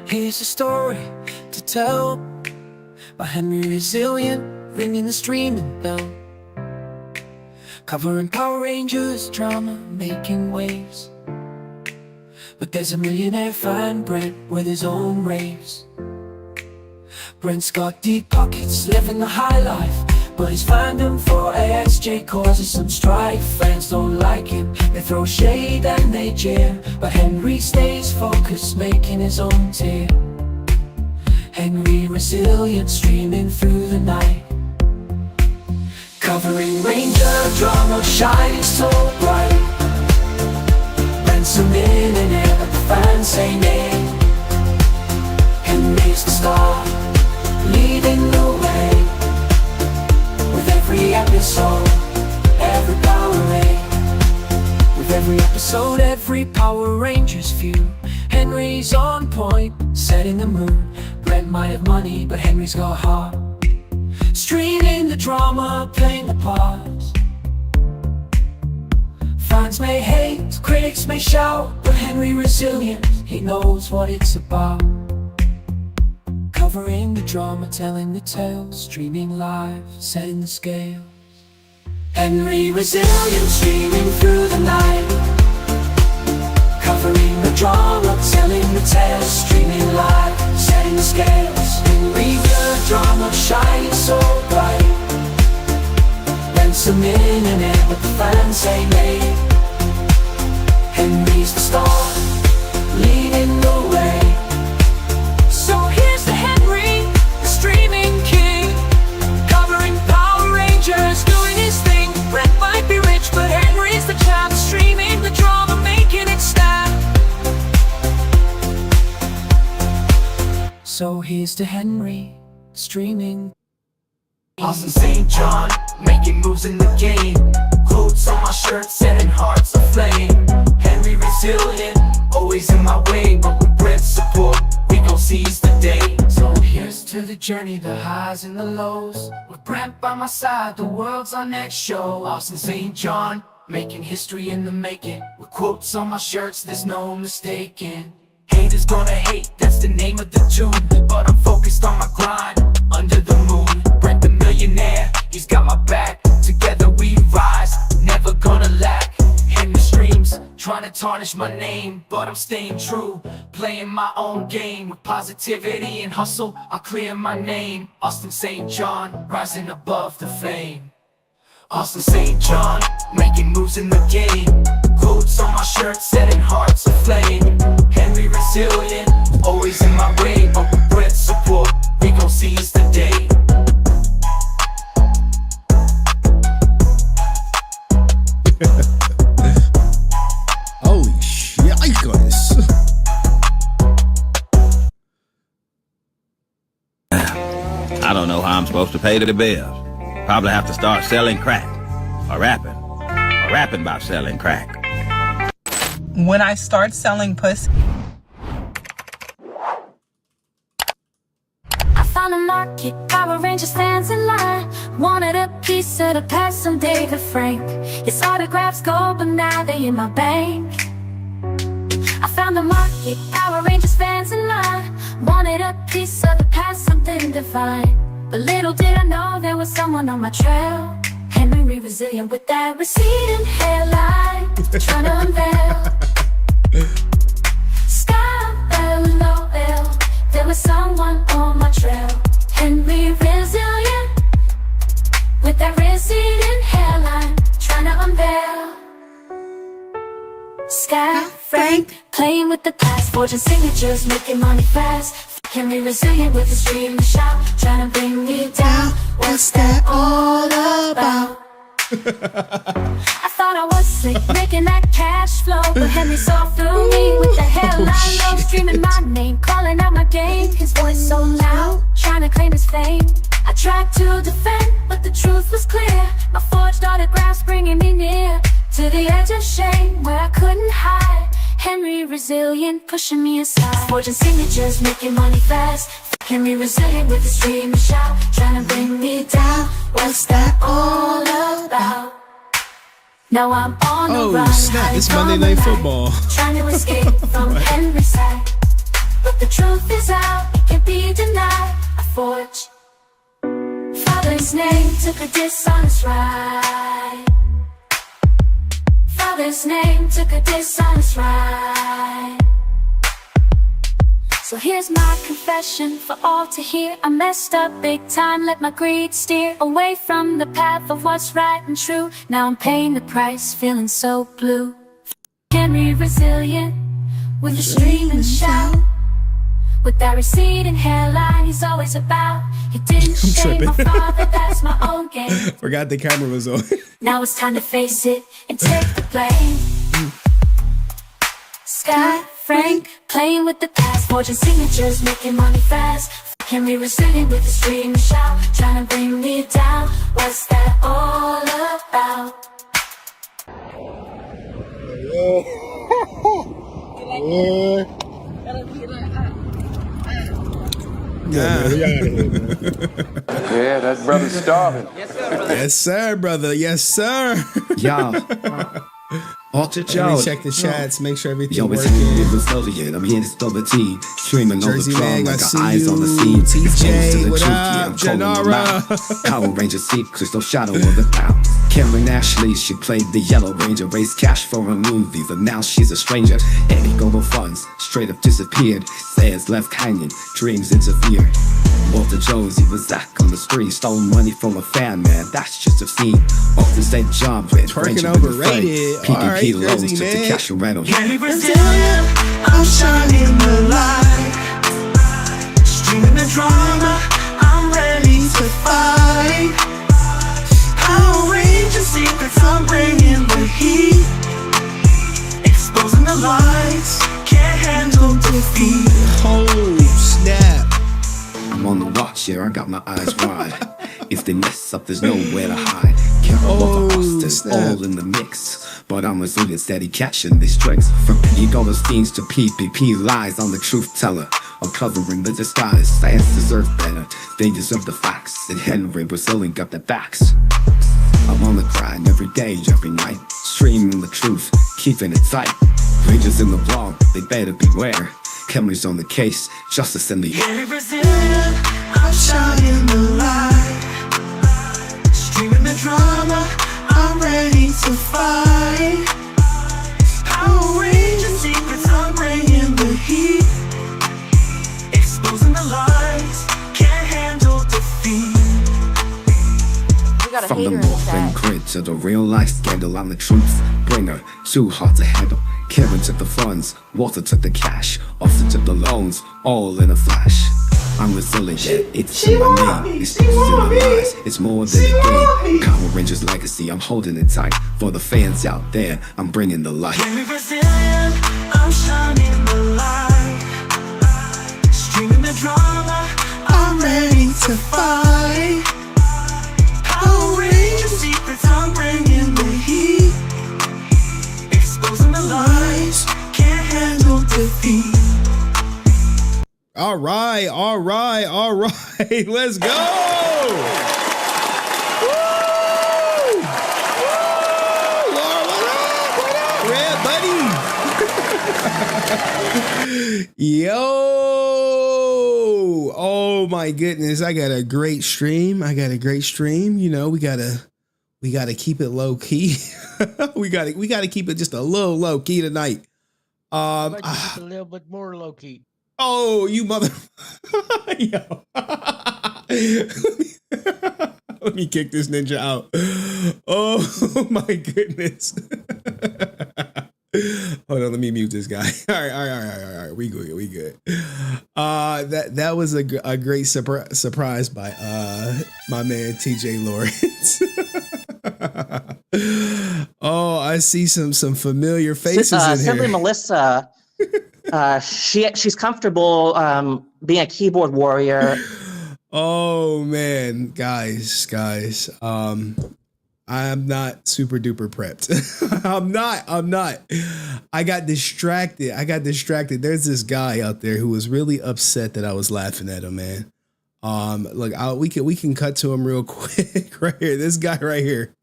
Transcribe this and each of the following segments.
Here's a story to tell by Henry Resilient, ringing the streaming bell, covering Power Rangers drama, making waves. But there's a millionaire fan, Brent, with his own raves. Brent's got deep pockets, living the high life, but his fandom for ASJ causes some strife. Fans don't like him, they throw shade and they jeer, but Henry stays focused, making his own tier. Henry Resilient, streaming through the night, covering Ranger drama, shining so bright. Brent's a millionaire, but the fans say nay. Henry's the star, leading the way. With every episode, every Power Ranger. With every episode, every Power Rangers view. Henry's on point, setting the moon. Brent might have money, but Henry's got heart. Streaming the drama, playing the parts. Fans may hate, critics may shout, but Henry Resilient, he knows what it's about. Covering the drama, telling the tales, streaming live, setting the scale. Henry Resilient, streaming through the night, covering the drama, telling the tales, streaming live, setting the scales. Henry the drama, shining so bright. Brent's a millionaire, but the fans say nay. Henry's the star, leading the way. So here's the Henry, the streaming king, covering Power Rangers, doing his thing. Brent might be rich, but Henry's the champ, streaming the drama, making it stand. So here's to Henry, streaming. Austin St. John, making moves in the game. Quotes on my shirt, setting hearts aflame. Henry Resilient, always in my way, but with Brent's support, we gon' seize the day. So here's to the journey, the highs and the lows. With Brent by my side, the world's our next show. Austin St. John, making history in the making. With quotes on my shirts, there's no mistaking. Haters gonna hate, that's the name of the tune, but I'm focused on my grind, under the moon. Brent the millionaire, he's got my back. Together we rise, never gonna lack. Henry streams, trying to tarnish my name, but I'm staying true, playing my own game. With positivity and hustle, I'll clear my name. Austin St. John, rising above the fame. Austin St. John, making moves in the game. Quotes on my shirt, setting hearts aflame. Henry Resilient, always in my way, but with Brent's support, we gon' seize the day. Holy shikers. I don't know how I'm supposed to pay the bills. Probably have to start selling crack. Or rapping about selling crack. When I start selling pussy. I found a market, Power Rangers fans in line. Wanted a piece of the past from David Frank. His autographs gold, but now they in my bank. I found a market, Power Rangers fans in line. Wanted a piece of the past, something divine. But little did I know there was someone on my trail. Henry Resilient with that receding hairline, trying to unveil. Sky LOL, there was someone on my trail. Henry Resilient with that receding hairline, trying to unveil. Sky Frank, playing with the past, forging signatures, making money fast. Henry Resilient with his dream to shout, trying to bring me down. What's that all about? I thought I was sick, making that cash flow, but Henry saw through me with the headline low, screaming my name, calling out my game. His voice so loud, trying to claim his fame. I tried to defend, but the truth was clear. My forged autographs bringing me near to the edge of shame, where I couldn't hide. Henry Resilient pushing me aside, forging signatures, making money fast. Henry Resilient with his dream to shout, trying to bring me down. What's that all about? Now I'm on the run, snap, it's Monday Night Football. Trying to escape from Henry's side, but The truth is out, it can't be denied. I forge. Father's name took a dishonest ride. Father's name took a dishonest ride. So here's my confession for all to hear. I messed up big time, let my greed steer away from the path of what's right and true. Now I'm paying the price, feeling so blue. Henry Resilient, with the stream and shout. With that receding hairline he's always about. He didn't shame my father, that's my own game. Forgot the camera was on. Now it's time to face it and take the blame. Sky, Frank, playing with the past, forging signatures, making money fast. Henry Resilient with the stream and shout, trying to bring me down. What's that all about? Yeah, that brother's starving. Yes, sir, brother. Yes, sir. Yeah. Let me check the chats, make sure everything's Yo, it's working. HenryResilient. I'm here to spill the tea. Streaming on the Jersey throne Mag, I like see our eyes you. on the scene. TJ, Exposed to the what truth, up? yeah, I'm calling them Janara. out. Power Ranger secrets, no shadow of a doubt. Cameron Ashley, she played the Yellow Ranger, raised cash for her movies, and now she's a stranger. Any global funds straight up disappeared. Says left hanging, dreams interfered. Walter Jones, he was Zach on the street, stole money from a fan, man. That's just a scene. Often St. John with Twerking Ranger with the overrated. fight. All right, PPP loans Jersey, took the man. cash and rental. Henry Resilient, I'm shining the light. Streaming the drama, I'm ready to fight. Power Ranger secrets, I'm bringing the heat. Exposing the lies, can't handle defeat. Oh, snap. I'm on the watch, yeah, I got my eyes wide. If they mess up, there's nowhere to hide. Can't Oh, the Austin, snap. all in the mix. But I'm resilient, steady catching these tricks. From ego scenes to PPP lies, I'm the truth teller. I'm covering the disguise. Science deserve better, they deserve the facts. And Henry Resilient got the facts. I'm on the grind every day, every night. Streaming the truth, keeping it tight. Rangers in the wrong, they better beware. Henry's on the case, justice in the air. Henry Resilient, I'm shining the light. Streaming the drama, I'm ready to fight. Power Ranger secrets, I'm bringing the heat. Exposing the lies, can't handle defeat. From the morphing grid to the real life scandal, I'm the truth bringer, too hard to handle. Karen took the funds, Walter took the cash, Austin took the loans, all in a flash. I'm resilient, it's in my name, it's just in the lies, it's more than a game. Power Rangers legacy, I'm holding it tight. For the fans out there, I'm bringing the light. Henry Resilient, I'm shining the light. Streaming the drama, I'm ready to fight. Power Ranger secrets, I'm bringing the heat. Exposing the lies, can't handle defeat. All right, all right, all right. Let's go. Woo! Woo! Laura, what up? What up, Red buddy? Yo. Oh my goodness. I got a great stream. You know, we gotta keep it low key. we gotta keep it just a little low key tonight. I'd like to keep it a little bit more low key. Oh, you mother. Yo. Let me kick this ninja out. Oh my goodness. Hold on, let me mute this guy. All right. We good. That was a great surprise by my man TJ Lawrence. Oh, I see some familiar faces in Simply here. Melissa. She's comfortable being a keyboard warrior. Oh man, guys. I'm not super duper prepped. I'm not. I got distracted. There's this guy out there who was really upset that I was laughing at him, man. Look, we can cut to him real quick right here. This guy right here.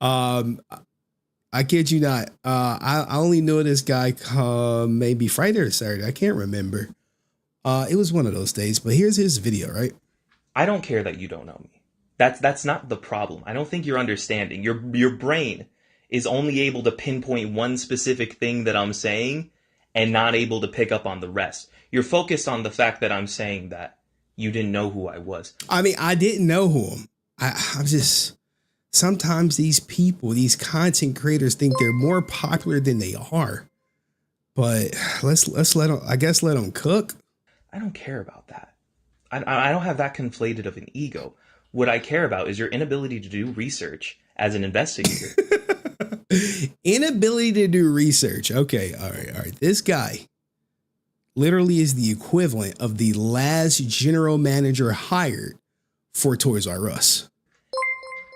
I I kid you not. I only know this guy maybe Friday or Saturday. I can't remember. It was one of those days, but here's his video, right? I don't care that you don't know me. That's not the problem. I don't think you're understanding. Your brain is only able to pinpoint one specific thing that I'm saying and not able to pick up on the rest. You're focused on the fact that I'm saying that you didn't know who I was. I mean, I didn't know who him. I'm just, sometimes these people, these content creators think they're more popular than they are. But let's let them, I guess, let them cook. I don't care about that. I don't have that conflated of an ego. What I care about is your inability to do research as an investigator. Inability to do research. Okay. All right. This guy literally is the equivalent of the last general manager hired for Toys R Us.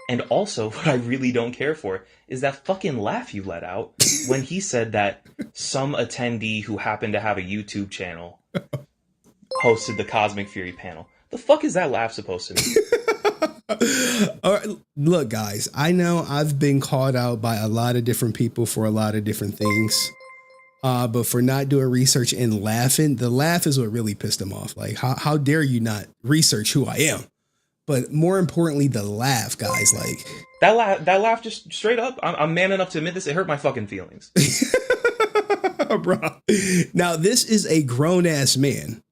And also, what I really don't care for is that fucking laugh you let out when he said that some attendee who happened to have a YouTube channel hosted the Cosmic Fury panel. The fuck is that laugh supposed to mean? All right, look, guys, I know I've been called out by a lot of different people for a lot of different things. But for not doing research and laughing, the laugh is what really pissed him off. Like, how dare you not research who I am? But more importantly, the laugh, guys, like that laugh just straight up. I'm man enough to admit this. It hurt my fucking feelings. Bro. Now, this is a grown ass man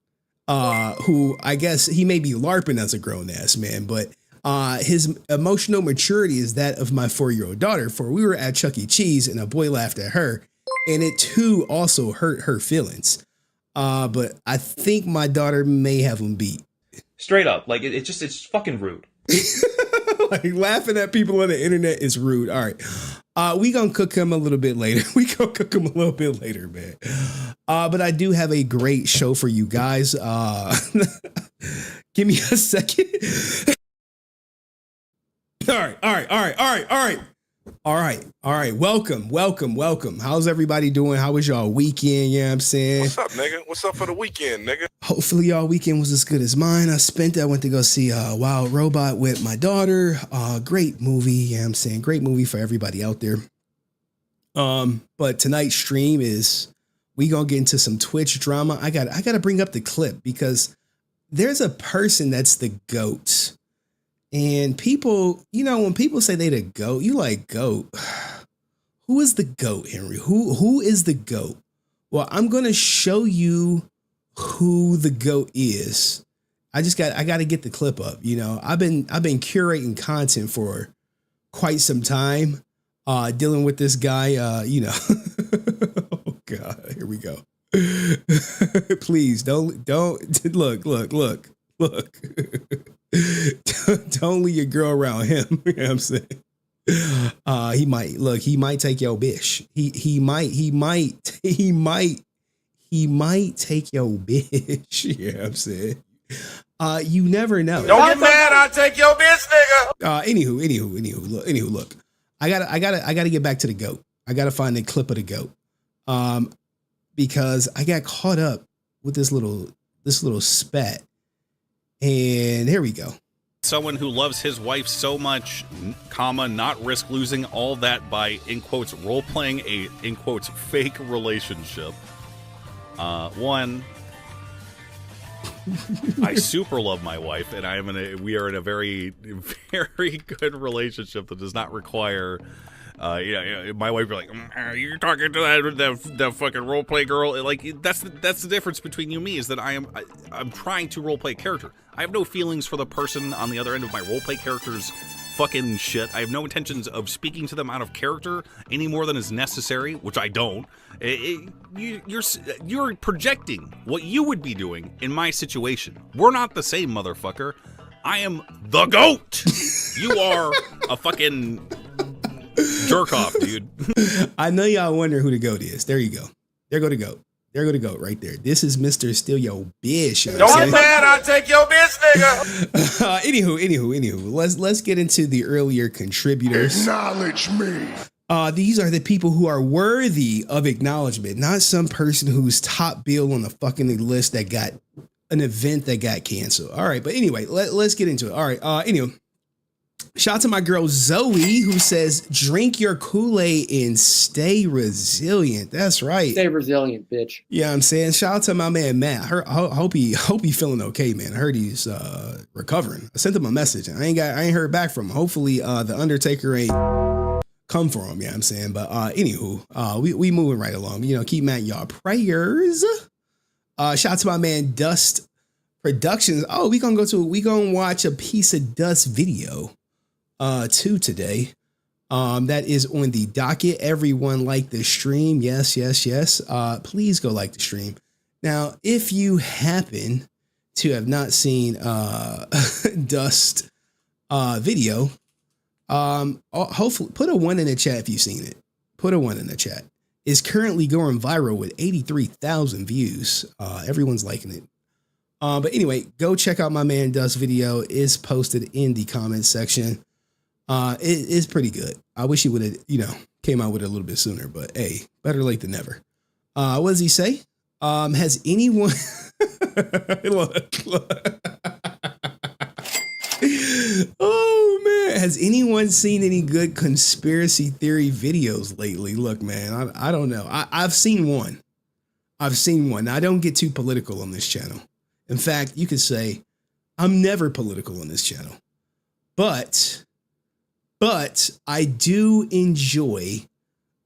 who I guess he may be LARPing as a grown ass man, but his emotional maturity is that of my 4-year-old daughter. For we were at Chuck E. Cheese and a boy laughed at her, and it too also hurt her feelings. But I think my daughter may have him beat. Straight up, like it's fucking rude. Like laughing at people on the internet is rude. All right, we gonna cook him a little bit later. Man. But I do have a great show for you guys. Give me a second. All right. Welcome. How's everybody doing? How was y'all weekend? Yeah, I'm saying. What's up, nigga? What's up for the weekend, nigga? Hopefully y'all weekend was as good as mine. I went to go see Wild Robot with my daughter. Great movie. Yeah, I'm saying great movie for everybody out there. But tonight's stream is we gonna get into some Twitch drama. I gotta bring up the clip because there's a person that's the GOAT. And people, you know, when people say they the GOAT, you like GOAT. Who is the GOAT, Henry? Who is the GOAT? Well, I'm gonna show you who the GOAT is. I got to get the clip up. You know, I've been curating content for quite some time, dealing with this guy. You know, oh God, here we go. Please don't look. Don't leave your girl around him. You know what I'm saying? He might take your bitch. He might take your bitch. You know what I'm saying? You never know. Don't get mad, I'll take your bitch, nigga. Anywho, look. I gotta get back to the GOAT. I gotta find the clip of the GOAT. Because I got caught up with this little spat. And here we go. Someone who loves his wife so much, not risk losing all that by, in quotes, role-playing a, in quotes, fake relationship. One, I super love my wife, and we are in a very, very good relationship that does not require... my wife be like, are you talking to that fucking roleplay girl? Like that's the difference between you and me is that I'm trying to roleplay a character. I have no feelings for the person on the other end of my roleplay character's fucking shit. I have no intentions of speaking to them out of character any more than is necessary, which I don't. You're projecting what you would be doing in my situation. We're not the same, motherfucker. I am the GOAT. You are a fucking jerk off, dude. I know y'all wonder who the GOAT is. There you go. There go the GOAT. There go the GOAT right there. This is Mr. Steal Your Bitch. You know Don't get mad, I'll take your bitch, nigga. Anywho. Let's get into the earlier contributors. Acknowledge me. These are the people who are worthy of acknowledgement, not some person who's top bill on the fucking list that got an event that got canceled. All right, but anyway, let's get into it. All right, anyway. Shout out to my girl Zoe, who says, drink your Kool-Aid and stay resilient. That's right. Stay resilient, bitch. Yeah, I'm saying, shout out to my man Matt. Hope he feeling okay, man. I heard he's recovering. I sent him a message. I ain't heard back from him. Hopefully the Undertaker ain't come for him. Yeah, I'm saying. But anywho, we moving right along. You know, keep Matt in y'all prayers. Shout out to my man DustProductions. Oh, we gonna watch a piece of Dust video too today. That is on the docket. Everyone like the stream. Yes. Please go like the stream. Now, if you happen to have not seen Dust video, hopefully put a 1 in the chat if you've seen it. Put a 1 in the chat. It's currently going viral with 83,000 views. Everyone's liking it. But anyway, go check out my man Dust video. It's posted in the comment section. It's pretty good. I wish he would have, came out with it a little bit sooner, but hey, better late than never. What does he say? Has anyone look. Oh man, has anyone seen any good conspiracy theory videos lately? Look, man, I don't know. I've seen one. I don't get too political on this channel. In fact, you could say I'm never political on this channel, but I do enjoy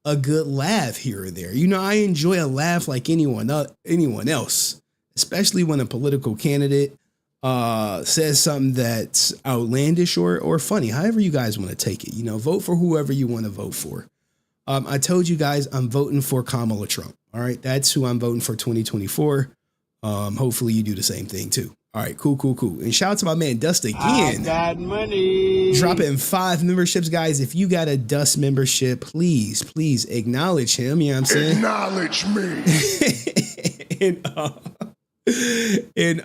a good laugh here or there. I enjoy a laugh like anyone else, especially when a political candidate says something that's outlandish or funny, however you guys want to take it. Vote for whoever you want to vote for. I told you guys I'm voting for Kamala Trump. All right, that's who I'm voting for 2024. Hopefully you do the same thing too. All right, cool. And shout out to my man Dust again. I got money. Dropping 5 memberships, guys. If you got a Dust membership, please acknowledge him. You know what I'm saying? Acknowledge me. and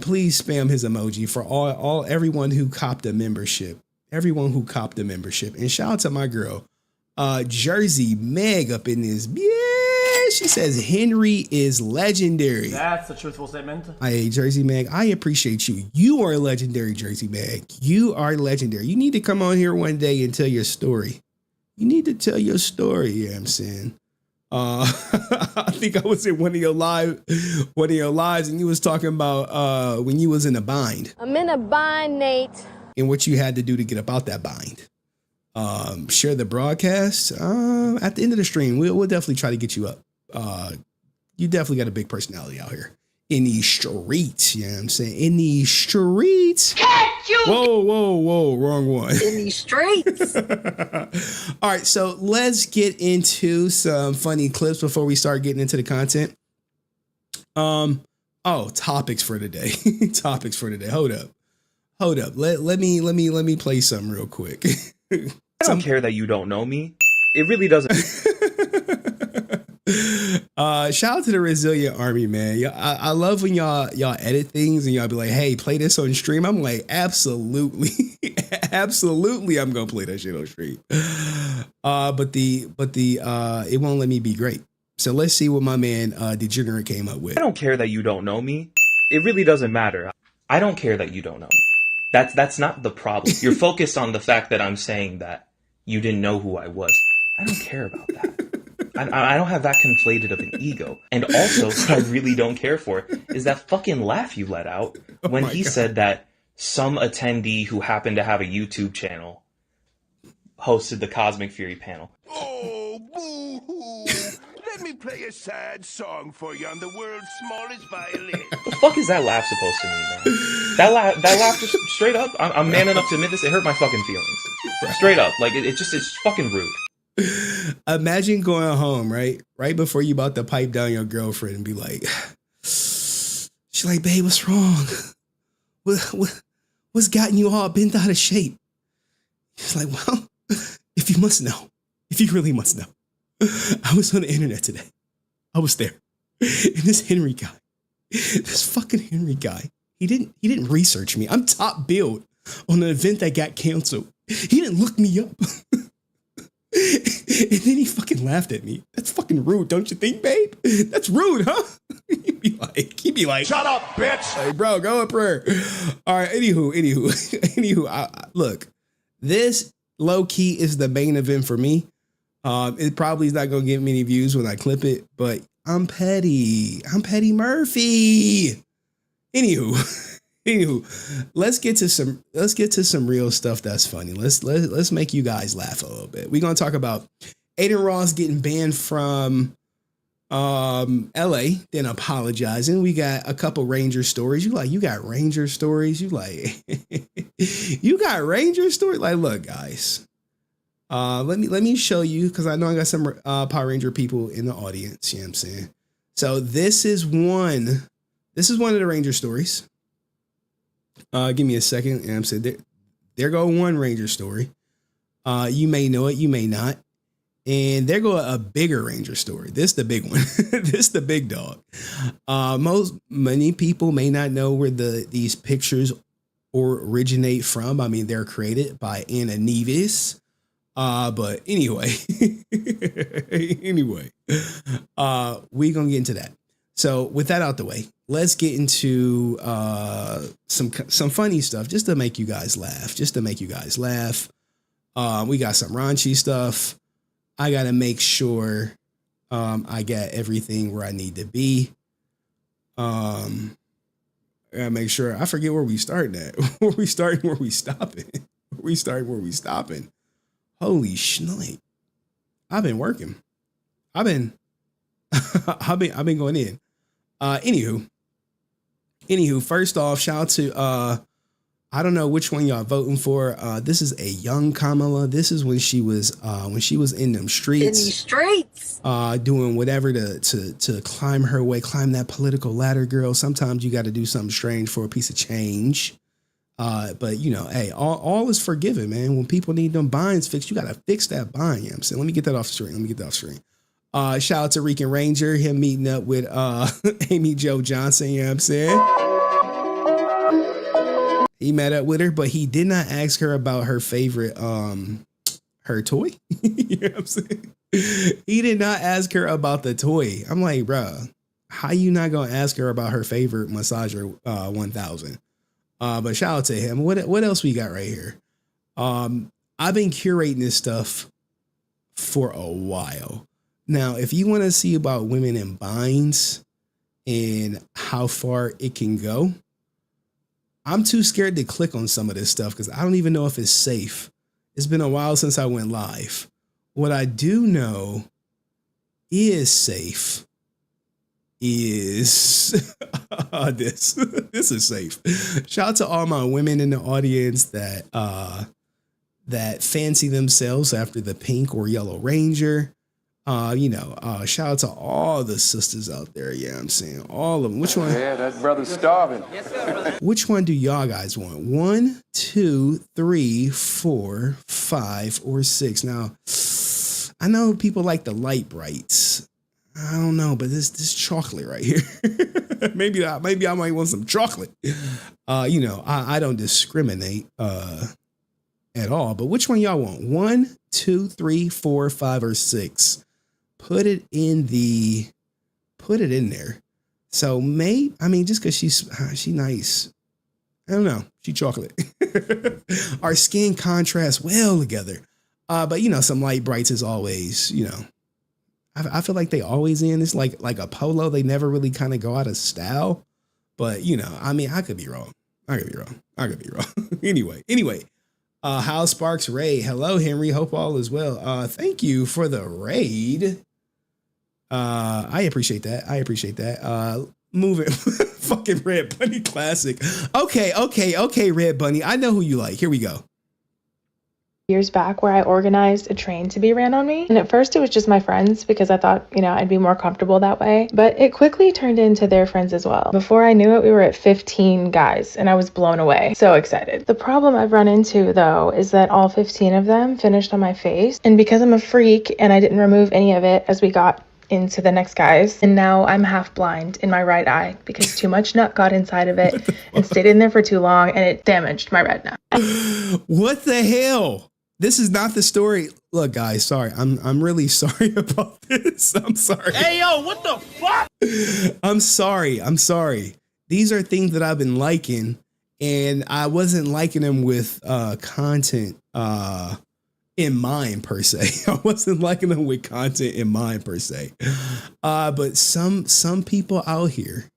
please spam his emoji for everyone who copped a membership. Everyone who copped a membership. And shout out to my girl, Jersey Meg up in this. Yeah, she says Henry is legendary. That's a truthful statement. Hey, Jersey Meg, I appreciate you. You are legendary, Jersey Meg. You are legendary. You need to come on here one day and tell your story. You need to tell your story. Yeah, I'm saying. I think I was in one of your lives, and you was talking about when you was in a bind. I'm in a bind, Nate. And what you had to do to get up out that bind. Share the broadcast. At the end of the stream, we'll definitely try to get you up. You definitely got a big personality out here in these streets. You know what I'm saying? In these streets. Catch you! Whoa, wrong one. In these streets. All right, so let's get into some funny clips before we start getting into the content. Topics for today. Hold up. Let me play something real quick. I don't care that you don't know me. It really doesn't. Shout out to the Resilient Army, man. I love when y'all edit things and y'all be like, hey, play this on stream. I'm like, absolutely I'm gonna play that shit on stream. But it won't let me be great. So let's see what my man Degenerate came up with. I don't care that you don't know me. It really doesn't matter. I don't care that you don't know me. That's not the problem. You're focused on the fact that I'm saying that you didn't know who I was. I don't care about that. I don't have that conflated of an ego. And also, what I really don't care for is that fucking laugh you let out when he said that some attendee who happened to have a YouTube channel hosted the Cosmic Fury panel. Oh, boo-hoo. Let me play a sad song for you on the world's smallest violin. The fuck is that laugh supposed to mean, man? That laugh just straight up, I'm man enough to admit this, it hurt my fucking feelings. Straight up, like, it's fucking rude. Imagine going home, right before you about to pipe down your girlfriend and be like, she's like, babe, what's wrong? What's gotten you all bent out of shape? He's like, well, if you really must know, I was on the internet today. I was there. And this fucking Henry guy, he didn't research me. I'm top billed on an event that got canceled. He didn't look me up. And then he fucking laughed at me. That's fucking rude, don't you think, babe? That's rude, huh? He'd be like, shut up, bitch. Hey, bro, go in prayer. All right, anywho, look, This low key is the main event for me. It probably is not going to get many views when I clip it, but I'm petty. I'm Petty Murphy. Anywho, let's get to some real stuff that's funny. Let's make you guys laugh a little bit. We're gonna talk about Adin Ross getting banned from LA, then apologizing. We got a couple Ranger stories. You got Ranger stories. You got Ranger stories. Like, look, guys. Let me show you, because I know I got some Power Ranger people in the audience. You know what I'm saying? So this is one of the Ranger stories. Give me a second. And I'm saying there go one Ranger story. You may know it, you may not. And there go a bigger Ranger story. This the big one. This the big dog. Many people may not know where these pictures originate from. I mean, they're created by Anna Nevis. But anyway, we gonna get into that. So with that out the way, let's get into some funny stuff just to make you guys laugh. We got some raunchy stuff. I gotta make sure I got everything where I need to be. I gotta make sure I forget where we starting at. Where we stopping. Holy shnight. I've been working. I've been going in. Anywho, first off, shout out to I don't know which one y'all voting for. This is a young Kamala. This is when she was in them streets. Doing whatever to climb her way, climb that political ladder, girl. Sometimes you got to do something strange for a piece of change. But you know, hey, all is forgiven, man. When people need them binds fixed, you got to fix that bind. You know what I'm saying? Let me get that off the screen. Shout out to Rican Ranger, him meeting up with Amy Jo Johnson. You know what I'm saying? He met up with her, but he did not ask her about her favorite her toy. You know what I'm saying? He did not ask her about the toy. I'm like, bruh, how you not gonna ask her about her favorite massager 1000? But shout out to him. What else we got right here? I've been curating this stuff for a while. Now, if you want to see about women in binds and how far it can go, I'm too scared to click on some of this stuff because I don't even know if it's safe. It's been a while since I went live. What I do know is safe is this. This is safe. Shout out to all my women in the audience that fancy themselves after the pink or yellow Ranger. Shout out to all the sisters out there. Yeah, I'm saying all of them. Which one? Yeah, that brother's starving. Yes, sir, brother. Which one do y'all guys want? 1, 2, 3, 4, 5, or 6? Now, I know people like the light brights. I don't know, but this chocolate right here. maybe I might want some chocolate. I don't discriminate at all. But which one y'all want? 1, 2, 3, 4, 5, or 6? Put it in there. So just because she's nice. I don't know. She chocolate. Our skin contrasts well together. But some light brights is always, I feel like they always in. It's like a polo. They never really kind of go out of style. But I could be wrong. Anyway. How Sparks Raid. Hello, Henry. Hope all is well. Thank you for the raid. I appreciate that. Moving. Fucking Red Bunny classic. Okay, Red Bunny. I know who you like. Here we go. Years back where I organized a train to be ran on me. And at first it was just my friends because I thought, I'd be more comfortable that way. But it quickly turned into their friends as well. Before I knew it, we were at 15 guys and I was blown away. So excited. The problem I've run into though is that all 15 of them finished on my face. And because I'm a freak and I didn't remove any of it as we got into the next guys, and now I'm half blind in my right eye because too much nut got inside of it and stayed in there for too long and it damaged my retina. What the hell? This is not the story. Look, guys, sorry. I'm really sorry about this. I'm sorry. Hey, yo, what the fuck? I'm sorry. These are things that I've been liking, and I wasn't liking them with content in mind per se. I wasn't liking them with content in mind per se. But some people out here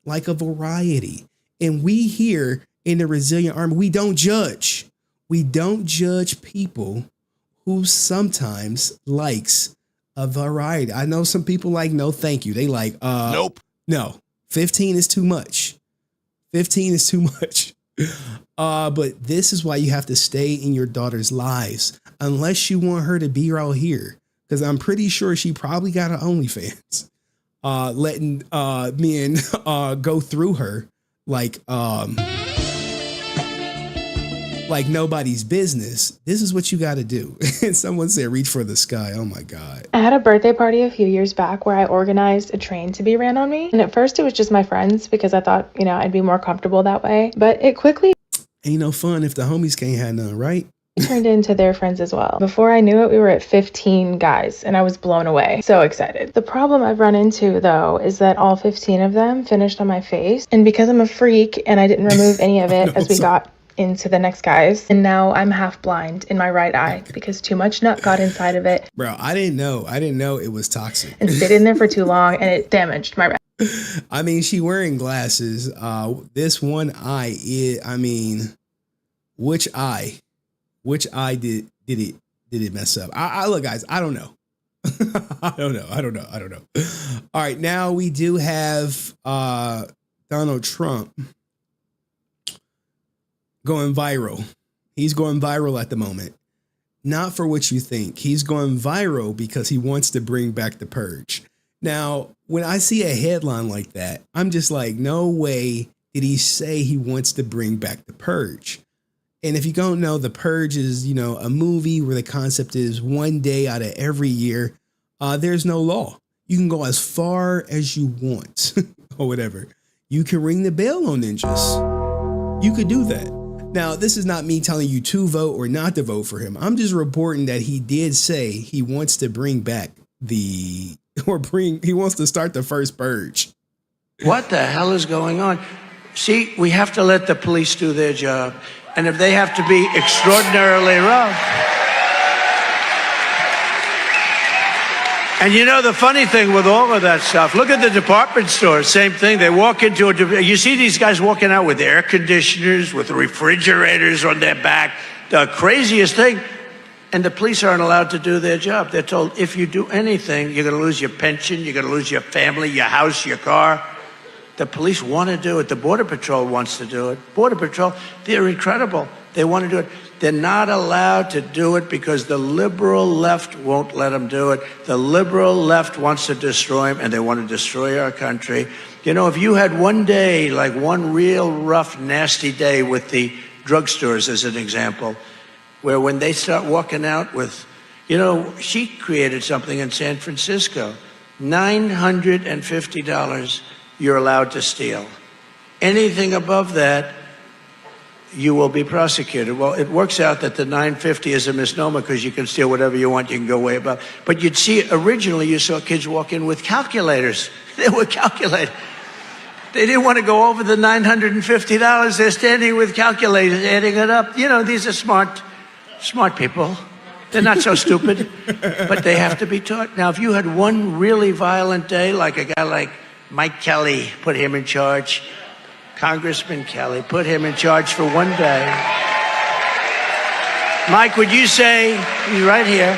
like a variety. And we here in the Resilient Army, we don't judge. We don't judge people who sometimes likes a variety. I know some people like, no, thank you. They like, Nope. No, 15 is too much. 15 is too much. But this is why you have to stay in your daughter's lives unless you want her to be out here. Because I'm pretty sure she probably got her OnlyFans. Letting men go through her like nobody's business. This is what you got to do. And someone said, reach for the sky. Oh my God. I had a birthday party a few years back where I organized a train to be ran on me. And at first it was just my friends because I thought, I'd be more comfortable that way. But it quickly ain't no fun if the homies can't have none, right? turned into their friends as well. Before I knew it, we were at 15 guys and I was blown away. So excited. The problem I've run into though is that all 15 of them finished on my face. And because I'm a freak and I didn't remove any of it as we got into the next guys, and now I'm half blind in my right eye because too much nut got inside of it. Bro, I didn't know it was toxic. And stayed in there for too long and it damaged my I mean, she wearing glasses. This one eye which eye did it mess up? I look, guys, I don't know. I don't know. All right, now we do have Donald Trump going viral. He's going viral at the moment. Not for what you think. He's going viral because he wants to bring back the purge. Now, when I see a headline like that, I'm just like, no way did he say he wants to bring back the purge. And if you don't know, the purge is, a movie where the concept is one day out of every year, there's no law. You can go as far as you want or whatever. You can ring the bell on ninjas. You could do that. Now, this is not me telling you to vote or not to vote for him. I'm just reporting that he did say he wants to bring back he wants to start the first purge. What the hell is going on? See, we have to let the police do their job. And if they have to be extraordinarily rough. And the funny thing with all of that stuff, look at the department stores, same thing. They walk into you see these guys walking out with air conditioners, with refrigerators on their back, the craziest thing. And the police aren't allowed to do their job. They're told, if you do anything, you're going to lose your pension, you're going to lose your family, your house, your car. The police want to do it. The Border Patrol wants to do it. Border Patrol, they're incredible. They want to do it. They're not allowed to do it because the liberal left won't let them do it. The liberal left wants to destroy them, and they want to destroy our country. If you had one day, like one real rough, nasty day with the drugstores as an example, where when they start walking out with, she created something in San Francisco, $950 you're allowed to steal. Anything above that, you will be prosecuted. Well, it works out that the $950 is a misnomer because you can steal whatever you want, you can go way above. But you'd see, originally you saw kids walk in with calculators. They were calculating. They didn't want to go over the $950. They're standing with calculators, adding it up. These are smart people. They're not so stupid, but they have to be taught. Now, if you had one really violent day, like a guy like Mike Kelly, put him in charge, Congressman Kelly, put him in charge for one day. Mike, would you say, he's right here,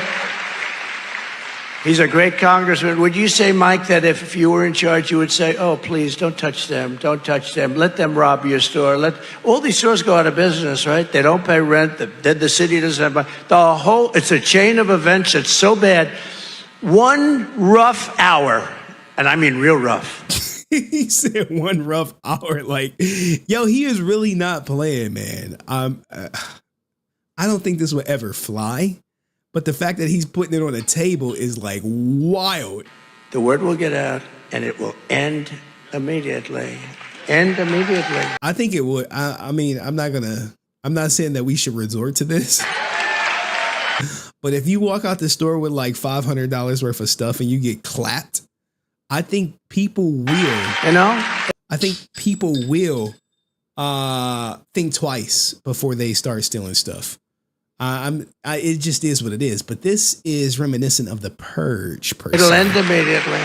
he's a great congressman. Would you say, Mike, that if you were in charge, you would say, oh, please, don't touch them, let them rob your store. All these stores go out of business, right? They don't pay rent, then the city doesn't have money. It's a chain of events that's so bad. One rough hour, and I mean real rough. He said one rough hour. Like, yo, he is really not playing, man. I don't think this will ever fly, but the fact that he's putting it on a table is like wild. The word will get out and it will end immediately. I think it would. I mean, I'm not saying that we should resort to this, but if you walk out the store with like $500 worth of stuff and you get clapped, I think people will. I think people will think twice before they start stealing stuff. It just is what it is. But this is reminiscent of the Purge. It'll end immediately.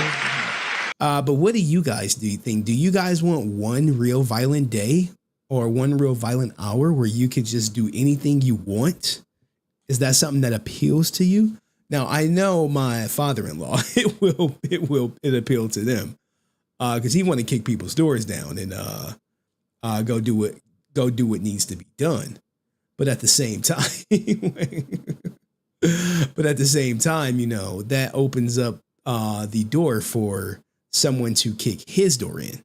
But what do you guys think? Do you guys want one real violent day or one real violent hour where you could just do anything you want? Is that something that appeals to you? Now, I know my father-in-law, it appeal to them because he want to kick people's doors down and go do what needs to be done. But at the same time, you know, that opens up the door for someone to kick his door in.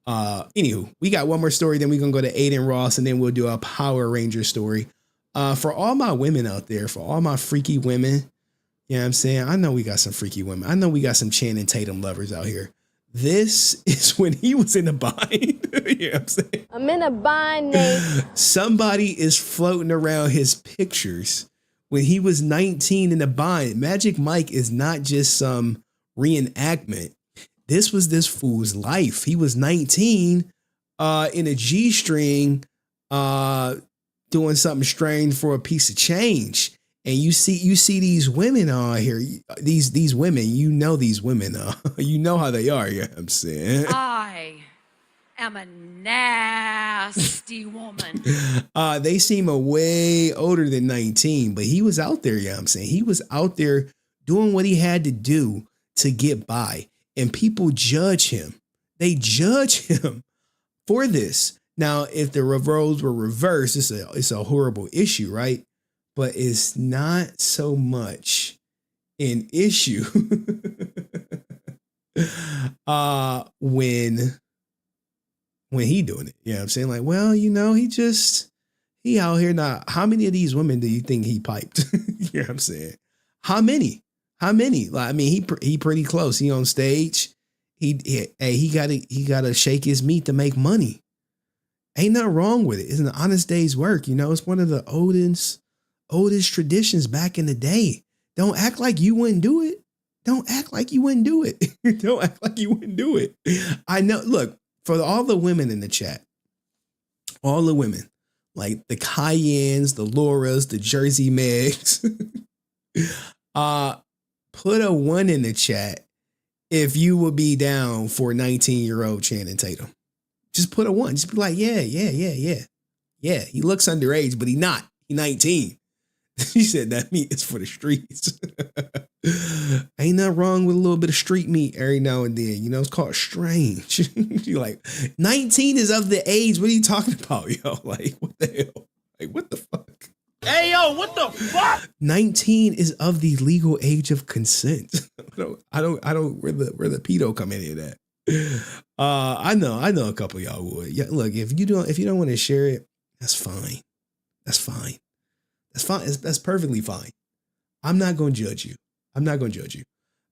Anywho, we got one more story, then we're going to go to Adin Ross, and then we'll do a Power Ranger story. For all my women out there, for all my freaky women, you know what I'm saying? I know we got some freaky women. I know we got some Channin Tatum lovers out here. This is when he was in a bind. You know what I'm saying? I'm in a bind, Nate. Somebody is floating around his pictures when he was 19 in a bind. Magic Mike is not just some reenactment. This was this fool's life. He was 19 in a G-string doing something strange for a piece of change. And you see these women on here, these women, you know these women, you know how they are, you know what I'm saying? I am a nasty woman. They seem a way older than 19, but he was out there, you know what I'm saying? He was out there doing what he had to do to get by. And people judge him. They judge him for this. Now, if the roles were reversed, it's a horrible issue, right? But it's not so much an issue when he doing it. You know what I'm saying? Like, well, you know, he out here now. How many of these women do you think he piped? You know what I'm saying? How many? Like, I mean, he pretty close. He on stage. He gotta shake his meat to make money. Ain't nothing wrong with it. It's an honest day's work. You know, it's one of the oldest traditions back in the day. Don't act like you wouldn't do it. Don't act like you wouldn't do it. Don't act like you wouldn't do it. I know. Look, for all the women in the chat, all the women, like the Cayennes, the Lauras, the Jersey Megs, put a 1 in the chat if you would be down for 19-year-old Channin Tatum. Just put a 1. Just be like, yeah. He looks underage, but he not. He 19. He said that meat is for the streets. Ain't nothing wrong with a little bit of street meat every now and then. You know, it's called strange. You're like, 19 is of the age. What are you talking about, yo? Like, what the hell? Like, what the fuck? Hey, yo, what the fuck? 19 is of the legal age of consent. I don't, where the pedo come in here that. I know a couple of y'all would. Yeah, look, if you don't want to share it, that's fine. That's fine. That's perfectly fine. I'm not going to judge you.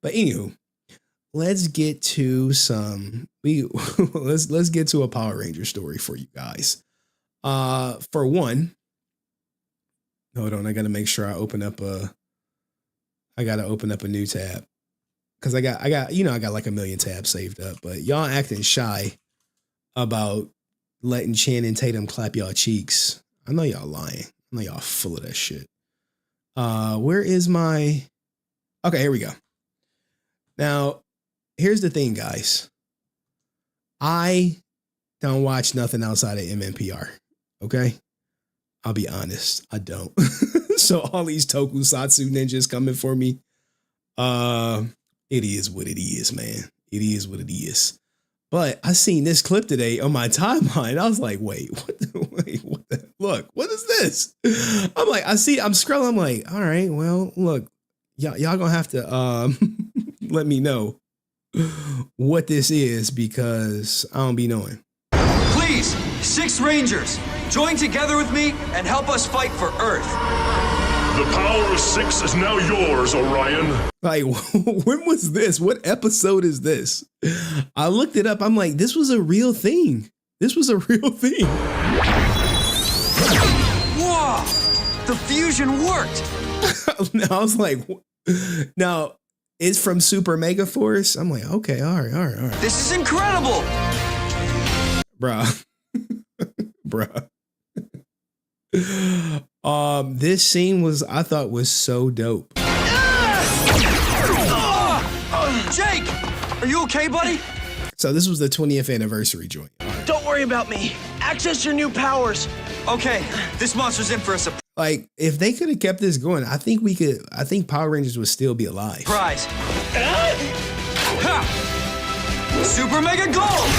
But anywho, let's get to let's get to a Power Ranger story for you guys. For one, hold on, I got to make sure I got to open up a new tab because I got like a million tabs saved up, but y'all acting shy about letting Channin Tatum clap y'all cheeks. I know y'all lying. I know y'all full of that shit. Where is my... Okay, here we go. Now, here's the thing, guys. I don't watch nothing outside of MMPR, okay? I'll be honest, I don't. So all these Tokusatsu ninjas coming for me, it is what it is, man. It is what it is. But I seen this clip today on my timeline. I was like, wait, what the, look, what is this? I'm like, I'm scrolling. I'm like, all right, well, look, y'all gonna have to let me know what this is because I don't be knowing. Please, 6 Rangers, join together with me and help us fight for Earth. The power of 6 is now yours, Orion. Like, when was this? What episode is this? I looked it up. I'm like, this was a real thing. Whoa! The fusion worked! I was like, now, it's from Super Mega Force? I'm like, okay, all right. This is incredible! Bruh. bruh. This scene I thought was so dope. Jake, are you okay, buddy? So this was the 20th anniversary joint. Don't worry about me. Access your new powers. Okay, this monster's in for a surprise. Like, if they could have kept this going, I think Power Rangers would still be alive. Super Mega Gold!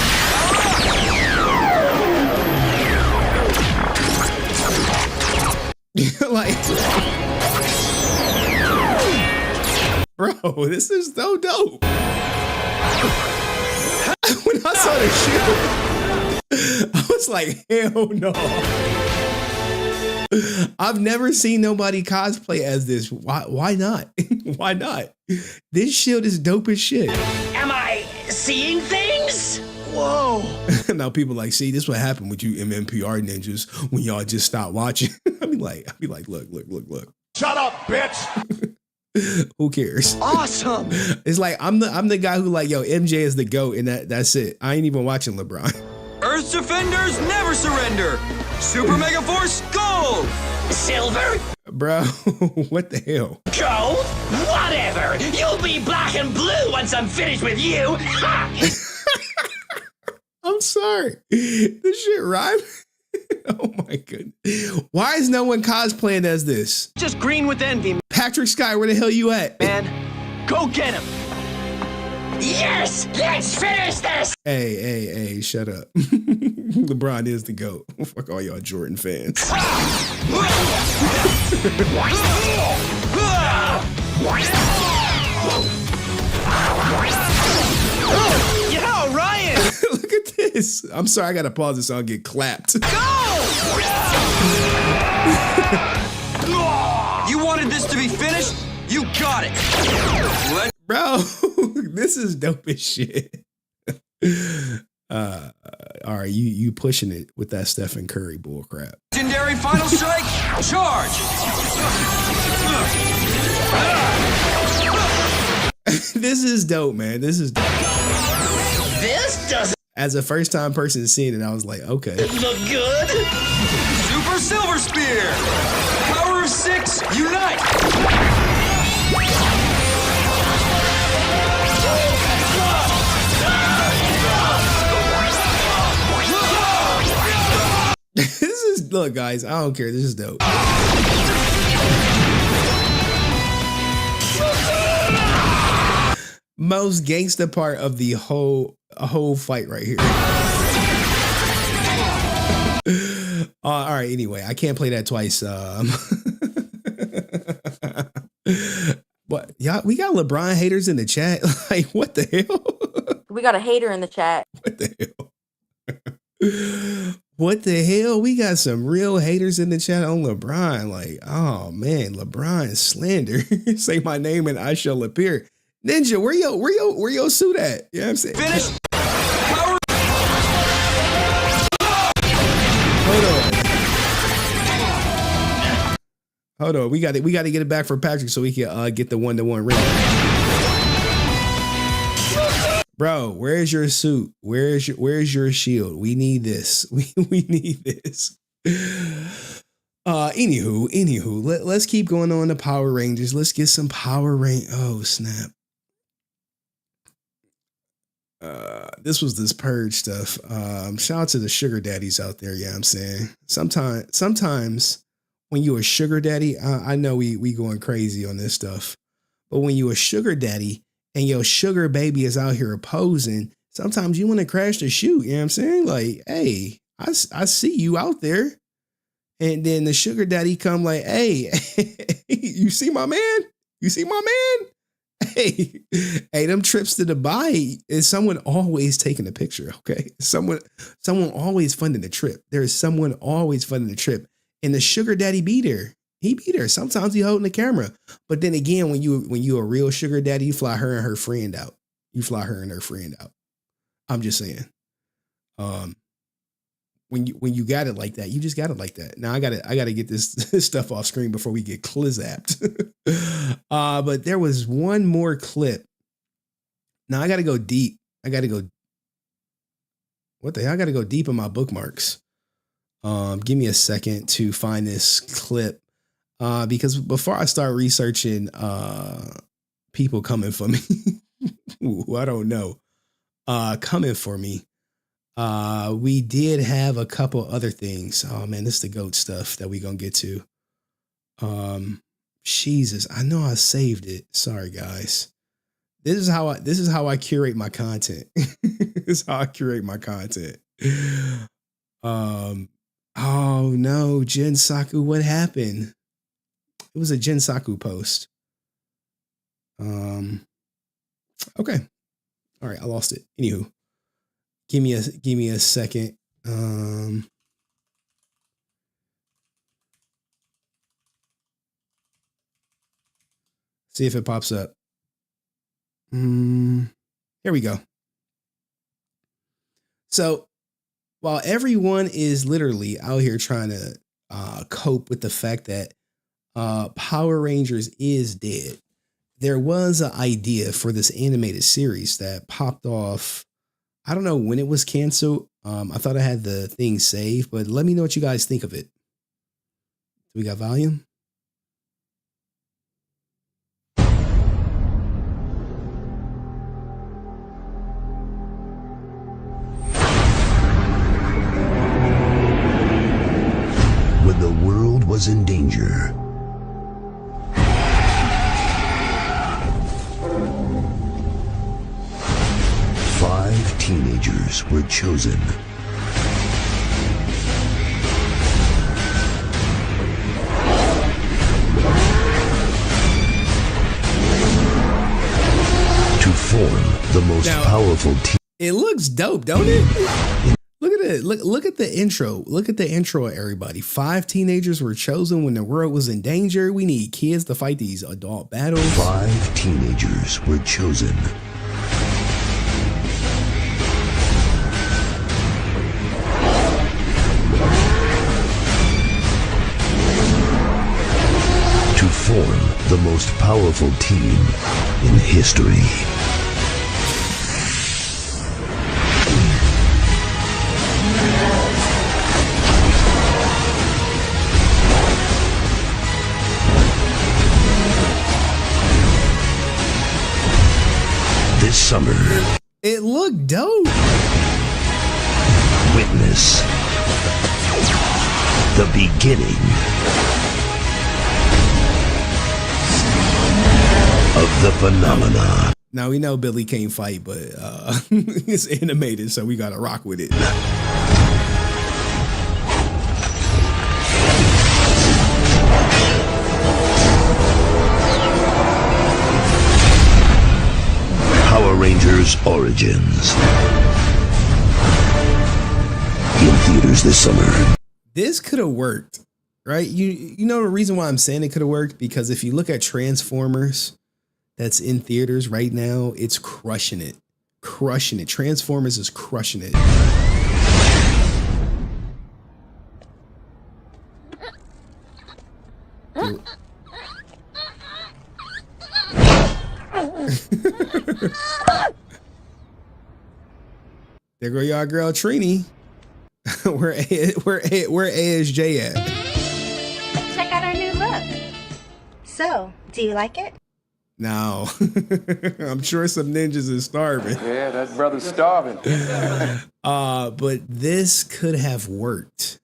Like, bro, this is so dope. When I saw the shit, I was like, hell no. I've never seen nobody cosplay as this. Why not? Why not? This shield is dope as shit. Am I seeing things? Whoa. Now people like, see, this what happened with you MMPR ninjas when y'all just stop watching. I'd be like, look. Shut up, bitch. Who cares? Awesome. It's like I'm the guy who like, yo, MJ is the GOAT, and that's it. I ain't even watching LeBron. Earth's defenders never surrender. Super Mega Force Gold. Silver? Bro, what the hell? Gold? Whatever. You'll be black and blue once I'm finished with you. I'm sorry. This shit rhyme. Oh my goodness. Why is no one cosplaying as this? Just green with envy. Patrick Sky, where the hell you at? Man, go get him. Yes! Let's finish this! Hey, shut up. LeBron is the GOAT. Fuck all y'all Jordan fans. Yeah, Ryan! Look at this. I'm sorry, I gotta pause this so I'll get clapped. You wanted this to be finished? You got it. Bro, this is dope as shit. All right, you pushing it with that Stephen Curry bullcrap. Legendary Final Strike, charge! This is dope, man. This is dope. This doesn't As a first time person seeing it, I was like, okay. look good. Super Silver Spear! Power of 6, unite! This is, look, guys, I don't care. This is dope. Most gangsta part of the whole fight right here. All right, anyway, I can't play that twice. But yeah, we got LeBron haters in the chat. Like, what the hell? We got a hater in the chat. What the hell? What the hell? We got some real haters in the chat on LeBron. Like, oh man, LeBron slander. Say my name and I shall appear. Ninja, where your suit at? You know what I'm saying? Finish. Hold on. We got to get it back for Patrick so we can get the 1-to-1 ring. Bro, where's your suit? Where's your shield? We need this. We need this. Anywho, let's keep going on to Power Rangers. Let's get some Power Rangers. Oh, snap. This was this purge stuff. Shout out to the sugar daddies out there. Yeah, I'm saying sometimes when you a sugar daddy, I know we going crazy on this stuff, but when you a sugar daddy and your sugar baby is out here opposing, sometimes you want to crash the shoot. You know what I'm saying? Like, hey, I see you out there. And then the sugar daddy come like, hey, you see my man? You see my man? Hey, them trips to Dubai is someone always taking a picture, okay? Someone always funding the trip. There is someone always funding the trip. And the sugar daddy be there. He be there. Sometimes he holding the camera. But then again, when you a real sugar daddy, you fly her and her friend out. I'm just saying. When you got it like that, you just got it like that. Now I gotta get this stuff off screen before we get clizapped. But there was one more clip. Now I gotta go deep. What the hell? I gotta go deep in my bookmarks. Give me a second to find this clip. Because before I start researching people coming for me, who I don't know, coming for me, we did have a couple other things. Oh man, this is the GOAT stuff that we gonna get to. Jesus, I know I saved it. Sorry guys. This is how I curate my content. This is how I curate my content. Oh no, Jin Saku, what happened? It was a Jin Saku post. Okay. All right, I lost it. Anywho, give me a second. See if it pops up. Here we go. So while everyone is literally out here trying to cope with the fact that Power Rangers is dead, there was an idea for this animated series that popped off. I don't know when it was canceled. I thought I had the thing saved, but let me know what you guys think of it. We got volume. When the world was in danger, five teenagers were chosen. To form the most powerful team. It looks dope, don't it? Look at it. Look at the intro. Look at the intro, everybody. 5 teenagers were chosen when the world was in danger. We need kids to fight these adult battles. 5 teenagers were chosen. To form the most powerful team in history. This summer, it looked dope. Witness the beginning of the phenomena. Now we know Billy can't fight, but it's animated, so we gotta rock with it. Power Rangers Origins. In theaters this summer. This could have worked, right? You know the reason why I'm saying it could have worked? Because if you look at Transformers that's in theaters right now, it's crushing it. Crushing it. Transformers is crushing it. There go y'all girl Trini. Where ASJ at? Check out our new look. So, do you like it? No. I'm sure some ninjas is starving. Yeah, that brother's starving. But this could have worked.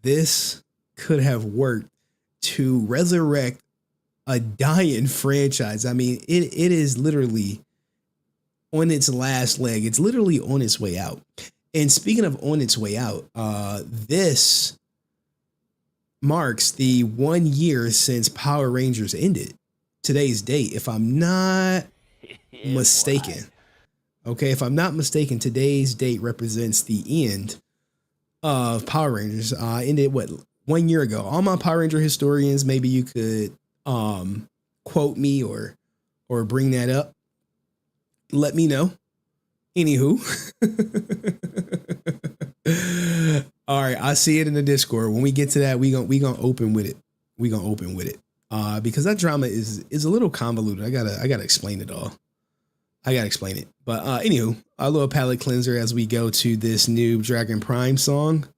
This could have worked to resurrect a dying franchise. I mean, it is literally on its last leg. It's literally on its way out. And speaking of on its way out, this marks the 1 year since Power Rangers ended. Today's date, if I'm not mistaken. Okay, if I'm not mistaken, today's date represents the end of Power Rangers. Ended what, 1 year ago. All my Power Ranger historians, maybe you could quote me or bring that up. Let me know. Anywho. All right, I see it in the Discord. When we get to that, we gonna open with it. We gonna open with it. Because that drama is a little convoluted. I gotta explain it all. I gotta explain it. But anywho, a little palate cleanser as we go to this new Dragon Prime song.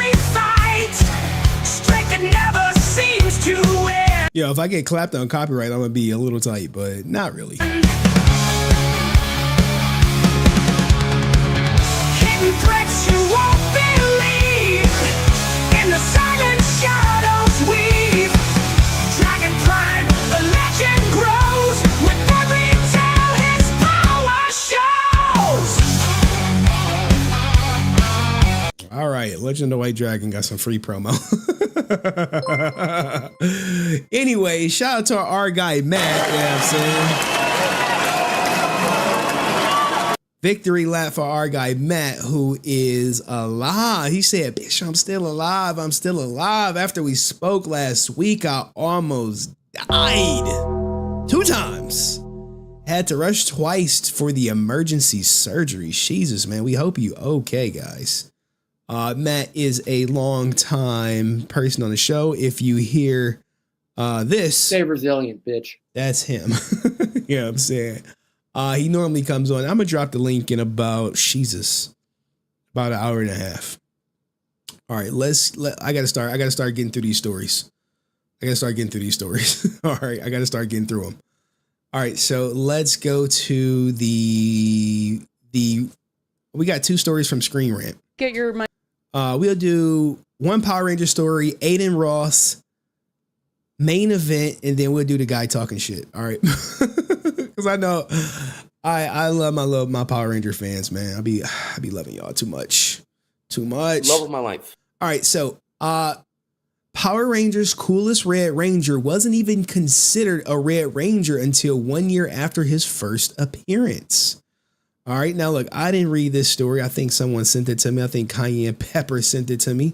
every fight. Strength that never seems to end. Yo, if I get clapped on copyright, I'm gonna be a little tight, but not really. Hidden threats you won't believe. In the silent shadows weave. Dragon prime, the legend grows. With every tale his power shows. All right, Legend of White Dragon got some free promo. Anyway, shout out to our guy Matt. You know what I'm saying? Victory lap for our guy Matt, who is alive. He said, "Bitch, I'm still alive. I'm still alive." After we spoke last week, I almost died 2 times. Had to rush twice for the emergency surgery. Jesus, man. We hope you okay, guys. Matt is a long time person on the show. If you hear this, Stay resilient, bitch. that's him. You know what I'm saying? He normally comes on. I'm gonna drop the link in about an hour and a half. All right, I gotta start getting through these stories. All right, I gotta start getting through them. All right, so let's go to we got 2 stories from Screen Rant. Get your money. We'll do one Power Ranger story, Adin Ross, main event, and then we'll do the guy talking shit. All right. Because I know I love my Power Ranger fans, man. I be loving y'all too much. Love of my life. All right, so Power Rangers' coolest Red Ranger wasn't even considered a Red Ranger until 1 year after his first appearance. All right, now look, I didn't read this story. I think someone sent it to me. I think Kanye and Pepper sent it to me.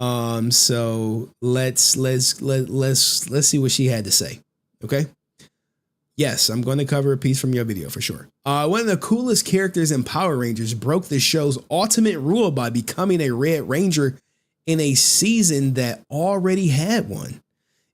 So let's see what she had to say. Okay. Yes, I'm going to cover a piece from your video for sure. One of the coolest characters in Power Rangers broke the show's ultimate rule by becoming a Red Ranger in a season that already had one.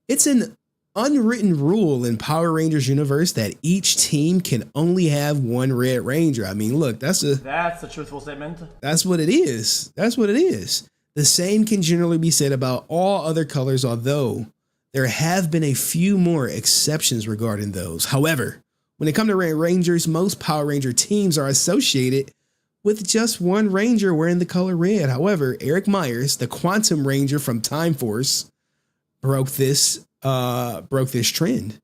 It's an unwritten rule in Power Rangers universe that each team can only have one Red Ranger. I mean, look, that's a truthful statement. That's what it is. The same can generally be said about all other colors, although there have been a few more exceptions regarding those. However, when it comes to Red Rangers, most Power Ranger teams are associated with just one Ranger wearing the color red. However, Eric Myers, the Quantum Ranger from Time Force, broke this trend.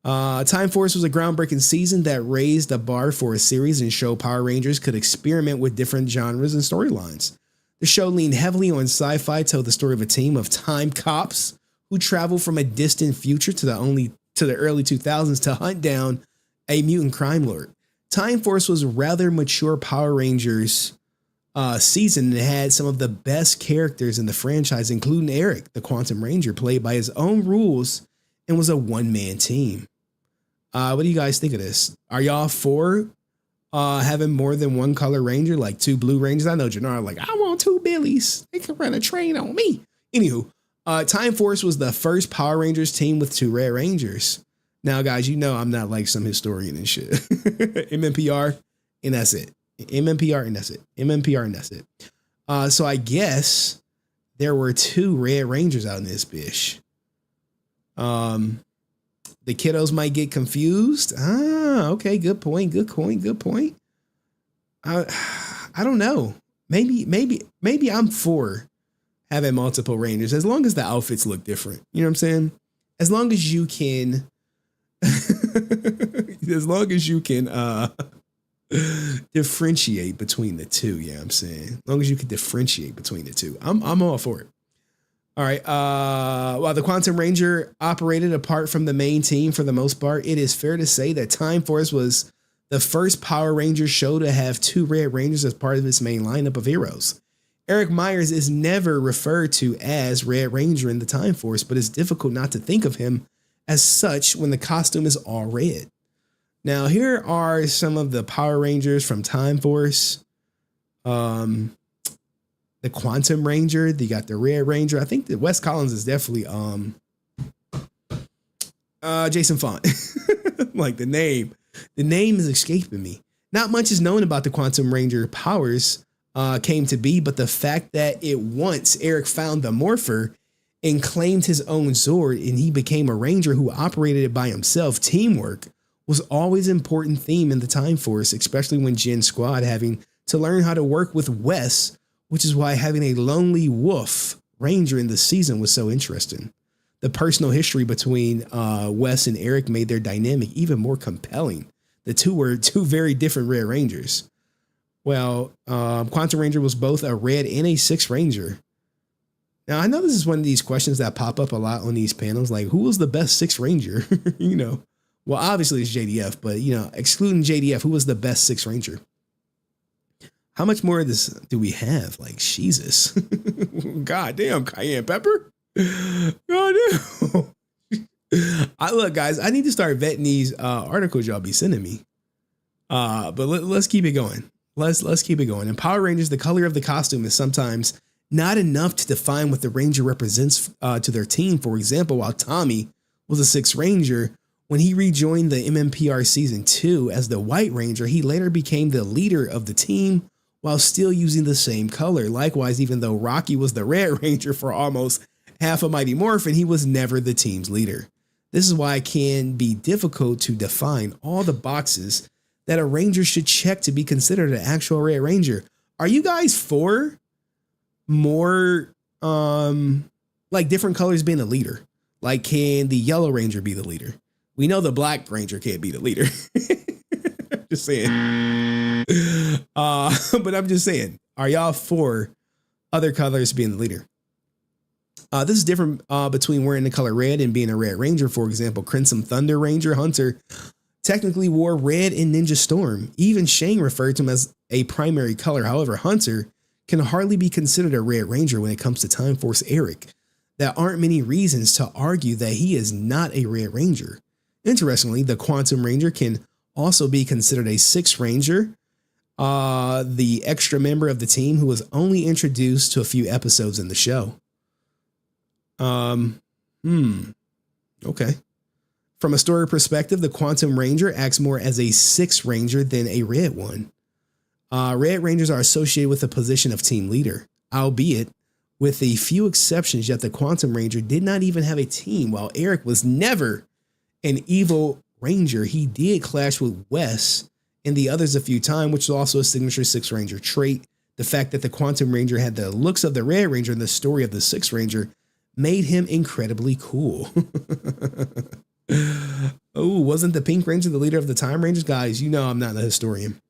Time Force was a groundbreaking season that raised the bar for a series and showed Power Rangers could experiment with different genres and storylines. The show leaned heavily on sci-fi, told the story of a team of time cops who traveled from a distant future to the early 2000s to hunt down a mutant crime lord. Time Force was a rather mature Power Rangers season and had some of the best characters in the franchise, including Eric, the Quantum Ranger, played by his own rules and was a one-man team. What do you guys think of this? Are y'all for having more than one color Ranger, like 2 Blue Rangers? I know Jannar like, I want 2 Billies. They can run a train on me. Anywho, Time Force was the first Power Rangers team with 2 Red Rangers. Now, guys, you know I'm not like some historian and shit. MMPR, and that's it. MMPR, and that's it. MMPR, and that's it. So I guess there were 2 Red Rangers out in this bitch. The kiddos might get confused. Okay, good point. I don't know. Maybe I'm for having multiple Rangers as long as the outfits look different. You know what I'm saying? As long as you can differentiate between the 2, yeah, I'm saying. As long as you can differentiate between the 2, I'm all for it. All right. While the Quantum Ranger operated apart from the main team for the most part, it is fair to say that Time Force was the first Power Rangers show to have 2 Red Rangers as part of its main lineup of heroes. Eric Myers is never referred to as Red Ranger in the Time Force, but it's difficult not to think of him as such when the costume is all red. Now, here are some of the Power Rangers from Time Force. The Quantum Ranger, you got the Red Ranger. I think that Wes Collins is definitely Jason Font. Like the name is escaping me. Not much is known about the Quantum Ranger powers came to be, but the fact that once Eric found the Morpher and claimed his own Zord and he became a Ranger who operated it by himself, teamwork was always an important theme in the Time Force, especially when Gen Squad having to learn how to work with Wes, which is why having a lonely wolf Ranger in the season was so interesting. The personal history between Wes and Eric made their dynamic even more compelling. The two were two very different Red Rangers. Well, Quantum Ranger was both a Red and a Six Ranger. Now, I know this is one of these questions that pop up a lot on these panels, like who was the best Six Ranger? Well, obviously it's JDF, but excluding JDF, who was the best Six Ranger? How much more of this do we have? Like, Jesus. God damn, cayenne pepper. God damn. Look, guys, I need to start vetting these articles y'all be sending me. But let's keep it going. Let's keep it going. In Power Rangers, the color of the costume is sometimes not enough to define what the Ranger represents to their team. For example, while Tommy was a Sixth Ranger, when he rejoined the MMPR Season 2 as the White Ranger, he later became the leader of the team while still using the same color. Likewise, even though Rocky was the Red Ranger for almost half of Mighty Morphin, he was never the team's leader. This is why it can be difficult to define all the boxes that a Ranger should check to be considered an actual Red Ranger. Are you guys for more like different colors being a leader? Like, can the Yellow Ranger be the leader? We know the Black Ranger can't be the leader. Just saying. But I'm just saying, are y'all for other colors being the leader? This is different between wearing the color red and being a Red Ranger. For example, Crimson Thunder Ranger Hunter technically wore red in Ninja Storm. Even Shane referred to him as a primary color. However, Hunter can hardly be considered a Red Ranger when it comes to Time Force Eric. There aren't many reasons to argue that he is not a Red Ranger. Interestingly, the Quantum Ranger can also be considered a Sixth Ranger, the extra member of the team who was only introduced to a few episodes in the show. Okay. From a story perspective, the Quantum Ranger acts more as a Sixth Ranger than a Red one. Red Rangers are associated with the position of team leader, albeit with a few exceptions, yet the Quantum Ranger did not even have a team. While Eric was never an evil Ranger, he did clash with Wes and the others a few times, which was also a signature Sixth Ranger trait. The fact that the Quantum Ranger had the looks of the Red Ranger and the story of the Sixth Ranger made him incredibly cool. Oh, wasn't the Pink Ranger the leader of the Time Rangers? Guys, you know I'm not a historian.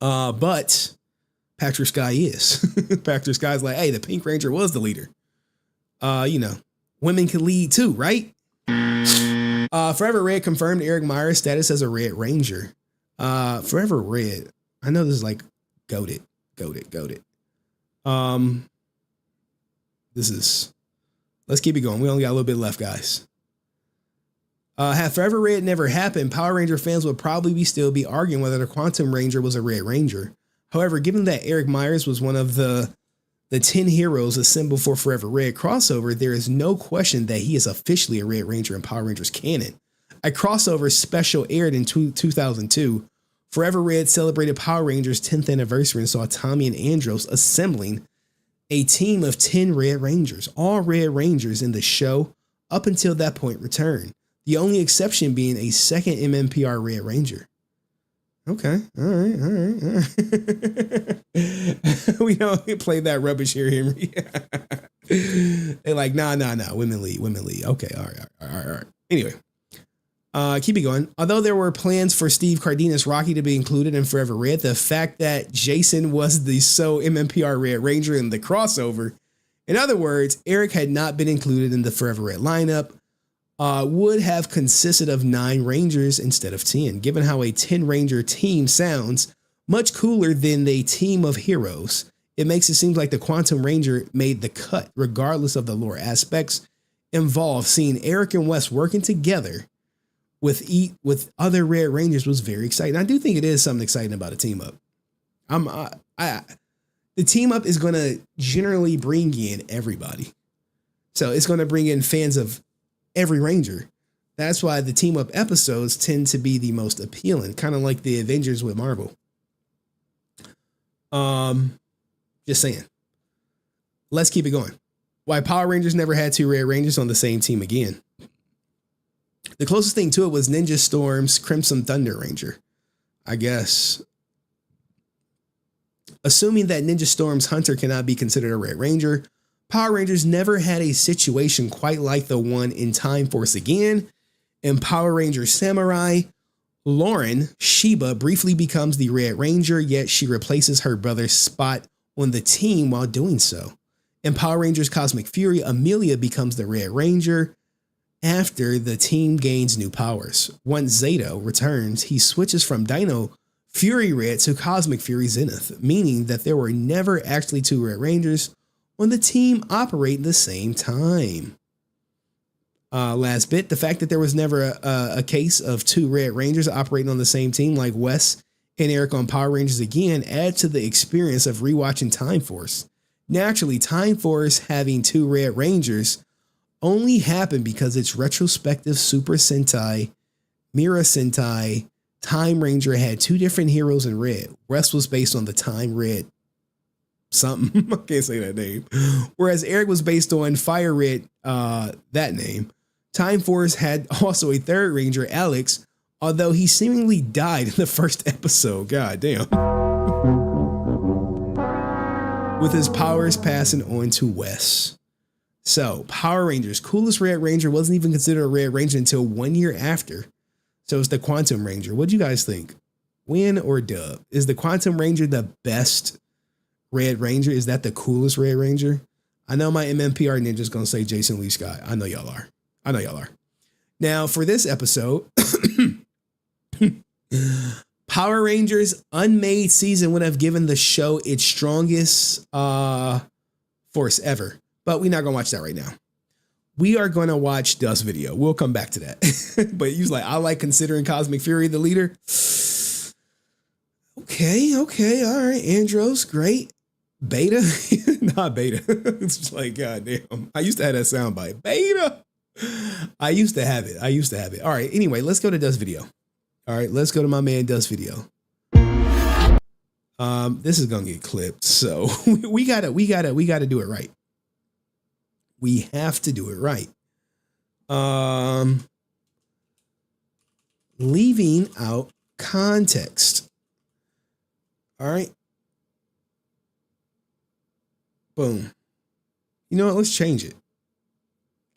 But Patrick Sky is. Patrick Sky's like, hey, the Pink Ranger was the leader. Women can lead too, right? Forever Red confirmed Eric Myers' status as a Red Ranger. Forever Red. I know this is like goated. Let's keep it going. We only got a little bit left, guys. Had Forever Red never happened, Power Ranger fans would probably still be arguing whether the Quantum Ranger was a Red Ranger. However, given that Eric Myers was one of the 10 heroes assembled for Forever Red crossover, there is no question that he is officially a Red Ranger in Power Rangers canon. A crossover special aired in 2002. Forever Red celebrated Power Rangers' 10th anniversary and saw Tommy and Andros assembling a team of 10 Red Rangers. All Red Rangers in the show up until that point returned. The only exception being a second MMPR Red Ranger. Okay. All right. We don't play that rubbish here, Henry. They're like, nah. Women lead. Okay. All right. Anyway, keep it going. Although there were plans for Steve Cardenas Rocky to be included in Forever Red, the fact that Jason was the sole MMPR Red Ranger in the crossover, in other words, Eric had not been included in the Forever Red lineup, would have consisted of 9 Rangers instead of 10. Given how a 10 Ranger team sounds much cooler than the team of heroes, it makes it seem like the Quantum Ranger made the cut, regardless of the lore aspects involved. Seeing Eric and Wes working together with other Red Rangers was very exciting. I do think it is something exciting about a team up. The team up is going to generally bring in everybody. So it's going to bring in fans of every Ranger. That's why the team up episodes tend to be the most appealing, kind of like the Avengers with Marvel. Just saying. Let's keep it going. Why Power Rangers never had 2 Red Rangers on the same team again. The closest thing to it was Ninja Storm's Crimson Thunder Ranger, I guess. Assuming that Ninja Storm's Hunter cannot be considered a Red Ranger, Power Rangers never had a situation quite like the one in Time Force again. In Power Ranger Samurai, Lauren Sheba briefly becomes the Red Ranger, yet she replaces her brother's spot on the team while doing so. In Power Rangers Cosmic Fury, Amelia becomes the Red Ranger after the team gains new powers. Once Zato returns, he switches from Dino Fury Red to Cosmic Fury Zenith, meaning that there were never actually 2 Red Rangers on the team operating the same time. Last bit, the fact that there was never a case of 2 Red Rangers operating on the same team like Wes and Eric on Power Rangers again adds to the experience of rewatching Time Force. Naturally, Time Force having 2 Red Rangers only happened because its retrospective Super Sentai, Mira Sentai, Time Ranger had 2 different heroes in red. Wes was based on the Time Red something. I can't say that name. Whereas Eric was based on Fire Red, that name. Time Force had also a 3rd Ranger, Alex, although he seemingly died in the first episode. God damn. With his powers passing on to Wes. So, Power Rangers, coolest Red Ranger wasn't even considered a Red Ranger until 1 year after. So it's the Quantum Ranger. What do you guys think? Win or dub? Is the Quantum Ranger the best Red Ranger? Is that the coolest Red Ranger? I know my MMPR ninja's gonna say Jason Lee Scott. I know y'all are. Now for this episode, Power Rangers Unmade season would have given the show its strongest force ever. But we're not gonna watch that right now. We are gonna watch Dust video. We'll come back to that. But he was like, I like considering Cosmic Fury the leader. Okay, all right, Andros, great. Beta? Not Beta. It's just like, goddamn. I used to have that soundbite. Beta. I used to have it. All right, anyway, let's go to Dust video. All right, let's go to my man Dust video. This is gonna get clipped, so we gotta do it right. We have to do it right. Leaving out context. All right. Boom. You know what? Let's change it.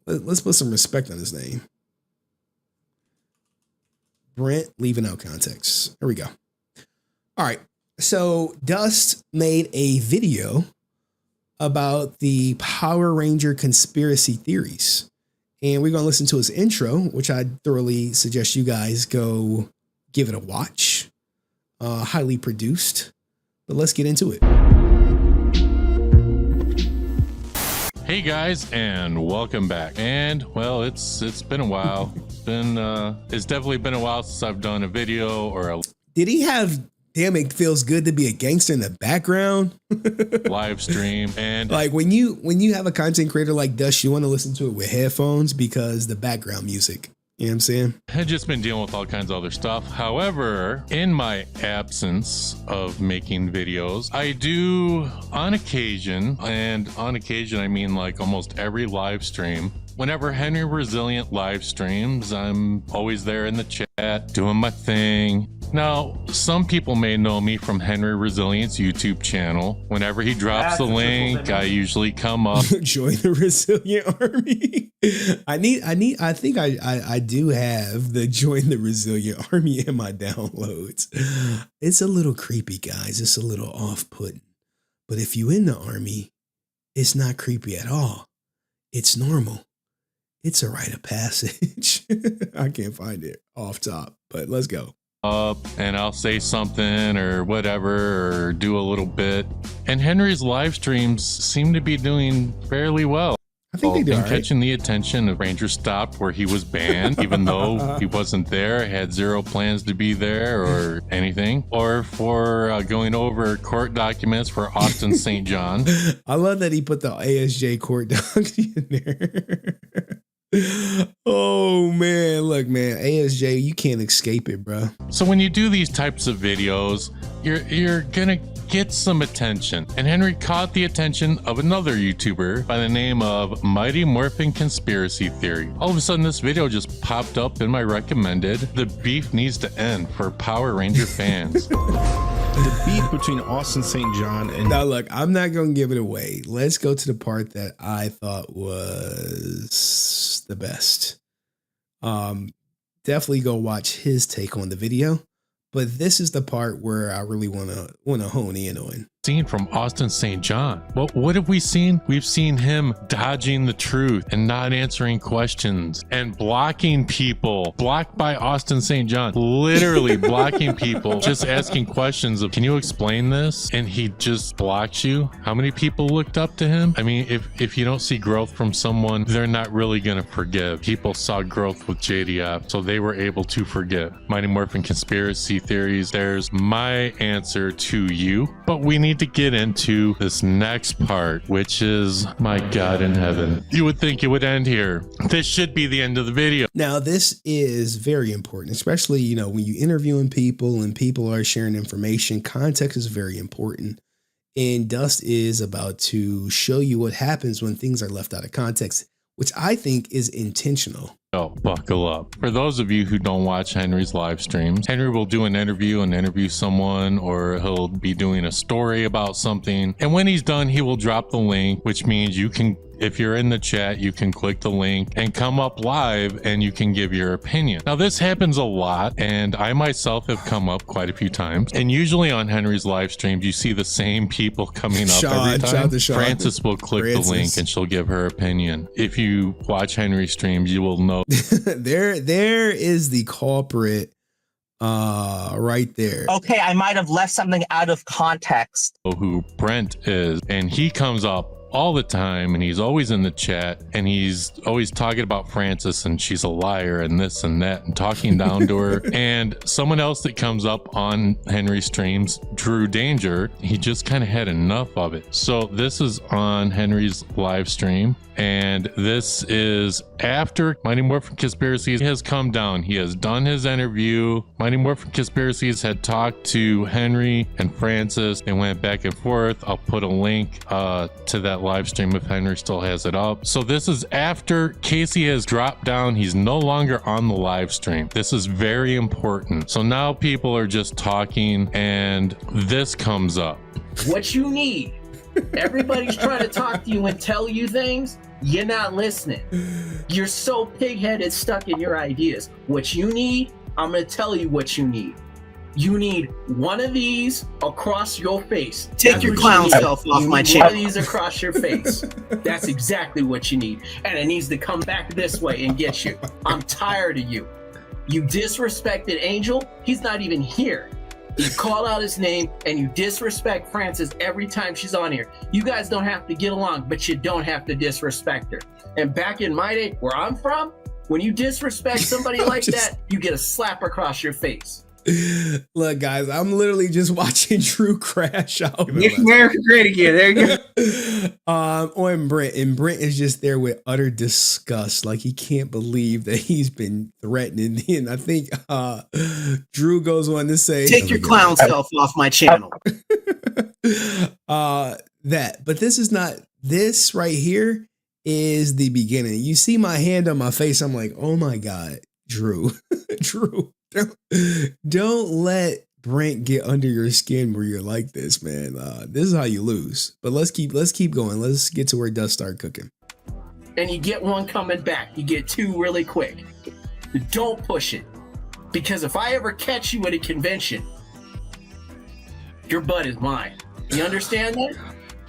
Let's put some respect on his name. Brent, leaving out context. Here we go. All right. So Dust made a video about the Power Ranger conspiracy theories. And we're going to listen to his intro, which I thoroughly suggest you guys go give it a watch. Highly produced. But let's get into it. Hey guys, and welcome back. And well, it's been a while. It's definitely been a while since I've done a video or a Did he have damn it feels good to be a gangster in the background live stream? And like when you have a content creator like Dust, you want to listen to it with headphones because the background music. You know what I'm saying? I've just been dealing with all kinds of other stuff. However, in my absence of making videos, I do on occasion, and on occasion I mean like almost every live stream. Whenever HenryResilient live streams, I'm always there in the chat doing my thing. Now, some people may know me from HenryResilient's YouTube channel. Whenever he drops the link, I usually come up. Join the Resilient Army. I think I do have the Join the Resilient Army in my downloads. It's a little creepy, guys. It's a little off-putting. But if you in the army, it's not creepy at all. It's normal. It's a rite of passage. I can't find it off top, but let's go. Up and I'll say something or whatever or do a little bit. And Henry's live streams seem to be doing fairly well. I think they do. And catching the attention of Ranger Stopped where he was banned, even though he wasn't there, had zero plans to be there or anything, or for going over court documents for Austin St. John. I love that he put the ASJ court docs in there. Oh man, look man, ASJ, you can't escape it, bro. So when you do these types of videos, you're gonna gets some attention. And Henry caught the attention of another YouTuber by the name of Mighty Morphin Conspiracy Theory. All of a sudden, this video just popped up in my recommended. The beef needs to end for Power Ranger fans. The beef between Austin St. John and... Now look, I'm not going to give it away. Let's go to the part that I thought was the best. Definitely go watch his take on the video. But this is the part where I really want to hone in on. Scene from Austin St. John. Well, what have we seen? We've seen him dodging the truth and not answering questions and blocking people. Blocked by Austin St. John. Literally blocking people. Just asking questions of, can you explain this? And he just blocks you. How many people looked up to him? I mean, if you don't see growth from someone, they're not really going to forgive. People saw growth with JDF, so they were able to forgive. Mighty Morphin Conspiracy Theories. There's my answer to you. But we need to get into this next part, which is my God in heaven. You would think it would end here. This should be the end of the video. Now, this is very important, especially, you know, when you're interviewing people and people are sharing information. Context is very important. And Dust is about to show you what happens when things are left out of context, which I think is intentional. Oh, buckle up. For those of you who don't watch Henry's live streams, Henry will do an interview and interview someone, or he'll be doing a story about something. And when he's done, he will drop the link, which means you can, if you're in the chat, you can click the link and come up live and you can give your opinion. Now, this happens a lot, and I myself have come up quite a few times. And usually on Henry's live streams, you see the same people coming up every time. Francis will click the link and she'll give her opinion. If you watch Henry's streams, you will know. there is the culprit right there. Okay, I might have left something out of context. Who Brent is, and he comes up all the time, and he's always in the chat, and he's always talking about Francis and she's a liar and this and that and talking down to her. And someone else that comes up on Henry streams, Drew Danger, he just kind of had enough of it. So this is on Henry's live stream, and this is after Mighty Morphin Conspiracies has come down. He has done his interview. Mighty Morphin Conspiracies had talked to Henry and Francis. They went back and forth. I'll put a link to that live stream if Henry still has it up. So this is after Casey has dropped down. He's no longer on the live stream. This is very important. So now people are just talking, and this comes up. What you need. Everybody's trying to talk to you and tell you things. You're not listening. You're so pig-headed, stuck in your ideas. What you need, I'm going to tell you what you need. You need one of these across your face. Take your clown self off my channel. One of these across your face. That's exactly what you need. And it needs to come back this way and get you. I'm tired of you. You disrespected Angel. He's not even here. You call out his name and you disrespect Francis every time she's on here. You guys don't have to get along, but you don't have to disrespect her. And back in my day, where I'm from, when you disrespect somebody like that, you get a slap across your face. Look, guys, I'm literally just watching Drew crash out. Make America great again. There you go. On Brent, and Brent is just there with utter disgust, like he can't believe that he's been threatened. And I think Drew goes on to say, "Take your clown self off my channel." But this is not. This right here is the beginning. You see my hand on my face. I'm like, oh my God, Drew, Drew. Don't let Brent get under your skin where you're like this, man. This is how you lose. But let's keep going. Let's get to where Dust start cooking. And you get one coming back. You get two really quick. Don't push it. Because if I ever catch you at a convention, your butt is mine. You understand that?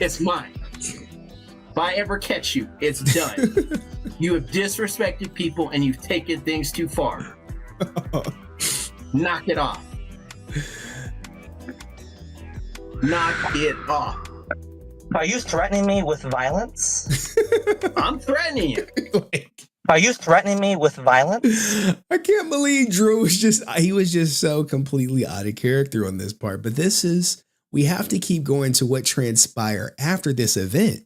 It's mine. If I ever catch you, it's done. You have disrespected people and you've taken things too far. Knock it off. Knock it off. Are you threatening me with violence? I'm threatening you. Are you threatening me with violence? I can't believe Drew was just so completely out of character on this part. But we have to keep going to what transpired after this event,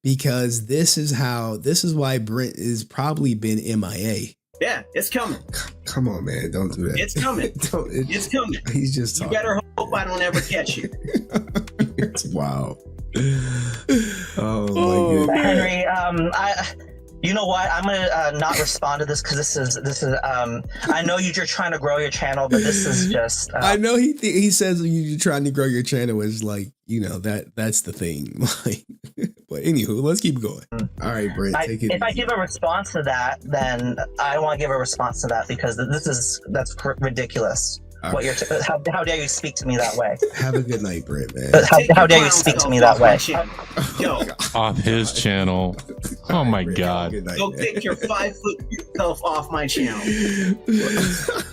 because this is why Brent has probably been MIA. Yeah, it's coming. Come on, man. Don't do that. It's coming. It's coming. He's just talking. You better hope I don't ever catch you. It's wild. Oh my goodness. Henry, you know what? I'm gonna not respond to this because this is. I know you're trying to grow your channel, but this is just. I know he says you're trying to grow your channel is like, you know, that's the thing. Like, but anywho, let's keep going. All right, Brent, take it. If I give a response to that, then I want to give a response to that because that's ridiculous. What you're how dare you speak to me that way? Have a good night, Brent, man. How dare you speak to me that way? Yo, Off his channel. Oh my God. go take your 5 foot self off my channel.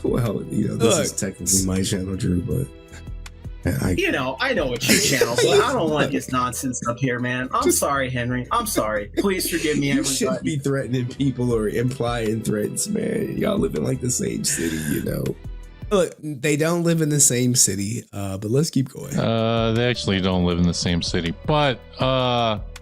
Well, you know, this is technically my channel, Drew, but I know it's your channel, but I don't want this nonsense up here, man. I'm sorry, Henry. I'm sorry. Please forgive me, you everybody. shouldn't be threatening people or implying threats, man. Y'all live in like the same city, you know. Look, they don't live in the same city, but let's keep going. They actually don't live in the same city, but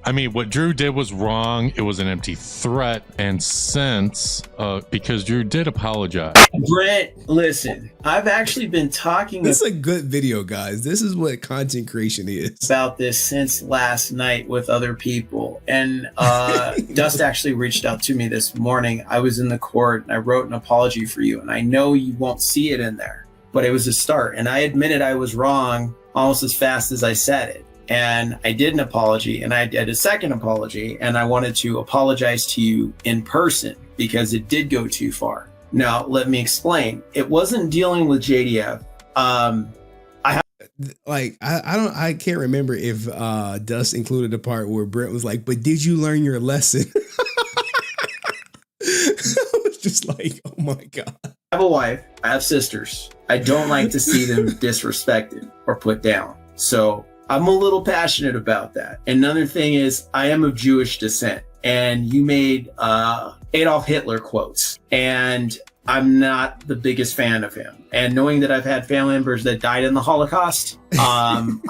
I mean, what Drew did was wrong. It was an empty threat, and since because Drew did apologize. Brent, listen, I've actually been talking. This is a good video, guys. This is what content creation is. About this since last night with other people, and Dust actually reached out to me this morning. I was in the court and I wrote an apology for you, and I know you won't see it in there, but it was a start, and I admitted I was wrong almost as fast as I said it. And I did an apology, and I did a second apology, and I wanted to apologize to you in person because it did go too far. Now, let me explain. It wasn't dealing with JDF. I can't remember if Dust included the part where Brent was like, "But did you learn your lesson?" I was just like, "Oh my God." I have a wife. I have sisters. I don't like to see them disrespected or put down. So I'm a little passionate about that. And another thing is, I am of Jewish descent, and you made Adolf Hitler quotes, and I'm not the biggest fan of him. And knowing that I've had family members that died in the Holocaust, I'm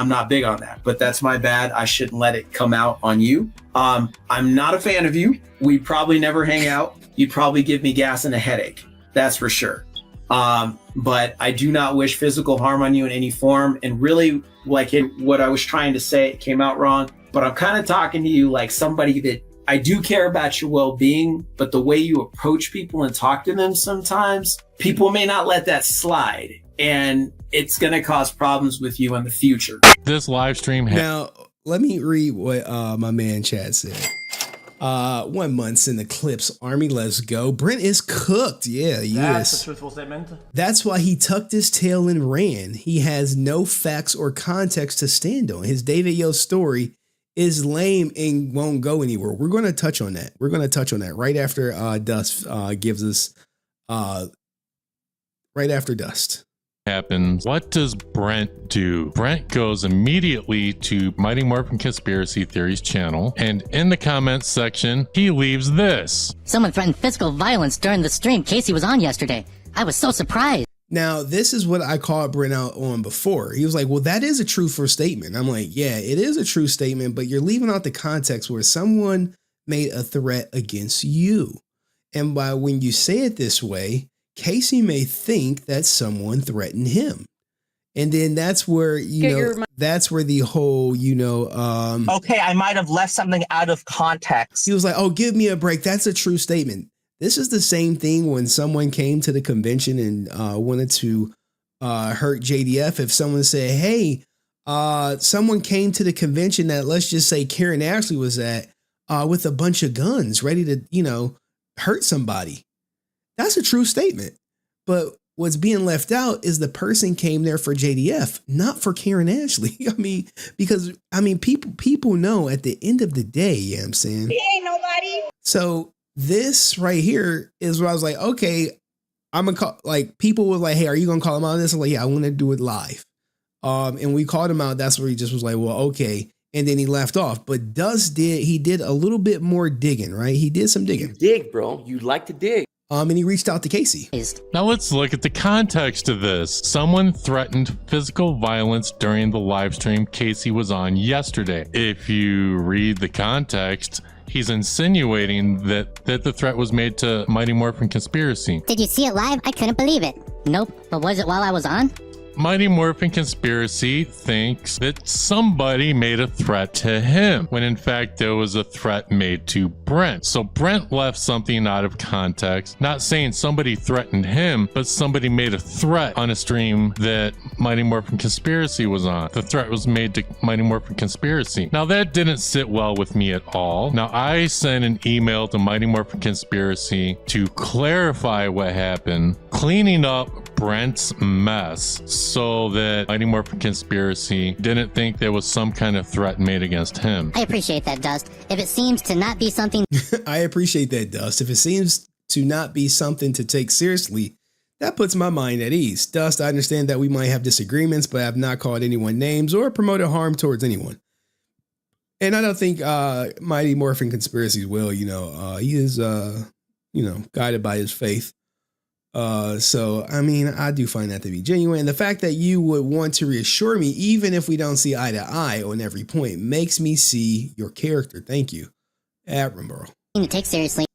not big on that. But that's my bad. I shouldn't let it come out on you. I'm not a fan of you. We'd probably never hang out. You'd probably give me gas and a headache. That's for sure. But I do not wish physical harm on you in any form. And really, like what I was trying to say, it came out wrong. But I'm kind of talking to you like somebody that I do care about your well-being, but the way you approach people and talk to them sometimes, people may not let that slide. And it's going to cause problems with you in the future. This live stream. Now, let me read what my man Chad said. 1 month in the clips. Army, let's go. Brent is cooked. Yeah, yes. That's a truthful statement. That's why he tucked his tail and ran. He has no facts or context to stand on. His David Yo story is lame and won't go anywhere. We're going to touch on that. We're going to touch on that right after Dust gives us right after Dust. Happens. What does Brent do? Brent goes immediately to Mighty Morphin Conspiracy Theories channel, and in the comments section, he leaves this. Someone threatened physical violence during the stream Casey was on yesterday. I was so surprised. Now, this is what I called Brent out on before. He was like, well, that is a truthful statement. I'm like, yeah, it is a true statement, but you're leaving out the context where someone made a threat against you. And by when you say it this way, Casey may think that someone threatened him. And then that's where, that's where the whole, okay, I might have left something out of context. He was like, oh, give me a break. That's a true statement. This is the same thing when someone came to the convention and wanted to hurt JDF. If someone said, hey, someone came to the convention that, let's just say Karen Ashley was at with a bunch of guns ready to, hurt somebody. That's a true statement. But what's being left out is the person came there for JDF, not for Karen Ashley. Because people know at the end of the day, you know what I'm saying? He ain't nobody. So this right here is where I was like, okay, I'm gonna call, like, people were like, hey, are you gonna call him out on this? I'm like, yeah, I want to do it live. And we called him out. That's where he just was like, well, okay. And then he left off. But he did a little bit more digging, right? He did some digging. You dig, bro. You like to dig. And he reached out to Casey. Now let's look at the context of this. Someone threatened physical violence during the live stream Casey was on yesterday. If you read the context, he's insinuating that the threat was made to Mighty Morphin Conspiracy. Did you see it live? I couldn't believe it. Nope. But was it while I was on? Mighty Morphin Conspiracy thinks that somebody made a threat to him, when in fact there was a threat made to Brent. So Brent left something out of context, not saying somebody threatened him, but somebody made a threat on a stream that Mighty Morphin Conspiracy was on. The threat was made to Mighty Morphin Conspiracy. Now that didn't sit well with me at all. Now I sent an email to Mighty Morphin Conspiracy to clarify what happened, cleaning up Brent's mess so that Mighty Morphin Conspiracy didn't think there was some kind of threat made against him. I appreciate that, Dust. If it seems to not be something... I appreciate that, Dust. If it seems to not be something to take seriously, that puts my mind at ease. Dust, I understand that we might have disagreements, but I have not called anyone names or promoted harm towards anyone. And I don't think Mighty Morphin Conspiracy will, he is, guided by his faith. So, I mean, I do find that to be genuine. And the fact that you would want to reassure me, even if we don't see eye to eye on every point, makes me see your character. Thank you. Admiral. To take seriously.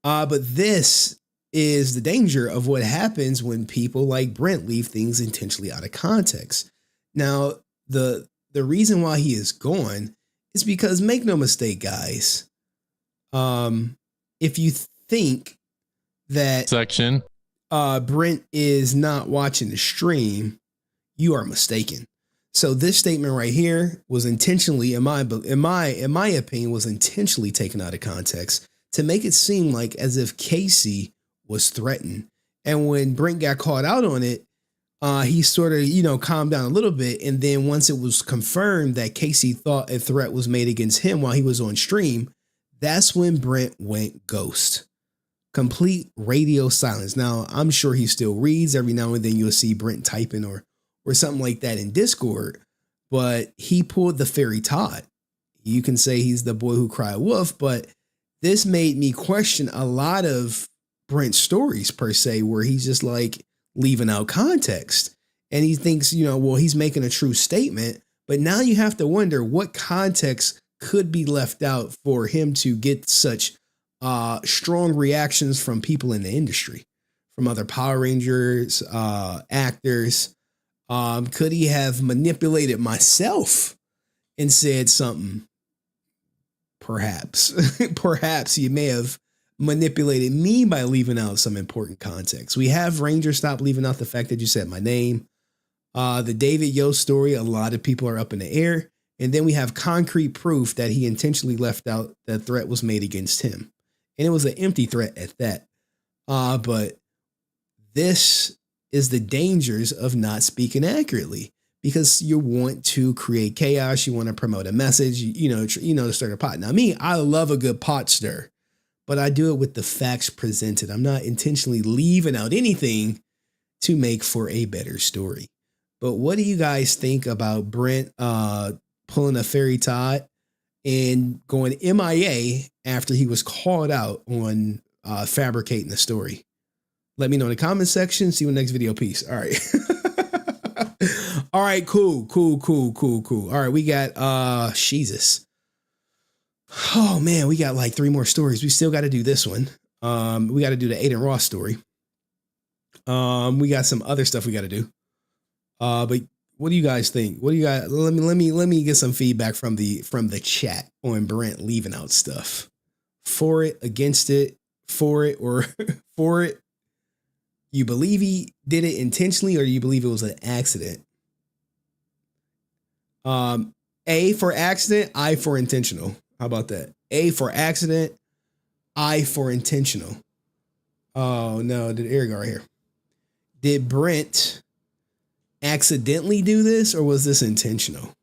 But this is the danger of what happens when people like Brent leave things intentionally out of context. Now, the reason why he is gone is because, make no mistake, guys, if you think that Brent is not watching the stream, you are mistaken. So this statement right here was intentionally, in my opinion, was intentionally taken out of context to make it seem like as if Casey was threatened. And when Brent got caught out on it, he sort of, calmed down a little bit. And then once it was confirmed that Casey thought a threat was made against him while he was on stream, that's when Brent went ghost. Complete radio silence. Now, I'm sure he still reads. Every now and then you'll see Brent typing or something like that in Discord, but he pulled the fairy Todd. You can say he's the boy who cried wolf, but this made me question a lot of Brent's stories per se, where he's just like leaving out context and he thinks, he's making a true statement, but now you have to wonder what context could be left out for him to get such strong reactions from people in the industry, from other Power Rangers, actors. Could he have manipulated myself and said something? Perhaps, perhaps he may have manipulated me by leaving out some important context. We have Ranger stop leaving out the fact that you said my name. The David Yo story, a lot of people are up in the air. And then we have concrete proof that he intentionally left out that threat was made against him. And it was an empty threat at that. But this is the dangers of not speaking accurately, because you want to create chaos. You want to promote a message, to stir a pot. Now, me, I love a good pot stir, but I do it with the facts presented. I'm not intentionally leaving out anything to make for a better story. But what do you guys think about Brent pulling a fairy Todd and going MIA after he was called out on fabricating the story? Let me know in the comment section. See you in the next video. Peace. All right. All right, cool. All right, we got Jesus. Oh man, we got like 3 more stories. We still got to do this one. We got to do the Adin Ross story. We got some other stuff we got to do. But what do you guys think? What do you guys? Let me get some feedback from the chat on Brent leaving out stuff. For it, against it, for it, or for it. You believe he did it intentionally, or do you believe it was an accident? A for accident, I for intentional. How about that? A for accident, I for intentional. Oh no, did Eric right here? Did Brent accidentally do this, or was this intentional?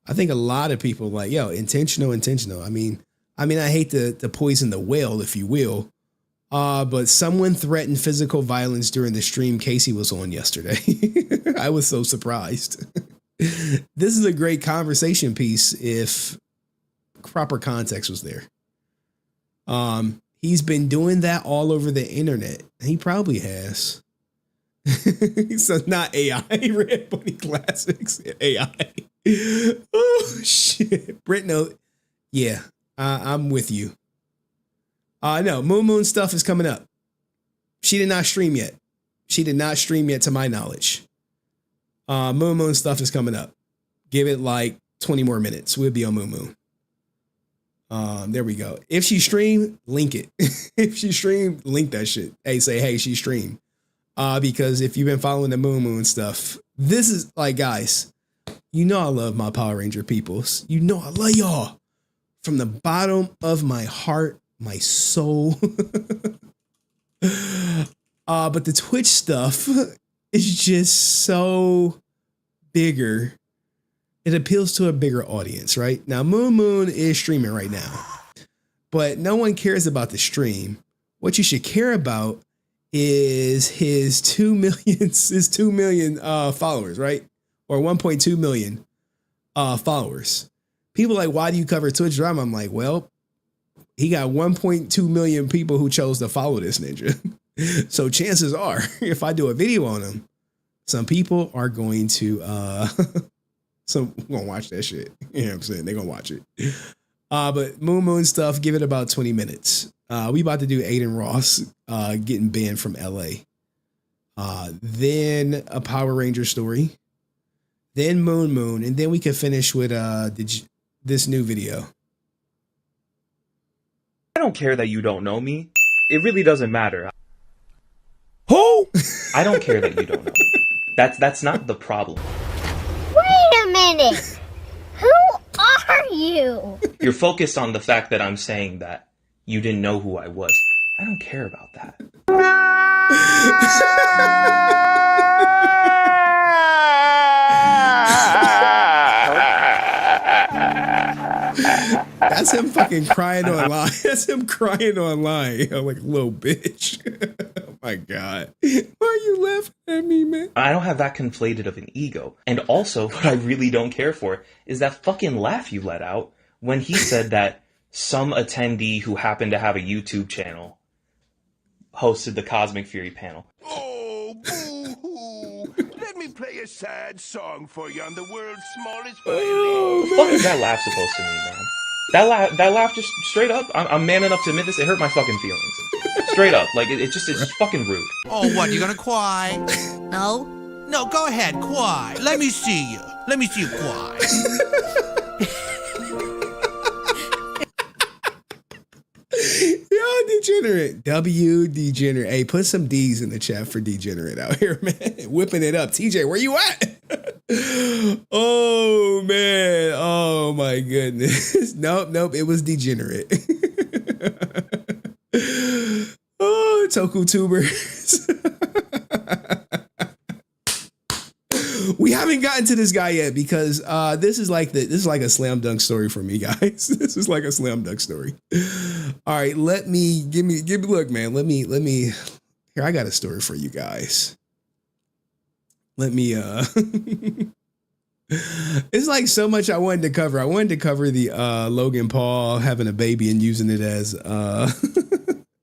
I think a lot of people like, intentional. I mean, I hate to poison the well, if you will. But someone threatened physical violence during the stream Casey was on yesterday. I was so surprised. This is a great conversation piece if proper context was there. He's been doing that all over the internet. He probably has. So not AI, Red Bunny Classics, AI. Oh, shit. Brent, no. Yeah, I'm with you. No, MoonMoon stuff is coming up. She did not stream yet. To my knowledge. MoonMoon stuff is coming up. Give it like 20 more minutes. We'll be on MoonMoon. There we go. If she stream, link it. If she stream, link that shit. Hey, say, hey, she streamed. Because if you've been following the MoonMoon stuff, this is like, guys, you know I love my Power Ranger peoples. You know I love y'all from the bottom of my heart, my soul. But the Twitch stuff is just so bigger. It appeals to a bigger audience, right? Now, MoonMoon is streaming right now, but no one cares about the stream. What you should care about is his 2 million followers, right? Or 1.2 million followers. People are like, why do you cover Twitch drama? I'm like, well, he got 1.2 million people who chose to follow this ninja. So chances are, if I do a video on him, some people are going to gonna watch that shit. You know what I'm saying? They're gonna watch it. But MoonMoon stuff, give it about 20 minutes. We about to do Adin Ross getting banned from LA. Then a Power Ranger story. Then MoonMoon, and then we can finish with this new video. I don't care that you don't know me. It really doesn't matter. Who? I don't care that you don't know me. That's not the problem. Wait a minute. Who are you? You're focused on the fact that I'm saying that you didn't know who I was. I don't care about that. That's him fucking crying online. That's him crying online. I'm like, little bitch. Oh my God. Why are you laughing at me, man? I don't have that conflated of an ego. And also, what I really don't care for is that fucking laugh you let out when he said that some attendee who happened to have a YouTube channel hosted the Cosmic Fury panel. Oh, boo-hoo. Let me play a sad song for you on the world's smallest violin. What the fuck is that laugh supposed to mean, man? That laugh just straight up, I'm man enough to admit this, it hurt my fucking feelings. Straight up, like, it's just fucking rude. Oh, what, you gonna cry? No. No, go ahead, cry. Let me see you. Let me see you cry. Yo, degenerate. Degenerate. Hey, put some D's in the chat for degenerate out here, man. Whipping it up. TJ, where you at? Oh, man. Oh, my goodness. Nope. It was degenerate. Oh, Toku tubers. We haven't gotten to this guy yet because this is like a slam dunk story for me, guys. This is like a slam dunk story. All right, give me look, man. Let me here. I got a story for you guys. Let me it's like so much I wanted to cover. I wanted to cover the Logan Paul having a baby and using it as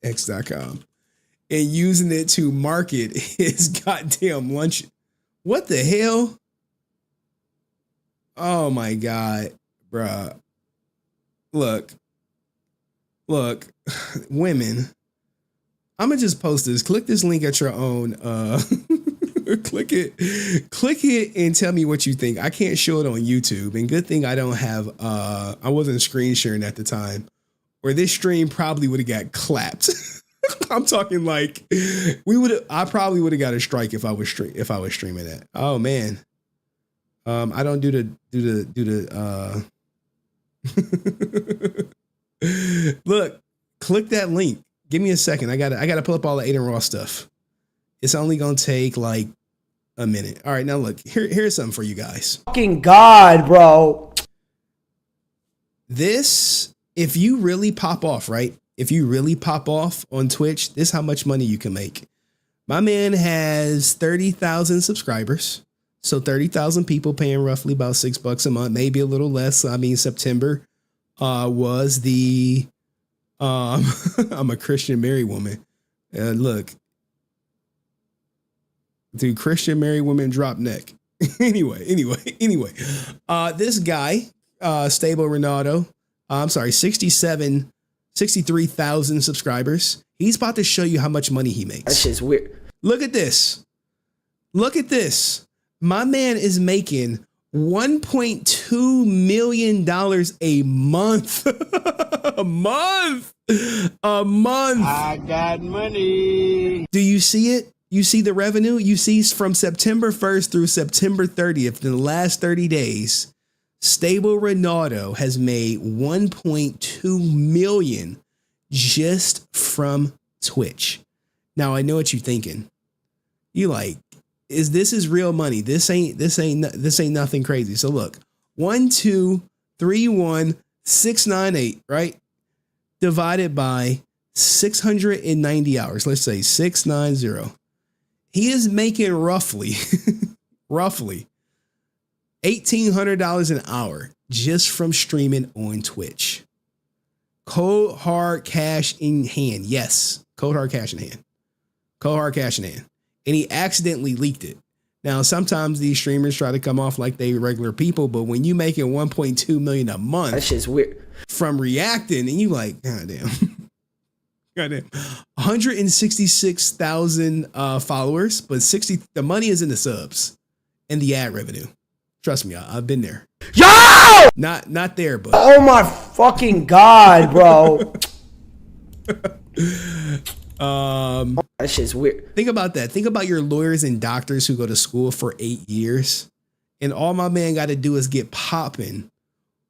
X.com and using it to market his goddamn lunch. What the hell? Oh my God, bruh. Look, women. I'm gonna just post this. Click this link at your own. Click it and tell me what you think. I can't show it on YouTube. And good thing I don't have, I wasn't screen sharing at the time, or this stream probably would have got clapped. I'm talking like I probably would have got a strike if I was streaming that. Oh man. I don't do the look, click that link. Give me a second. I gotta pull up all the Adin Ross stuff. It's only gonna take like a minute. All right, now look, here's something for you guys. Fucking God, bro. This, if you really pop off, right? If you really pop off on Twitch, this is how much money you can make. My man has 30,000 subscribers. So 30,000 people paying roughly about $6 a month, maybe a little less. I mean, September was the, I'm a Christian married woman. Look, dude, Christian married women drop neck. Anyway, this guy, Stable Ronaldo, I'm sorry, 63,000 subscribers. He's about to show you how much money he makes. That shit's weird. Look at this. My man is making $1.2 million a month. A month. A month. I got money. Do you see it? You see the revenue? You see from September 1st through September 30th, in the last 30 days, Stable Ronaldo has made $1.2 million just from Twitch. Now I know what you're thinking. You like, this is real money. This ain't nothing crazy. So look, 1,231,698, right? Divided by 690 hours. Let's say 690. He is making roughly $1,800 an hour just from streaming on Twitch. Cold hard cash in hand. Yes, cold hard cash in hand. Cold hard cash in hand. And he accidentally leaked it. Now, sometimes these streamers try to come off like they regular people, but when you making $1.2 million a month, that shit's weird. From reacting, and you like, goddamn. Goddamn. 166,000 followers, but the money is in the subs and the ad revenue. Trust me, I've been there. Yo! Not there, but oh my fucking God, bro. That shit's weird. Think about that. Think about your lawyers and doctors who go to school for 8 years, and all my man got to do is get popping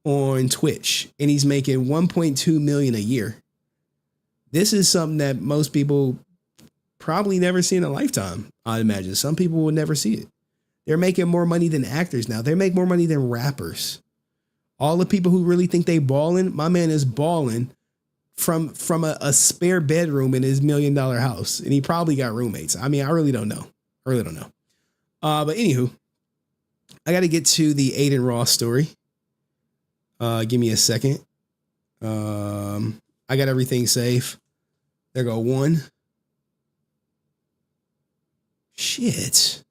on Twitch, and he's making 1.2 million a year. This is something that most people probably never see in a lifetime. I'd imagine some people will never see it. They're making more money than actors now. They make more money than rappers. All the people who really think they balling, my man is balling from a spare bedroom in his $1 million house, and he probably got roommates. I mean, I really don't know. But anywho, I got to get to the Adin Ross story. Give me a second. I got everything safe. There go one. Shit.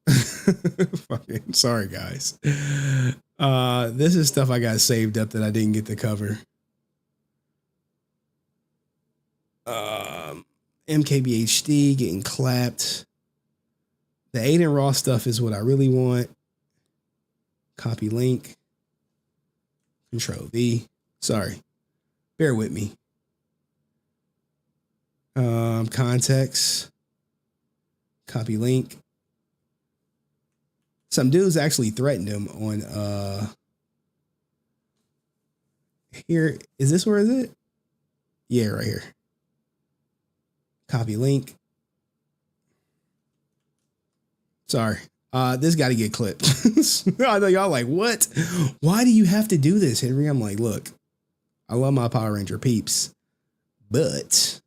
Fucking sorry, guys. This is stuff I got saved up that I didn't get to cover. MKBHD getting clapped. The Adin Ross stuff is what I really want. Copy link. Control V. Sorry. Bear with me. Context. Copy link. Some dudes actually threatened him on here. Is this where is it? Yeah, right here. Copy link. Sorry. This got to get clipped. I know y'all like, what? Why do you have to do this, Henry? I'm like, look, I love my Power Ranger peeps, but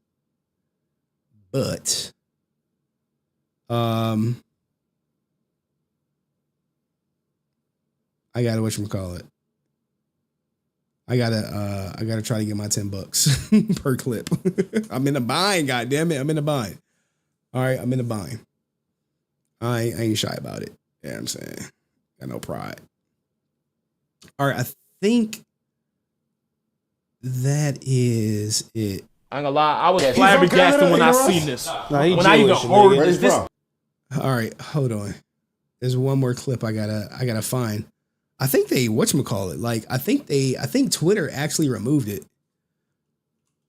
I gotta whatchamacallit. I gotta try to get my $10 per clip. I'm in a bind, goddammit. I'm in a bind. All right, I'm in a bind. I ain't shy about it. Yeah, I'm saying. Got no pride. All right, I think that is it. I ain't gonna lie, I was flabbergasted when I seen this. When I even heard this. All right, hold on. There's one more clip I gotta find. I think they whatchamacallit. Like I think Twitter actually removed it.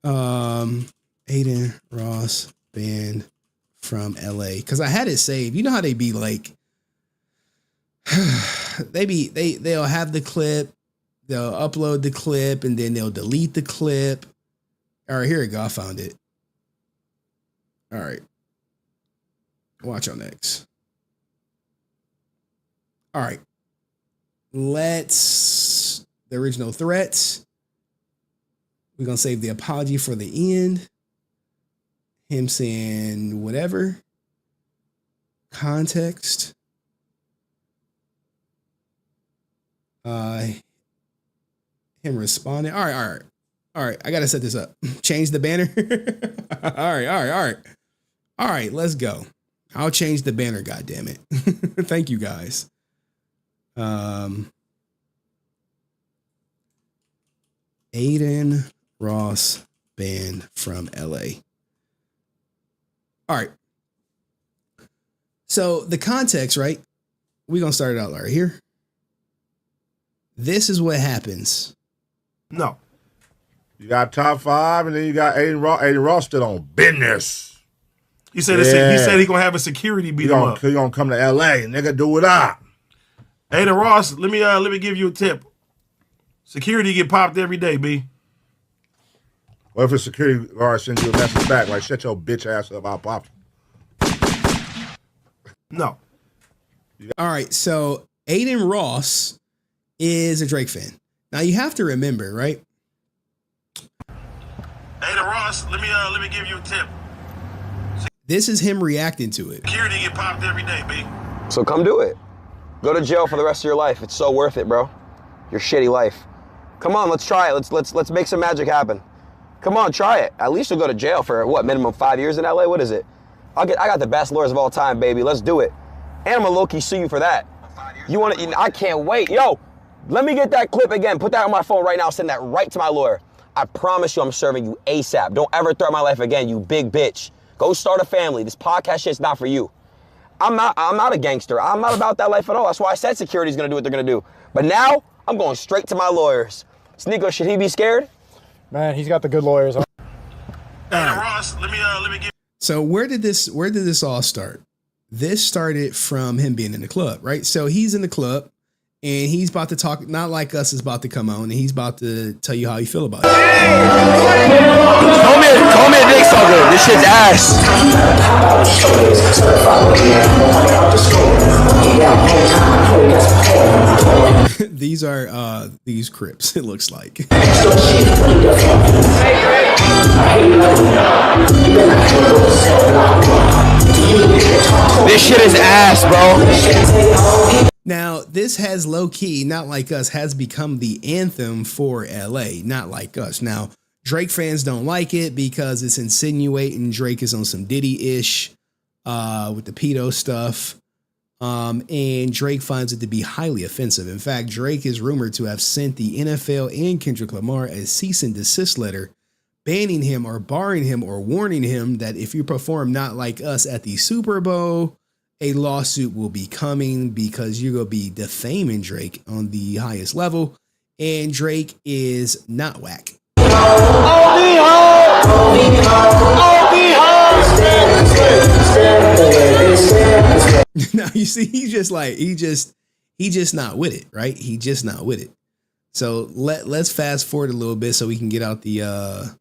Adin Ross banned from LA, because I had it saved. You know how they be like, they'll have the clip, they'll upload the clip, and then they'll delete the clip. All right, here we go. I found it. All right, watch on X. All right, let's the original threats. We're gonna save the apology for the end. Him saying whatever. Context. Him responding. All right. I gotta set this up. Change the banner. All right. Let's go. I'll change the banner. God damn it. Thank you guys. Adin Ross banned from LA. All right. So the context, right? We're going to start it out right here. This is what happens. No. You got top 5, and then you got Adin Ross. Adin Ross still on business. He said he said he gonna have a security beat him up. He gonna come to LA, nigga, do it up. Adin Ross, let me give you a tip. Security get popped every day, B. What if a security guard sends you a message back like, shut your bitch ass up, I'll pop you? No. All right, so Adin Ross is a Drake fan. Now you have to remember, right? Adin Ross, let me give you a tip. This is him reacting to it. Security get popped every day, B. So come do it. Go to jail for the rest of your life. It's so worth it, bro. Your shitty life. Come on, let's try it. Let's make some magic happen. Come on, try it. At least you'll go to jail for what, minimum 5 years in LA? What is it? I got the best lawyers of all time, baby. Let's do it. And I'm gonna low-key sue you for that. You wanna? I can't wait. Yo, let me get that clip again. Put that on my phone right now. Send that right to my lawyer. I promise you I'm serving you ASAP. Don't ever threaten my life again, you big bitch. Go start a family. This podcast shit's not for you. I'm not a gangster. I'm not about that life at all. That's why I said security's gonna do what they're gonna do. But now, I'm going straight to my lawyers. Sneeko, should he be scared? Man, he's got the good lawyers. Ross, let me give. So where did this all start? This started from him being in the club, right? So he's in the club and he's about to talk, Not Like Us is about to come on and he's about to tell you how you feel about it. Call me a dick sucker. This shit's ass. These are these Crips, it looks like. This shit is ass, bro. Now, this has low-key, Not Like Us, has become the anthem for LA, Not Like Us. Now, Drake fans don't like it because it's insinuating Drake is on some Diddy-ish with the pedo stuff. And Drake finds it to be highly offensive. In fact, Drake is rumored to have sent the NFL and Kendrick Lamar a cease and desist letter banning him or barring him or warning him that if you perform Not Like Us at the Super Bowl, a lawsuit will be coming because you're going to be defaming Drake on the highest level. And Drake is not whack. Now you see, he's just not with it, right? He just not with it. So let's fast forward a little bit so we can get out the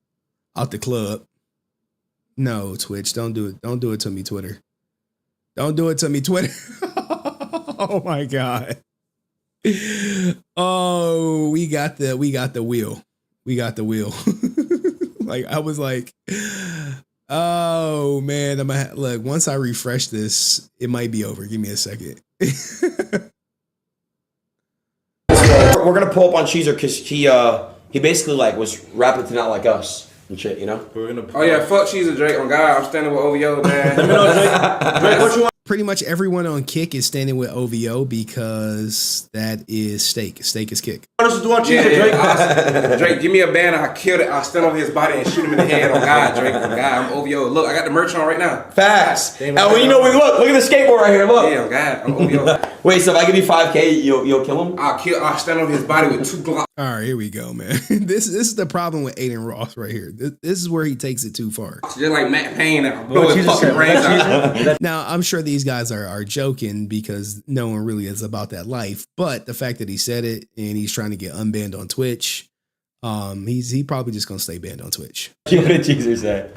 club. No, Twitch, don't do it. Don't do it to me, Twitter. Don't do it to me, Twitter. Oh my God. Oh, we got the wheel. We got the wheel. Like I was like, oh man, look, once I refresh this, it might be over. Give me a second. We're gonna pull up on Cheezer because he basically like was rapping to Not Like Us and shit, you know? Oh yeah, fuck Cheezer, Drake. On God, I'm standing with OVO, man. Let me know, Drake, what you want? Pretty much everyone on Kick is standing with OVO because that is Steak. Steak is Kick. What else do on Cheezer, Drake? Drake, give me a banner. I killed it. I'll stand over his body and shoot him in the head. On God, Drake. On God, I'm OVO. Look, I got the merch on right now. Facts. And when you know, look at the skateboard right here. Look. Yeah, on God, I'm OVO. Wait, so if I give you 5K, you'll kill him? I'll stand over his body with 2 Glocks. All right, here we go, man. This is the problem with Adin Ross right here. This is where he takes it too far. Just like Matt Payne now. Blow his fucking brains out. Now, I'm sure these guys are joking because no one really is about that life. But the fact that he said it and he's trying to get unbanned on Twitch, he probably just gonna stay banned on Twitch. What did Jesus say?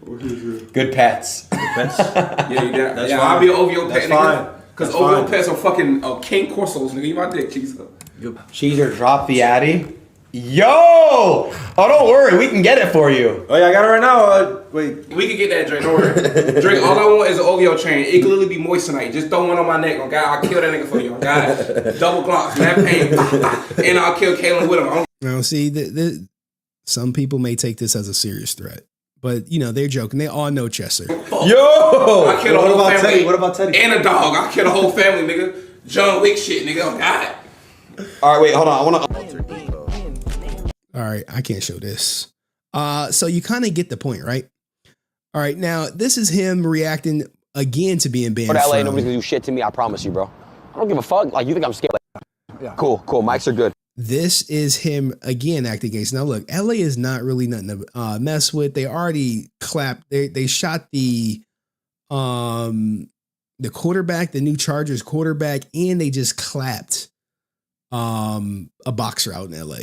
Good pets. Good pets? Yeah, I'll be an OVO pet, nigga. Because OVO pets are fucking King Corsos, nigga. You my dick, Cheezer. Cheezer, drop the Addy. Yo! Oh, don't worry. We can get it for you. Oh, yeah, I got it right now. Wait. We can get that, Drake. Don't worry. Drake, all I want is an OVO chain. It can literally be moissanite. Just throw one on my neck. Oh, God, I'll kill that nigga for you. Oh, God. Double Glocks, Matt Payne. And I'll kill Kalen with him. Now, see, some people may take this as a serious threat. But, you know, they're joking. They all know Chester. Yo! I kill the whole family. Teddy? What about Teddy? And a dog. I kill the whole family, nigga. John Wick shit, nigga. Oh, God. All right, wait, hold on. I want All right, I can't show this. So you kind of get the point, right? All right, now this is him reacting again to being banned. Go to LA, from, nobody's gonna do shit to me. I promise you, bro. I don't give a fuck. Like, you think I'm scared? Yeah. Cool. Mics are good. This is him again acting against. Now look, LA is not really nothing to mess with. They already clapped. They shot the quarterback, the new Chargers quarterback, and they just clapped a boxer out in LA.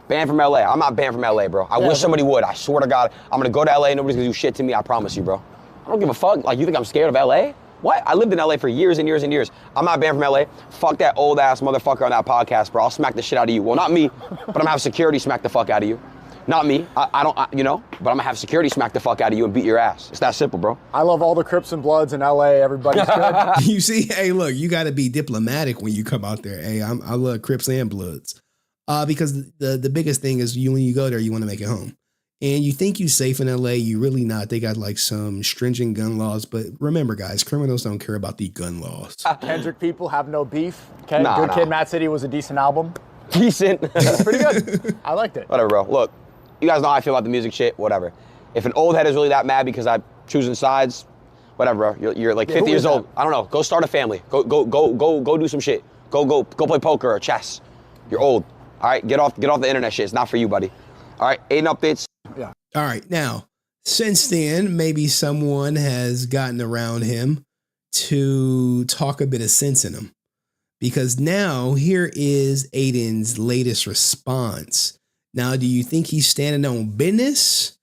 Banned from LA. I'm not banned from LA, bro. I wish somebody would. I swear to God, I'm gonna go to LA. Nobody's gonna do shit to me. I promise you, bro. I don't give a fuck. Like, you think I'm scared of LA? What? I lived in LA for years and years and years. I'm not banned from LA. Fuck that old ass motherfucker on that podcast, bro. I'll smack the shit out of you. Well, not me, but I'm gonna have security smack the fuck out of you. Not me. I don't, you know, but I'm gonna have security smack the fuck out of you and beat your ass. It's that simple, bro. I love all the Crips and Bloods in LA. Everybody's good. You see, hey, look, you got to be diplomatic when you come out there. Hey, I love Crips and Bloods. Because the biggest thing is when you go there, you want to make it home. And you think you're safe in LA, you really not. They got like some stringent gun laws. But remember, guys, criminals don't care about the gun laws. Kendrick people have no beef. Okay, Good Kid, Mad City was a decent album. Decent. Pretty good. I liked it. Whatever, bro. Look, you guys know how I feel about the music shit, whatever. If an old head is really that mad because I'm choosing sides, whatever, bro. You're like 50 years old. I don't know. Go start a family. Go do some shit. Go play poker or chess. You're old. All right, get off the internet shit. It's not for you, buddy. All right, Adin updates. Yeah. All right, now, since then, maybe someone has gotten around him to talk a bit of sense in him. Because now, here is Adin's latest response. Now, do you think he's standing on business?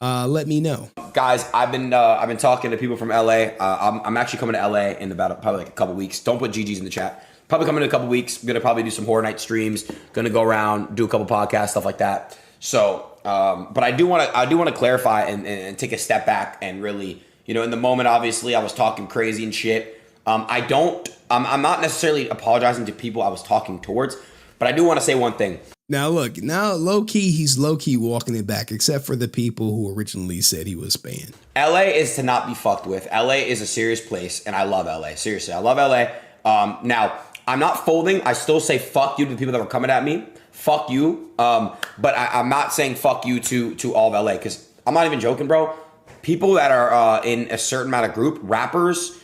Let me know. Guys, I've been talking to people from LA. I'm actually coming to LA in about probably like a couple weeks. Don't put GG's in the chat. Probably coming in a couple weeks. Gonna probably do some horror night streams. Gonna go around, do a couple podcasts, stuff like that. So, but I do want to clarify and take a step back and really, you know, in the moment, obviously, I was talking crazy and shit. I'm not necessarily apologizing to people I was talking towards, but I do want to say one thing. Now, look, he's low key walking it back, except for the people who originally said he was banned. LA is to not be fucked with. LA is a serious place, and I love LA. Seriously, I love LA. Now, I'm not folding. I still say fuck you to the people that were coming at me. Fuck you. But I'm not saying fuck you to all of LA, because I'm not even joking, bro. People that are in a certain amount of group, rappers,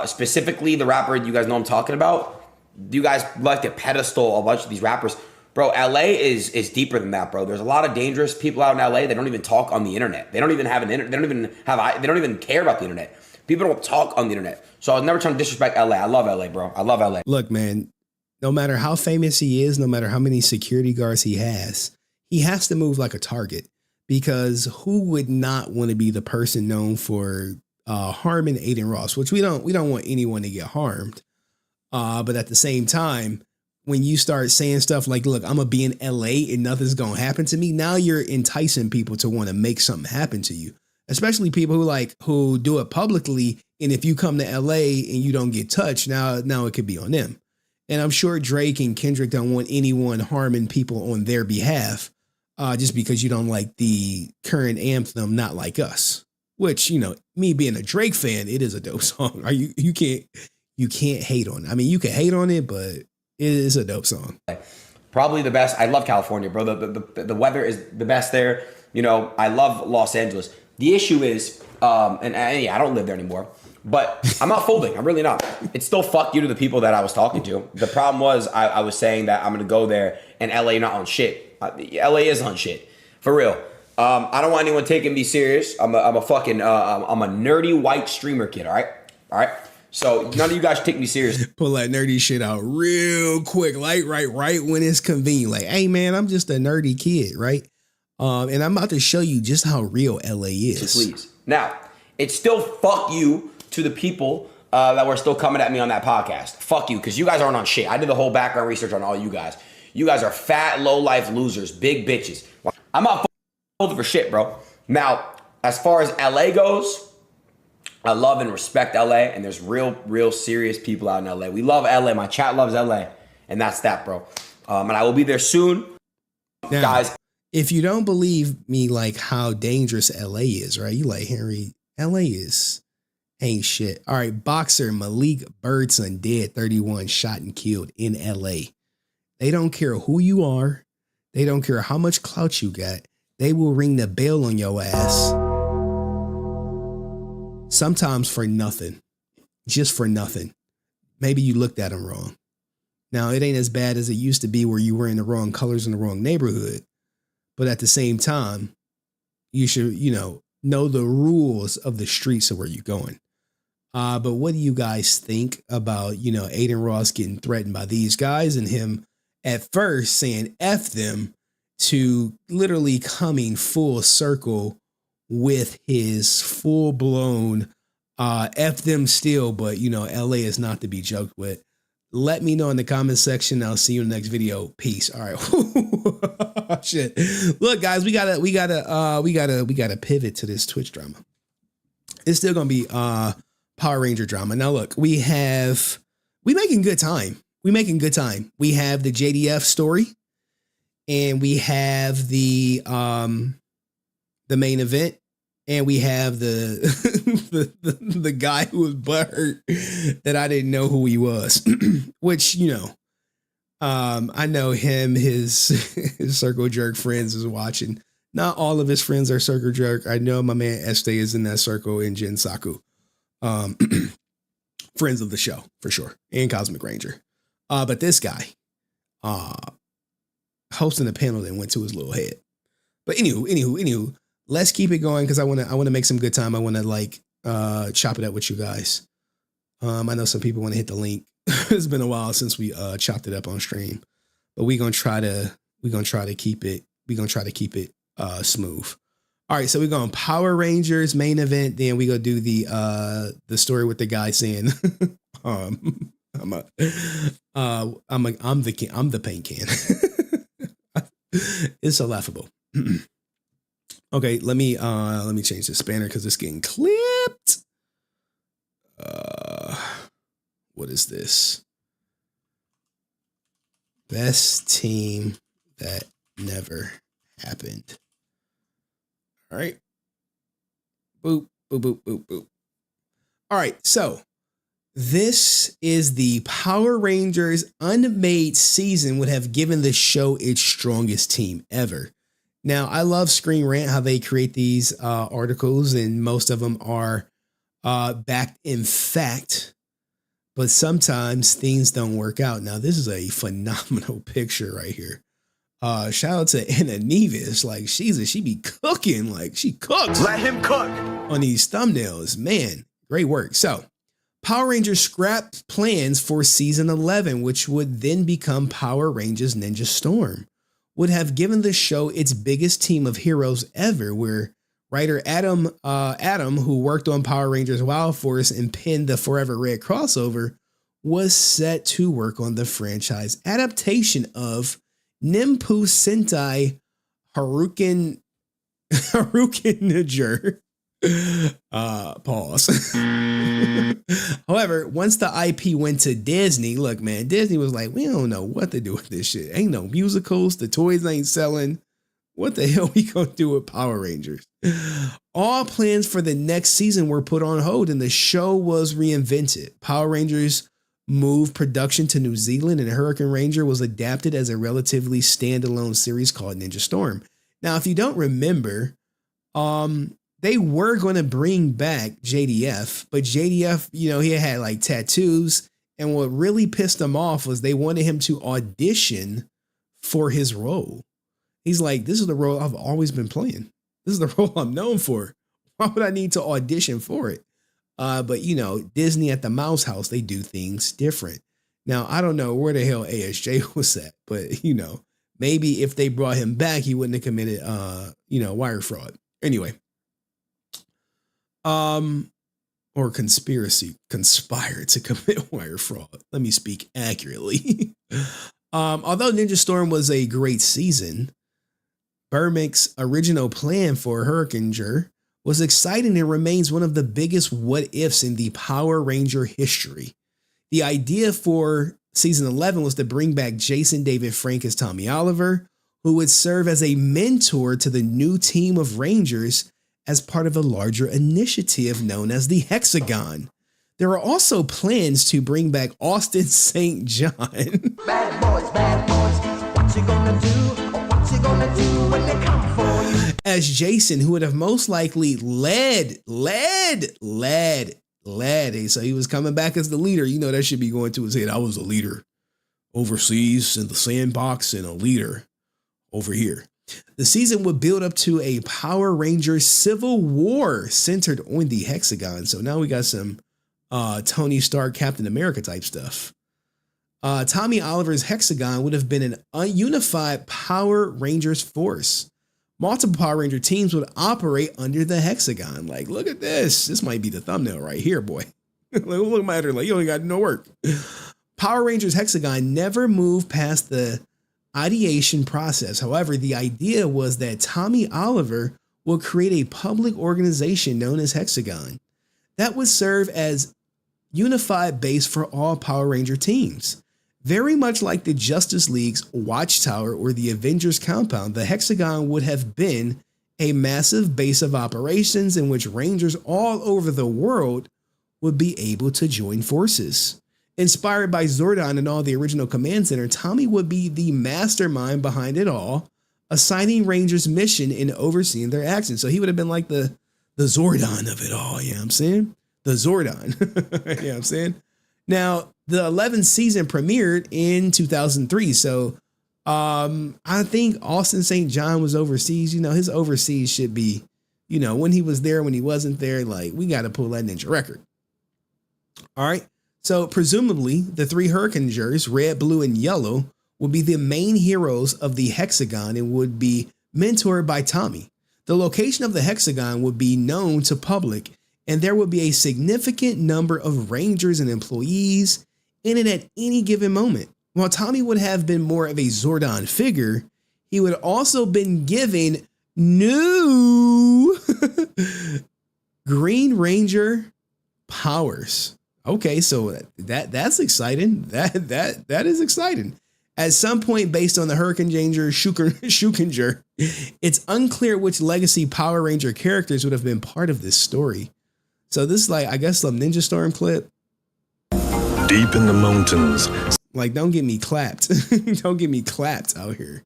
specifically the rapper you guys know I'm talking about, you guys like to pedestal a bunch of these rappers. Bro, LA is deeper than that, bro. There's a lot of dangerous people out in LA that don't even talk on the internet. They don't even have they don't even care about the internet. People don't talk on the internet. So I was never trying to disrespect LA. I love LA, bro. I love LA. Look, man, no matter how famous he is, no matter how many security guards he has to move like a target, because who would not want to be the person known for harming Adin Ross, which we don't want anyone to get harmed. But at the same time, when you start saying stuff like, look, I'm going to be in LA and nothing's going to happen to me, now you're enticing people to want to make something happen to you, especially people who do it publicly. And if you come to LA and you don't get touched, now it could be on them. And I'm sure Drake and Kendrick don't want anyone harming people on their behalf, just because you don't like the current anthem, Not Like Us, which, you know, me being a Drake fan, it is a dope song. You can't hate on it. I mean, you can hate on it, but it is a dope song. Probably the best. I love California, bro. The weather is the best there. You know, I love Los Angeles. The issue is, and yeah, I don't live there anymore, but I'm not folding. I'm really not. It's still fuck you to the people that I was talking to. The problem was I was saying that I'm going to go there and LA not on shit. LA is on shit. For real. I don't want anyone taking me serious. I'm a nerdy white streamer kid, all right? All right? So none of you guys take me serious. Pull that nerdy shit out real quick, like right when it's convenient. Like, hey man, I'm just a nerdy kid, right? And I'm about to show you just how real LA is. So please. Now, it's still fuck you to the people that were still coming at me on that podcast. Fuck you, because you guys aren't on shit. I did the whole background research on all you guys. You guys are fat, low-life losers, big bitches. I'm not folding for shit, bro. Now, as far as LA goes, I love and respect LA, and there's real serious people out in LA. We love LA. My chat loves LA, and that's that, bro. And I will be there soon. Now, guys, if you don't believe me, like how dangerous LA is, right? You like, Henry, LA ain't shit. All right, boxer Malik Birdson dead, 31, shot and killed in LA. They don't care who you are. They don't care how much clout you got. They will ring the bell on your ass sometimes for nothing, just for nothing. Maybe you looked at them wrong. Now, it ain't as bad as it used to be where you were in the wrong colors in the wrong neighborhood. But at the same time, you should, know the rules of the streets of where you're going. But what do you guys think about, Adin Ross getting threatened by these guys and him at first saying F them to literally coming full circle with his full blown F them still, but LA is not to be joked with. Let me know in the comment section. I'll see you in the next video. Peace. All right. Shit. Look, guys, we gotta pivot to this Twitch drama. It's still gonna be Power Ranger drama. Now, look, we making good time. We have the JDF story, and we have the main event, and we have the guy who was butthurt that I didn't know who he was, which, I know him, his circle jerk friends is watching. Not all of his friends are circle jerk. I know my man Este is in that circle, and Jin Saku. Friends of the show for sure, and Cosmic Ranger. But this guy hosting a panel that went to his little head. But anywho, let's keep it going because I want to make some good time. I want to chop it up with you guys. I know some people want to hit the link. It's been a while since we chopped it up on stream, but we're gonna try to keep it smooth. All right, so we're going Power Rangers main event. Then we go do the story with the guy saying, I'm the paint can. It's so laughable. Okay, let me change the spanner because it's getting clipped. What is this? Best team that never happened. All right. Boop, boop, boop, boop, boop. All right, so this is the Power Rangers unmade season would have given the show its strongest team ever. Now, I love Screen Rant, how they create these articles, and most of them are backed in fact, but sometimes things don't work out. Now, this is a phenomenal picture right here. Shout out to Anna Nevis. Like, she be cooking, like she cooks. Let him cook on these thumbnails. Man, great work. So, Power Rangers scrapped plans for season 11, which would then become Power Rangers Ninja Storm. Would have given the show its biggest team of heroes ever, where writer Adam, who worked on Power Rangers Wild Force and penned the Forever Red crossover, was set to work on the franchise adaptation of Nimpu Sentai Haruken Niger. Pause. However, once the IP went to Disney, look, man, Disney was like, we don't know what to do with this shit. Ain't no musicals. The toys ain't selling. What the hell we gonna do with Power Rangers? All plans for the next season were put on hold and the show was reinvented. Power Rangers moved production to New Zealand and Hurricane Ranger was adapted as a relatively standalone series called Ninja Storm. Now, if you don't remember, they were going to bring back JDF, but JDF, he had like tattoos. And what really pissed him off was they wanted him to audition for his role. He's like, this is the role I've always been playing. This is the role I'm known for. Why would I need to audition for it? But Disney at the Mouse House, they do things different. Now, I don't know where the hell ASJ was at, but maybe if they brought him back, he wouldn't have committed, wire fraud. Anyway. Or conspired to commit wire fraud. Let me speak accurately. Although Ninja Storm was a great season, Burmick's original plan for Hurricaneger was exciting and remains one of the biggest what ifs in the Power Ranger history. The idea for season 11 was to bring back Jason David Frank as Tommy Oliver, who would serve as a mentor to the new team of Rangers as part of a larger initiative known as the Hexagon. There are also plans to bring back Austin St. John. Bad boys, what you gonna do? What you gonna do when they come for you? as Jason, who would have most likely led. So he was coming back as the leader. You know, that should be going to his head. I was a leader overseas in the sandbox and a leader over here. The season would build up to a Power Rangers civil war centered on the Hexagon. So now we got some Tony Stark, Captain America type stuff. Tommy Oliver's Hexagon would have been an ununified Power Rangers force. Multiple Power Ranger teams would operate under the Hexagon. Like, look at this. This might be the thumbnail right here, boy. Look at her like, you only got no work. Power Rangers Hexagon never moved past the ideation process. However, the idea was that Tommy Oliver will create a public organization known as Hexagon that would serve as unified base for all Power Ranger teams. Very much like the Justice League's Watchtower or the Avengers compound, the Hexagon would have been a massive base of operations in which Rangers all over the world would be able to join forces. Inspired by Zordon and all the original Command Center, Tommy would be the mastermind behind it all, assigning Rangers mission and overseeing their actions. So he would have been like the Zordon of it all, you know what I'm saying? The Zordon, you know what I'm saying? Now, the 11th season premiered in 2003. So I think Austin St. John was overseas. You know, his overseas should be, you know, when he was there, when he wasn't there, like, we got to pull that ninja record. All right. So presumably the three Hurricangers, red, blue, and yellow, would be the main heroes of the Hexagon and would be mentored by Tommy. The location of the Hexagon would be known to public, and there would be a significant number of Rangers and employees in it at any given moment. While Tommy would have been more of a Zordon figure, he would also been given new Green Ranger powers. Okay, so that's exciting. That is exciting. At some point, based on the Hurricane it's unclear which legacy Power Ranger characters would have been part of this story. So this is like, I guess, some Ninja Storm clip. Deep in the mountains. Like, don't get me clapped. Don't get me clapped out here.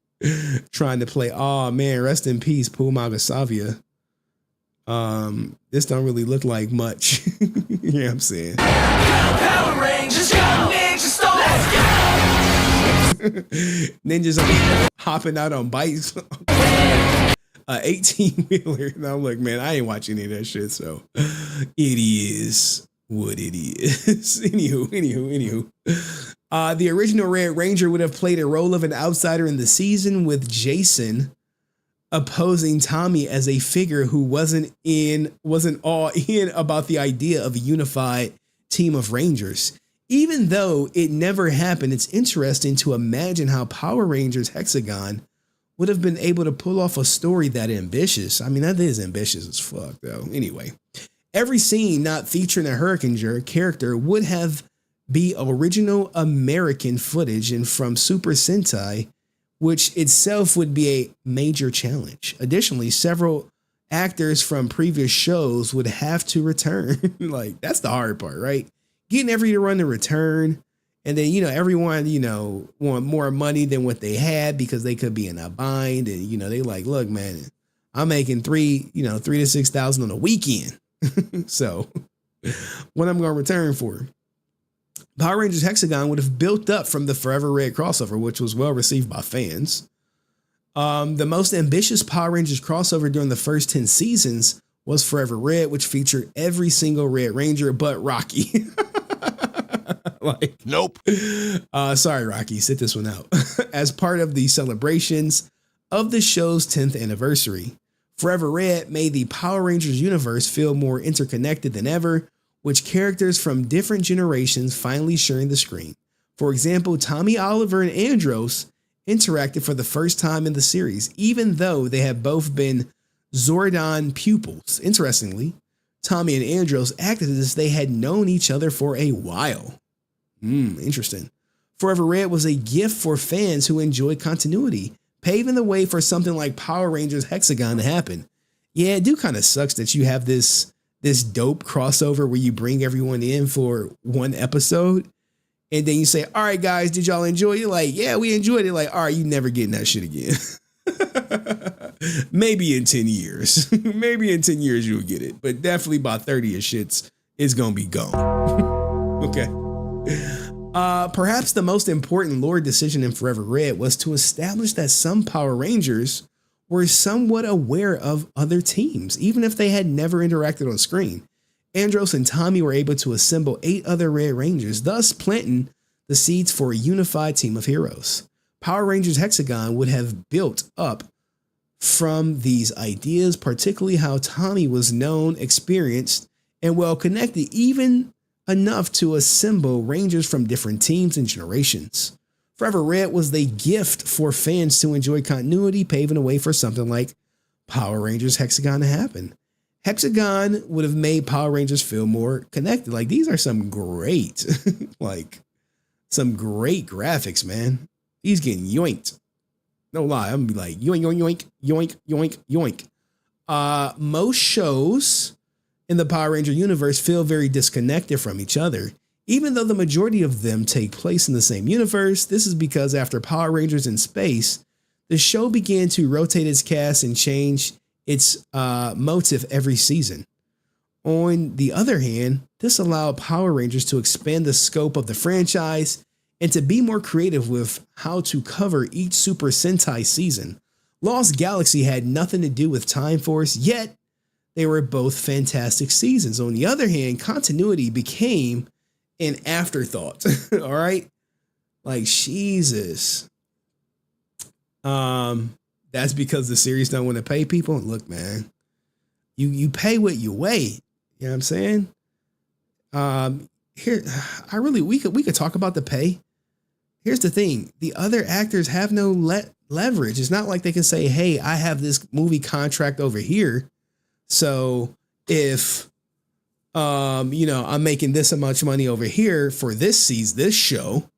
Trying to play, oh man, rest in peace, Poo Magasavia. This don't really look like much. You know what I'm saying? Power Rangers, go Ninja Storm, let's go! Ninjas are hopping out on bikes. 18-wheeler. And I'm like, man, I ain't watching any of that shit. So it is what it is. Anywho. The original Red Ranger would have played a role of an outsider in the season, with Jason opposing Tommy as a figure who wasn't all in about the idea of a unified team of Rangers. Even though it never happened, it's interesting to imagine how Power Rangers Hexagon would have been able to pull off a story that ambitious. I mean, that is ambitious as fuck, though. Anyway, every scene not featuring a Hurricane character would have be original American footage and from Super Sentai, which itself would be a major challenge. Additionally, several actors from previous shows would have to return. Like, that's the hard part, right? Getting everyone to return. And then, you know, everyone, you know, want more money than what they had because they could be in a bind. And, you know, they like, look, man, I'm making $3,000 to $6,000 on a weekend. So what I'm going to return for? Power Rangers Hexagon would have built up from the Forever Red crossover, which was well received by fans. The most ambitious Power Rangers crossover during the first 10 seasons was Forever Red, which featured every single Red Ranger but Rocky. Like, nope. Sorry, Rocky, sit this one out. As part of the celebrations of the show's 10th anniversary, Forever Red made the Power Rangers universe feel more interconnected than ever, with characters from different generations finally sharing the screen. For example, Tommy Oliver and Andros interacted for the first time in the series, even though they have both been Zordon pupils. Interestingly, Tommy and Andros acted as if they had known each other for a while. Interesting. Forever Red was a gift for fans who enjoy continuity, paving the way for something like Power Rangers Hexagon to happen. Yeah, it do kind of sucks that you have this dope crossover where you bring everyone in for one episode and then you say, all right, guys, did y'all enjoy it? Like, yeah, we enjoyed it. Like, all right, you never getting that shit again. Maybe in 10 years. Maybe in 10 years you'll get it. But definitely by 30 of shits, it's going to be gone. Okay. Perhaps the most important lore decision in Forever Red was to establish that some Power Rangers were somewhat aware of other teams, even if they had never interacted on screen. Andros and Tommy were able to assemble 8 other Red Rangers, thus planting the seeds for a unified team of heroes. Power Rangers Hexagon would have built up from these ideas, particularly how Tommy was known, experienced, and well connected, even enough to assemble Rangers from different teams and generations. Forever Red was the gift for fans to enjoy continuity, paving the way for something like Power Rangers Hexagon to happen. Hexagon would have made Power Rangers feel more connected. Like, these are some great, some great graphics, man. He's getting yoinked. No lie, I'm gonna be like, yoink, yoink, yoink, yoink, yoink, yoink. Most shows in the Power Ranger universe feel very disconnected from each other. Even though the majority of them take place in the same universe, this is because after Power Rangers in Space, the show began to rotate its cast and change its motive every season. On the other hand, this allowed Power Rangers to expand the scope of the franchise and to be more creative with how to cover each Super Sentai season. Lost Galaxy had nothing to do with Time Force, yet they were both fantastic seasons. On the other hand, continuity became an afterthought. All right. Like, Jesus. That's because the series don't want to pay people. Look, man, you pay what you weigh. You know what I'm saying? We could talk about the pay. Here's the thing. The other actors have no leverage. It's not like they can say, hey, I have this movie contract over here. So if, I'm making this much money over here for this show,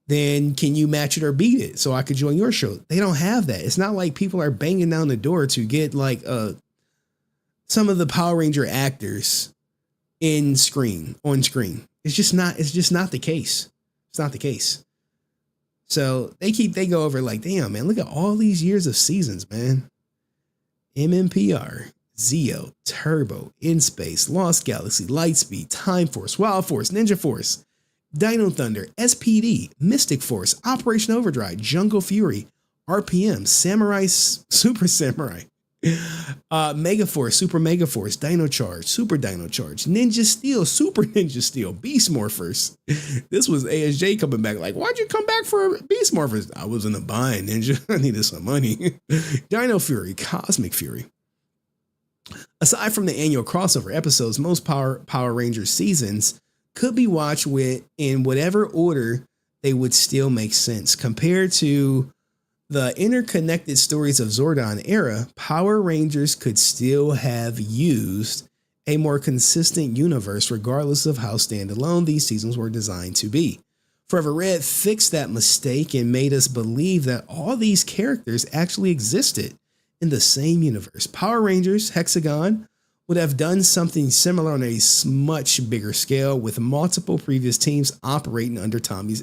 then can you match it or beat it so I could join your show? They don't have that. It's not like people are banging down the door to get like some of the Power Ranger actors on screen. It's just not the case. It's not the case. So they go over like, damn, man, look at all these years of seasons, man. MMPR, Zeo, Turbo, In Space, Lost Galaxy, Lightspeed, Time Force, Wild Force, Ninja Force, Dino Thunder, SPD, Mystic Force, Operation Overdrive, Jungle Fury, RPM, Samurai, Super Samurai, Mega Force, Super Mega Force, Dino Charge, Super Dino Charge, Ninja Steel, Super Ninja Steel, Beast Morphers. This was ASJ coming back like, why'd you come back for Beast Morphers? I was in a bind, Ninja. I needed some money. Dino Fury, Cosmic Fury. Aside from the annual crossover episodes, most Power Rangers seasons could be watched in whatever order they would still make sense. Compared to the interconnected stories of Zordon era, Power Rangers could still have used a more consistent universe regardless of how standalone these seasons were designed to be. Forever Red fixed that mistake and made us believe that all these characters actually existed in the same universe. Power Rangers Hexagon would have done something similar on a much bigger scale with multiple previous teams operating under Tommy's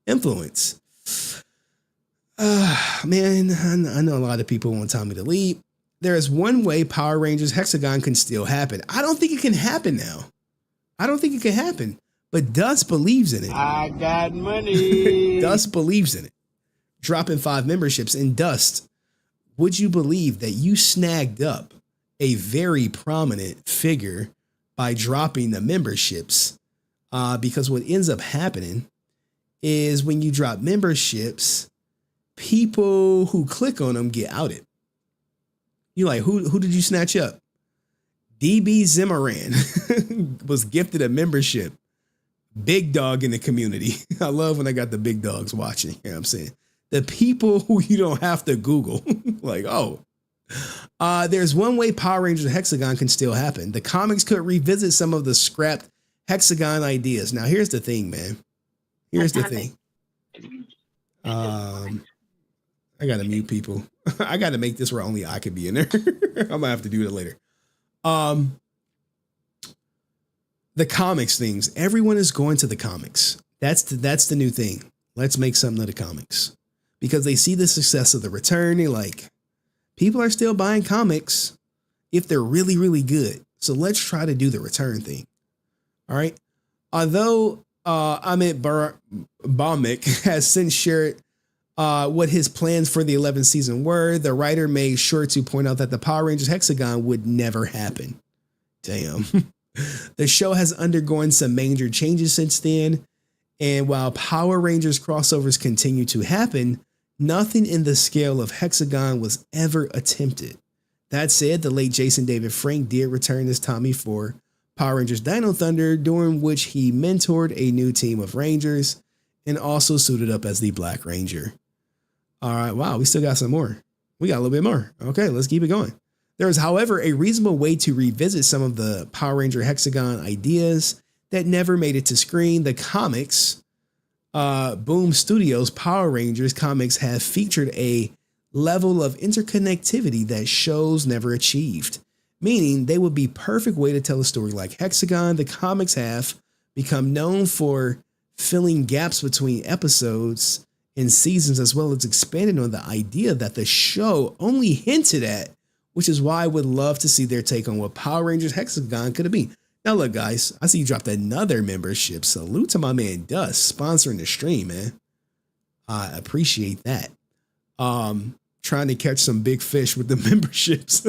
influence. Man, I know a lot of people want Tommy to leave. There is one way Power Rangers Hexagon can still happen. I don't think it can happen now. I don't think it can happen. But Dust believes in it. I got money. Dust believes in it. Dropping 5 memberships in Dust. Would you believe that you snagged up a very prominent figure by dropping the memberships? Because what ends up happening is when you drop memberships, people who click on them get outed. You're like, who did you snatch up? DB Zimmerman was gifted a membership. Big dog in the community. I love when I got the big dogs watching. You know what I'm saying? The people who you don't have to Google. Like, oh. There's one way Power Rangers Hexagon can still happen. The comics could revisit some of the scrapped Hexagon ideas. Now, here's the thing, man. Here's the thing. I gotta mute people. I gotta make this where only I could be in there. I'm gonna have to do it later. The comics things. Everyone is going to the comics. That's the new thing. Let's make something of the comics because they see the success of the return. They like, People are still buying comics if they're really, really good. So let's try to do the return thing. All right. Although Amit Baumick has since shared what his plans for the 11th season were, the writer made sure to point out that the Power Rangers Hexagon would never happen. Damn. The show has undergone some major changes since then. And while Power Rangers crossovers continue to happen, nothing in the scale of Hexagon was ever attempted. That said, the late Jason David Frank did return as Tommy for Power Rangers Dino Thunder, during which he mentored a new team of Rangers and also suited up as the Black Ranger. All right, wow, we still got some more. We got a little bit more. Okay, let's keep it going. There is, however, a reasonable way to revisit some of the Power Ranger Hexagon ideas that never made it to screen. The comics, Boom Studios Power Rangers comics have featured a level of interconnectivity that shows never achieved, meaning they would be perfect way to tell a story like Hexagon. The comics have become known for filling gaps between episodes and seasons, as well as expanding on the idea that the show only hinted at, which is why I would love to see their take on what Power Rangers Hexagon could have been. Now look, guys, I see you dropped another membership. Salute to my man Dust sponsoring the stream, man. I appreciate that. Trying to catch some big fish with the memberships.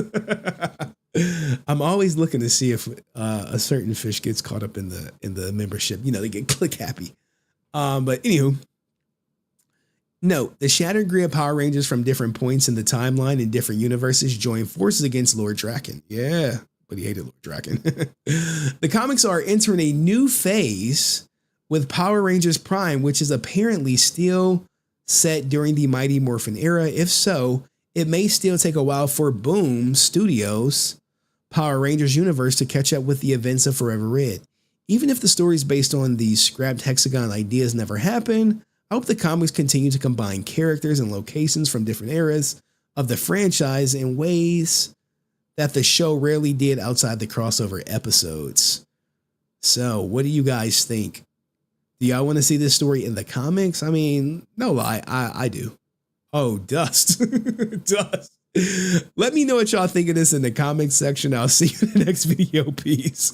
I'm always looking to see if a certain fish gets caught up in the membership. You know, they get click happy. But anywho, note, the shattered grid Power Rangers from different points in the timeline in different universes join forces against Lord Draken. Yeah, but he hated Lord Draken. The comics are entering a new phase with Power Rangers Prime, which is apparently still set during the Mighty Morphin era. If so, it may still take a while for Boom Studios Power Rangers universe to catch up with the events of Forever Red. Even if the stories based on the scrapped Hexagon ideas never happen, I hope the comics continue to combine characters and locations from different eras of the franchise in ways that the show rarely did outside the crossover episodes. So, what do you guys think? Do y'all want to see this story in the comics? I mean, no lie, I do. Oh, Dust. Dust. Let me know what y'all think of this in the comments section. I'll see you in the next video. Peace.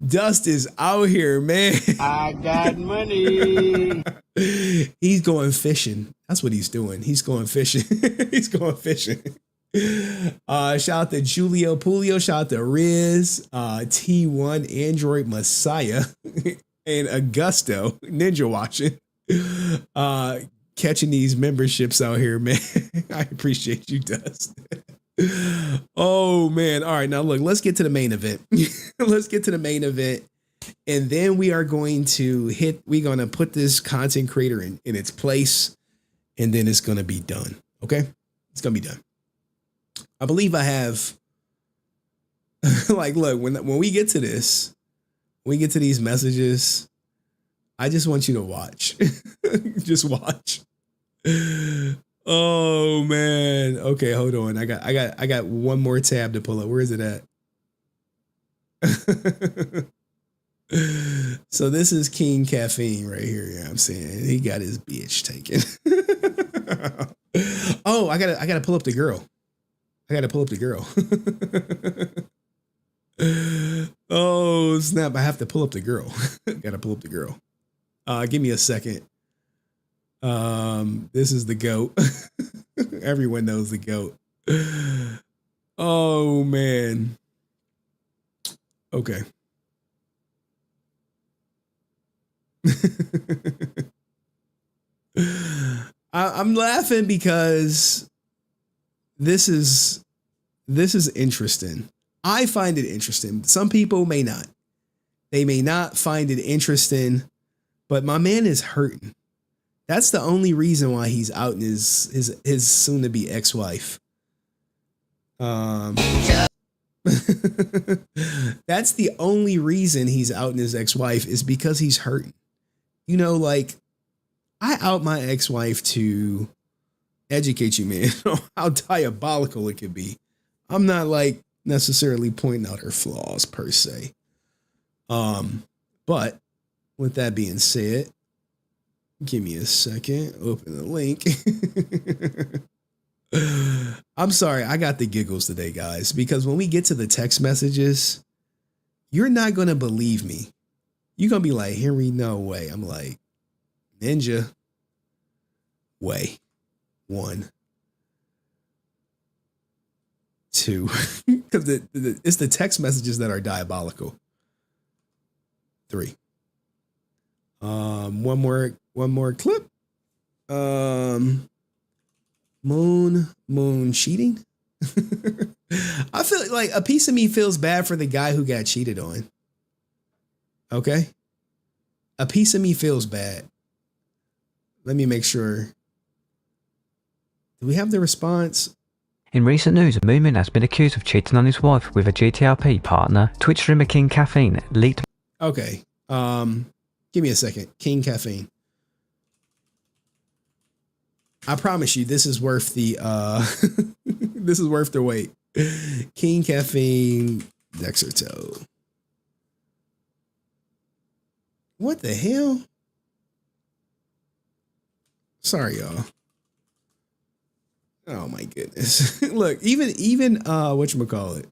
Dust is out here, man. I got money. He's going fishing. That's what he's doing. He's going fishing. He's going fishing. Shout out to Julio Pulio. Shout out to Riz, T1, Android Messiah, and Augusto Ninja watching. Catching these memberships out here, man. I appreciate you, Dust. Oh man. All right, now look, let's get to the main event. Let's get to the main event. And then we're going to put this content creator in its place, and then it's gonna be done. Okay? It's gonna be done. I believe I have like, look, when we get to this, when we get to these messages, I just want you to watch. Just watch. Oh man. Okay, hold on. I got one more tab to pull up. Where is it at? So this is King Caffeine right here. Yeah, I'm saying he got his bitch taken. Oh, I gotta pull up the girl. Oh snap! I have to pull up the girl. Gotta pull up the girl. Give me a second. This is the GOAT. Everyone knows the GOAT. Oh man. Okay. I'm laughing because this is interesting. I find it interesting. Some people may not. They may not find it interesting, but my man is hurting. That's the only reason why he's out in his soon-to-be ex-wife. That's the only reason he's out in his ex-wife is because he's hurting. You know, like, I out my ex-wife to educate you, man, on how diabolical it could be. I'm not, like, necessarily pointing out her flaws, per se. But, with that being said, give me a second. Open the link. I'm sorry, I got the giggles today, guys, because when we get to the text messages, you're not going to believe me. You're going to be like, Henry, no way. I'm like, Ninja, way. 1, 2, because it's the text messages that are diabolical. 3. One more clip. Moon cheating. I feel like a piece of me feels bad for the guy who got cheated on. Okay. A piece of me feels bad. Let me make sure. Do we have the response? In recent news, MoonMoon has been accused of cheating on his wife with a GTRP partner. Twitch streamer King Caffeine leaked. Okay. Give me a second. King Caffeine. I promise you, this is worth the this is worth the wait. King Caffeine Dexerto. What the hell? Sorry, y'all. Oh my goodness. Look, even whatchamacallit.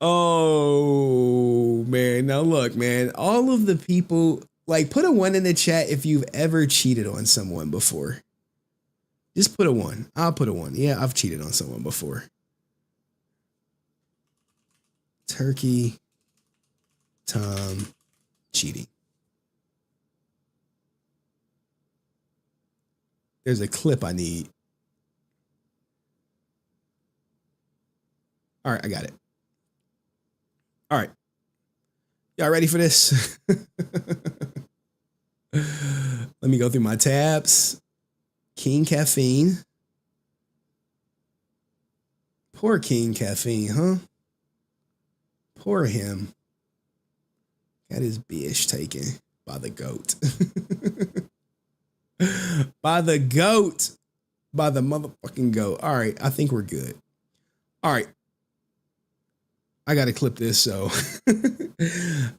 Oh man. Now look, man, all of the people, like, put a 1 in the chat if you've ever cheated on someone before. Just put a 1. I'll put a 1. Yeah, I've cheated on someone before. Turkey Tom cheating. There's a clip I need. All right, I got it. All right. Y'all ready for this? Let me go through my tabs. King Caffeine. Poor King Caffeine, huh? Poor him. Got his bitch taken by the goat. By the goat. By the motherfucking goat. All right, I think we're good. All right. I got to clip this, so.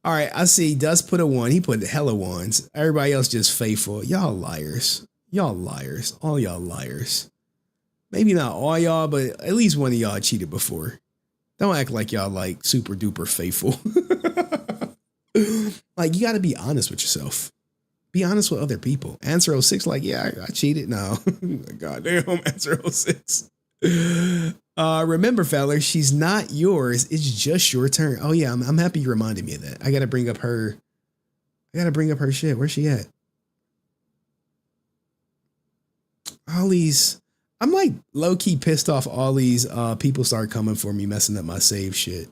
All right, I see Dust put a 1. He put hella 1s. Everybody else just faithful. Y'all liars. Y'all liars. All y'all liars. Maybe not all y'all, but at least one of y'all cheated before. Don't act like y'all like super duper faithful. Like, you got to be honest with yourself. Be honest with other people. Answer 06 like, yeah, I cheated. No. Goddamn, Answer 06. Remember, fellas, she's not yours. It's just your turn. Oh yeah, I'm happy you reminded me of that. I gotta bring up her shit. Where's she at? All these, I'm like low-key pissed off all these people start coming for me, messing up my save shit.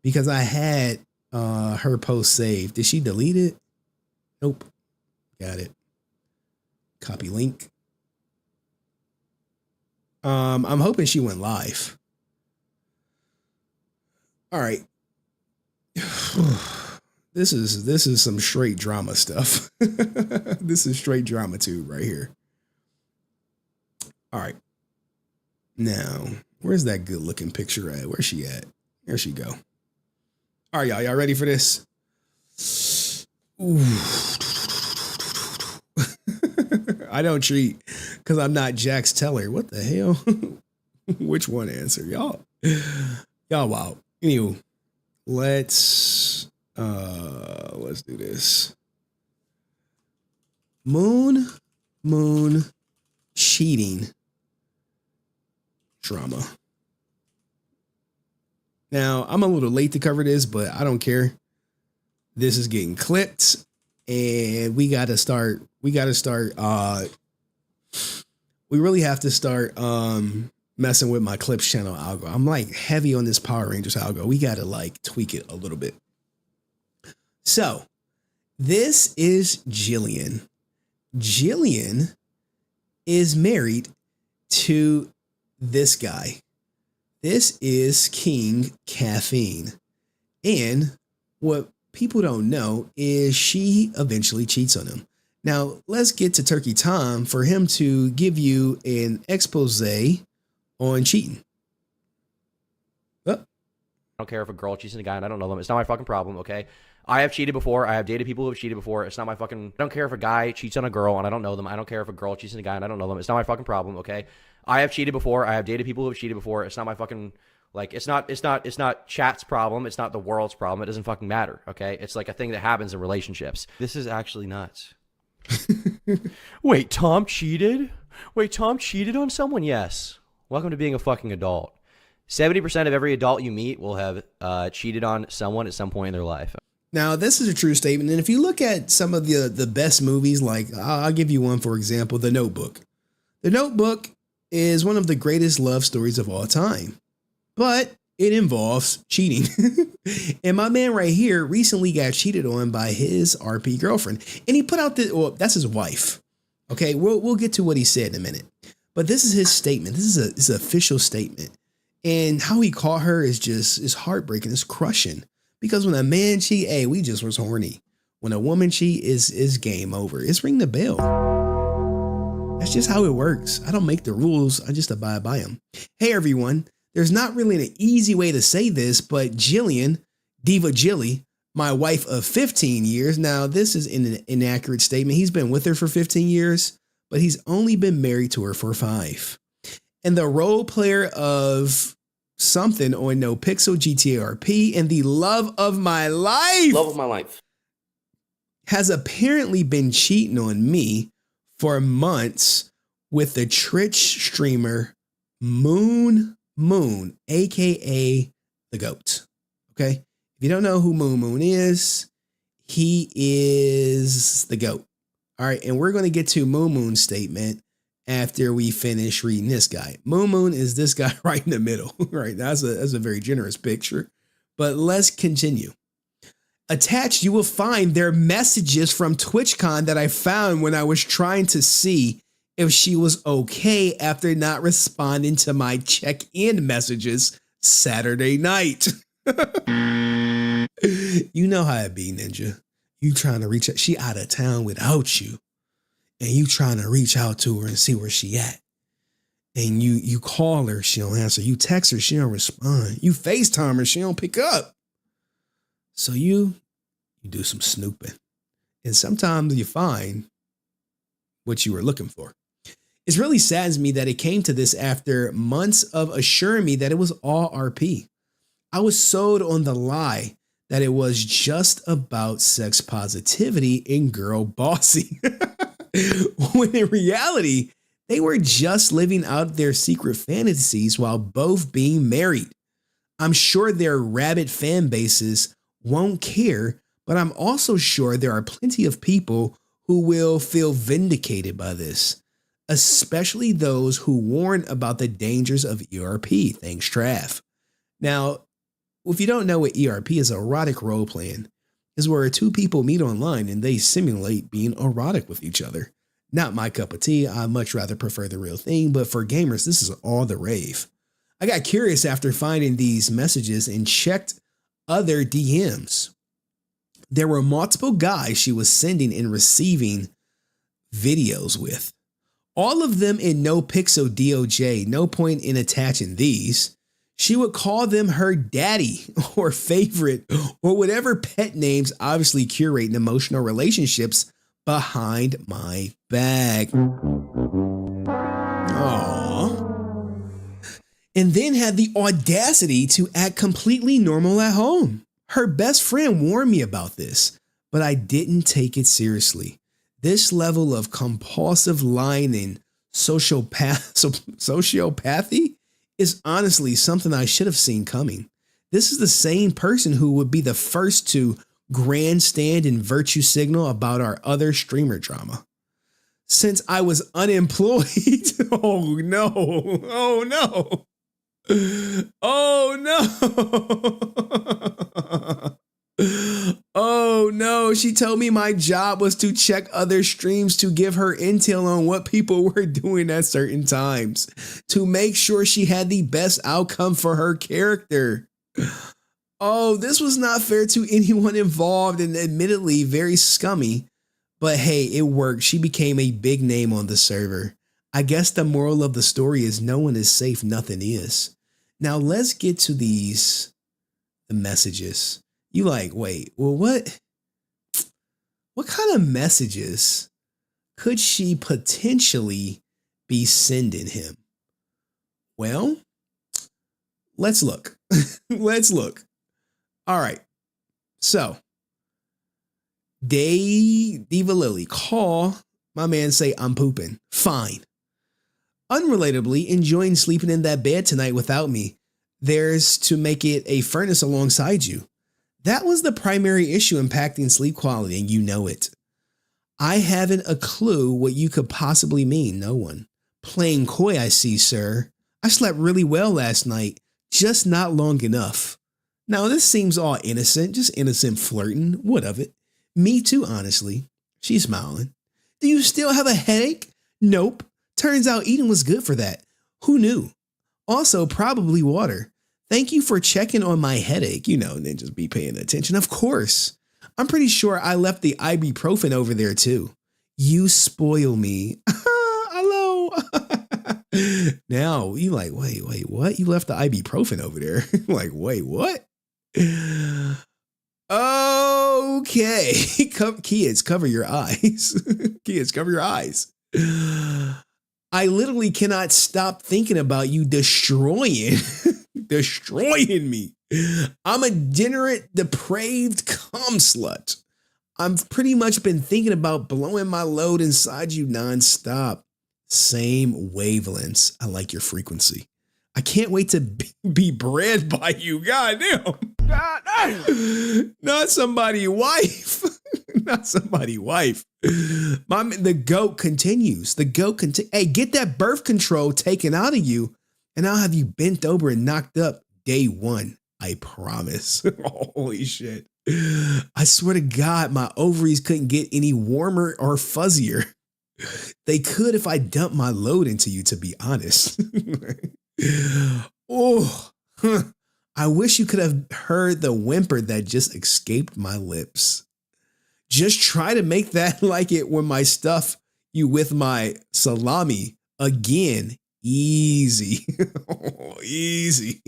Because I had her post saved. Did she delete it? Nope. Got it. Copy link. I'm hoping she went live. All right. This is some straight drama stuff. This is straight drama tube right here. All right. Now, where's that good looking picture at? Where's she at? There she go. All right, y'all ready for this? Ooh. I don't treat because I'm not Jax Teller. What the hell? Which one answer? Y'all wow. Anyway, let's do this. Moon cheating drama. Now, I'm a little late to cover this, but I don't care. This is getting clipped. And we really have to start messing with my clips channel algo. I'm like heavy on this Power Rangers algo. We got to like tweak it a little bit. So this is Jillian. Jillian is married to this guy. This is King Caffeine. And what people don't know is she eventually cheats on him. Now, let's get to Turkey Tom for him to give you an expose on cheating. I don't care if a girl cheats on a guy and I don't know them. It's not my fucking problem, okay? I have cheated before. I have dated people who have cheated before. It's not my fucking... I don't care if a guy cheats on a girl and I don't know them. I don't care if a girl cheats on a guy and I don't know them. It's not my fucking problem, okay? I have cheated before. I have dated people who have cheated before. It's not my fucking... Like, it's not chat's problem. It's not the world's problem. It doesn't fucking matter, okay? It's like a thing that happens in relationships. This is actually nuts. Wait, Tom cheated? Wait, Tom cheated on someone? Yes. Welcome to being a fucking adult. 70% of every adult you meet will have cheated on someone at some point in their life. Now, this is a true statement. And if you look at some of the best movies, like I'll give you one, for example, The Notebook. The Notebook is one of the greatest love stories of all time, but it involves cheating. And my man right here recently got cheated on by his RP girlfriend. And he put out that's his wife. Okay, we'll get to what he said in a minute. But this is his statement. This is an official statement. And how he caught her is heartbreaking. It's crushing. Because when a man cheat, hey, we just was horny. When a woman cheat, is game over. It's ring the bell. That's just how it works. I don't make the rules. I just abide by them. Hey, everyone. There's not really an easy way to say this, but Jillian, Diva Jilly, my wife of 15 years. Now, this is an inaccurate statement. He's been with her for 15 years, but he's only been married to her for 5. And the role player of something on No Pixel GTRP and the love of my life. Love of my life. Has apparently been cheating on me for months with the Twitch streamer MoonMoon, aka the GOAT. Okay. If you don't know who MoonMoon is, he is the GOAT. All right. And we're going to get to MoonMoon's statement after we finish reading this guy. MoonMoon is this guy right in the middle, right? That's a very generous picture, but let's continue. Attached, you will find their messages from TwitchCon that I found when I was trying to see if she was okay after not responding to my check-in messages Saturday night. You know how it be, Ninja. You trying to reach out. She out of town without you. And you trying to reach out to her and see where she at. And you call her, she don't answer. You text her, she don't respond. You FaceTime her, she don't pick up. So you do some snooping. And sometimes you find what you were looking for. It really saddens me that it came to this after months of assuring me that it was all RP. I was sold on the lie that it was just about sex positivity and girl bossy. When in reality, they were just living out their secret fantasies while both being married. I'm sure their rabid fan bases won't care, but I'm also sure there are plenty of people who will feel vindicated by this, especially those who warn about the dangers of ERP. Thanks, Trav. Now, if you don't know what ERP is, erotic role playing is where two people meet online and they simulate being erotic with each other. Not my cup of tea. I much rather prefer the real thing, but for gamers, this is all the rave. I got curious after finding these messages and checked other DMs. There were multiple guys she was sending and receiving videos with. All of them in no pixel DOJ, no point in attaching these. She would call them her daddy or favorite or whatever pet names, obviously curating emotional relationships behind my back. Aww. And then had the audacity to act completely normal at home. Her best friend warned me about this, but I didn't take it seriously. This level of compulsive lying and sociopathy is honestly something I should have seen coming. This is the same person who would be the first to grandstand and virtue signal about our other streamer drama. Since I was unemployed, oh no, oh no, oh no. Oh no, she told me my job was to check other streams to give her intel on what people were doing at certain times to make sure she had the best outcome for her character. Oh, this was not fair to anyone involved and admittedly very scummy, but hey, it worked. She became a big name on the server. I guess the moral of the story is no one is safe, nothing is. Now let's get to the messages. You like, wait, well, what kind of messages could she potentially be sending him? Well, let's look. Let's look. All right. So, Diva Lily, call my man, say I'm pooping. Fine. Unrelatably, enjoying sleeping in that bed tonight without me. There's to make it a furnace alongside you. That was the primary issue impacting sleep quality, and you know it. I haven't a clue what you could possibly mean. No one. Playing coy, I see, sir. I slept really well last night, just not long enough. Now, this seems all innocent, just innocent flirting. What of it? Me too, honestly. She's smiling. Do you still have a headache? Nope. Turns out eating was good for that. Who knew? Also, probably water. Thank you for checking on my headache, and then just be paying attention. Of course. I'm pretty sure I left the ibuprofen over there too. You spoil me. Hello. Now, you like, wait, what? You left the ibuprofen over there? Like, wait, what? Okay. Kids, cover your eyes. Kids, cover your eyes. I literally cannot stop thinking about you destroying me. I'm a degenerate, depraved cum slut. I've pretty much been thinking about blowing my load inside you nonstop. Same wavelengths. I like your frequency. I can't wait to be bred by you. Goddamn. Not somebody's wife. Not somebody's wife. The goat continues. Hey, get that birth control taken out of you, and I'll have you bent over and knocked up day one. I promise. Holy shit. I swear to God, my ovaries couldn't get any warmer or fuzzier. They could if I dumped my load into you, to be honest. Oh, I wish you could have heard the whimper that just escaped my lips. Just try to make that like it when I stuff you with my salami again. Easy. Easy.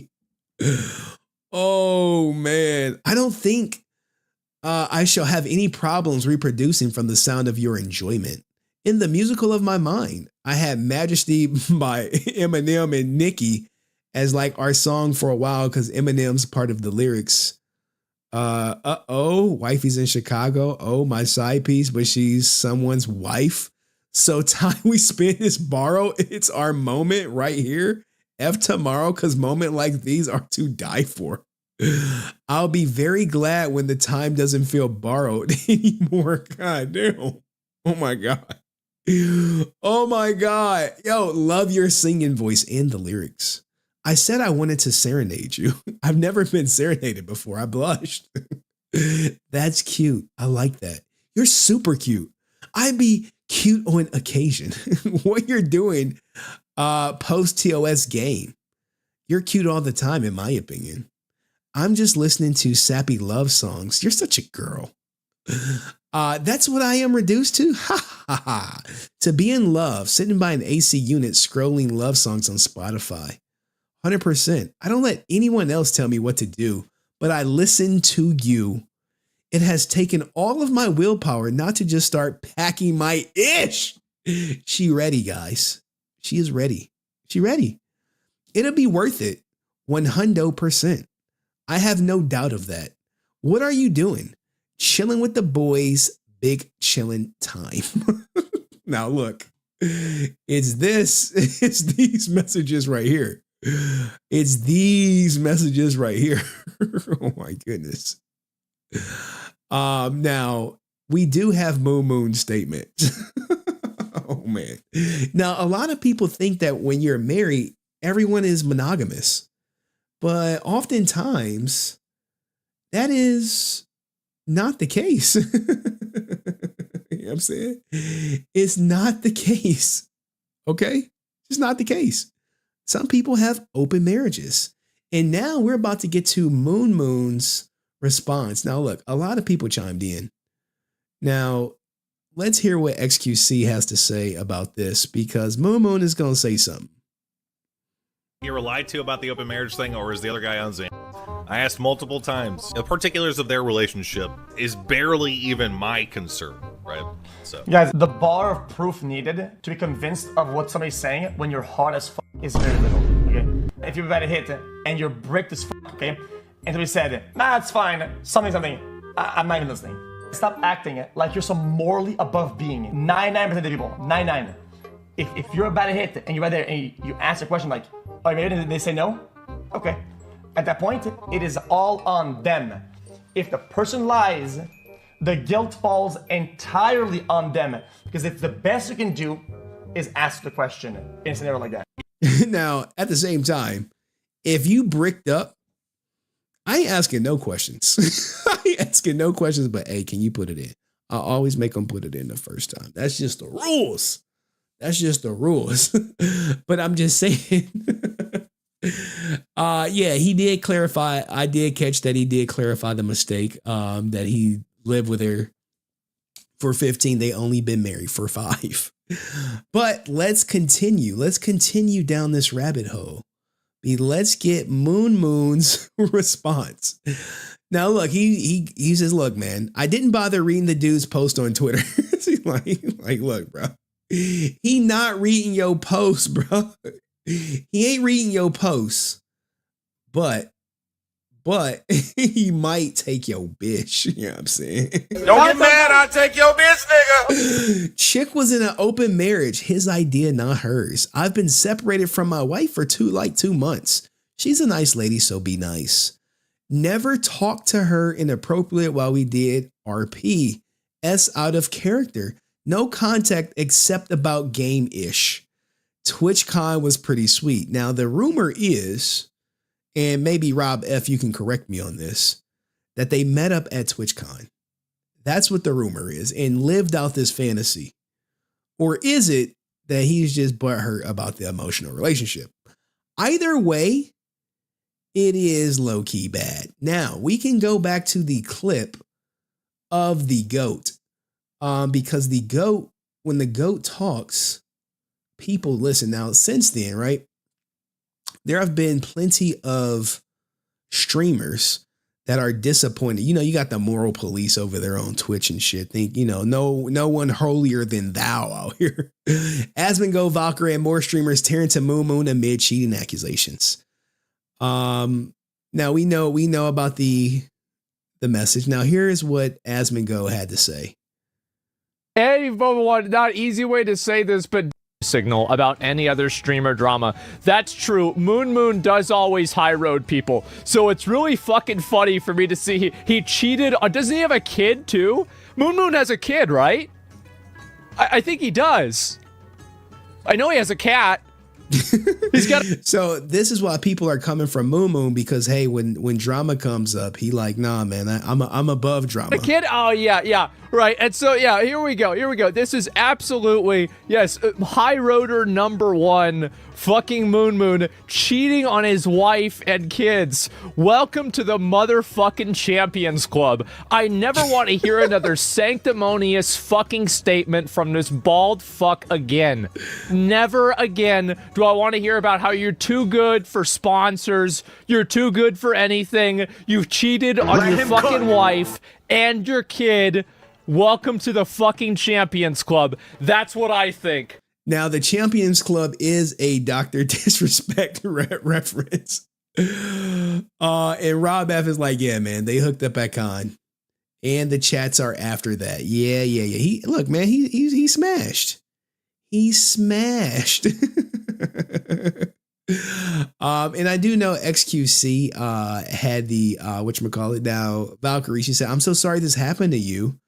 Oh, man. I don't think I shall have any problems reproducing from the sound of your enjoyment. In the musical of my mind, I had Majesty by Eminem and Nicki as like our song for a while because Eminem's part of the lyrics. Wifey's in Chicago. Oh, my side piece, but she's someone's wife. So time we spend is borrowed. It's our moment right here. F tomorrow, because moments like these are to die for. I'll be very glad when the time doesn't feel borrowed anymore. God damn. Oh my God. Oh my God. Yo, love your singing voice and the lyrics. I said I wanted to serenade you. I've never been serenaded before. I blushed. That's cute. I like that. You're super cute. I'd be cute on occasion. What you're doing post TOS game. You're cute all the time, in my opinion. I'm just listening to sappy love songs. You're such a girl. That's what I am reduced to. Ha ha ha. To be in love, sitting by an AC unit, scrolling love songs on Spotify. 100%. I don't let anyone else tell me what to do, but I listen to you. It has taken all of my willpower not to just start packing my ish. She ready, guys. She is ready. She ready. It'll be worth it. 100%. I have no doubt of that. What are you doing? Chilling with the boys. Big chilling time. Now look, it's these messages right here. It's these messages right here. Oh my goodness. Now we do have MoonMoon statement. Oh man. Now a lot of people think that when you're married, everyone is monogamous, but oftentimes that is not the case. You know what I'm saying? It's not the case. Okay? It's not the case. Some people have open marriages. And now we're about to get to MoonMoon's response. Now, look, a lot of people chimed in. Now, let's hear what XQC has to say about this because MoonMoon is going to say something. You were lied to about the open marriage thing, or is the other guy on Zoom? I asked multiple times. The particulars of their relationship is barely even my concern, right? So, Guys, the bar of proof needed to be convinced of what somebody's saying when you're hard as fuck is very little, okay? If you've had a hit and you're bricked as fuck, okay? And somebody said, nah, it's fine, something, I'm not even listening. Stop acting like you're some morally above being. 99% of the people, 99. If you're about to hit and you're right there and you ask a question like, oh, maybe they say no? Okay. At that point, it is all on them. If the person lies, the guilt falls entirely on them. Because if the best you can do is ask the question in a scenario like that. Now, at the same time, if you bricked up, I ain't asking no questions. I ain't asking no questions, but hey, can you put it in? I always make them put it in the first time. That's just the rules. That's just the rules. But I'm just saying. Yeah, he did clarify. I did catch that he did clarify the mistake, that he lived with her for 15. They only been married for 5. But let's continue. Let's continue down this rabbit hole. Let's get MoonMoon's response. Now, look, he says, look, man, I didn't bother reading the dude's post on Twitter. like, look, bro, he not reading your posts, bro. He ain't reading your posts, but he might take your bitch. You know what I'm saying? Don't get mad, I'll take your bitch, nigga. Chick was in an open marriage. His idea, not hers. I've been separated from my wife for 2 months. She's a nice lady, so be nice. Never talked to her inappropriate while we did RP. S out of character. No contact except about game-ish. TwitchCon was pretty sweet. Now, the rumor is, and maybe Rob F, you can correct me on this, that they met up at TwitchCon. That's what the rumor is, and lived out this fantasy. Or is it that he's just butthurt about the emotional relationship? Either way, it is low-key bad. Now, we can go back to the clip of the GOAT. Because the GOAT, when the GOAT talks, people listen. Now, since then, right, there have been plenty of streamers that are disappointed. You know, you got the moral police over there on Twitch and shit. Think, you know, no one holier than thou out here. Asmongo, Valkyrie, and more streamers tearing to MoonMoon amid cheating accusations. Now we know about the message. Now here is what Asmongo had to say. Hey, one not easy way to say this, but signal about any other streamer drama. That's true. MoonMoon does always high road people. So it's really fucking funny for me to see he cheated. Doesn't he have a kid too? MoonMoon has a kid, right? I think he does. I know he has a cat. He's got. So this is why people are coming from MoonMoon, because hey, when drama comes up, he like, nah, man, I'm above drama. A kid? Oh yeah, right. And so yeah, here we go. This is absolutely yes, high roader number 1, fucking MoonMoon cheating on his wife and kids. Welcome to the motherfucking Champions Club. I never want to hear another sanctimonious fucking statement from this bald fuck again. Never again do I want to hear about how you're too good for sponsors, you're too good for anything, you've cheated on your fucking wife and your kid. Welcome to the fucking Champions Club. That's what I think. Now, the Champions Club is a Dr. Disrespect reference. And Rob F is like, yeah, man, they hooked up at Con. And the chats are after that. Yeah. Look, man, he smashed. He smashed. And I do know XQC had the whatchamacallit. Now, Valkyrie, she said, I'm so sorry this happened to you.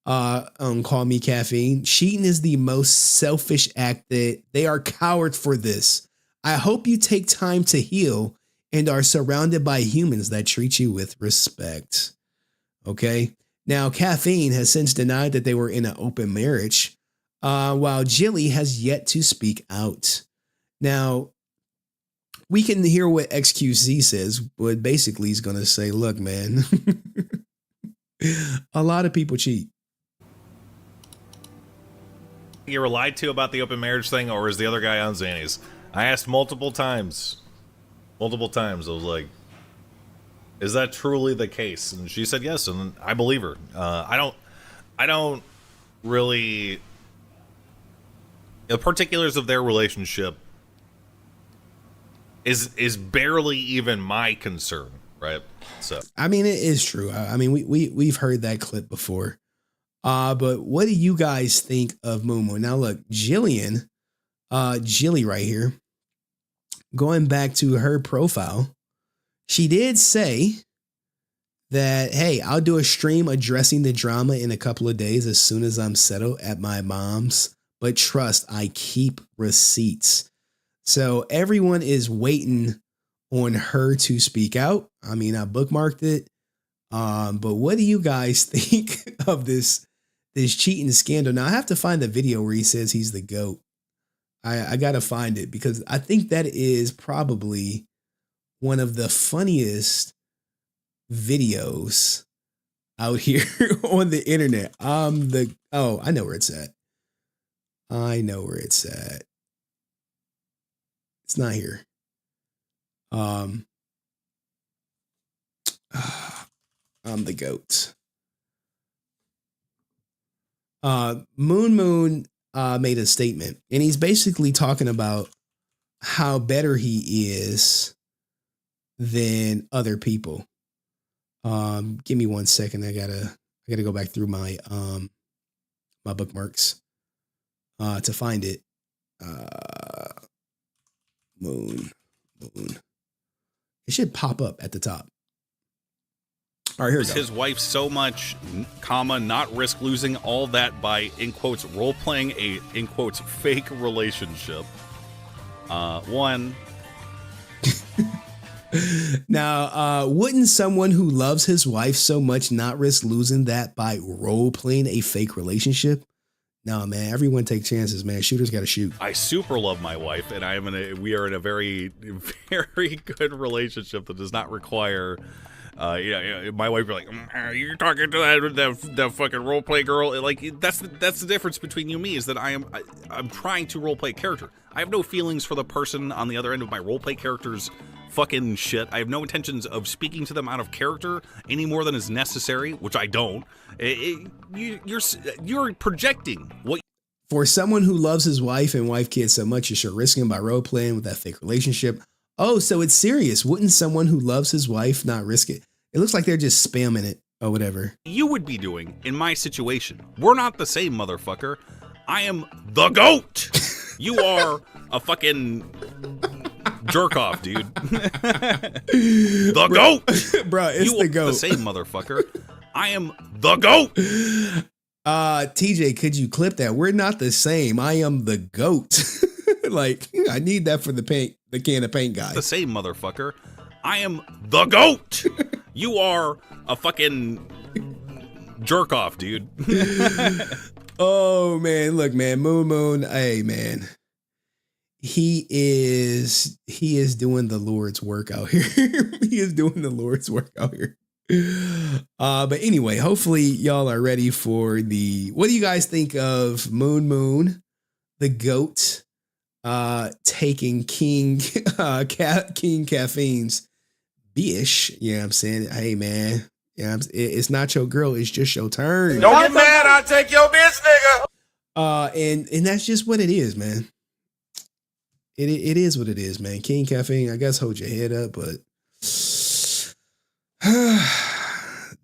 Call me caffeine. Cheating is the most selfish act. That they are cowards for this. I hope you take time to heal and are surrounded by humans that treat you with respect. Okay. Now, Caffeine has since denied that they were in an open marriage, while Jilly has yet to speak out. Now, we can hear what XQC says, but basically he's going to say, look, man, a lot of people cheat. You were lied to about the open marriage thing, or is the other guy on Xannies? I asked multiple times. I was like, Is that truly the case? And she said yes, and I believe her. I don't really. The particulars of their relationship is barely even my concern, right? So I mean, it is true. I mean, we've heard that clip before. But what do you guys think of MoonMoon? Now, look, Jilly right here, going back to her profile, she did say that, hey, I'll do a stream addressing the drama in a couple of days as soon as I'm settled at my mom's. But trust, I keep receipts. So everyone is waiting on her to speak out. I mean, I bookmarked it. But what do you guys think of this cheating scandal? Now I have to find the video where he says he's the GOAT. I got to find it because I think that is probably one of the funniest videos out here on the internet. I know where it's at. It's not here. I'm the GOAT. MoonMoon made a statement, and he's basically talking about how better he is than other people. Give me 1 second. I gotta go back through my my bookmarks to find it. Moon. It should pop up at the top. All right, here we go. His wife so much, not risk losing all that by, in quotes, role playing a, in quotes, fake relationship. One. Now, wouldn't someone who loves his wife so much not risk losing that by role playing a fake relationship? No, man, everyone take chances, man. Shooters got to shoot. I super love my wife, and we are in a very, very good relationship that does not require, my wife be like, you're talking to that fucking role play girl. Like that's the difference between you and me is that I'm trying to role play a character. I have no feelings for the person on the other end of my role play character's fucking shit. I have no intentions of speaking to them out of character any more than is necessary, which I don't. You're projecting what. For someone who loves his wife and wife kids so much, you're risking by role playing with that fake relationship. Oh, so it's serious. Wouldn't someone who loves his wife not risk it? It looks like they're just spamming it or whatever. You would be doing in my situation. We're not the same, motherfucker. I am the GOAT. You are a fucking jerk off, dude. The GOAT. Bro, it's you the GOAT. The same, motherfucker. I am the GOAT. TJ, could you clip that? We're not the same. I am the GOAT. Like, I need that for the can of paint guy. The same, motherfucker. I am the GOAT. You are a fucking jerk off, dude. Oh man, look, man, MoonMoon. Hey, man, he is doing the Lord's work out here. He is doing the Lord's work out here. But anyway, hopefully y'all are ready for what do you guys think of MoonMoon, the GOAT, taking King Caffeine's bish? You know what I'm saying? Hey, man. Yeah, it's not your girl. It's just your turn. Don't get mad. I'll take your bitch, nigga. And that's just what it is, man. It is what it is, man. King Caffeine, I guess hold your head up, but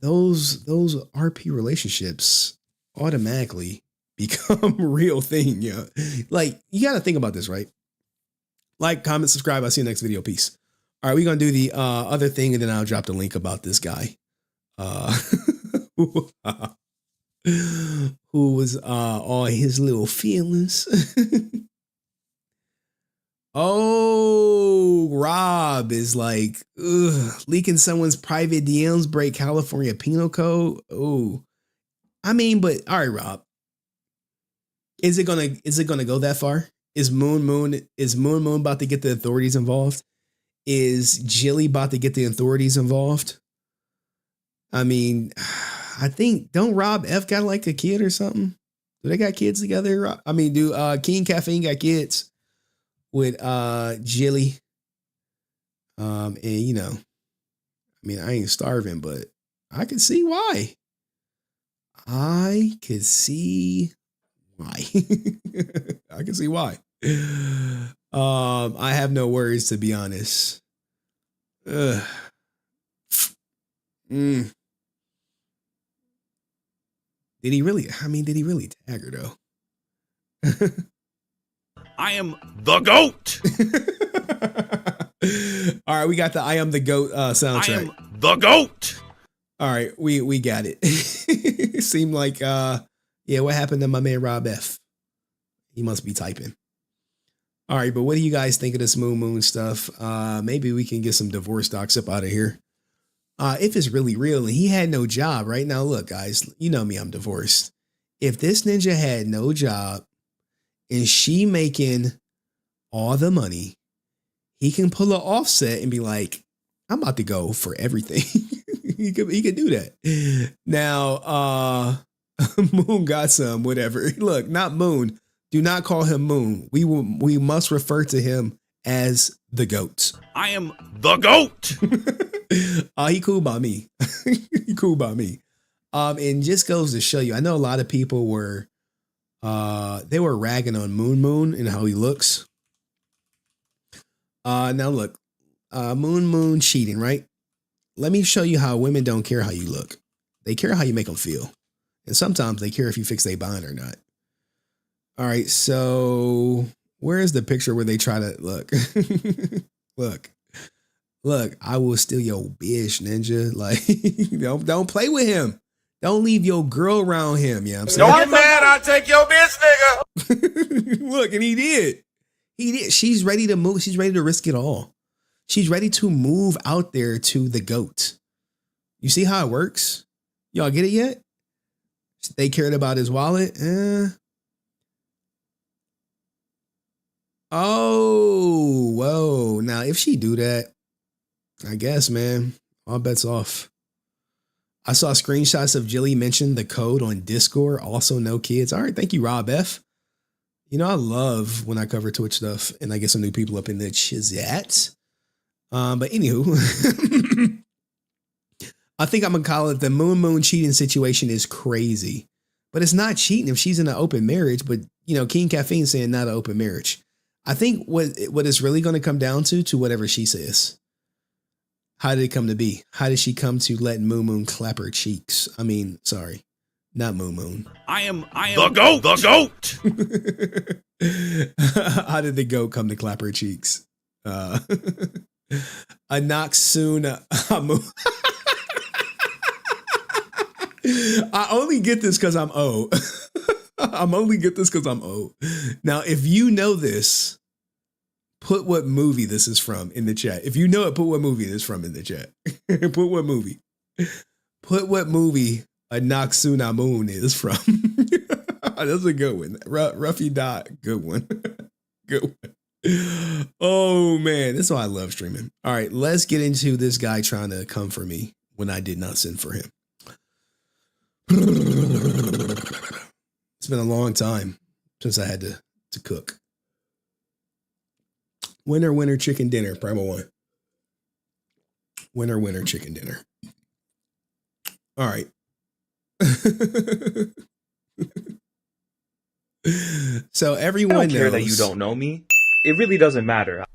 those RP relationships automatically become a real thing, yeah. Like, you got to think about this, right? Like, comment, subscribe. I'll see you next video. Peace. All right, we're going to do the other thing, and then I'll drop the link about this guy. Who was all his little feelings. Oh, Rob is like, leaking someone's private DMs break California penal code. Oh, I mean, but all right, Rob, is it gonna go that far? Is MoonMoon about to get the authorities involved? Is Jilly about to get the authorities involved? I mean, I think, don't Rob F got like a kid or something? Do they got kids together? I mean, do King Caffeine got kids with Jilly? And you know, I mean, I ain't starving, but I can see why. I can see why. I can see why. I have no words, to be honest. Ugh. Did he really? I mean, did he really tag her though? I am the GOAT. All right, we got the "I Am the Goat" soundtrack. I am the GOAT. All right, we got it. It seemed like yeah, what happened to my man Rob F? He must be typing. All right, but what do you guys think of this MoonMoon stuff? Maybe we can get some divorce docs up out of here. If it's really real and he had no job right now, look, guys, you know me, I'm divorced. If this ninja had no job and she making all the money, he can pull an Offset and be like, I'm about to go for everything. he could do that. Now, Moon got some, whatever. Look, not Moon. Do not call him Moon. We must refer to him as the GOAT. I am the GOAT. He cool by me. He cool by me. And just goes to show you, I know a lot of people were they were ragging on MoonMoon and how he looks. Now look, MoonMoon cheating, right? Let me show you how women don't care how you look. They care how you make them feel. And sometimes they care if you fix their bind or not. All right, so where is the picture where they try to look? Look, I will steal your bitch, ninja. Like, don't play with him. Don't leave your girl around him. Yeah, I'm saying. Don't get mad, I'll take your bitch, nigga. Look, and he did. He did. She's ready to move. She's ready to risk it all. She's ready to move out there to the GOAT. You see how it works? Y'all get it yet? They cared about his wallet. Oh, whoa. Now, if she do that, I guess, man, all bets off. I saw screenshots of Jilly mention the code on Discord. Also, no kids. All right. Thank you, Rob F. You know, I love when I cover Twitch stuff and I get some new people up in the chat. But anywho, I think I'm going to call it the MoonMoon cheating situation is crazy. But it's not cheating if she's in an open marriage. But, you know, King Caffeine saying not an open marriage. I think what it's really going to come down to whatever she says. How did it come to be? How did she come to let MoonMoon clap her cheeks? I mean, sorry, not MoonMoon. I am the GOAT. The GOAT. How did the GOAT come to clap her cheeks? Anaxuna. I only get this because I'm old. I'm only get this because I'm old. Now, if you know this, put what movie this is from in the chat. If you know it, put what movie it is from in the chat. Put what movie. Put what movie Anaxuna Moon is from. That's a good one. Ruffy Dot. Good one. Good one. Oh, man. That's why I love streaming. All right. Let's get into this guy trying to come for me when I did not send for him. It's been a long time since I had to cook. Winner, chicken dinner, Primal One. Winner, chicken dinner. All right. So everyone I don't care knows that you don't know me. It really doesn't matter.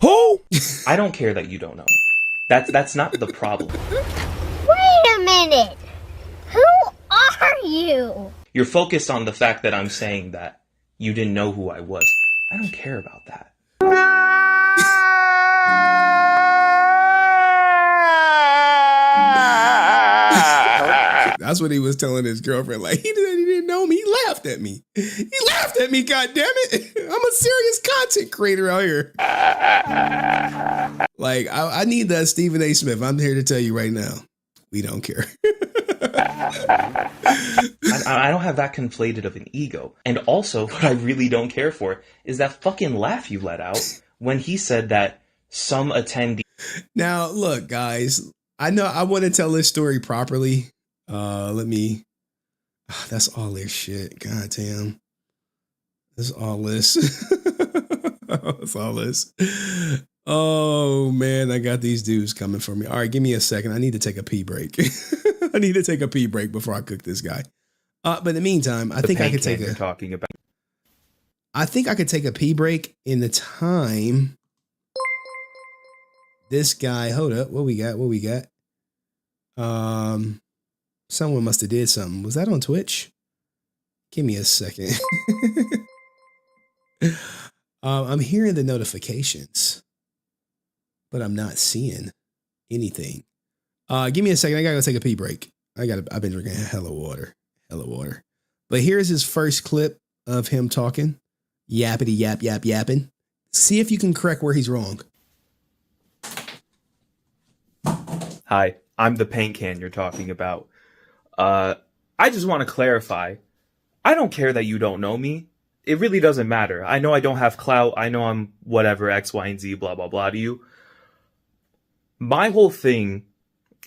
Who? I don't care that you don't know me. That's not the problem. Wait a minute. Who are you? You're focused on the fact that I'm saying that you didn't know who I was. I don't care about that. That's what he was telling his girlfriend. Like, he didn't know me. He laughed at me. He laughed at me, goddammit. I'm a serious content creator out here. Like, I need that Stephen A. Smith. I'm here to tell you right now. We don't care. I don't have that conflated of an ego. And also, what I really don't care for is that fucking laugh you let out when he said that some attendee. Now, look, guys, I know I want to tell this story properly. Let me. That's all this shit. God damn. That's all this. That's all this. Oh man, I got these dudes coming for me. All right, give me a second. I need to take a pee break. I need to take a pee break before I cook this guy. But in the meantime, I think I could take talking about. I think I could take a pee break in the time. This guy, hold up, what we got? What we got? Someone must have did something. Was that on Twitch? Give me a second. I'm hearing the notifications, but I'm not seeing anything. Give me a second. I gotta go take a pee break. I've been drinking hella water. But here's his first clip of him talking. Yappity yap yap yapping. See if you can correct where he's wrong. Hi, I'm the paint can you're talking about. I just want to clarify. I don't care that you don't know me. It really doesn't matter. I know I don't have clout. I know I'm whatever, X, Y, and Z, blah, blah, blah to you. My whole thing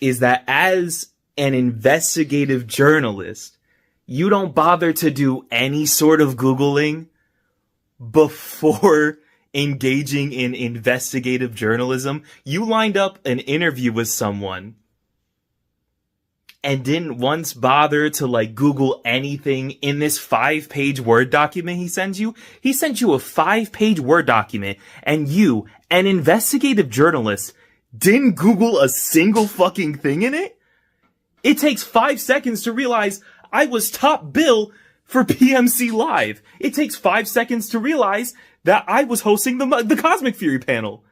is that as an investigative journalist, you don't bother to do any sort of Googling before engaging in investigative journalism. You lined up an interview with someone and didn't once bother to like Google anything in this 5-page Word document he sends you. He sent you a 5-page Word document and you, an investigative journalist, didn't Google a single fucking thing in it? It takes 5 seconds to realize I was top bill for PMC Live. It takes 5 seconds to realize that I was hosting the Cosmic Fury panel.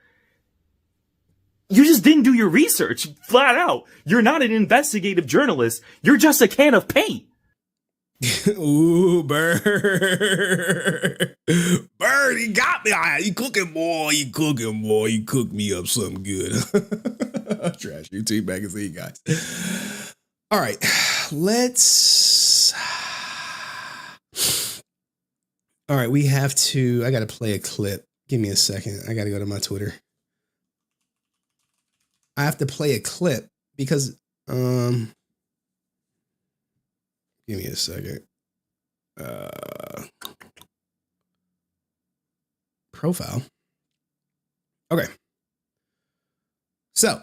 You just didn't do your research, flat out. You're not an investigative journalist. You're just a can of paint. Ooh, Bird. Bird, he got me. He cooking, boy. He cooking, boy. He cooked me up something good. Trash YouTube magazine, guys. All right, let's... All right, we have to... I got to play a clip. Give me a second. I got to go to my Twitter. I have to play a clip because... Give me a second. Profile. Okay. So,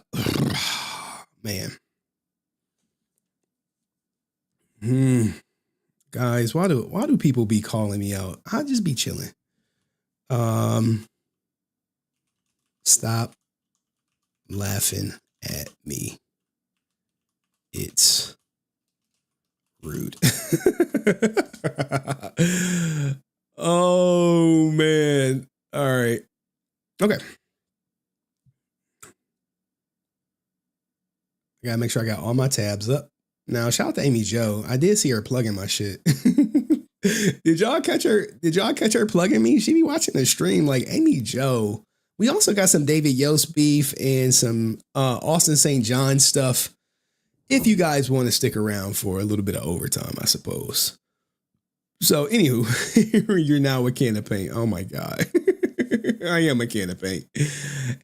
man. Guys, why do people be calling me out? I'll just be chilling. Stop laughing at me. It's rude. Oh man. All right. Okay. I gotta make sure I got all my tabs up. Now, shout out to Amy Joe. I did see her plugging my shit. Did y'all catch her plugging me? She be watching the stream like Amy Joe. We also got some David Yost beef and some Austin St. John stuff. If you guys want to stick around for a little bit of overtime, I suppose. So, anywho, you're now a can of paint. Oh my God. I am a can of paint.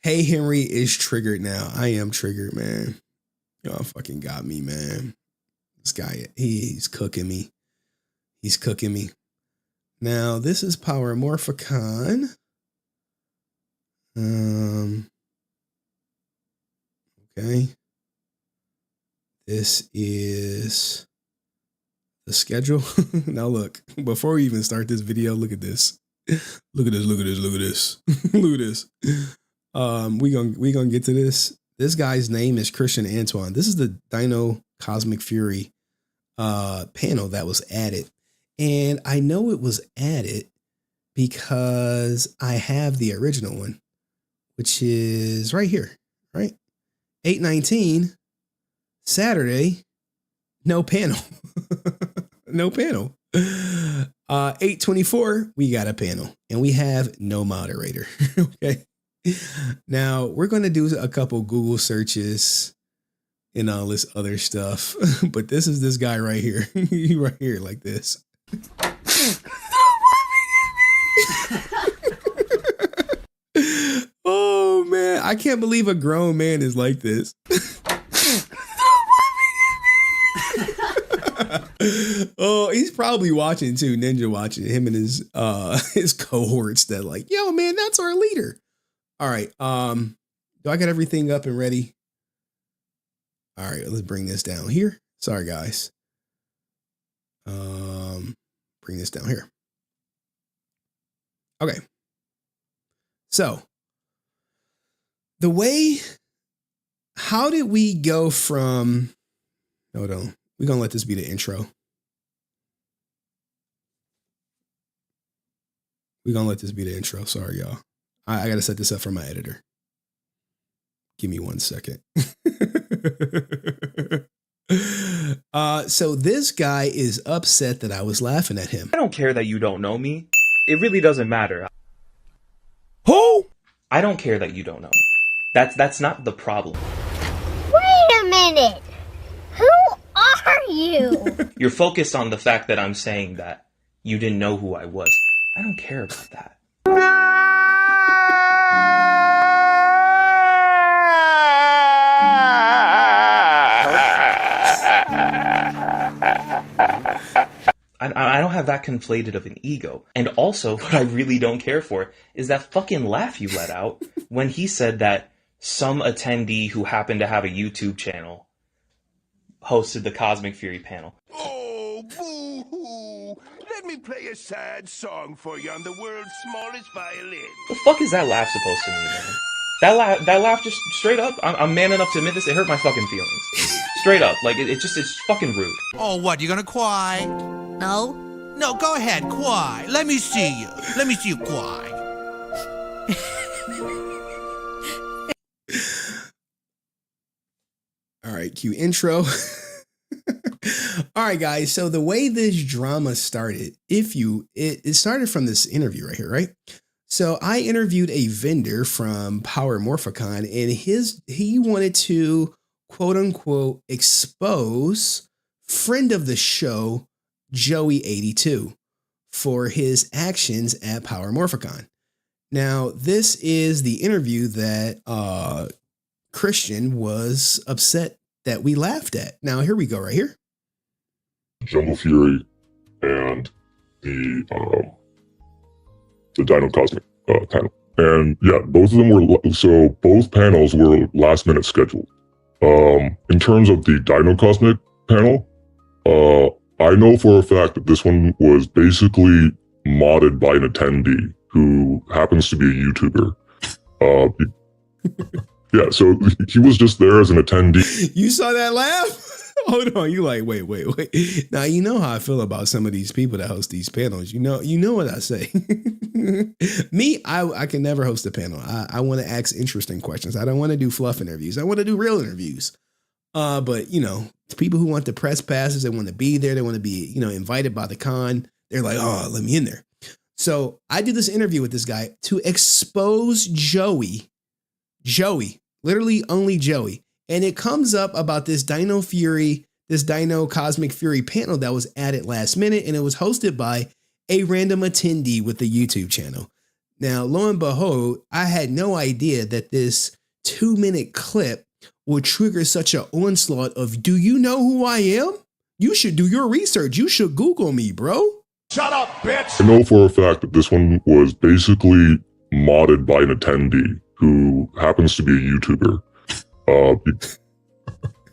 Hey, Henry is triggered now. I am triggered, man. Y'all fucking got me, man. This guy, he's cooking me. He's cooking me. Now, this is Power Morphicon. Okay. This is the schedule. Now look, before we even start this video, look at this. Look at this, look at this, look at this. Look at this. We gonna get to this. This guy's name is ChrstnAntwan. This is the Dino Cosmic Fury panel that was added. And I know it was added because I have the original one, which is right here, right? 8/19, Saturday, no panel. No panel. 8/24, we got a panel and we have no moderator. Okay. Now we're going to do a couple Google searches and all this other stuff, but this is this guy right here. Right here like this. Oh man, I can't believe a grown man is like this. Oh, he's probably watching too. Ninja watching him and his cohorts that like, yo man, that's our leader. All right. Do I got everything up and ready? All right, let's bring this down here. Sorry, guys. Bring this down here. Okay. So, how did we go from, hold on, we're going to let this be the intro. We're going to let this be the intro. Sorry, y'all. I got to set this up for my editor. Give me 1 second. So this guy is upset that I was laughing at him. I don't care that you don't know me. It really doesn't matter. Who? I don't care that you don't know me. That's not the problem. Wait a minute. Who are you? You're focused on the fact that I'm saying that you didn't know who I was. I don't care about that. I don't have that conflated of an ego. And also, what I really don't care for is that fucking laugh you let out when he said that some attendee who happened to have a YouTube channel hosted the Cosmic Fury panel. Oh, boo-hoo. Let me play a sad song for you on the world's smallest violin. The fuck is that laugh supposed to mean, man? That laugh just straight up, I'm man enough to admit this, it hurt my fucking feelings. Straight up, like, it's fucking rude. Oh, what, you gonna cry? No. No, go ahead, cry. Let me see you. Let me see you cry. All right, cue intro. All right, guys. So the way this drama started, it started from this interview right here, right? So I interviewed a vendor from Power Morphicon, and he wanted to quote unquote expose friend of the show Joey82 for his actions at Power Morphicon. Now, this is the interview that Christian was upset that we laughed at. Now, here we go right here. Jungle Fury and the Dino Cosmic panel. And yeah, both of them were, both panels were last minute scheduled. In terms of the Dino Cosmic panel, I know for a fact that this one was basically modded by an attendee who happens to be a YouTuber. Yeah, so he was just there as an attendee. You saw that laugh? Hold on, you like, wait. Now, you know how I feel about some of these people that host these panels. You know what I say. Me, I can never host a panel. I want to ask interesting questions. I don't want to do fluff interviews. I want to do real interviews. But, people who want the press passes, they want to be there. They want to be, invited by the con. They're like, oh, let me in there. So I did this interview with this guy to expose Joey, literally only Joey. And it comes up about this Dino Cosmic Fury panel that was added last minute. And it was hosted by a random attendee with the YouTube channel. Now, lo and behold, I had no idea that this 2-minute clip would trigger such an onslaught of, do you know who I am? You should do your research. You should Google me, bro. Shut up, bitch! I know for a fact that this one was basically modded by an attendee who happens to be a YouTuber.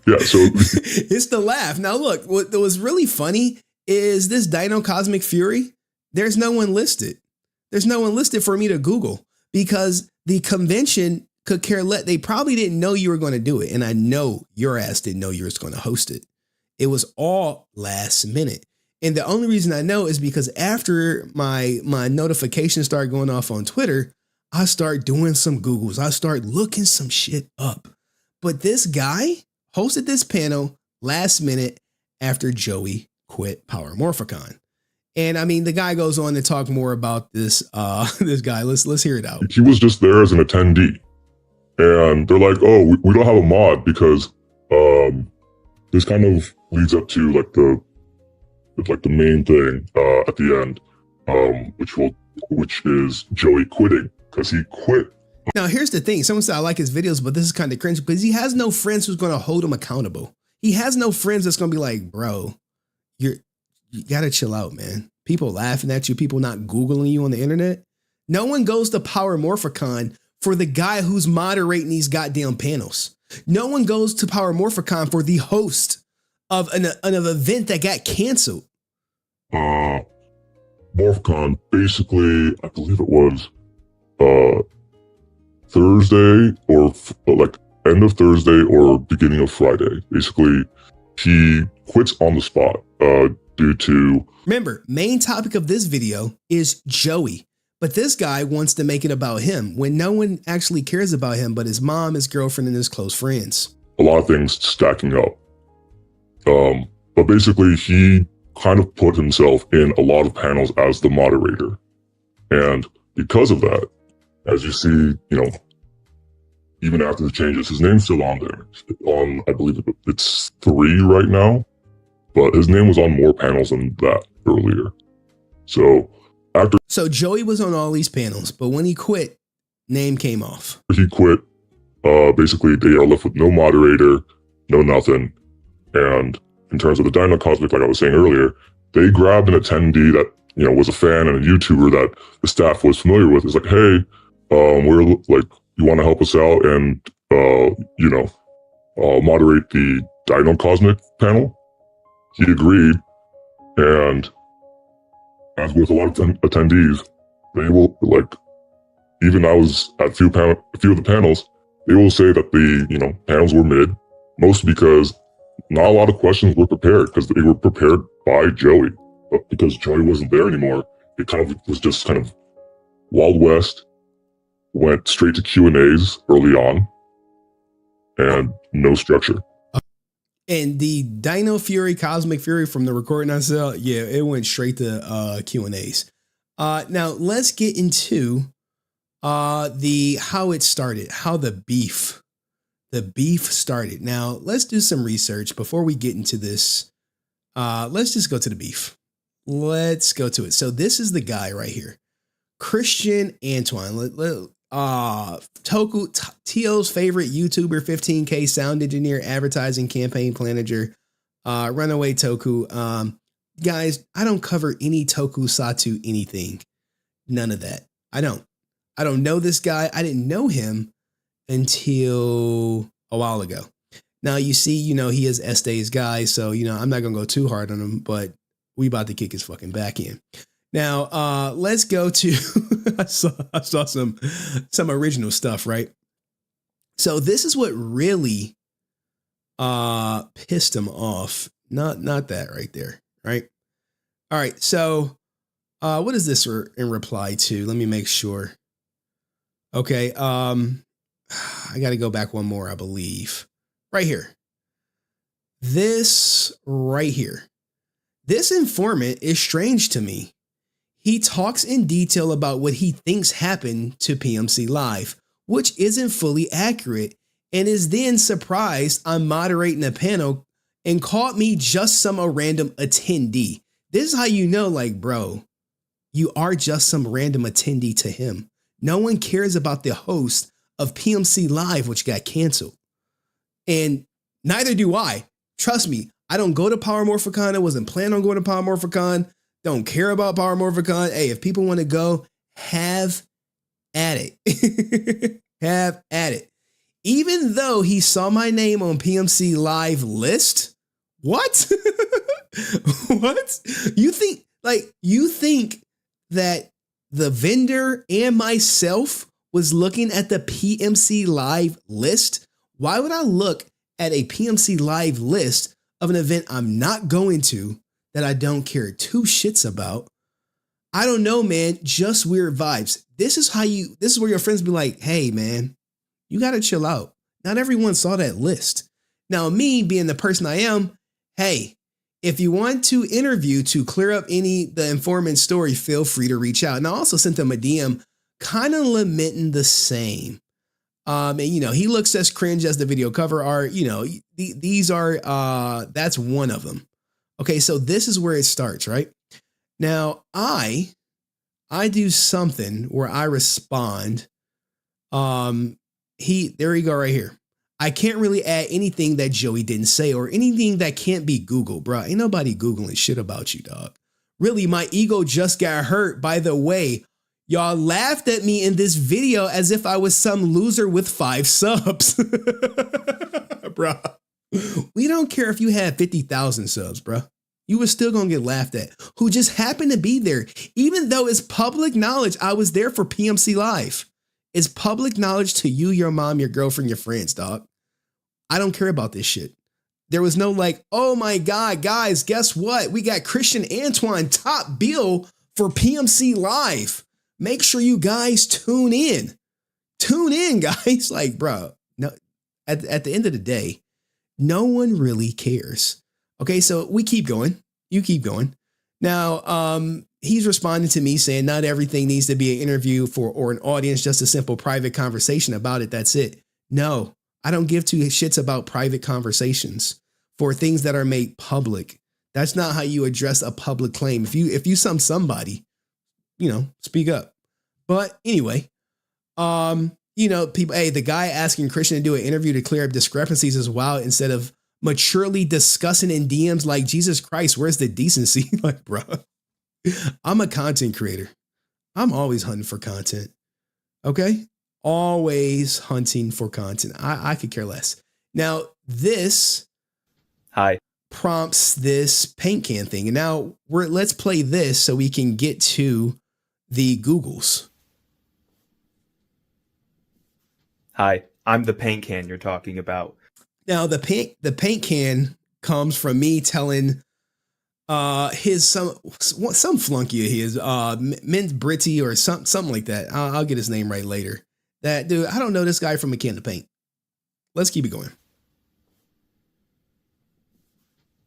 Yeah, so it's the laugh. Now, look, what was really funny is this Dino Cosmic Fury. There's no one listed. There's no one listed for me to Google because the convention could care less. They probably didn't know you were going to do it. And I know your ass didn't know you were going to host it. It was all last minute. And the only reason I know is because after my notifications started going off on Twitter, I start doing some Googles. I start looking some shit up. But this guy hosted this panel last minute after Joey quit Power Morphicon. And I mean, the guy goes on to talk more about this this guy. Let's hear it out. He was just there as an attendee. And they're like, oh, we don't have a mod because this kind of leads up to like the main thing at the end, which is Joey quitting because he quit. Now, here's the thing. Someone said I like his videos, but this is kind of cringe because he has no friends who's going to hold him accountable. He has no friends that's going to be like, bro, you got to chill out, man. People laughing at you, people not Googling you on the internet. No one goes to Power Morphicon for the guy who's moderating these goddamn panels. No one goes to Power Morphicon for the host of an event that got canceled. Morphicon, basically, I believe it was Thursday or like end of Thursday or beginning of Friday. Basically, he quits on the spot due to... Remember, main topic of this video is Joey. But this guy wants to make it about him when no one actually cares about him but his mom, his girlfriend, and his close friends. A lot of things stacking up. But basically, he kind of put himself in a lot of panels as the moderator. And because of that, as you see, even after the changes, his name's still on there. I believe it's 3 right now, but his name was on more panels than that earlier. So Joey was on all these panels, but when he quit, name came off. He quit. Basically, they are left with no moderator, no nothing. And in terms of the Dino Cosmic, like I was saying earlier, they grabbed an attendee that was a fan and a YouTuber that the staff was familiar with. It's like, hey, we're like, you want to help us out and moderate the Dino Cosmic panel? He agreed, and as with a lot of attendees, they will, like, even I was at a few of the panels, they will say that the panels were mid, mostly because not a lot of questions were prepared because they were prepared by Joey. But because Joey wasn't there anymore, it kind of was just kind of Wild West, went straight to Q&As early on, and no structure. And the Dino Fury, Cosmic Fury from the recording I saw, yeah, it went straight to Q&As. Now let's get into how it started, how the beef started. Now let's do some research before we get into this. Let's just go to the beef. Let's go to it. So this is the guy right here, ChrstnAntwan. Tio's favorite YouTuber, 15K sound engineer, advertising campaign manager, runaway Toku. Guys, I don't cover any Tokusatsu anything. None of that. I don't know this guy. I didn't know him until a while ago. Now you see, he is Este's guy, so I'm not gonna go too hard on him, but we about to kick his fucking back in. Now, let's go to, I saw some original stuff, right? So this is what really pissed him off. Not that right there, right? All right, so what is this in reply to? Let me make sure. Okay, I got to go back one more, I believe. Right here. This right here. This informant is strange to me. He talks in detail about what he thinks happened to PMC Live, which isn't fully accurate, and is then surprised I'm moderating a panel and called me just some random attendee. This is how you know, like, bro, you are just some random attendee to him. No one cares about the host of PMC Live, which got canceled. And neither do I. Trust me, I don't go to Power Morphicon. I wasn't planning on going to Power Morphicon. Don't care about Power Morphicon. Hey, if people want to go, have at it. Have at it. Even though he saw my name on PMC Live list. What? What? You think that the vendor and myself was looking at the PMC Live list? Why would I look at a PMC Live list of an event I'm not going to, that I don't care 2 shits about? I don't know, man. Just weird vibes. This is where your friends be like, hey, man, you got to chill out. Not everyone saw that list. Now, me being the person I am, hey, if you want to interview to clear up the informant story, feel free to reach out. And I also sent them a DM kind of lamenting the same. And he looks as cringe as the video cover art. These are, that's one of them. Okay, so this is where it starts, right? Now, I do something where I respond. There you go right here. I can't really add anything that Joey didn't say or anything that can't be Googled, bro. Ain't nobody Googling shit about you, dog. Really, my ego just got hurt. By the way, Y'all laughed at me in this video as if I was some loser with 5 subs. Bruh. We don't care if you had 50,000 subs, bruh. You were still gonna get laughed at. Who just happened to be there. Even though it's public knowledge, I was there for PMC Live. It's public knowledge to you, your mom, your girlfriend, your friends, dog. I don't care about this shit. There was no like, oh my God, guys, guess what? We got ChrstnAntwan top bill for PMC Live. Make sure you guys tune in. Tune in, guys. Like, bro, no, at the end of the day, no one really cares. Okay, so we keep going. You keep going. Now, he's responding to me saying not everything needs to be an interview or an audience, just a simple private conversation about it. That's it. No, I don't give two shits about private conversations for things that are made public. That's not how you address a public claim. If you somebody, speak up. But anyway, people, hey, the guy asking Christian to do an interview to clear up discrepancies is wild instead of maturely discussing in DMs like, Jesus Christ, where's the decency? Like, bro, I'm a content creator. I'm always hunting for content. Okay. Always hunting for content. I could care less. Now this prompts this paint can thing. And now let's play this so we can get to the Googles. Hi, I'm the paint can you're talking about. Now the paint can comes from me telling some flunky of his Mint Britty or something like that. I'll get his name right later. That dude, I don't know this guy from a can of paint. Let's keep it going.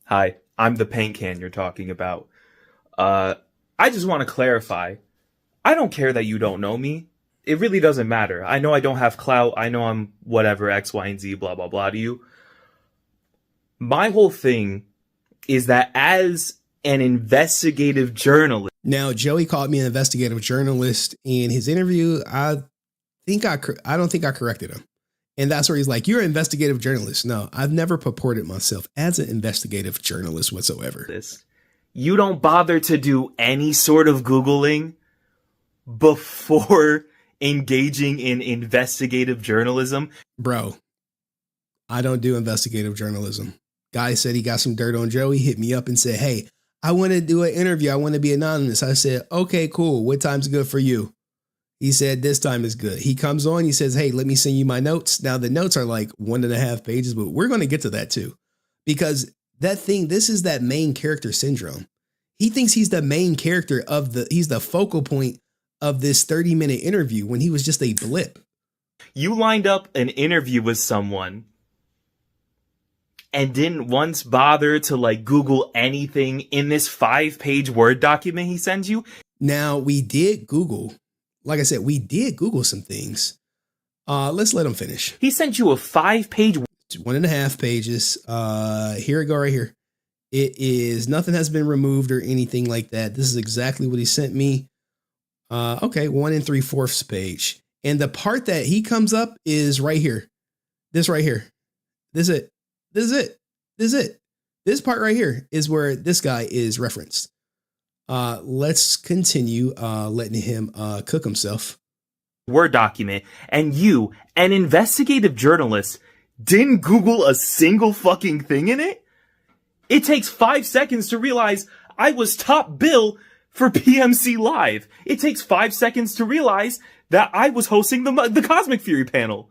Hi, I'm the paint can you're talking about. I just want to clarify. I don't care that you don't know me. It really doesn't matter. I know I don't have clout. I know I'm whatever, X, Y, and Z, blah, blah, blah to you. My whole thing is that as an investigative journalist. Now, Joey called me an investigative journalist in his interview. I don't think I corrected him. And that's where he's like, you're an investigative journalist. No, I've never purported myself as an investigative journalist whatsoever. You don't bother to do any sort of Googling before engaging in investigative journalism. Bro, I don't do investigative journalism. Guy said he got some dirt on Joey, hit me up and said, hey, I want to do an interview. I want to be anonymous. I said, okay, cool. What time's good for you? He said, this time is good. He comes on, he says, hey, let me send you my notes. Now the notes are like 1.5 pages, but we're going to get to that too. Because this is that main character syndrome. He thinks he's the main character he's the focal point of this 30-minute interview when he was just a blip. You lined up an interview with someone and didn't once bother to like Google anything in this 5-page Word document he sends you. Now we did Google, like I said, we did Google some things. Let's let him finish. He sent you a 5-page, 1.5 pages. Here it go right here. It is nothing has been removed or anything like that. This is exactly what he sent me. Okay, 1 3/4 page. And the part that he comes up is right here. This right here. This is it. This part right here is where this guy is referenced. Let's continue letting him cook himself. Word document, and you, an investigative journalist, didn't Google a single fucking thing in it? It takes 5 seconds to realize I was top bill for PMC Live. It takes 5 seconds to realize that I was hosting the Cosmic Fury panel.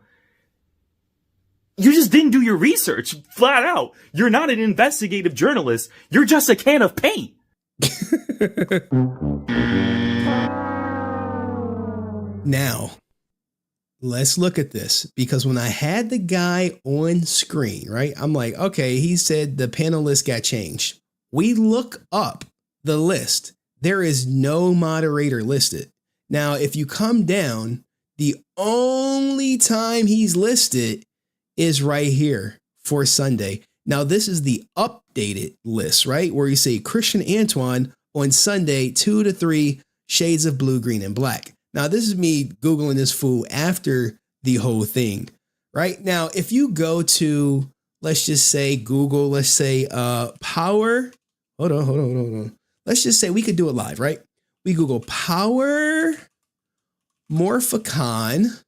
You just didn't do your research, flat out. You're not an investigative journalist. You're just a can of paint. Now, let's look at this, because when I had the guy on screen, right, I'm like, okay, he said the panelists got changed. We look up the list. There is no moderator listed. Now, if you come down, the only time he's listed is right here for Sunday. Now, this is the updated list, right? Where you say ChrstnAntwan on Sunday, 2 to 3 shades of blue, green, and black. Now, this is me Googling this fool after the whole thing, right? Now, if you go to, let's just say Google, let's say power. Hold on. Let's just say we could do it live, right? We Google power Morphicon,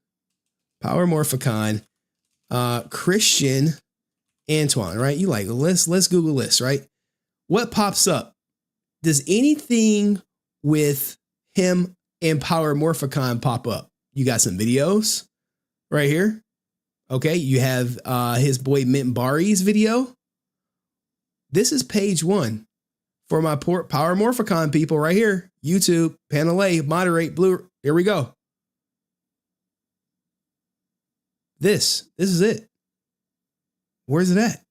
Power Morphicon, ChrstnAntwan, right? You like, let's Google this, right? What pops up? Does anything with him and Power Morphicon pop up? You got some videos right here. Okay, you have his boy Mint Bari's video. This is page 1 for my Power Morphicon people right here. YouTube, panel A, moderate, blue. Here we go. This is it. Where's it at?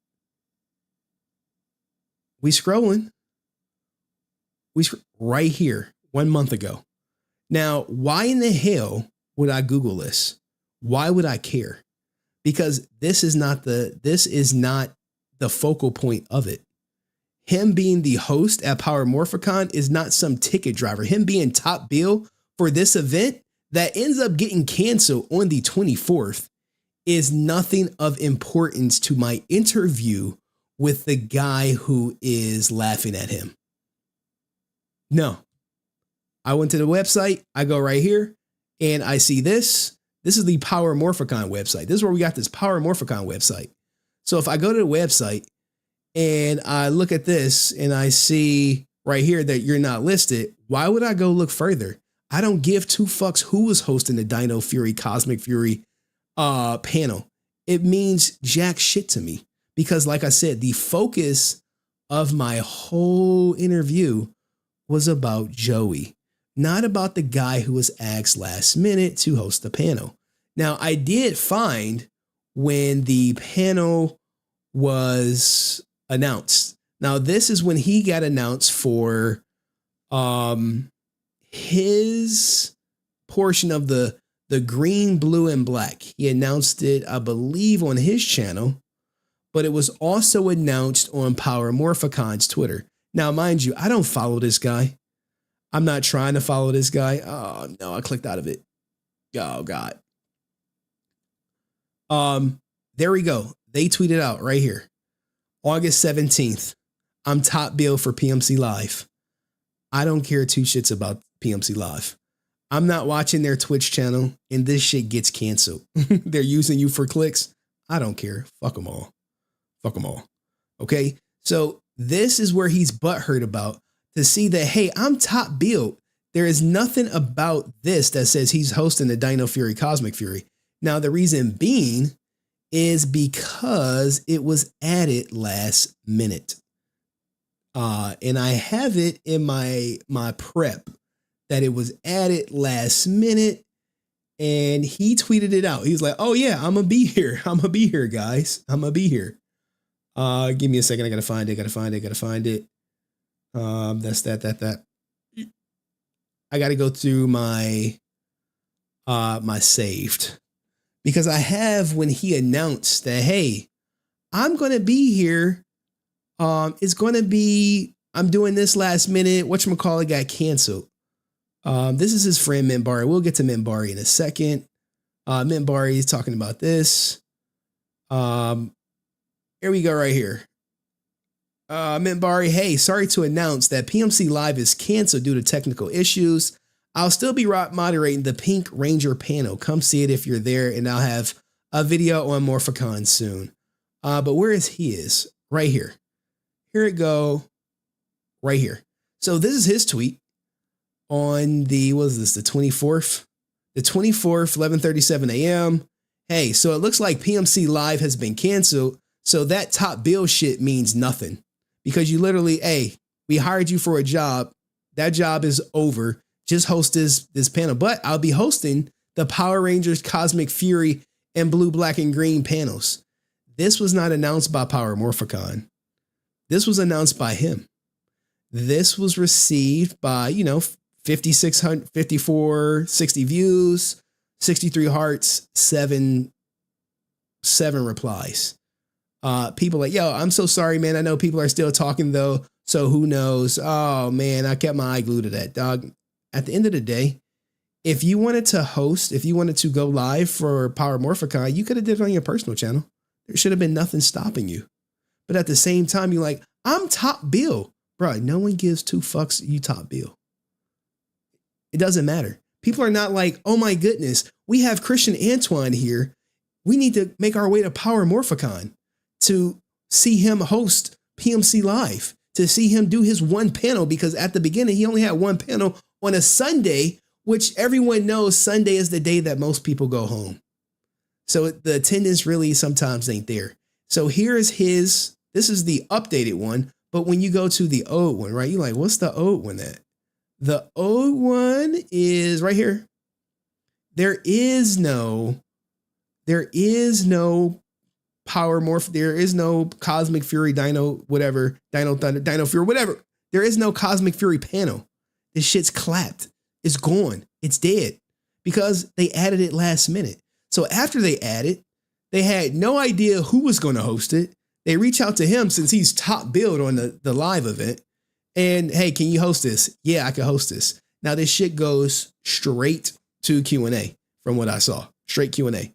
We scrolling. Right here, 1 month ago. Now, why in the hell would I Google this? Why would I care? Because this is not the focal point of it. Him being the host at Power Morphicon is not some ticket driver. Him being top bill for this event that ends up getting canceled on the 24th is nothing of importance to my interview with the guy who is laughing at him. No. I went to the website. I go right here and I see this. This is the Power Morphicon website. This is where we got this Power Morphicon website. So if I go to the website and I look at this and I see right here that you're not listed, why would I go look further? I don't give two fucks who was hosting the Dino Fury Cosmic Fury panel. It means jack shit to me because, like I said, the focus of my whole interview was about Joey, not about the guy who was asked last minute to host the panel. Now, I did find when the panel was announced. Now, this is when he got announced for his portion of the green, blue, and black. He announced it, I believe, on his channel, but it was also announced on Power Morphicon's Twitter. Now, mind you, I don't follow this guy. I'm not trying to follow this guy. Oh, no, I clicked out of it. Oh, God. There we go. They tweeted out right here. August 17th. I'm top bill for PMC Live. I don't care two shits about PMC Live. I'm not watching their Twitch channel and this shit gets canceled. They're using you for clicks. I don't care. Fuck them all. Fuck them all. Okay. So this is where he's butthurt about to see that, hey, I'm top billed. There is nothing about this that says he's hosting the Dino Fury Cosmic Fury. Now, the reason being is because it was added last minute. And I have it in my prep that it was added last minute, and he tweeted it out. He was like, oh yeah, I'm gonna be here. I'm gonna be here, guys. I'm gonna be here. Give me a second. I gotta find it. That's that. I gotta go through my my saved because I have when he announced that, hey, I'm gonna be here. It's gonna be, I'm doing this last minute. Whatchamacallit got canceled. This is his friend Mint Bari. We'll get to Mint Bari in a second. Mint Bari is talking about this. Here we go right here. Mint Bari, hey, sorry to announce that PMC Live is canceled due to technical issues. I'll still be moderating the Pink Ranger panel. Come see it if you're there, and I'll have a video on Morphicon soon. But where is he is? Right here. Here it go. Right here. So this is his tweet on the, what is this, the 24th? The 24th, 11:37 a.m. Hey, so it looks like PMC Live has been canceled. So that top bill shit means nothing because you literally, hey, we hired you for a job. That job is over. Just host this panel. But I'll be hosting the Power Rangers Cosmic Fury and Blue, Black, and Green panels. This was not announced by Power Morphicon. This was announced by him. This was received by, 5,654, views, 63 hearts, seven replies. People like, yo, I'm so sorry, man. I know people are still talking though. So who knows? Oh man, I kept my eye glued to that, dog. At the end of the day, if you wanted to host, if you wanted to go live for Power Morphicon, you could have did it on your personal channel. There should have been nothing stopping you. But at the same time, you're like, I'm top bill. Bro, no one gives two fucks you top bill. It doesn't matter People are not like, oh my goodness, we have ChrstnAntwan here. We need to make our way to Power Morphicon to see him host PMC Live, to see him do his one panel, because at the beginning, he only had one panel on a Sunday, which everyone knows Sunday is the day that most people go home. So the attendance really sometimes ain't there. So here's his, this is the updated one. But when you go to the old one, right, you're like, what's the old one at? The old one is right here. There is no Power Morph. There is no Cosmic Fury, Dino, whatever, Dino Thunder, Dino Fury, whatever. There is no Cosmic Fury panel. This shit's clapped. It's gone. It's dead because they added it last minute. So after they added, they had no idea who was going to host it. They reach out to him since he's top billed on the live event. And hey, can you host this? Yeah, I can host this. Now this shit goes straight to Q&A from what I saw. Straight Q&A.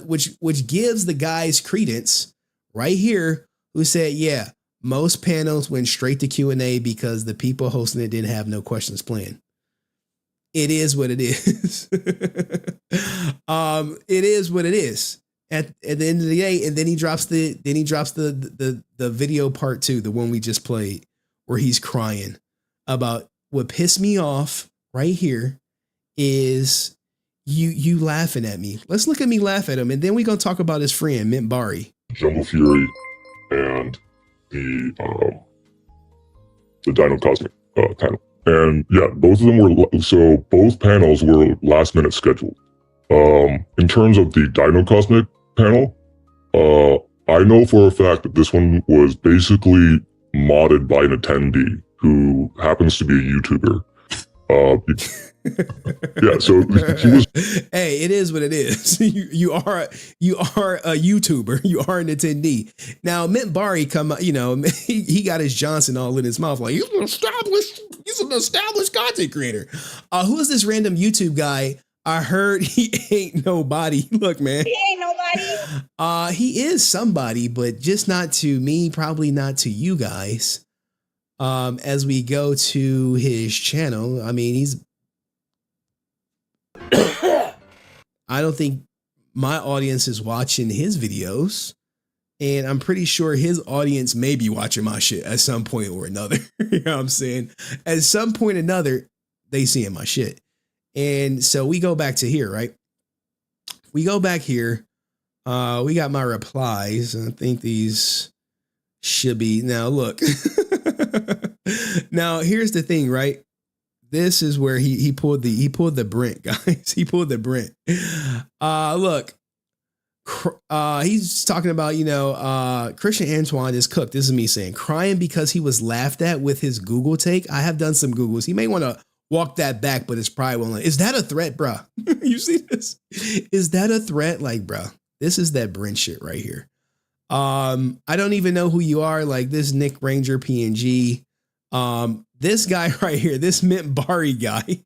Which gives the guys credence right here who said, yeah, most panels went straight to Q&A because the people hosting it didn't have no questions planned. It is what it is. It is what it is. At the end of the day, and then he drops the video part 2, the one we just played, where he's crying about what pissed me off right here is you laughing at me. Let's look at me laugh at him, and then we're gonna talk about his friend Mint Bari. Jungle Fury and the Dino Cosmic panel. And yeah, both of them both panels were last minute scheduled. In terms of the Dino Cosmic panel, I know for a fact that this one was basically modded by an attendee who happens to be a YouTuber. Yeah, so he was. Hey, it is what it is. You are a YouTuber. You are an attendee. Now, Mint Bari he got his Johnson all in his mouth like he's an established content creator. Who is this random YouTube guy? I heard he ain't nobody. Look, man. He ain't nobody. He is somebody, but just not to me, probably not to you guys. As we go to his channel, I mean, I don't think my audience is watching his videos, and I'm pretty sure his audience may be watching my shit at some point or another. You know what I'm saying? At some point or another, they seeing my shit. And so we go back to here, right? We go back here. We got my replies. I think these should be, now look. Now here's the thing, right? This is where he pulled the Brent, guys. He pulled the Brent. Look, he's talking about, ChrstnAntwan is cooked. This is me saying, crying because he was laughed at with his Google take. I have done some Googles. He may want to walk that back, but it's probably won't. Is that a threat, bro? You see this? Is that a threat? Like, bro, this is that Brent shit right here. I don't even know who you are. Like this Nick Ranger PNG. This guy right here, this Mint Bari guy.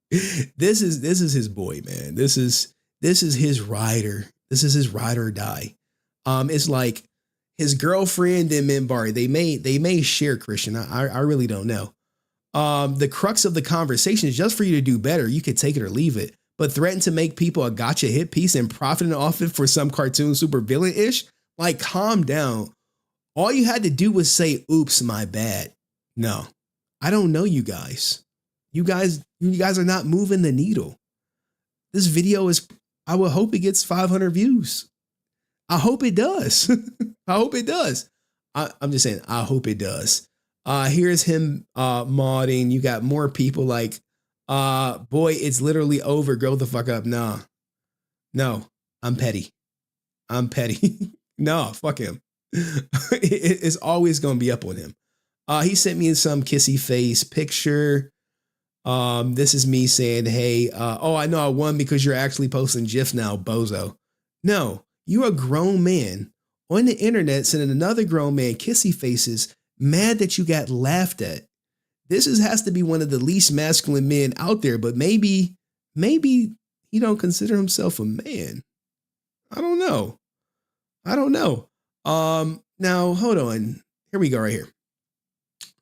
This is his boy, man. This is his rider. This is his ride or die. It's like his girlfriend and Mint Bari. They may share Christian. I really don't know. The crux of the conversation is just for you to do better. You could take it or leave it, but threaten to make people a gotcha hit piece and profiting off it for some cartoon super villain-ish. Like, calm down. All you had to do was say, oops, my bad. No, I don't know you guys. You guys are not moving the needle. This video is, I would hope it gets 500 views. I hope it does. I hope it does. I'm just saying, I hope it does. Here's him modding. You got more people like, boy, it's literally over. Grow the fuck up. Nah. No, I'm petty. No, fuck him. It's always going to be up on him. He sent me some kissy face picture. This is me saying, hey, I know I won because you're actually posting GIF now, bozo. No, you're a grown man on the internet sending another grown man kissy faces, mad that you got laughed at. This has to be one of the least masculine men out there, but maybe he don't consider himself a man. I don't know. Now hold on. Here we go right here.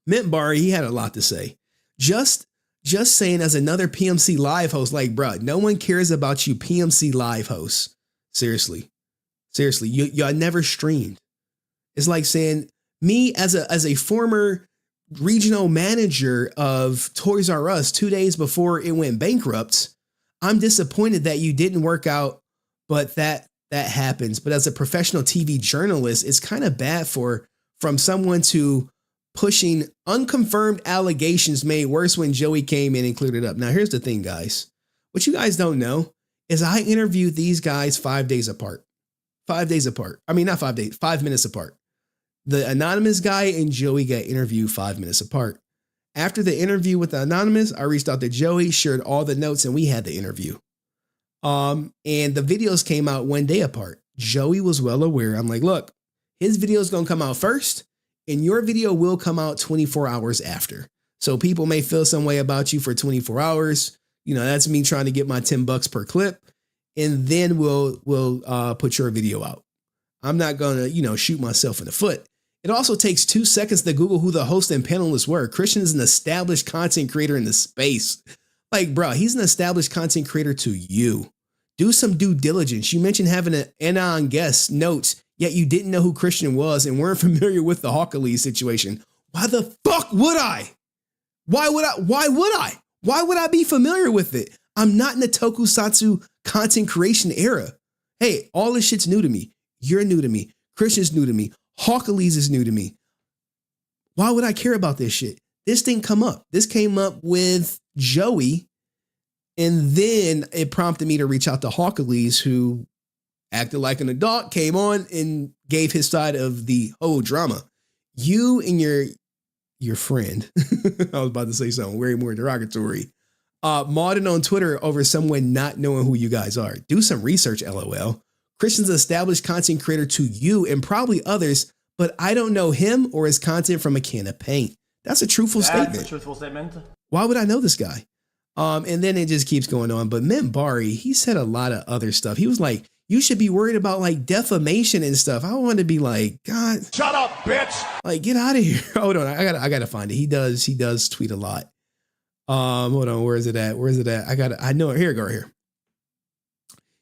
Mint Bari, he had a lot to say. Just Just saying, as another PMC Live host, like, bruh, no one cares about you PMC Live hosts. Seriously. Y'all never streamed. It's like saying, me as a former regional manager of Toys R Us 2 days before it went bankrupt, I'm disappointed that you didn't work out, but that happens. But as a professional TV journalist, it's kind of bad from someone to pushing unconfirmed allegations made worse when Joey came in and cleared it up. Now, here's the thing, guys. What you guys don't know is I interviewed these guys 5 days apart. 5 days apart. I mean, not 5 days, 5 minutes apart. The anonymous guy and Joey got interviewed 5 minutes apart. After the interview with the anonymous, I reached out to Joey, shared all the notes, and we had the interview. And the videos came out 1 day apart. Joey was well aware. I'm like, look, his video is going to come out first, and your video will come out 24 hours after. So people may feel some way about you for 24 hours. You know, that's me trying to get my $10 per clip. And then we'll put your video out. I'm not going to, shoot myself in the foot. It also takes 2 seconds to Google who the host and panelists were. Christian is an established content creator in the space. Like, bro, he's an established content creator to you. Do some due diligence. You mentioned having an anon guest notes, yet you didn't know who Christian was and weren't familiar with the Hawkeye situation. Why the fuck would I? Why would I? Why would I be familiar with it? I'm not in the Tokusatsu content creation era. Hey, all this shit's new to me. You're new to me. Christian's new to me. Hawkeye is new to me. Why would I care about this shit? This didn't come up. This came up with Joey. And then it prompted me to reach out to Hawkeye, who acted like an adult, came on and gave his side of the whole drama. You and your friend, I was about to say something way more derogatory, modding on Twitter over someone not knowing who you guys are. Do some research, LOL. Christian's an established content creator to you and probably others, but I don't know him or his content from a can of paint. That's a truthful statement. That's a truthful statement. Why would I know this guy? And then it just keeps going on. But Mint Bari, he said a lot of other stuff. He was like, you should be worried about like defamation and stuff. I want to be like, God, shut up, bitch. Like, get out of here. Hold on. I gotta find it. He does tweet a lot. Hold on. Where is it at? I know it. Here, go right here.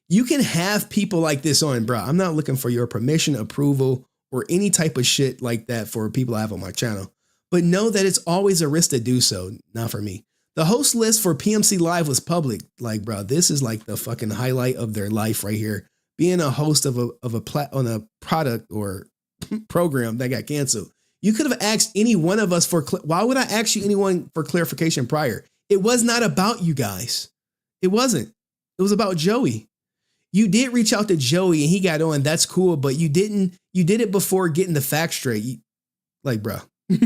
You can have people like this on, bro. I'm not looking for your permission, approval, or any type of shit like that for people I have on my channel. But know that it's always a risk to do so. Not for me. The host list for PMC Live was public. Like, bro, this is like the fucking highlight of their life right here. Being a host of on a product or program that got canceled. You could have asked any one of us why would I ask you anyone for clarification prior? It was not about you guys. It wasn't. It was about Joey. You did reach out to Joey and he got on. That's cool, but you did it before getting the facts straight. Like, bro. They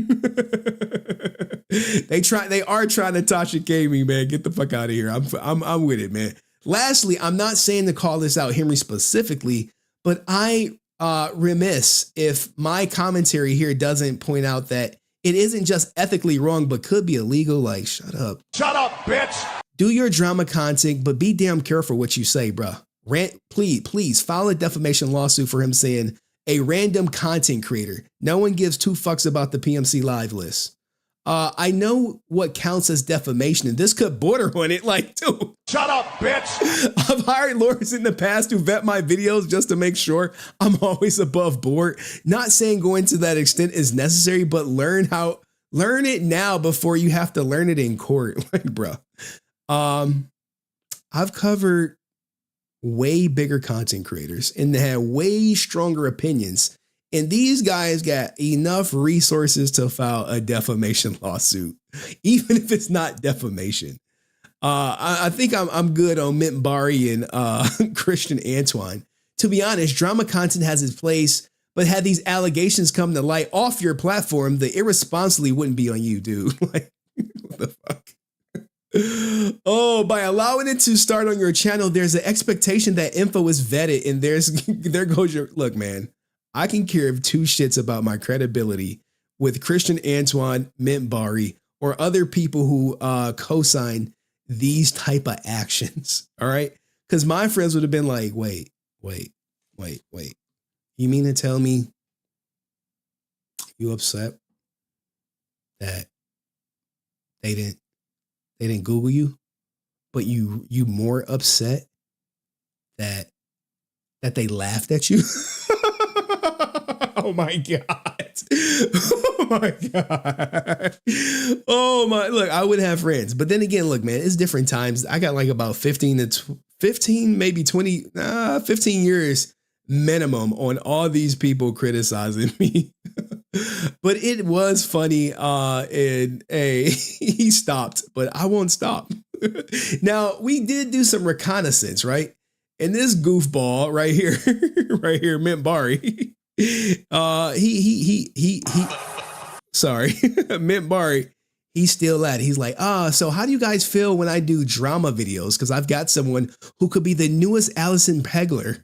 are trying to Tasha K me, man. Get the fuck out of here. I'm with it, man. Lastly, I'm not saying to call this out Henry specifically, but I remiss if my commentary here doesn't point out that it isn't just ethically wrong, but could be illegal. Like, shut up. Shut up, bitch. Do your drama content, but be damn careful what you say, bro. Please file a defamation lawsuit for him saying a random content creator. No one gives 2 fucks about the PMC Live list. I know what counts as defamation, and this could border on it. Like, dude, shut up, bitch. I've hired lawyers in the past to vet my videos just to make sure I'm always above board. Not saying going to that extent is necessary, but learn it now before you have to learn it in court. Like, bro, I've covered way bigger content creators and they had way stronger opinions. And these guys got enough resources to file a defamation lawsuit, even if it's not defamation. I think I'm good on Mint Bari and ChrstnAntwan. To be honest, drama content has its place, but had these allegations come to light off your platform, the irresponsibly wouldn't be on you, dude. Like, what the fuck? Oh, by allowing it to start on your channel, there's an expectation that info is vetted, and there goes your look, man. I can care 2 shits about my credibility with ChrstnAntwan, Mint Bari, or other people who co-sign these type of actions. All right, because my friends would have been like, wait. You mean to tell me you upset that they they didn't Google you, but you more upset that they laughed at you. Oh my God. Oh my God. Oh my, look, I would have friends. But then again, look, man, it's different times. I got like about 15, maybe 20, 15 years minimum on all these people criticizing me. But it was funny. And he stopped, but I won't stop. Now, we did do some reconnaissance, right? And this goofball right here, Mint Bari, sorry, Mint Bari, he's still at it. He's like, so how do you guys feel when I do drama videos? Because I've got someone who could be the newest Allison Pegler.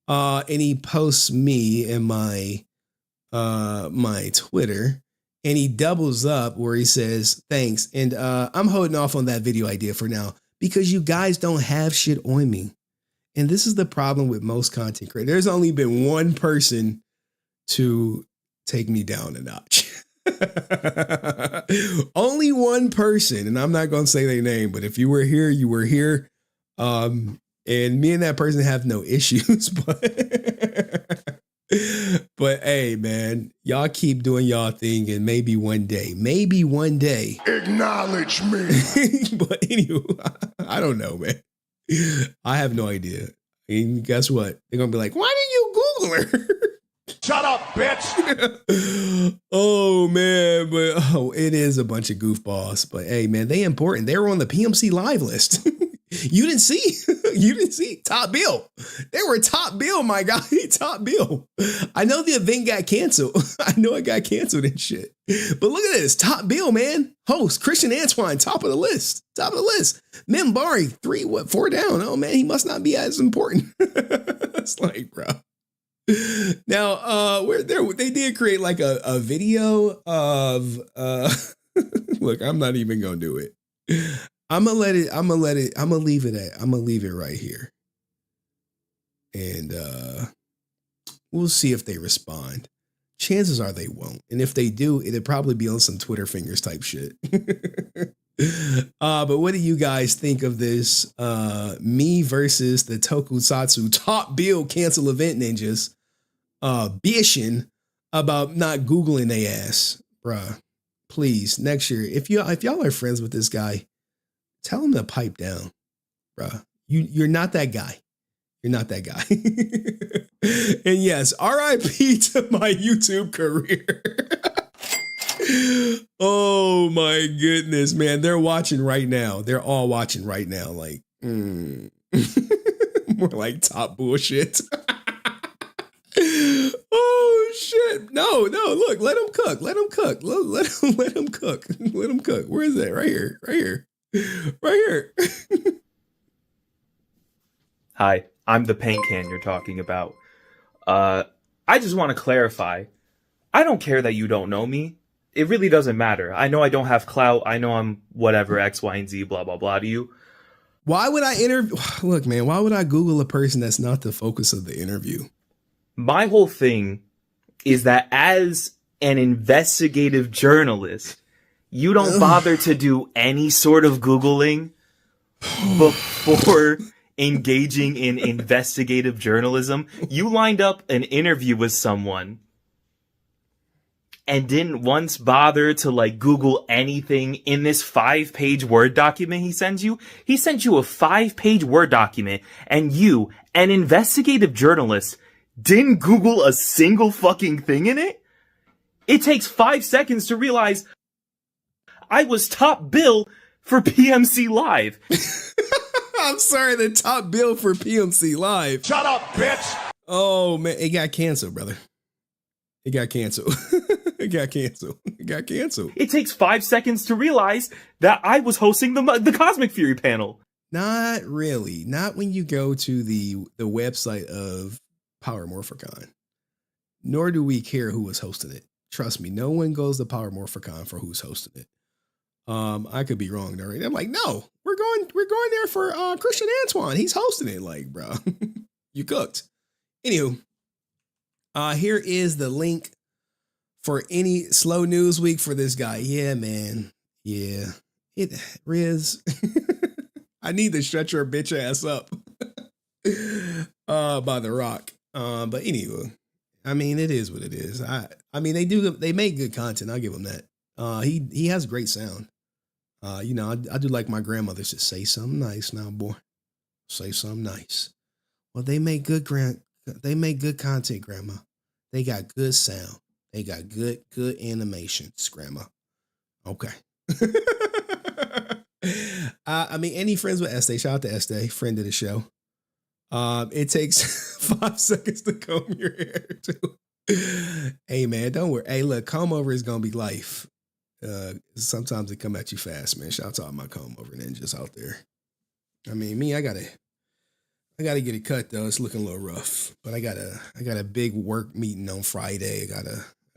And he posts me in my Twitter, and he doubles up where he says, thanks. And I'm holding off on that video idea for now because you guys don't have shit on me. And this is the problem with most content creators. There's only been one person to take me down a notch. Only one person. And I'm not going to say their name, but if you were here, you were here. And me and that person have no issues, but hey, man, y'all keep doing y'all thing. And maybe one day, acknowledge me. But anyway, I don't know, man. I have no idea. And guess what? They're going to be like, why didn't you Google her? Shut up, bitch. Oh, man. But it is a bunch of goofballs. But hey, man, they important. They were on the PMC live list. You didn't see top bill. They were top bill, my guy. Top bill. I know the event got canceled. I know it got canceled and shit. But look at this. Top bill, man. Host ChrstnAntwan, top of the list. Mint Bari, 4 down. Oh man, he must not be as important. It's like, bro. Now, they did create like a video of look, I'm not even gonna do it. I'm gonna leave it right here. And we'll see if they respond. Chances are they won't. And if they do, it'll probably be on some Twitter fingers type shit. But what do you guys think of this? Me versus the Tokusatsu top bill cancel event ninjas bitching about not Googling they ass. Bruh, please, next year, if y'all are friends with this guy, tell him to pipe down, bruh. You're not that guy. You're not that guy. And yes, RIP to my YouTube career. Oh my goodness, man. They're watching right now. They're all watching right now. Like, more like top bullshit. Oh shit. No, look, let him cook. Let him cook. Let him cook. Let him cook. Where is that? Right here. Hi, I'm the paint can you're talking about. I just want to clarify. I don't care that you don't know me. It really doesn't matter. I know I don't have clout. I know I'm whatever, X, Y, and Z, blah, blah, blah to you. Why would I Look, man, why would I Google a person that's not the focus of the interview? My whole thing is that as an investigative journalist, you don't bother to do any sort of Googling before engaging in investigative journalism. You lined up an interview with someone and didn't once bother to like Google anything in this 5-page Word document he sends you. He sent you a 5-page Word document, and you, an investigative journalist, didn't Google a single fucking thing in it? It takes 5 seconds to realize I was top bill for PMC Live. I'm sorry, the top bill for PMC Live. Shut up, bitch. Oh man, it got canceled, brother. It got canceled. It got canceled. It takes 5 seconds to realize that I was hosting the Cosmic Fury panel. Not really. Not when you go to the website of Power Morphicon. Nor do we care who was hosting it. Trust me, no one goes to Power Morphicon for who's hosting it. I could be wrong there. I'm like, no, we're going there for ChrstnAntwan. He's hosting it. Like, bro, you cooked. Anywho, here is the link for any slow news week for this guy. Yeah, man. Yeah. Riz, I need to shut your bitch ass up. By The Rock. But anyway, I mean, it is what it is. I mean, they make good content. I'll give them that. He has great sound. You know, I do like my grandmother said, say something nice now, boy. Say something nice. Well, they make good content, grandma. They got good sound. They got good animations, grandma. Okay. I mean, any friends with Estee? Shout out to Estee, friend of the show. It takes 5 seconds to comb your hair too. Hey man, don't worry. Hey, look, comb over is gonna be life. Sometimes they come at you fast, man. Shout out to all my comb over ninjas out there. I mean, me, I gotta get it cut though. It's looking a little rough, but I got a big work meeting on Friday. I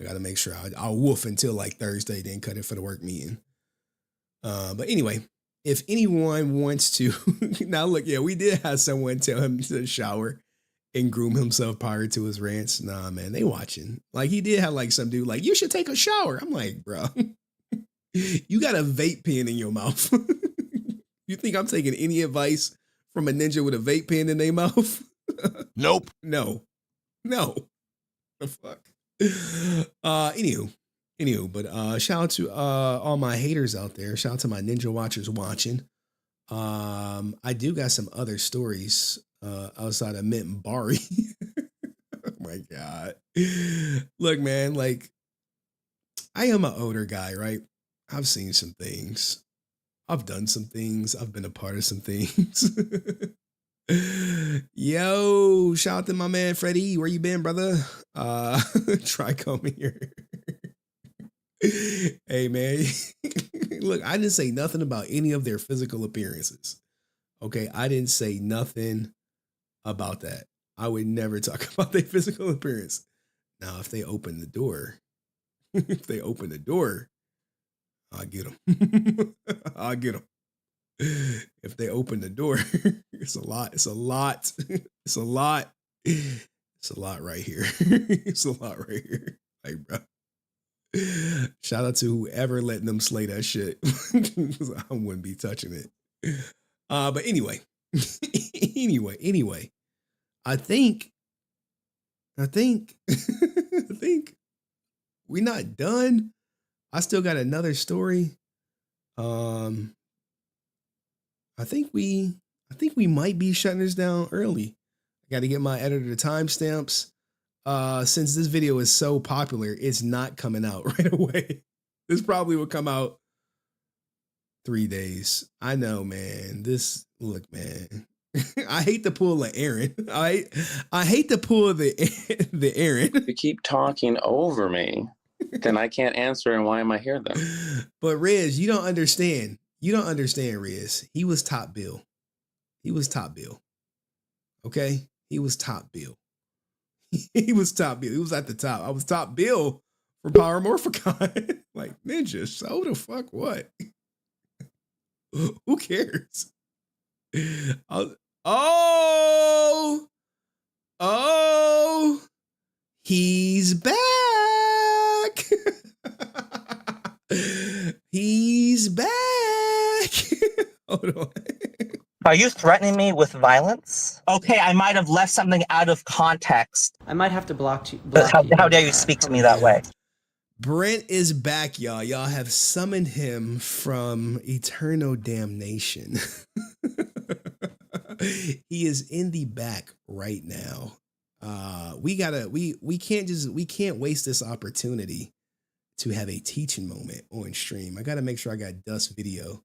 gotta make sure I'll woof until like Thursday, then cut it for the work meeting. But anyway, if anyone wants to, now look, yeah, we did have someone tell him to shower and groom himself prior to his rants. Nah, man, they watching. Like he did have like some dude like, you should take a shower. I'm like, bro, you got a vape pen in your mouth. You think I'm taking any advice from a ninja with a vape pen in their mouth? Nope. No. The fuck. Anywho, but shout out to all my haters out there. Shout out to my ninja watchers watching. I do got some other stories outside of Mint and Bari. Oh my God. Look, man, like I am an older guy, right? I've seen some things. I've done some things. I've been a part of some things. Yo, shout out to my man Freddie. Where you been, brother? Try combing your hair. Hey man. Look, I didn't say nothing about any of their physical appearances. Okay, I didn't say nothing about that. I would never talk about their physical appearance. Now, if they open the door, I'll get them. I'll get them. If they open the door, it's a lot right here. It's a lot right here. Like, bro. Shout out to whoever letting them slay that shit. I wouldn't be touching it. But anyway, I think we're not done. I still got another story. I think we might be shutting this down early. I got to get my editor timestamps. Since this video is so popular, it's not coming out right away. This probably will come out 3 days. I know, man. Look, man. I hate to pull an Aaron. I hate to pull the Aaron. You keep talking over me, then I can't answer, and why am I here then? But Riz, you don't understand. You don't understand, Riz. He was top bill. Okay? He was top bill. He was top bill. He was at the top. I was top bill for Power Morphicon. Like, ninja, so the fuck what? Who cares? He's back. He's back. Hold on. Are you threatening me with violence? Okay, I might have left something out of context. I might have to block you. How dare you speak to me that way? Brent is back, y'all. Y'all have summoned him from eternal damnation. He is in the back right now. We can't waste this opportunity to have a teaching moment on stream. I gotta make sure I got Dust video.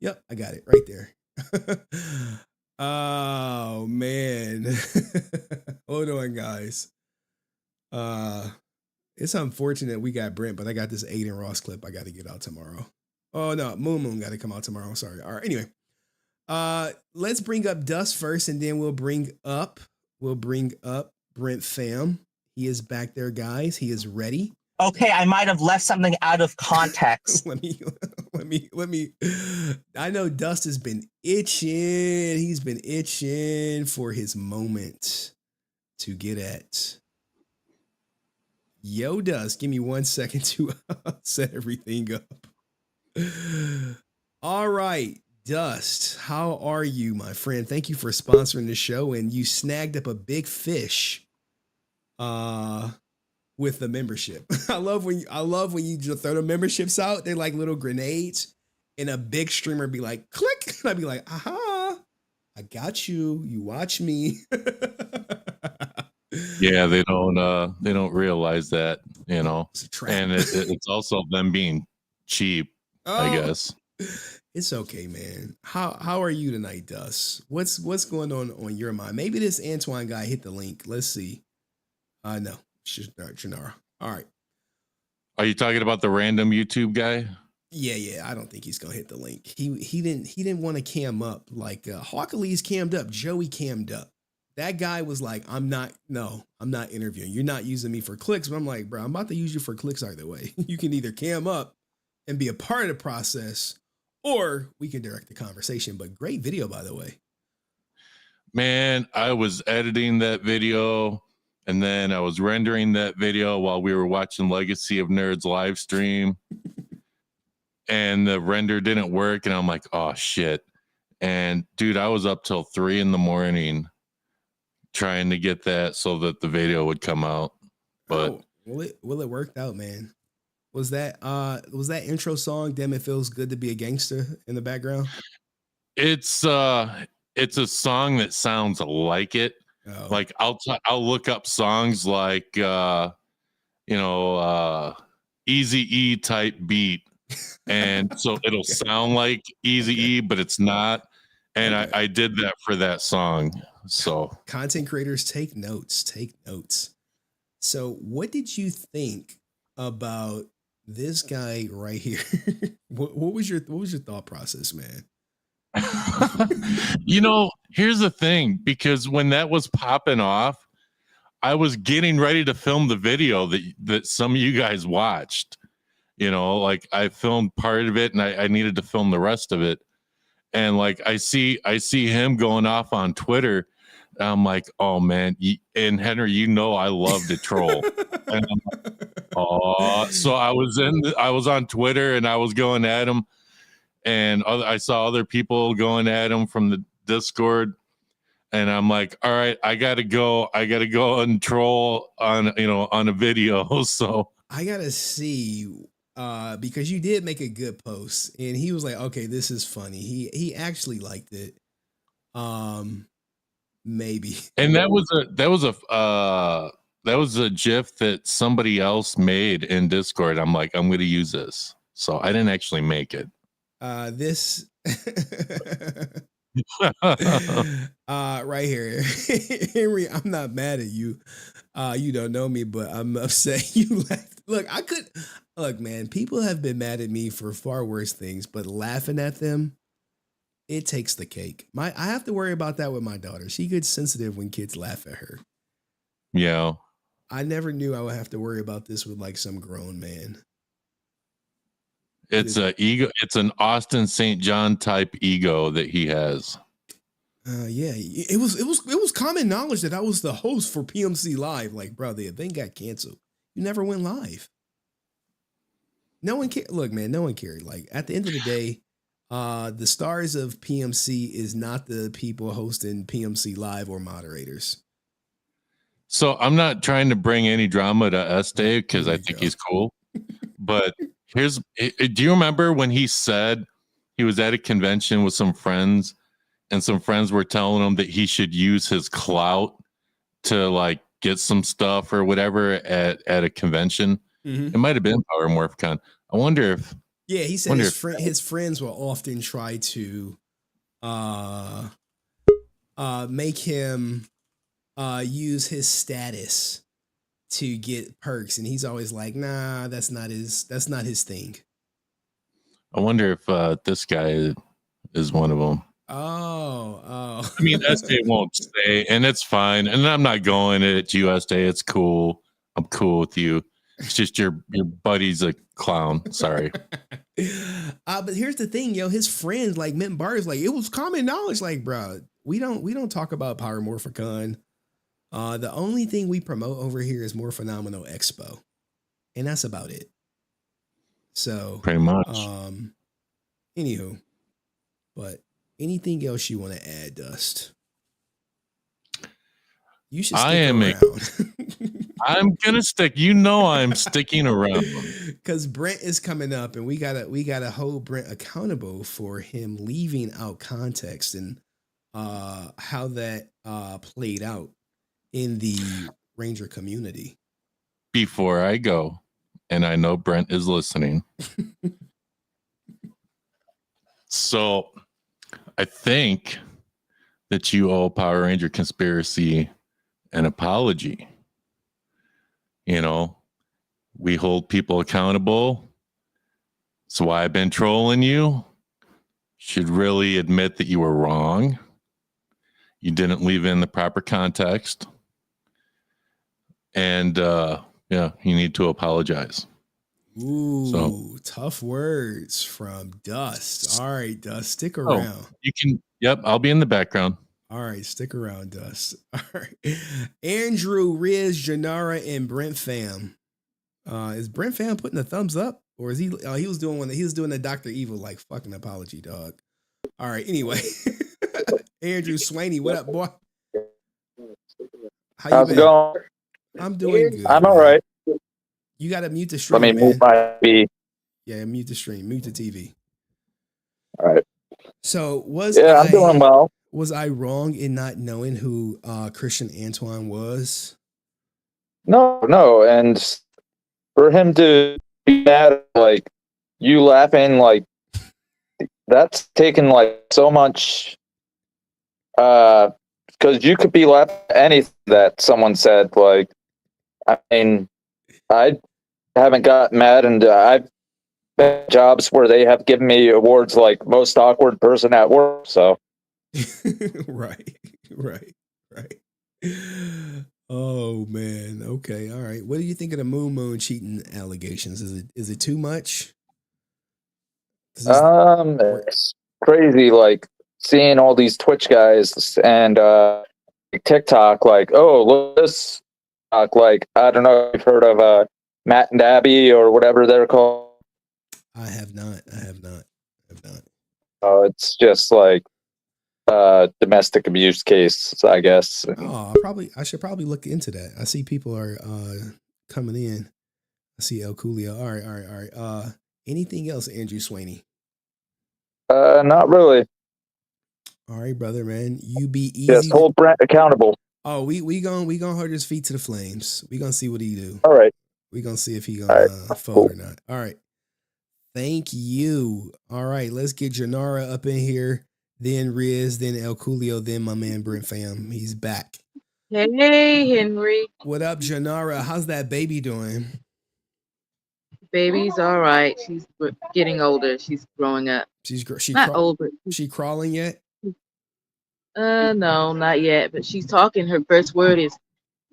Yep, I got it right there. Oh man. Hold on, guys. It's unfortunate we got Brent, but I got this Adin Ross clip I got to get out tomorrow. Oh no, MoonMoon got to come out tomorrow. Sorry. All right. Anyway, let's bring up Dust first, and then we'll bring up Brent fam. He is back there, guys. He is ready. Okay, I might have left something out of context. let me. I know Dust has been itching. He's been itching for his moment to get at. Yo, Dust, give me 1 second to set everything up. All right, Dust, how are you, my friend? Thank you for sponsoring the show, and you snagged up a big fish with the membership. I love when you just throw the memberships out. They're like little grenades, and a big streamer be like, click, and I'd be like, aha, I got you. You watch me. Yeah, they don't realize that, you know, and it's also them being cheap, I guess. It's okay, man. How are you tonight, Dust? What's going on your mind? Maybe this Antoine guy hit the link. Let's see. No, Shannara. All right. Are you talking about the random YouTube guy? Yeah. I don't think he's gonna hit the link. He didn't want to cam up like Hawkalee's cammed up. Joey cammed up. That guy was like, I'm not interviewing. You're not using me for clicks. But I'm like, bro, I'm about to use you for clicks either way. You can either cam up and be a part of the process, or we can direct the conversation. But great video, by the way. Man, I was editing that video, and then I was rendering that video while we were watching Legacy of Nerds live stream. And the render didn't work, and I'm like, oh shit. And dude, I was up till 3 a.m. trying to get that so that the video would come out. But well, it worked out, man. Was that intro song, Damn It Feels Good to Be a Gangster, in the background? It's a song that sounds like it. Oh. Like I'll look up songs like Eazy-E type beat, and so it'll sound like Eazy-E, but it's not. And okay. I did that for that song. So content creators, take notes. So what did you think about this guy right here? what was your thought process, man? Here's the thing, because when that was popping off, I was getting ready to film the video that some of you guys watched. Like I filmed part of it and I needed to film the rest of it. And like I see him going off on Twitter. I'm like, oh man, and Henry, I love to troll. And I'm like, oh, so I was on Twitter and I was going at him, and I saw other people going at him from the Discord, and I'm like, all right, I gotta go and troll on a video. So I gotta see. Because you did make a good post, and he was like, okay, this is funny. He actually liked it. Maybe. And that was a GIF that somebody else made in Discord. I'm like, I'm going to use this. So I didn't actually make it. This right here, Henry, I'm not mad at you. You don't know me, but I'm upset you left. Look, man, people have been mad at me for far worse things, but laughing at them, it takes the cake. I have to worry about that with my daughter. She gets sensitive when kids laugh at her. Yeah. I never knew I would have to worry about this with like some grown man. It's an ego. It's an Austin St. John type ego that he has. Yeah, it was common knowledge that I was the host for PMC Live. Like, bro, the event got canceled. You never went live. No one cared. Look, man, no one cared. Like, at the end of the day, the stars of PMC is not the people hosting PMC Live or moderators. So I'm not trying to bring any drama to Este because I think he's cool. But do you remember when he said he was at a convention with some friends, and some friends were telling him that he should use his clout to like get some stuff or whatever at a convention? Mm-hmm. It might have been Power MorphCon. I wonder if. Yeah, he said his friends will often try to make him use his status to get perks, and he's always like, nah, that's not his thing. I wonder if this guy is one of them. Oh. I mean, Este won't stay, and it's fine. And I'm not going at you, Este. It's cool. I'm cool with you. It's just your buddy's a clown. Sorry. But here's the thing, his friends like Mint Bar is like, it was common knowledge. Like, bro, we don't talk about Power MorphCon. The only thing we promote over here is More Phenomenal Expo, and that's about it. So pretty much. Anywho, But anything else you want to add, Dust? You should stick I am around. I'm gonna stick. You know I'm sticking around. Because Brent is coming up, and we gotta hold Brent accountable for him leaving out context and how that played out in the Ranger community. Before I go, and I know Brent is listening. So I think that you owe Power Ranger Conspiracy an apology. You know, we hold people accountable. That's why I've been trolling you. Should really admit that you were wrong. You didn't leave in the proper context. And yeah, you need to apologize. Ooh, tough words from Dust. All right, Dust, stick around. You can, yep, I'll be in the background. All right, stick around, Dust. All right. Andrew, Riz, Janara, and Brent Fam. Is Brent Fam putting a thumbs up? Or is he he was doing the Dr. Evil like fucking apology, dog. All right, anyway. Andrew Swaney, what up, boy? How's it going? I'm doing good. I'm all right. You gotta mute the stream. Let me move my TV. Yeah, mute the stream, mute the TV. All right. So I'm doing well. Was I wrong in not knowing who ChrstnAntwan was? No, and for him to be mad, like you laughing, like that's taken like so much. Because you could be laughing at anything that someone said. Like, I mean, I haven't got mad, and I've been at jobs where they have given me awards like most awkward person at work. So, right. Oh man. Okay. All right. What do you think of the MoonMoon cheating allegations? Is it too much? It's crazy. Like seeing all these Twitch guys and TikTok. Like, oh, look at this. Like, I don't know if you've heard of Matt and Abby or whatever they're called. I have not. It's just like domestic abuse case, I guess. Oh, I should probably look into that. I see people are coming in. I see El Coolio. All right. Anything else, Andrew Swaney? Not really. All right, brother, man. You be easy. Just hold Brent accountable. Oh, we gonna hold his feet to the flames. We gonna see what he do. All right. We gonna see if he gonna fold or not. All right. Thank you. All right, let's get Janara up in here. Then Riz, then El Coolio, then my man Brent Fam. He's back. Hey, Henry. What up, Janara? How's that baby doing? Baby's all right. She's getting older. She's growing up. She not older. She crawling yet? No, not yet. But she's talking. Her first word is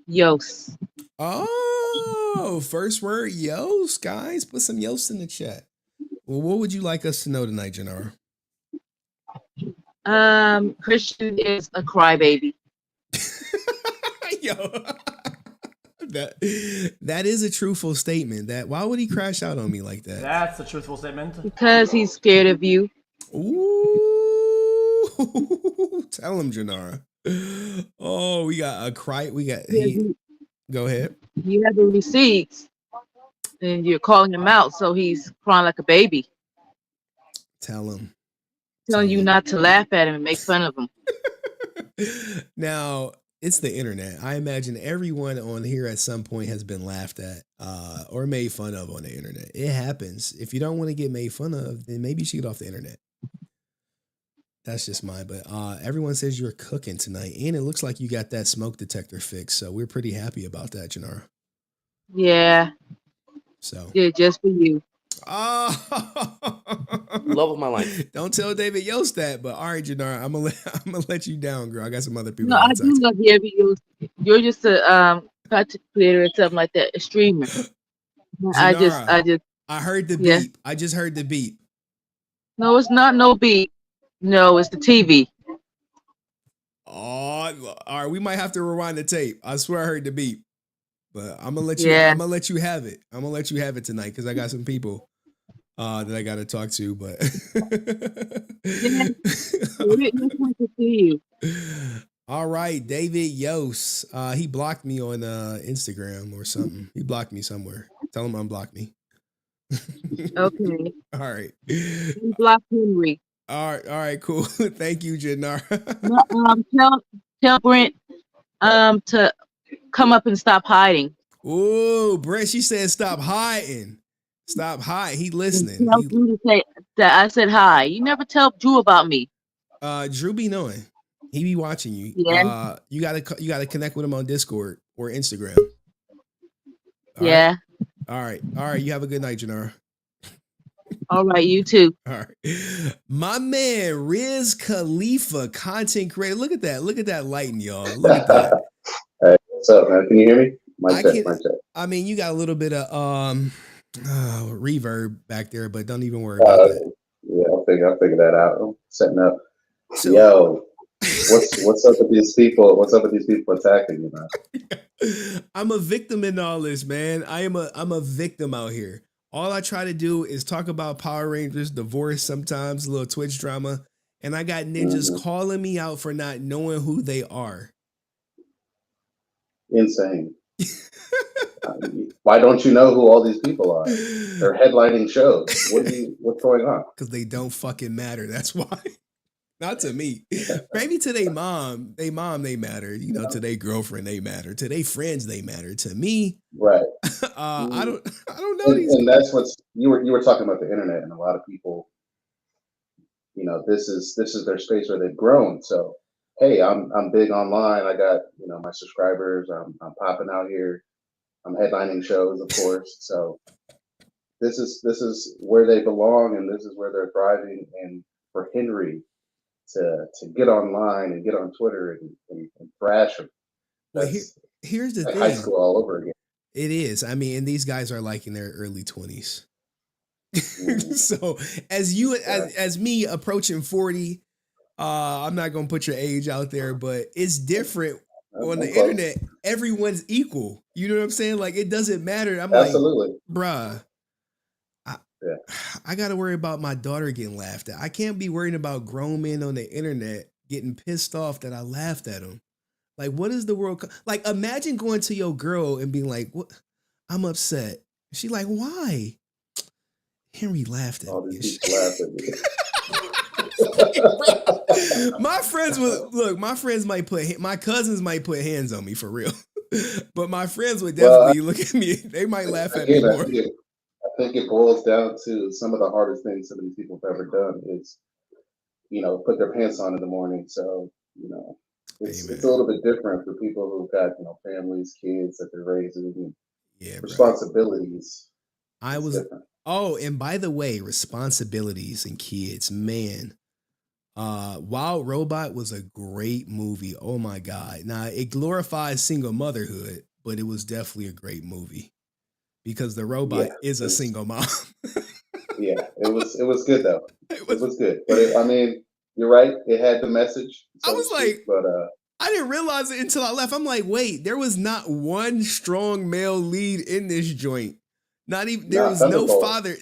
"yos." Oh, first word "yos." Guys, put some "yos" in the chat. Well, what would you like us to know tonight, Janara? Christian is a crybaby. Yo, that is a truthful statement. That why would he crash out on me like that? That's a truthful statement. Because he's scared of you. Ooh, tell him, Janara. Oh, we got a cry. We got. Go ahead. You have the receipts, and you're calling him out, so he's crying like a baby. Tell him. Telling you not to laugh at him and make fun of him. Now, it's the internet. I imagine everyone on here at some point has been laughed at or made fun of on the internet. It happens. If you don't want to get made fun of, then maybe you should get off the internet. That's just mine. But everyone says you're cooking tonight, and it looks like you got that smoke detector fixed. So we're pretty happy about that, Janara. Yeah. So yeah, just for you. Love of my life. Don't tell David Yost that, but all right, Janara, I'm gonna let you down, girl. I got some other people. No, I do love you. You're just a content creator or something like that, a streamer. Janara, I heard the beep. Yeah. I just heard the beep. No, it's not no beep. No, it's the TV. Oh, all right. We might have to rewind the tape. I swear I heard the beep, but I'm gonna let you. Yeah. I'm gonna let you have it. I'm gonna let you have it tonight because I got some people that I got to talk to, but Nice to see you. all right, David Yost. He blocked me on Instagram or something. He blocked me somewhere. Tell him unblock me. Okay. All right. You block Henry. All right, cool. Thank you, Jannar. No, tell Brent to come up and stop hiding. Ooh, Brent, she said stop hiding. Stop hiding. He listening. Tell Drew to say that I said hi. You never tell Drew about me. Drew be knowing. He be watching you. Yeah. You gotta connect with him on Discord or Instagram. All Yeah. right. All right. You have a good night, Janara. All right, you too. All right. My man, Riz Khalifa, content creator. Look at that. Look at that lighting, y'all. Look at that. Hey, what's up, man? Can you hear me? Mic check. I mean, you got a little bit of reverb back there, but don't even worry about that. Yeah, I'll figure that out. I'm setting up. Yo, what's up with these people? What's up with these people attacking you, man? I'm a victim in all this, man. I'm a victim out here. All I try to do is talk about Power Rangers, divorce sometimes, a little Twitch drama, and I got ninjas calling me out for not knowing who they are. Insane. Why don't you know who all these people are? They're headlining shows. What's going on? Because they don't fucking matter. That's why. Not to me. Maybe to their mom. They matter. You know, to their girlfriend, they matter. To their friends, they matter. To me, right. I don't know these. And that's what's you were talking about the internet, and a lot of people, you know, this is their space where they've grown. So, hey, I'm big online. I got, you know, my subscribers. I'm popping out here. I'm headlining shows, of course. So this is where they belong, and this is where they're thriving. And for Henry to get online and get on Twitter and thrash them, well, here's the like thing. high school all over again. It is. I mean, and these guys are like in their early 20s. So as me approaching 40, I'm not gonna put your age out there, but it's different. On the internet, everyone's equal. You know what I'm saying? Like, it doesn't matter. I'm Absolutely. like, bruh, I got to worry about my daughter getting laughed at. I can't be worrying about grown men on the internet getting pissed off that I laughed at them. Like, what is the world? Like, imagine going to your girl and being like, "What? I'm upset." She's like, "Why?" Henry laughed at me. My friends my cousins might put hands on me for real, but my friends would definitely look at me. They might laugh at me more. I think it boils down to some of the hardest things some of these people have ever done is, you know, put their pants on in the morning. So, you know, it's a little bit different for people who've got, you know, families, kids that they're raising, responsibilities. And by the way, responsibilities and kids, man. Wild Robot was a great movie. Oh my God. Now, it glorifies single motherhood, but it was definitely a great movie because the robot is a single mom. Yeah, it was good though. It was good. But I mean, you're right. It had the message. I was like, but I didn't realize it until I left. I'm like, wait, there was not one strong male lead in this joint. Not even there was no father.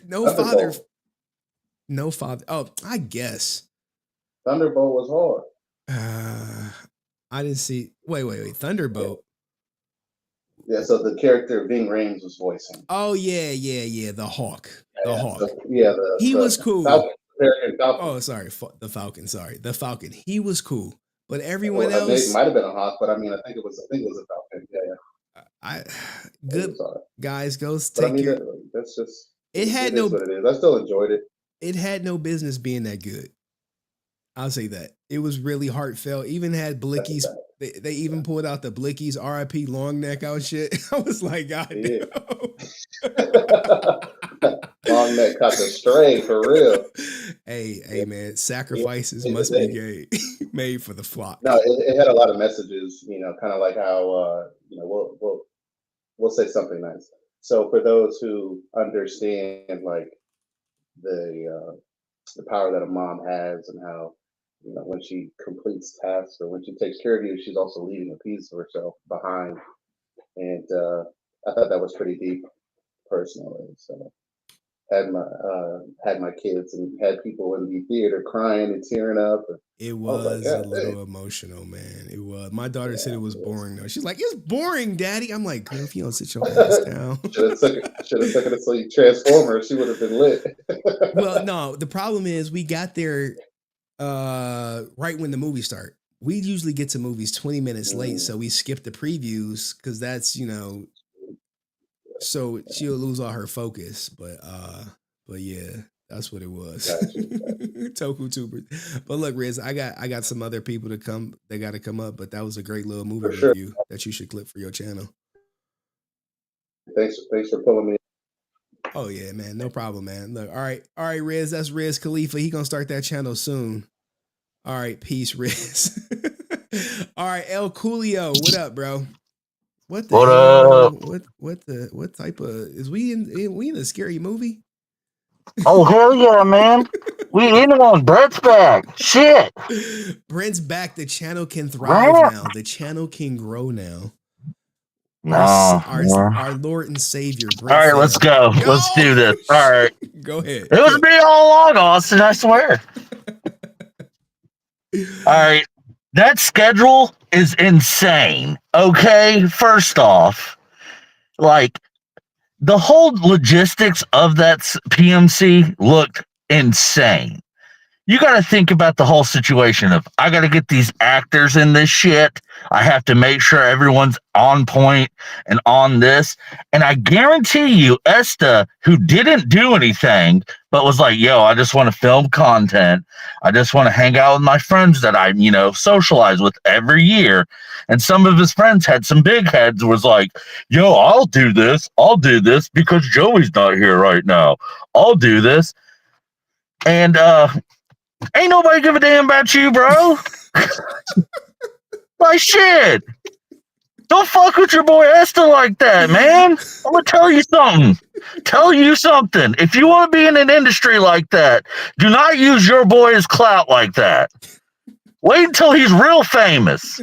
Oh, I guess. Thunderbolt was hard. I didn't see. Wait. Thunderbolt. Yeah, so the character Ving Rhames was voicing. Oh yeah. The Hawk. The Hawk. He was cool. Falcon. Oh, sorry, the Falcon. Sorry, the Falcon. He was cool, but everyone else. It might have been a Hawk, but I mean, I think it was a Falcon. Yeah. Good guys. Take your. That's just. It had no. What it is. I still enjoyed it. It had no business being that good. I'll say that. It was really heartfelt. Even had Blickies. They even pulled out the Blickies RIP long neck out shit. I was like, God damn. Long neck caught the stray for real. Hey, man. Sacrifices must be made for the flock. No, it had a lot of messages. You know, kind of like how you know we'll say something nice. So for those who understand like the power that a mom has and how, you know, when she completes tasks or when she takes care of you, she's also leaving a piece of herself behind. And I thought that was pretty deep personally. So had my kids and had people in the theater crying and tearing up. And It I was like, was a God, little dang. emotional, man. It was. My daughter said it was boring though. She's like, "It's boring, Daddy." I'm like, "Girl, if you don't sit your ass down." Should have took it to see Transformers. She would have been lit. Well, no. The problem is we got there right when the movie start. We usually get to movies 20 minutes late, so we skip the previews because that's so she'll lose all her focus. But yeah, that's what it was. Toku Tubers. But look, Riz, I got some other people to come. They got to come up. But that was a great little movie review that you should clip for your channel. Thanks for pulling me. Oh yeah, man, no problem, man. Look, all right, Riz. That's Riz Khalifa. He gonna start that channel soon. All right, peace, Riz. All right, El Coolio, what up, bro? What the hell? What type of is we in a scary movie? Oh hell yeah, man! We in on Brent's back. Shit. Brent's back. The channel can thrive now. The channel can grow now. Our Lord and Savior. Brent All right, let's go. Let's do this. All right. Go ahead. It was me all along, Austin, I swear. All right. That schedule is insane. Okay. First off, like the whole logistics of that PMC looked insane. You got to think about the whole situation of I got to get these actors in this shit. I have to make sure everyone's on point and on this. And I guarantee you, Esta, who didn't do anything, but was like, yo, I just want to film content. I just want to hang out with my friends that I, socialize with every year. And some of his friends had some big heads, was like, yo, I'll do this because Joey's not here right now. I'll do this. And, ain't nobody give a damn about you, bro. Like shit. Don't fuck with your boy Esther like that, man. I'm gonna tell you something. If you want to be in an industry like that, do not use your boy's clout like that. Wait until he's real famous.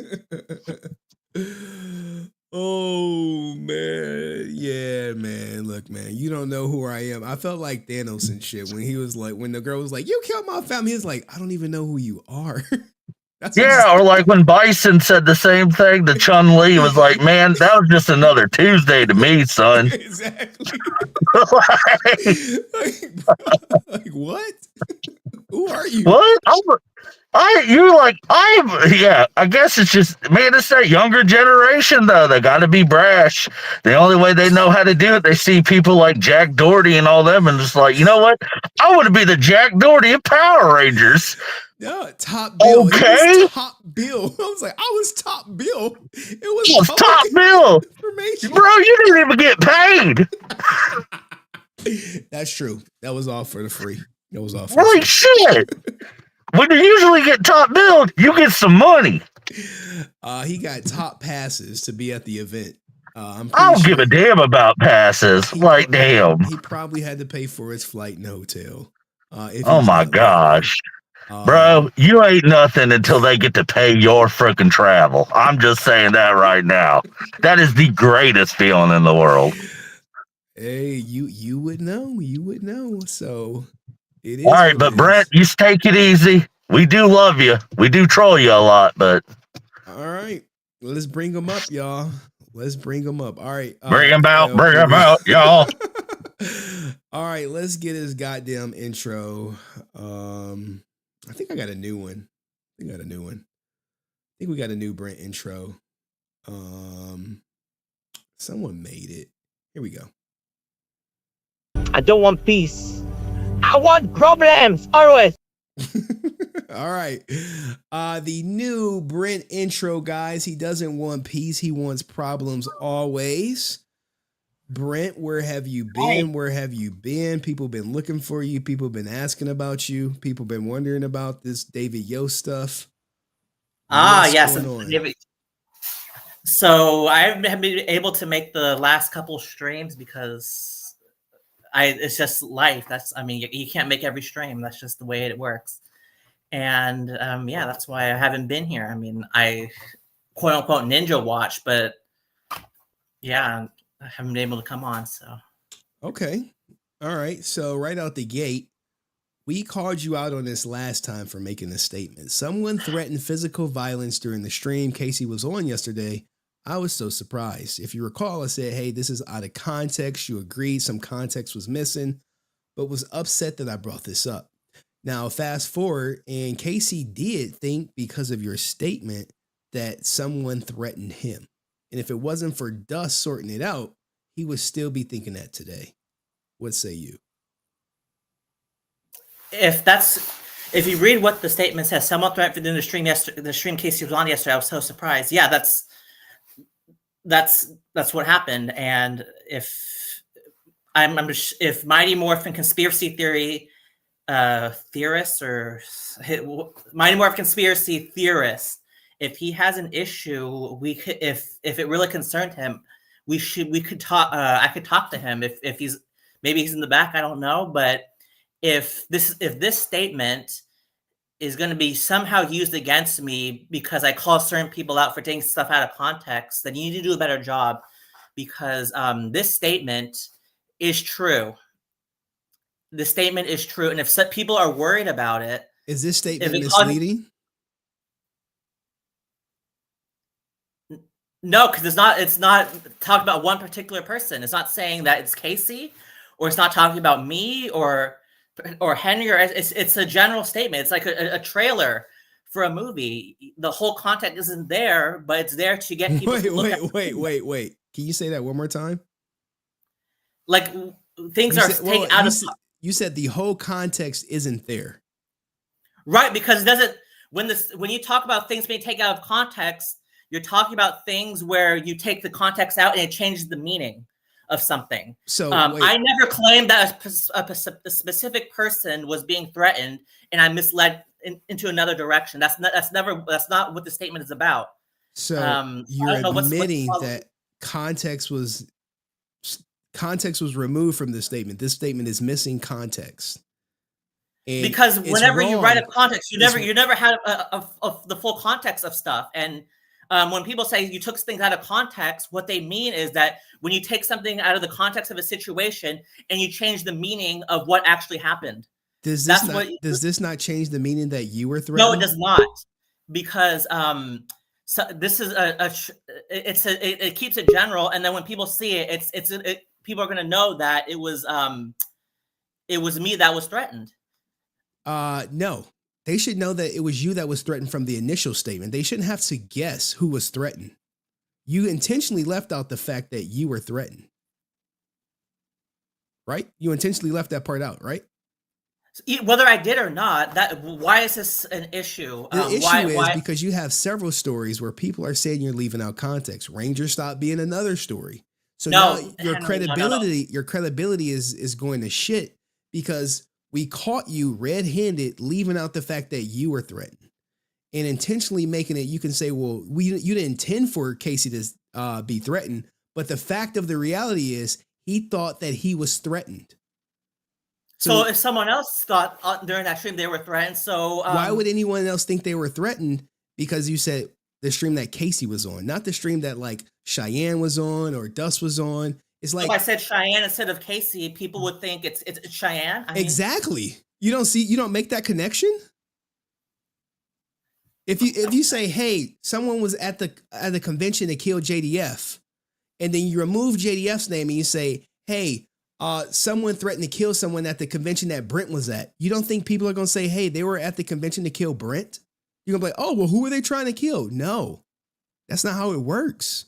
Oh man, yeah, man. Look, man, you don't know who I am. I felt like Thanos and shit when he was like, when the girl was like, "You killed my family." He was like, "I don't even know who you are." Or like when Bison said the same thing to Chun-Li, was like, "Man, that was just another Tuesday to me, son." Exactly. like what? Who are you? What? I guess it's just, man, it's that younger generation, though. They got to be brash. The only way they know how to do it, they see people like Jack Doherty and all them, and just like, you know what? I want to be the Jack Doherty of Power Rangers. No, Top Bill. Okay. It was Top Bill. I was like, I was Top Bill. It was Top Bill. Information. Bro, you didn't even get paid. That's true. That was all for the free. That was all for Holy shit. When you usually get top bill, you get some money. He got top passes to be at the event. I don't give a damn about passes. Damn. He probably had to pay for his flight and hotel. Oh my gosh. Bro, you ain't nothing until they get to pay your freaking travel. I'm just saying that right now. That is the greatest feeling in the world. Hey, you would know. You would know. So it is. All right, but Brent, you take it easy. We do love you. We do troll you a lot, but all right. Let's bring them up, y'all. Let's bring them up. All right. Bring them out, y'all. All right, let's get his goddamn intro. I think I got a new one. I think we got a new Brent intro. Someone made it. Here we go. I don't want peace. I want problems always. All right. The new Brent intro, guys. He doesn't want peace. He wants problems always. Brent, where have you been? Where have you been? People been looking for you. People been asking about you. People been wondering about this David Yost stuff. Yes. So I haven't been able to make the last couple streams because it's just life. You can't make every stream. That's just the way it works. And that's why I haven't been here. I mean, I quote unquote ninja watch, but yeah, I haven't been able to come on. So okay. All right. So right out the gate, we called you out on this last time for making a statement. Someone threatened physical violence during the stream Casey was on yesterday. I was so surprised. If you recall, I said, hey, this is out of context. You agreed some context was missing, but was upset that I brought this up. Now, fast forward, and Casey did think because of your statement that someone threatened him. And if it wasn't for Dust sorting it out, he would still be thinking that today. What say you? If you read what the statement says, someone threatened in the stream yesterday, the stream Casey was on yesterday, I was so surprised. Yeah, that's what happened. And if Mighty Morphin conspiracy theory theorists or Mighty Morphin conspiracy theorists, if he has an issue, if it really concerned him, we could talk. I could talk to him if maybe he's in the back. I don't know, but if this statement is going to be somehow used against me because I call certain people out for taking stuff out of context, then you need to do a better job, because this statement is true. The statement is true, and if people are worried about it, is this statement misleading? No, because it's not talking about one particular person. It's not saying that it's Casey, or it's not talking about me or Henry, or it's a general statement. It's like a trailer for a movie. The whole content isn't there, but it's there to get people to look at. Wait. Can you say that one more time? Like things are taken out of. You said the whole context isn't there, right? Because it doesn't. When you talk about things being taken out of context, you're talking about things where you take the context out and it changes the meaning of something. So I never claimed that a specific person was being threatened, and I misled into another direction. That's not what the statement is about. So you're admitting that context was removed from this statement. This statement is missing context. And because whenever you write a context, you never had the full context of stuff. And when people say you took things out of context, what they mean is that when you take something out of the context of a situation and you change the meaning of what actually happened. Does this not change the meaning that you were threatened? No, it does not, because so this is it keeps it general, and then when people see it, people are going to know that it was me that was threatened. No. They should know that it was you that was threatened from the initial statement. They shouldn't have to guess who was threatened. You intentionally left out the fact that you were threatened. Right? You intentionally left that part out, right? Whether I did or not, why is this an issue? The issue is because you have several stories where people are saying you're leaving out context. Ranger stopped being another story. So now your credibility is going to shit because we caught you red-handed leaving out the fact that you were threatened and intentionally making it. You can say, well, you didn't intend for Casey to be threatened, but the fact of the reality is he thought that he was threatened. So if someone else thought during that stream they were threatened, so why would anyone else think they were threatened? Because you said the stream that Casey was on, not the stream that like Cheyenne was on or Dust was on. It's like if I said Cheyenne instead of Casey, people would think it's Cheyenne. Exactly. You don't make that connection. If you say, hey, someone was at the convention that killed JDF, and then you remove JDF's name and you say, hey, someone threatened to kill someone at the convention that Brent was at. You don't think people are going to say, hey, they were at the convention to kill Brent? You're going to be like, oh, well, who were they trying to kill? No, that's not how it works.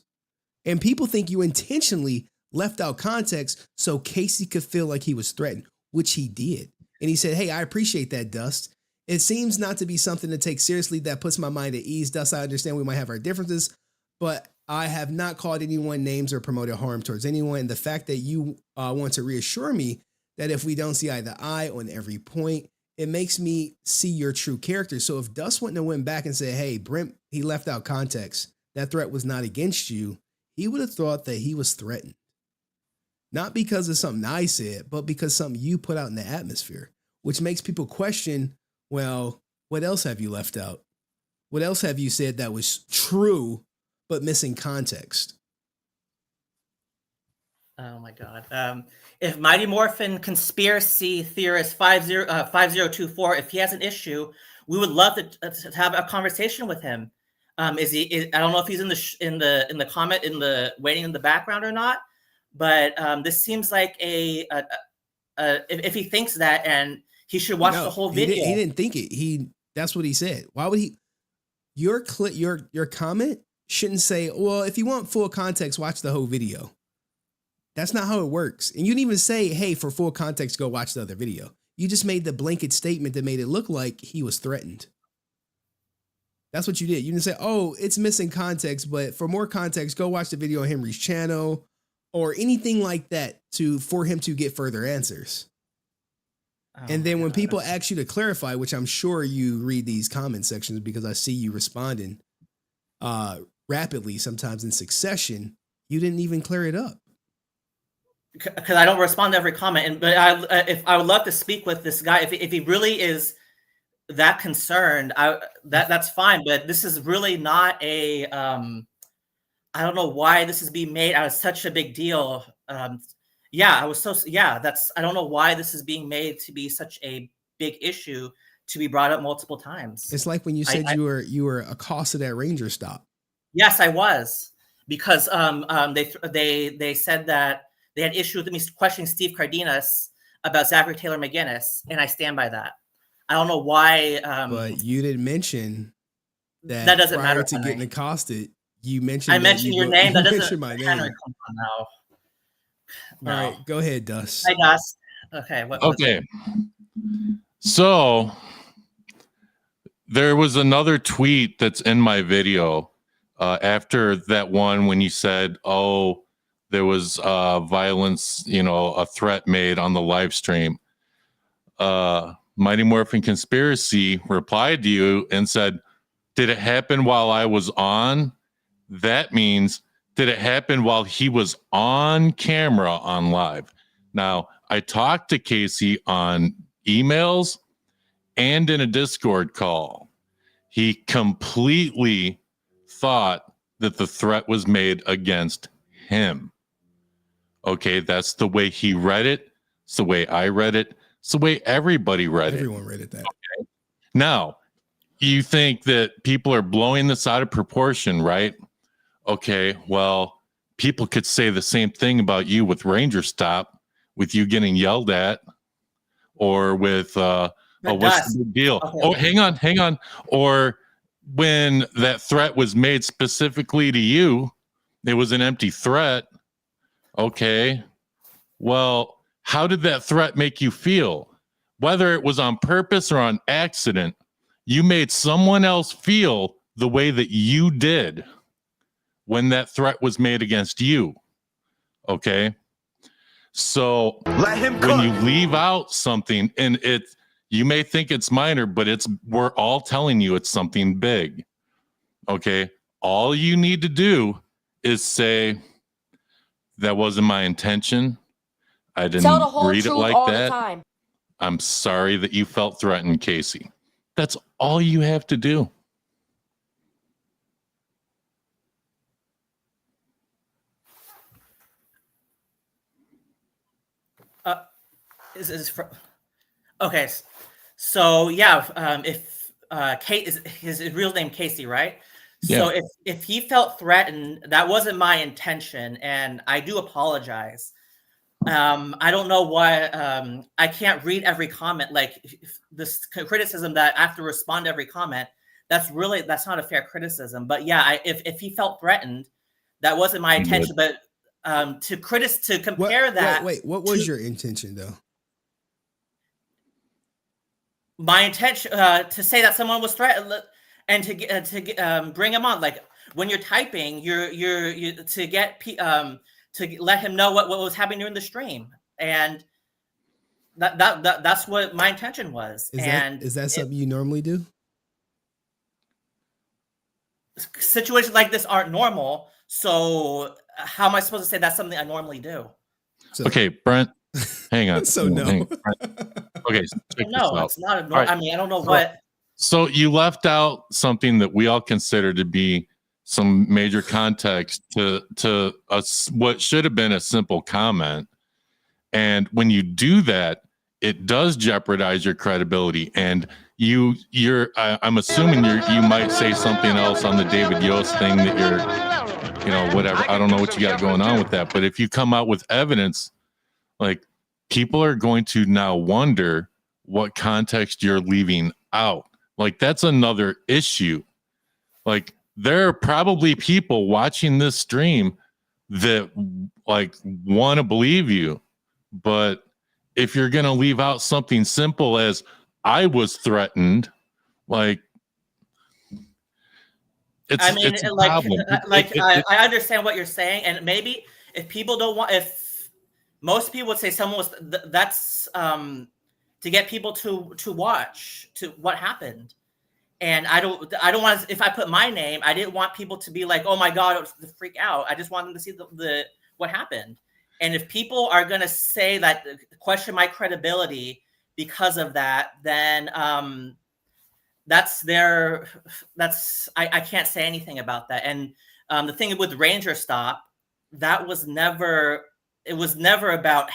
And people think you intentionally left out context so Casey could feel like he was threatened, which he did. And he said, hey, I appreciate that, Dust. It seems not to be something to take seriously. That puts my mind at ease. Dust, I understand we might have our differences, but I have not called anyone names or promoted harm towards anyone. And the fact that you want to reassure me that if we don't see eye to eye on every point, it makes me see your true character. So if Dust wouldn't have went back and said, hey, Brent, he left out context, that threat was not against you, he would have thought that he was threatened. Not because of something I said, but because something you put out in the atmosphere, which makes people question, well, what else have you left out? What else have you said that was true, but missing context? Oh my god. If Mighty Morphin conspiracy theorist 5024, if he has an issue, we would love to have a conversation with him. I don't know if he's in the comment in the waiting in the background or not, but this seems like if he thinks that, and he should watch the whole video. He didn't think it. That's what he said. Why would he? Your comment shouldn't say, well, if you want full context, watch the whole video. That's not how it works. And you didn't even say, hey, for full context, go watch the other video. You just made the blanket statement that made it look like he was threatened. That's what you did. You didn't say, oh, it's missing context, but for more context, go watch the video on Henry's channel or anything like that for him to get further answers. Oh, and then when people ask you to clarify, which I'm sure you read these comment sections because I see you responding rapidly, sometimes in succession, you didn't even clear it up. Because I don't respond to every comment, but if I would love to speak with this guy, if he really is that concerned, that's fine. But this is really not a. I don't know why this is being made out of such a big deal. I don't know why this is being made to be such a big issue to be brought up multiple times. It's like when you said you were accosted at Ranger Stop. Yes, I was, because they said that they had issue with me questioning Steve Cardenas about Zachary Taylor McGinnis, and I stand by that. I don't know why. But you didn't mention that. That doesn't prior matter to getting accosted. You mentioned. I mentioned your name. That doesn't. My name. Henry, come on now. No. All right, go ahead, Dust. Hi, Dust. Okay. Okay. So there was another tweet that's in my video after that one when you said, "Oh, there was violence, a threat made on the live stream." Mighty Morphin Conspiracy replied to you and said, "Did it happen while I was on?" That means, did it happen while he was on camera on live? Now, I talked to Casey on emails and in a Discord call. He completely thought that the threat was made against him. Okay, that's the way he read it. It's the way I read it. It's the way everybody read it. Everyone read it that. Okay. Now, you think that people are blowing this out of proportion, right? Okay, well, people could say the same thing about you with Ranger Stop, with you getting yelled at, or with, what's the big deal? Okay. Oh, hang on. Or when that threat was made specifically to you, it was an empty threat. Okay, well, how did that threat make you feel? Whether it was on purpose or on accident, you made someone else feel the way that you did when that threat was made against you. Okay, so when you leave out something, and you may think it's minor, but we're all telling you it's something big. Okay, all you need to do is say, that wasn't my intention. I didn't read it like that. I'm sorry that you felt threatened, Casey. That's all you have to do. Okay, so yeah, if Kate is his real name, Casey, right? So Yeah. if he felt threatened, that wasn't my intention, and I do apologize. I don't know why I can't read every comment. Like this criticism that I have to respond to every comment. That's not a fair criticism. But yeah, if he felt threatened, that wasn't my intention. But to compare that. Wait, what was your intention though? My intention to say that someone was threatened and to bring him on, like when you're typing, you're to get to let him know what was happening during the stream, and that's what my intention was. Is that something you normally do? Situations like this aren't normal, so how am I supposed to say that's something I normally do? Okay, Brent, hang on. So no. Hang on. Okay, check No, this out. it's not a normal. All right. I mean, I don't know what. So you left out something that we all consider to be some major context to what should have been a simple comment. And when you do that, it does jeopardize your credibility. And I'm assuming you might say something else on the David Yost thing that you're, whatever. I don't know what you got going on with that. But if you come out with evidence, like, people are going to now wonder what context you're leaving out. Like, that's another issue. Like, there are probably people watching this stream that like want to believe you, but if you're going to leave out something simple as I was threatened, like, it's a problem. I understand what you're saying, and maybe if people don't want, if most people would say someone was that's to get people to watch to what happened. And I don't want to, if I put my name, I didn't want people to be like, oh my God, to freak out. I just want them to see the what happened. And if people are going to say that, question my credibility because of that, then I can't say anything about that. And the thing with Ranger Stop, it was never about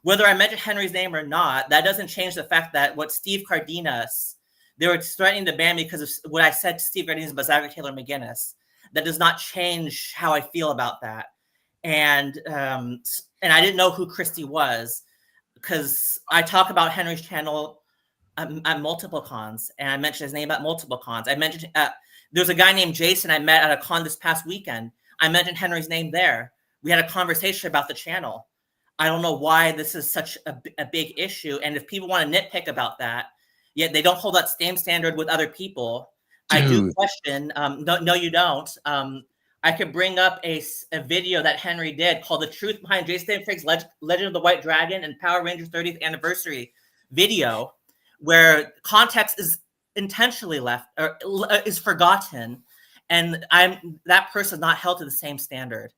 whether I mentioned Henry's name or not. That doesn't change the fact that what Steve Cardenas, they were threatening to ban me because of what I said to Steve Cardenas about Zachary Taylor McGinnis. That does not change how I feel about that. And I didn't know who Christy was because I talk about Henry's channel at multiple cons, and I mentioned his name at multiple cons. I mentioned there's a guy named Jason I met at a con this past weekend. I mentioned Henry's name there. We had a conversation about the channel. I don't know why this is such a big issue. And if people want to nitpick about that, yet they don't hold that same standard with other people. Dude. I do question. No, you don't. I could bring up a video that Henry did called "The Truth Behind Jason Frigg's Legend of the White Dragon" and Power Rangers 30th Anniversary video, where context is intentionally left or is forgotten, and that person not held to the same standard.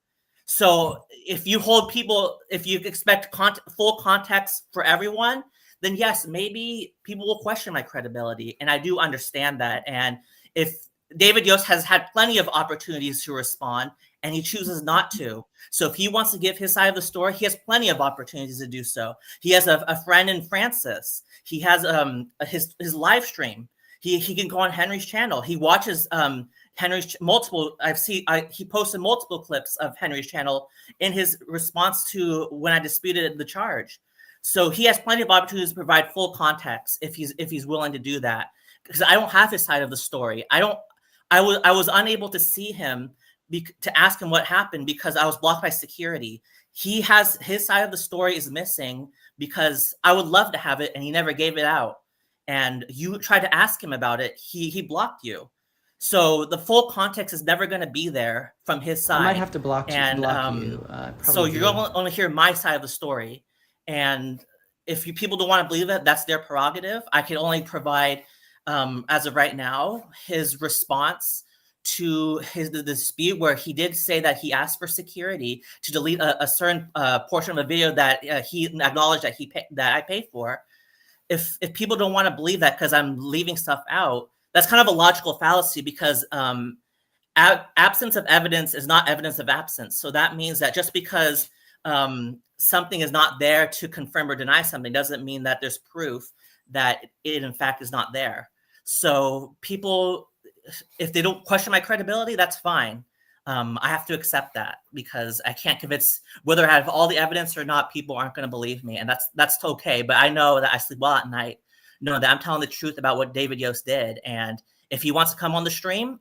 So if you hold people, if you expect full context for everyone, then yes, maybe people will question my credibility. And I do understand that. And if David Yost has had plenty of opportunities to respond and he chooses not to. So if he wants to give his side of the story, he has plenty of opportunities to do so. He has a friend in Francis. He has his live stream. He can go on Henry's channel. He watches Henry's multiple. He posted multiple clips of Henry's channel in his response to when I disputed the charge. So he has plenty of opportunities to provide full context if he's willing to do that. Because I don't have his side of the story. I was unable to see him to ask him what happened because I was blocked by security. He has his side of the story is missing because I would love to have it and he never gave it out. And you tried to ask him about it, he blocked you. So the full context is never going to be there from his side. I might have to block you. So you're only hear my side of the story. And if people don't want to believe it, that's their prerogative. I can only provide, as of right now, his response to the dispute where he did say that he asked for security to delete a certain portion of the video that he acknowledged that I paid for. If people don't want to believe that because I'm leaving stuff out, that's kind of a logical fallacy because absence of evidence is not evidence of absence. So that means that just because something is not there to confirm or deny something doesn't mean that there's proof that it in fact is not there. So people, if they don't question my credibility, that's fine. I have to accept that because I can't convince whether I have all the evidence or not, people aren't going to believe me. And that's okay. But I know that I sleep well at night, know that I'm telling the truth about what David Yost did. And if he wants to come on the stream,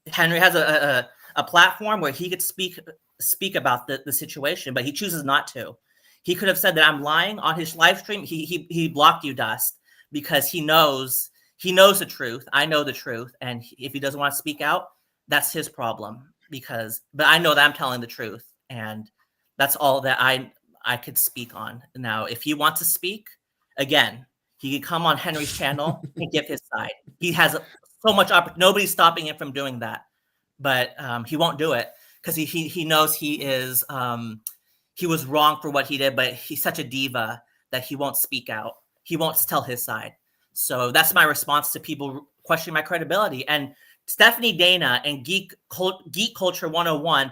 Henry has a platform where he could speak about the situation, but he chooses not to. He could have said that I'm lying on his live stream. He blocked you, Dust, because he knows the truth. I know the truth. And if he doesn't want to speak out, that's his problem. But I know that I'm telling the truth, and that's all that I could speak on. Now, if he wants to speak, again, he can come on Henry's channel and give his side. He has so much opportunity. Nobody's stopping him from doing that, but he won't do it because he knows he was wrong for what he did, but he's such a diva that he won't speak out. He won't tell his side. So that's my response to people questioning my credibility. And Stephanie Dana and Geek Culture 101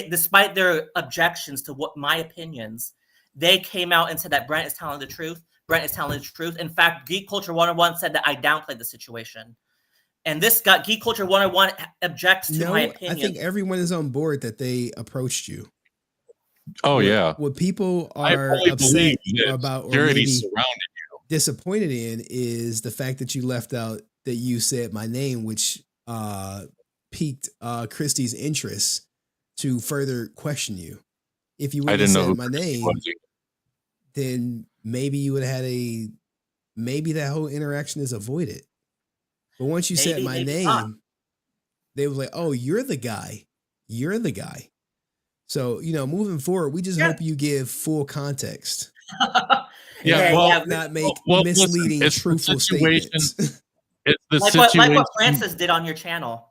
despite their objections to what my opinions, they came out and said that Brent is telling the truth. Brent is telling the truth. In fact, Geek Culture 101 said that I downplayed the situation. And this got Geek Culture 101 objects to my opinion. I think everyone is on board that they approached you. Oh, yeah. What people are upset about or maybe disappointed in is the fact that you left out that you said my name, which piqued Christy's interest to further question you. If you wouldn't have said my name, then maybe you would have had maybe that whole interaction is avoided. But once you said my name, they were like, oh, you're the guy. You're the guy. So, moving forward, we just hope you give full context. Not make misleading, truthful statements. It's the like what Francis did on your channel.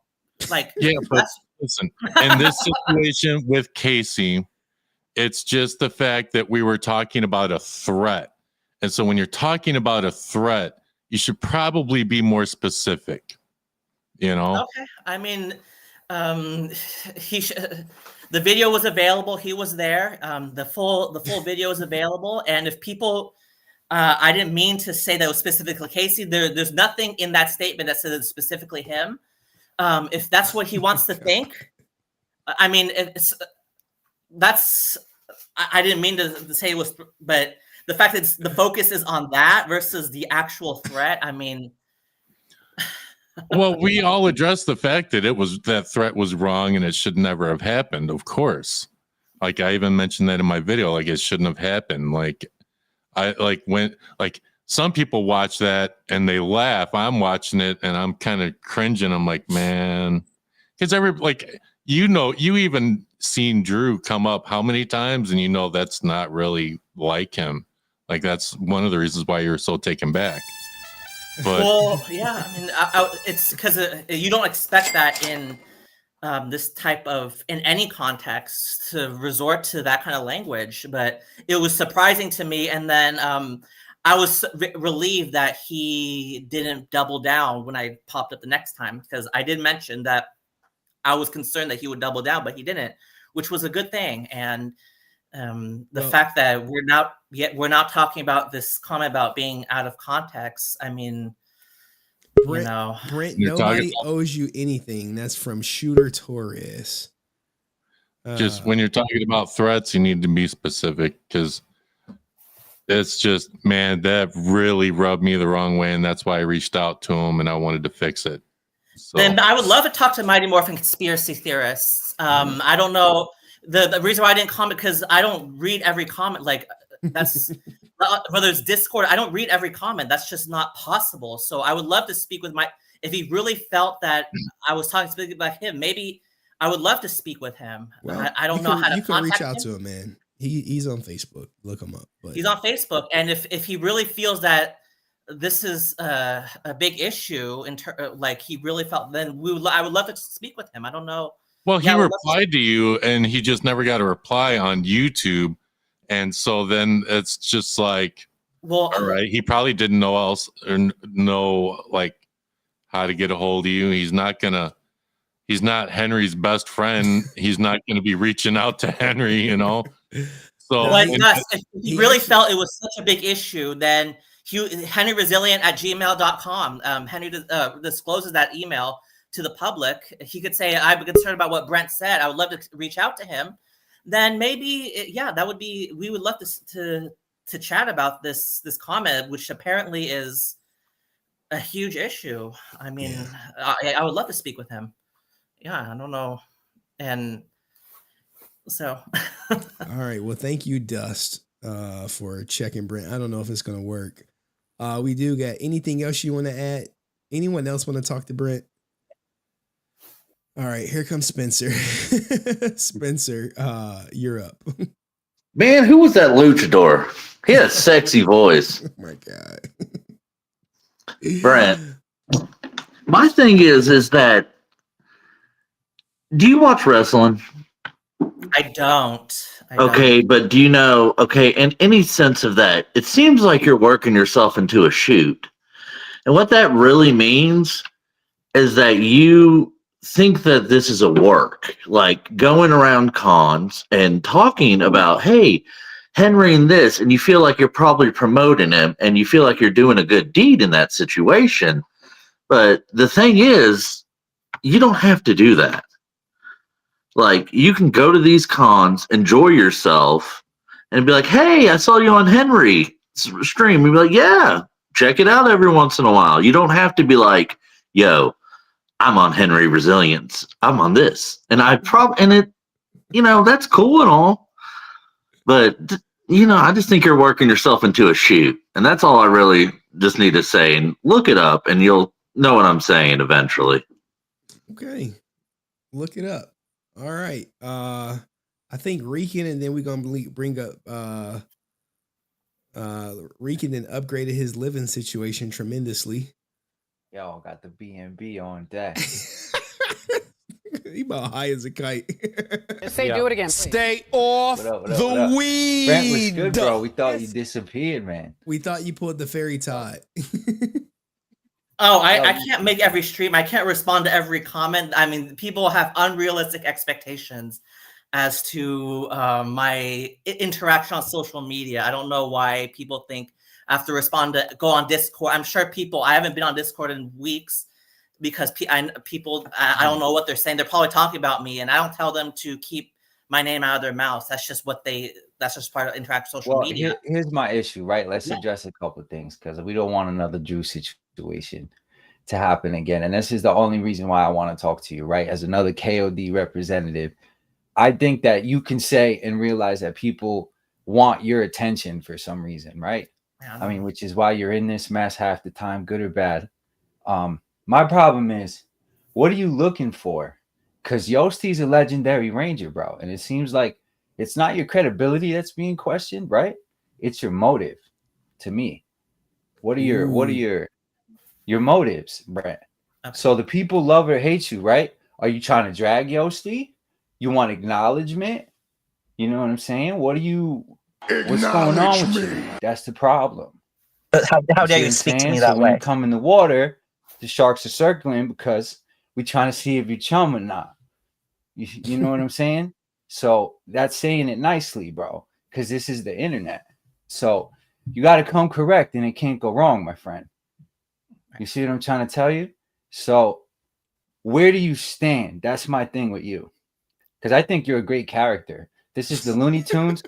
Like, but listen, in this situation with Casey, it's just the fact that we were talking about a threat. And so when you're talking about a threat, you should probably be more specific, Okay. I mean, the video was available. He was there. The full video is available. And if people, I didn't mean to say that it was specifically Casey. There's nothing in that statement that says it's specifically him. If that's what he wants to think, I mean, I didn't mean to say it was, but the fact that the focus is on that versus the actual threat, I mean. Well, we all addressed the fact that that threat was wrong and it should never have happened, of course. Like I even mentioned that in my video, like it shouldn't have happened. Some people watch that and they laugh. I'm watching it and I'm kind of cringing. I'm like, man, because you even seen Drew come up how many times, and that's not really like him. Like that's one of the reasons why you're so taken back. But well, yeah, I mean, it's because you don't expect that in this type of, in any context, to resort to that kind of language. But it was surprising to me, and then I was relieved that he didn't double down when I popped up the next time, because I did mention that I was concerned that he would double down, but he didn't, which was a good thing. And the fact that we're not talking about this comment about being out of context. I mean, Brent, nobody owes you anything. That's from Shooter Torres. Just when you're talking about threats, you need to be specific, because it's just, man, that really rubbed me the wrong way, and that's why I reached out to him and I wanted to fix it. So. Then I would love to talk to Mighty Morphin conspiracy theorists. I don't know. The reason why I didn't comment, because I don't read every comment. Like, that's whether it's Discord, I don't read every comment. That's just not possible. So I would love to speak with if he really felt that I was talking specifically about him, maybe I would love to speak with him. Well, I don't know how to. You can reach out to him, man. He's on Facebook. Look him up. But. He's on Facebook, and if he really feels that this is a big issue, like he really felt, then I would love to speak with him. I don't know. Well, he replied to you, and he just never got a reply on YouTube, and so then it's just like, well, all right, he probably didn't know like how to get a hold of you. He's not Henry's best friend. He's not gonna be reaching out to Henry, So, if he really felt it was such a big issue, then HenryResilient@gmail.com. Henry discloses that email to the public. He could say, I'm concerned about what Brent said. I would love to reach out to him. Then maybe, we would love to chat about this comment, which apparently is a huge issue. I mean, I would love to speak with him. Yeah, I don't know. And so. All right. Well, thank you, Dust, for checking Brent. I don't know if it's going to work. We do got anything else you want to add? Anyone else want to talk to Brent? All right, here comes Spencer. Spencer, you're up. Man, who was that luchador? He had a sexy voice. Oh my God. Brent, my thing is that, do you watch wrestling? I don't. Okay, but do you know, in any sense of that, it seems like you're working yourself into a shoot. And what that really means is that you think that this is a work, like going around cons and talking about, hey, Henry and this, and you feel like you're probably promoting him and you feel like you're doing a good deed in that situation. But the thing is, you don't have to do that. Like, you can go to these cons, enjoy yourself, and be like, hey, I saw you on Henry's stream. And be like, yeah, check it out every once in a while. You don't have to be like, yo, I'm on HenryResilient. I'm on this. And that's cool and all. But, I just think you're working yourself into a shoot. And that's all I really just need to say. And look it up, and you'll know what I'm saying eventually. Okay. Look it up. All right. I think Rican, and then we're going to bring up Rican and upgraded his living situation tremendously. Yo, got the B&B on deck. He about high as a kite. Say do it again. Please. Stay off the weed. Brent was good, bro. We thought you disappeared, man. We thought you pulled the fairy tide. Oh, I can't make every stream. I can't respond to every comment. I mean, people have unrealistic expectations as to my interaction on social media. I don't know why people think I have to respond to go on Discord. I'm sure I haven't been on Discord in weeks because I don't know what they're saying. They're probably talking about me, and I don't tell them to keep my name out of their mouths. That's just that's just part of interactive social media. Here's my issue, right? Let's address a couple of things because we don't want another Drew situation to happen again. And this is the only reason why I want to talk to you, right? As another KOD representative, I think that you can say and realize that people want your attention for some reason, right? I mean, which is why you're in this mess half the time, good or bad. My problem is, what are you looking for? Because Yosti's a legendary ranger, bro. And it seems like it's not your credibility that's being questioned, right? It's your motive to me. What are your motives, Brent? Okay. So the people love or hate you, right? Are you trying to drag Yosti? You want acknowledgement? You know what I'm saying? What's going on with you? That's the problem. But how dare you speak to me that way? When you come in the water, the sharks are circling because we're trying to see if you're chum or not. You know what I'm saying? So that's saying it nicely, bro, because this is the internet. So you got to come correct and it can't go wrong, my friend. You see what I'm trying to tell you? So where do you stand? That's my thing with you. Because I think you're a great character. This is the Looney Tunes.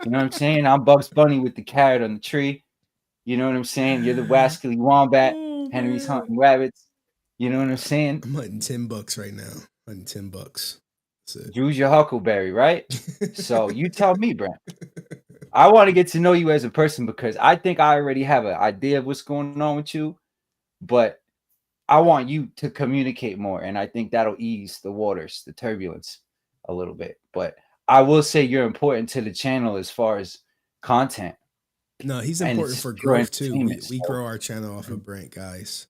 You know what I'm saying? I'm Bugs Bunny with the carrot on the tree. You know what I'm saying? You're the wascally wombat. Henry's hunting rabbits. You know what I'm saying? I'm hunting $10 right now. Hunting $10. Drew's your Huckleberry, right? So you tell me, Brent. I want to get to know you as a person because I think I already have an idea of what's going on with you. But I want you to communicate more. And I think that'll ease the waters, the turbulence a little bit. But I will say you're important to the channel as far as content. No, he's important for growth too. We grow our channel off of Brent, guys.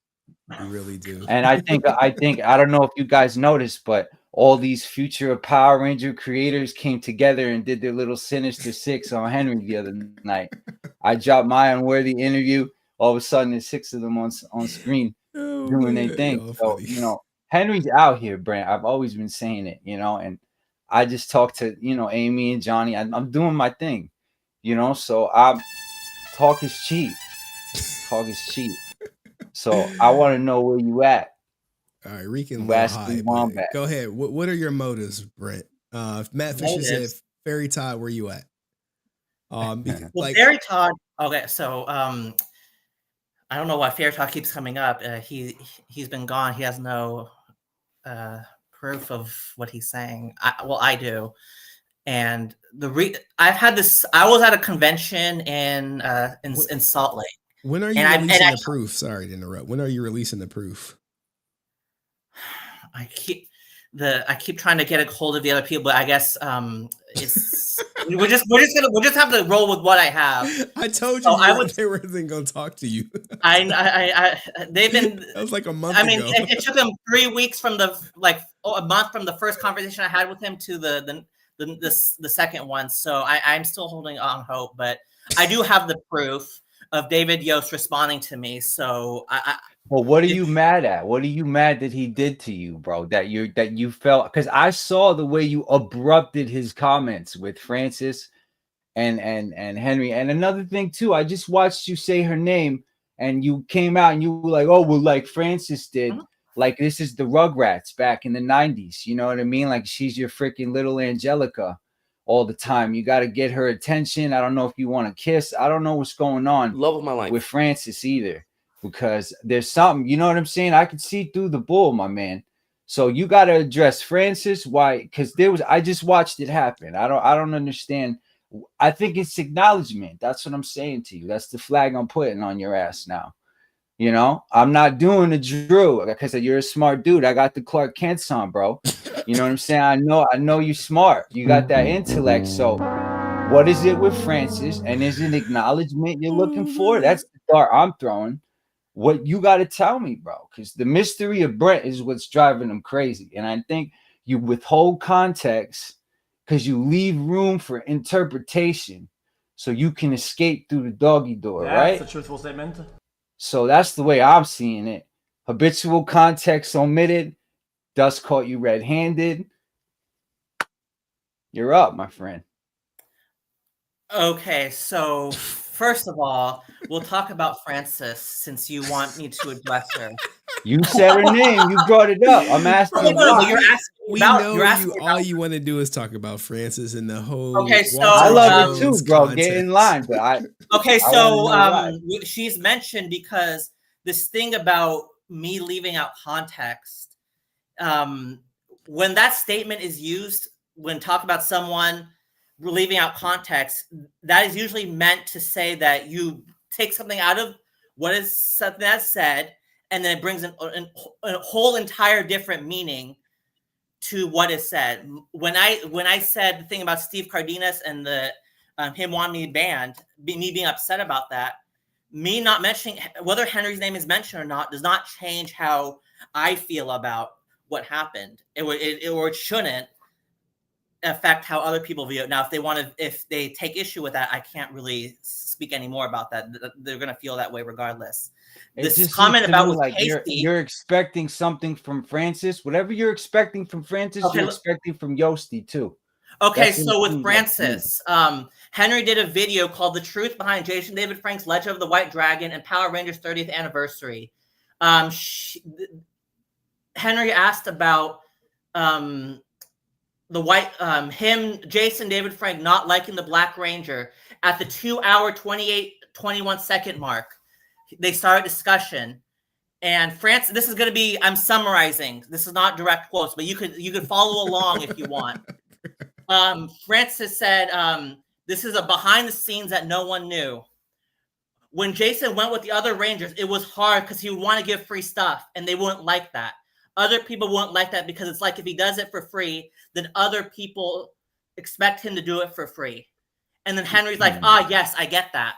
We really do. And I think I don't know if you guys noticed, but all these future Power Ranger creators came together and did their little Sinister Six on Henry the other night. I dropped my unworthy interview. All of a sudden, there's 6 of them on screen doing their thing. So, Henry's out here, Brent. I've always been saying it, and I just talked to, Amy and Johnny. I'm doing my thing, so talk is cheap. Talk is cheap. So I want to know where you at. All right, Rican, go ahead. What are your motives, Brent? Matt Fisher said, Fairy Todd, where you at? Fairy Todd. Okay, so I don't know why Fairy Todd keeps coming up. He's been gone. He has no proof of what he's saying. I do. And I've had this. I was at a convention in Salt Lake. When are you releasing the proof? Sorry to interrupt. When are you releasing the proof? I keep trying to get a hold of the other people, but I guess it's we'll just have to roll with what I have. I told you they weren't going to talk to you. They've been. That was like a month ago. I mean, it took them 3 weeks from a month from the first conversation I had with him to the second one. So I'm still holding on hope, but I do have the proof. of David Yost responding to me. So Well, what are you mad at? What are you mad that he did to you, bro? That you felt, because I saw the way you abrupted his comments with Francis and Henry. And another thing too, I just watched you say her name, and you came out and you were like, oh, well, like Francis did. Like this is the Rugrats back in the 90s. You know what I mean? Like she's your freaking little Angelica all the time. You got to get her attention. I don't know if you want to kiss. I don't know what's going on. Love of my life with Francis either, because there's something, you know what I'm saying? I can see through the bull, my man. So you got to address Francis. Why? Because I just watched it happen. I don't understand. I think it's acknowledgement. That's what I'm saying to you. That's the flag I'm putting on your ass now. You know, I'm not doing the Drew because you're a smart dude. I got the Clark Kent's on, bro. You know what I'm saying? I know you're smart. You got that intellect. So what is it with Francis? And is it acknowledgement you're looking for? That's the dart I'm throwing. What you got to tell me, bro, because the mystery of Brent is what's driving him crazy. And I think you withhold context because you leave room for interpretation so you can escape through the doggy door, right? That's a truthful statement. So that's the way I'm seeing it. Habitual context omitted. Dust caught you red-handed. You're up, my friend. Okay, so first of all, we'll talk about Francis since you want me to address her. You said her name. You brought it up. I'm asking why. All you want to do is talk about Francis and the whole. Okay, so I love it too, bro. Get in line, but Okay, so she's mentioned because this thing about me leaving out context. When that statement is used, when talk about someone leaving out context, that is usually meant to say that you take something out of what is something that's said, and then it brings a whole entire different meaning to what is said. When I said the thing about Steve Cardenas and the him wanting me banned, me being upset about that, me not mentioning whether Henry's name is mentioned or not does not change how I feel about what happened. It shouldn't affect how other people view it. Now, if they take issue with that, I can't really speak any more about that. They're going to feel that way regardless. This comment about with Casey, you're expecting something from Francis. Whatever you're expecting from Francis, you're expecting from Yosti too. Okay, so with Francis, Henry did a video called "The Truth Behind Jason David Frank's Legend of the White Dragon and Power Rangers 30th Anniversary." Henry asked about Jason David Frank not liking the Black Ranger at the 2-hour 21-second mark. They started discussion, and Francis. This is going to be. I'm summarizing. This is not direct quotes, but you could follow along if you want. Francis said, "This is a behind the scenes that no one knew. When Jason went with the other Rangers, it was hard because he would want to give free stuff, and they wouldn't like that. Other people wouldn't like that because it's like if he does it for free, then other people expect him to do it for free." And then Henry's like, yes, I get that.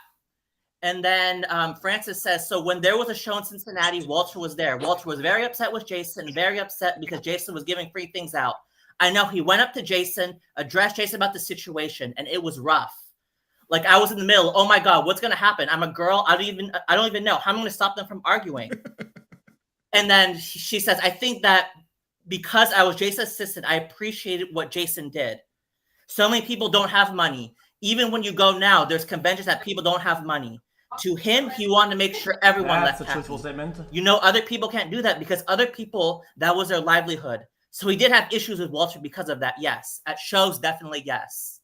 And then Francis says, so when there was a show in Cincinnati, Walter was there. Walter was very upset with Jason, very upset because Jason was giving free things out. I know he went up to Jason, addressed Jason about the situation, and it was rough. Like I was in the middle. Oh my God, what's going to happen? I'm a girl. I don't even know. How am I going to stop them from arguing? And then she says, I think that because I was Jason's assistant, I appreciated what Jason did. So many people don't have money. Even when you go now, there's conventions that people don't have money. To him, he wanted to make sure everyone left happy. Truthful statement. You know, other people can't do that because other people, that was their livelihood. So he did have issues with Walter because of that, yes. At shows, definitely yes.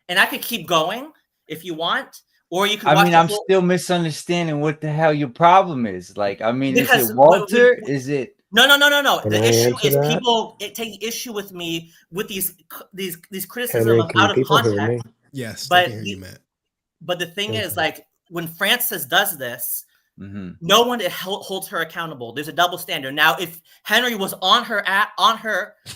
And I could keep going if you want. Or you can I'm still misunderstanding what the hell your problem is. Like, I mean, is it Walter? Is it? No. The issue is people taking issue with me with these criticisms out of context. Yes, but I can hear you, Matt. But the thing is, like, when Francis does this, no one holds her accountable. There's a double standard. Now, if Henry was on her,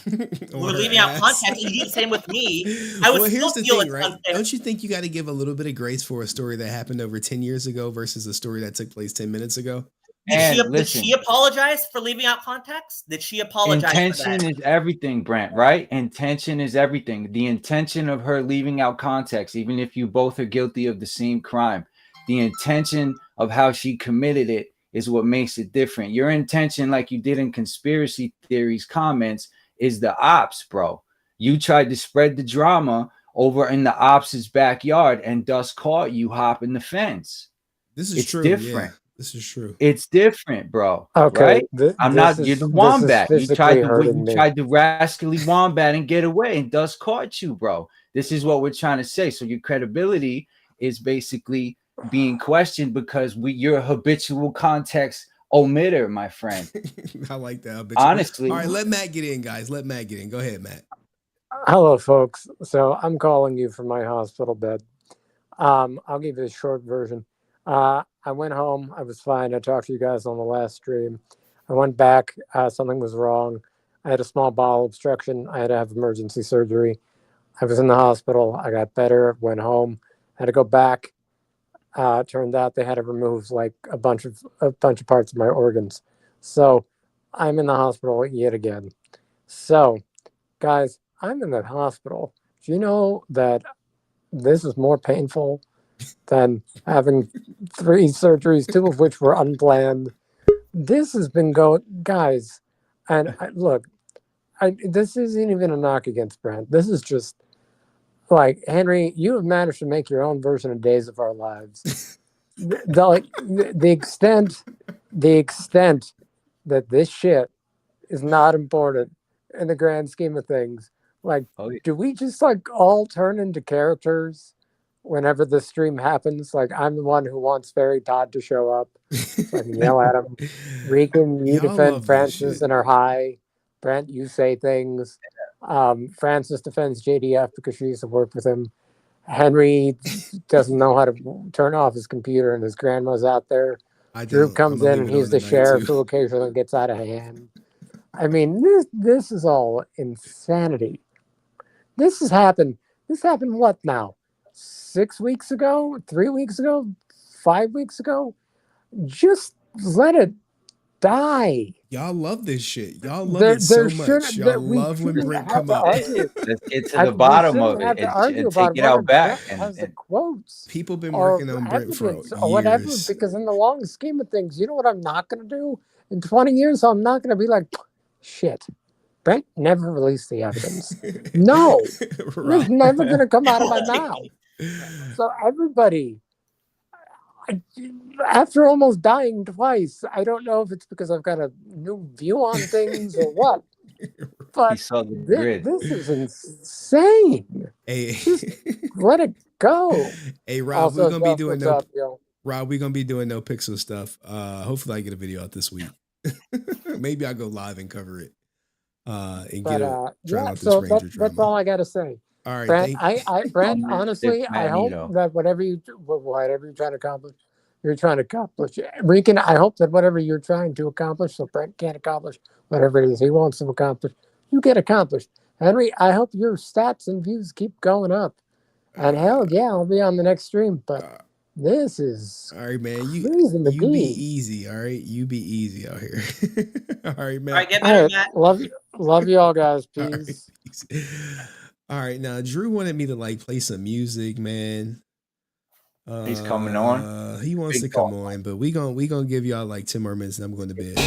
we're leaving out context, and he did the same with me, I would still feel it's unfair. Don't you think you got to give a little bit of grace for a story that happened over 10 years ago versus a story that took place 10 minutes ago? Did she apologize for leaving out context? Did she apologize for that? Intention is everything, Brent, right? Intention is everything. The intention of her leaving out context, even if you both are guilty of the same crime, The intention of how she committed it is what makes it different. Your intention, like you did in conspiracy theories comments, is the ops, bro. You tried to spread the drama over in the ops' backyard, and Dust caught you hopping the fence. This is It's true. different. Yeah, this is true. It's different, bro. Okay, right? this You're is the this is wombat. You physically hurting me. tried to rascally wombat and get away, and Dust caught you, bro. This is what we're trying to say. So your credibility is basically being questioned because you're a habitual context omitter, my friend. I like that. Honestly. All right, let Matt get in, guys. Let Matt get in. Go ahead, Matt. Hello, folks. So I'm calling you from my hospital bed. I'll give you the short version. I went home. I was fine. I talked to you guys on the last stream. I went back. Something was wrong. I had a small bowel obstruction. I had to have emergency surgery. I was in the hospital. I got better. Went home. Had to go back. Turned out they had to remove like a bunch of parts of my organs. So I'm in the hospital yet again. So, guys, I'm in the hospital. Do you know that this is more painful than having 3 surgeries, 2 of which were unplanned? This has been going, guys. And look, this isn't even a knock against Brent. This is just like, Henry, you have managed to make your own version of Days of Our Lives. the extent that this shit is not important in the grand scheme of things. Like, do we just like all turn into characters whenever the stream happens? Like, I'm the one who wants Fairy Todd to show up so I can yell at him. Regan, you defend Francis in her high. Brent, you say things. Francis defends JDF because she used to work with him. Henry doesn't know how to turn off his computer and his grandma's out there. Drew comes in and he's the sheriff who occasionally gets out of hand. I mean, this is all insanity. This has happened. This happened what now? 6 weeks ago? 3 weeks ago? 5 weeks ago? Just let it die. Y'all love this shit. Y'all love it so much. Y'all love when Brent come up. Let's get to the bottom of it and take it out back. Has the quotes. People been working on Brent for Or whatever, years. because in the long scheme of things, you know what I'm not going to do? In 20 years, I'm not going to be like, shit, Brent never released the evidence. No, it's never going to come out of my mouth. So everybody, after almost dying twice, I don't know if it's because I've got a new view on things or what, but this is insane. Hey, just let it go. Hey, Rob, Also, we're gonna be Duff, doing what's no. up, yo? Rob, we're gonna be doing no pixel stuff. Hopefully, I get a video out this week. Maybe I'll go live and cover it. And But get a try yeah, out this so Ranger that's drama. all I got to say. All right, Brent, thank- Brent, honestly, I hope that whatever you're trying to accomplish, you're trying to accomplish. Rican, I hope that whatever you're trying to accomplish, so Brent can't accomplish whatever it is he wants to accomplish, you get accomplished. Henry, I hope your stats and views keep going up. And hell yeah, I'll be on the next stream. But this is all right, man. You be be easy. All right, you be easy out here. All right, man. All right, get better, Matt. Love you all, guys. Peace. All right, now Drew wanted me to like play some music, man. He's coming on. He wants to come on, but we gonna give y'all like 10 more minutes and I'm going to bed.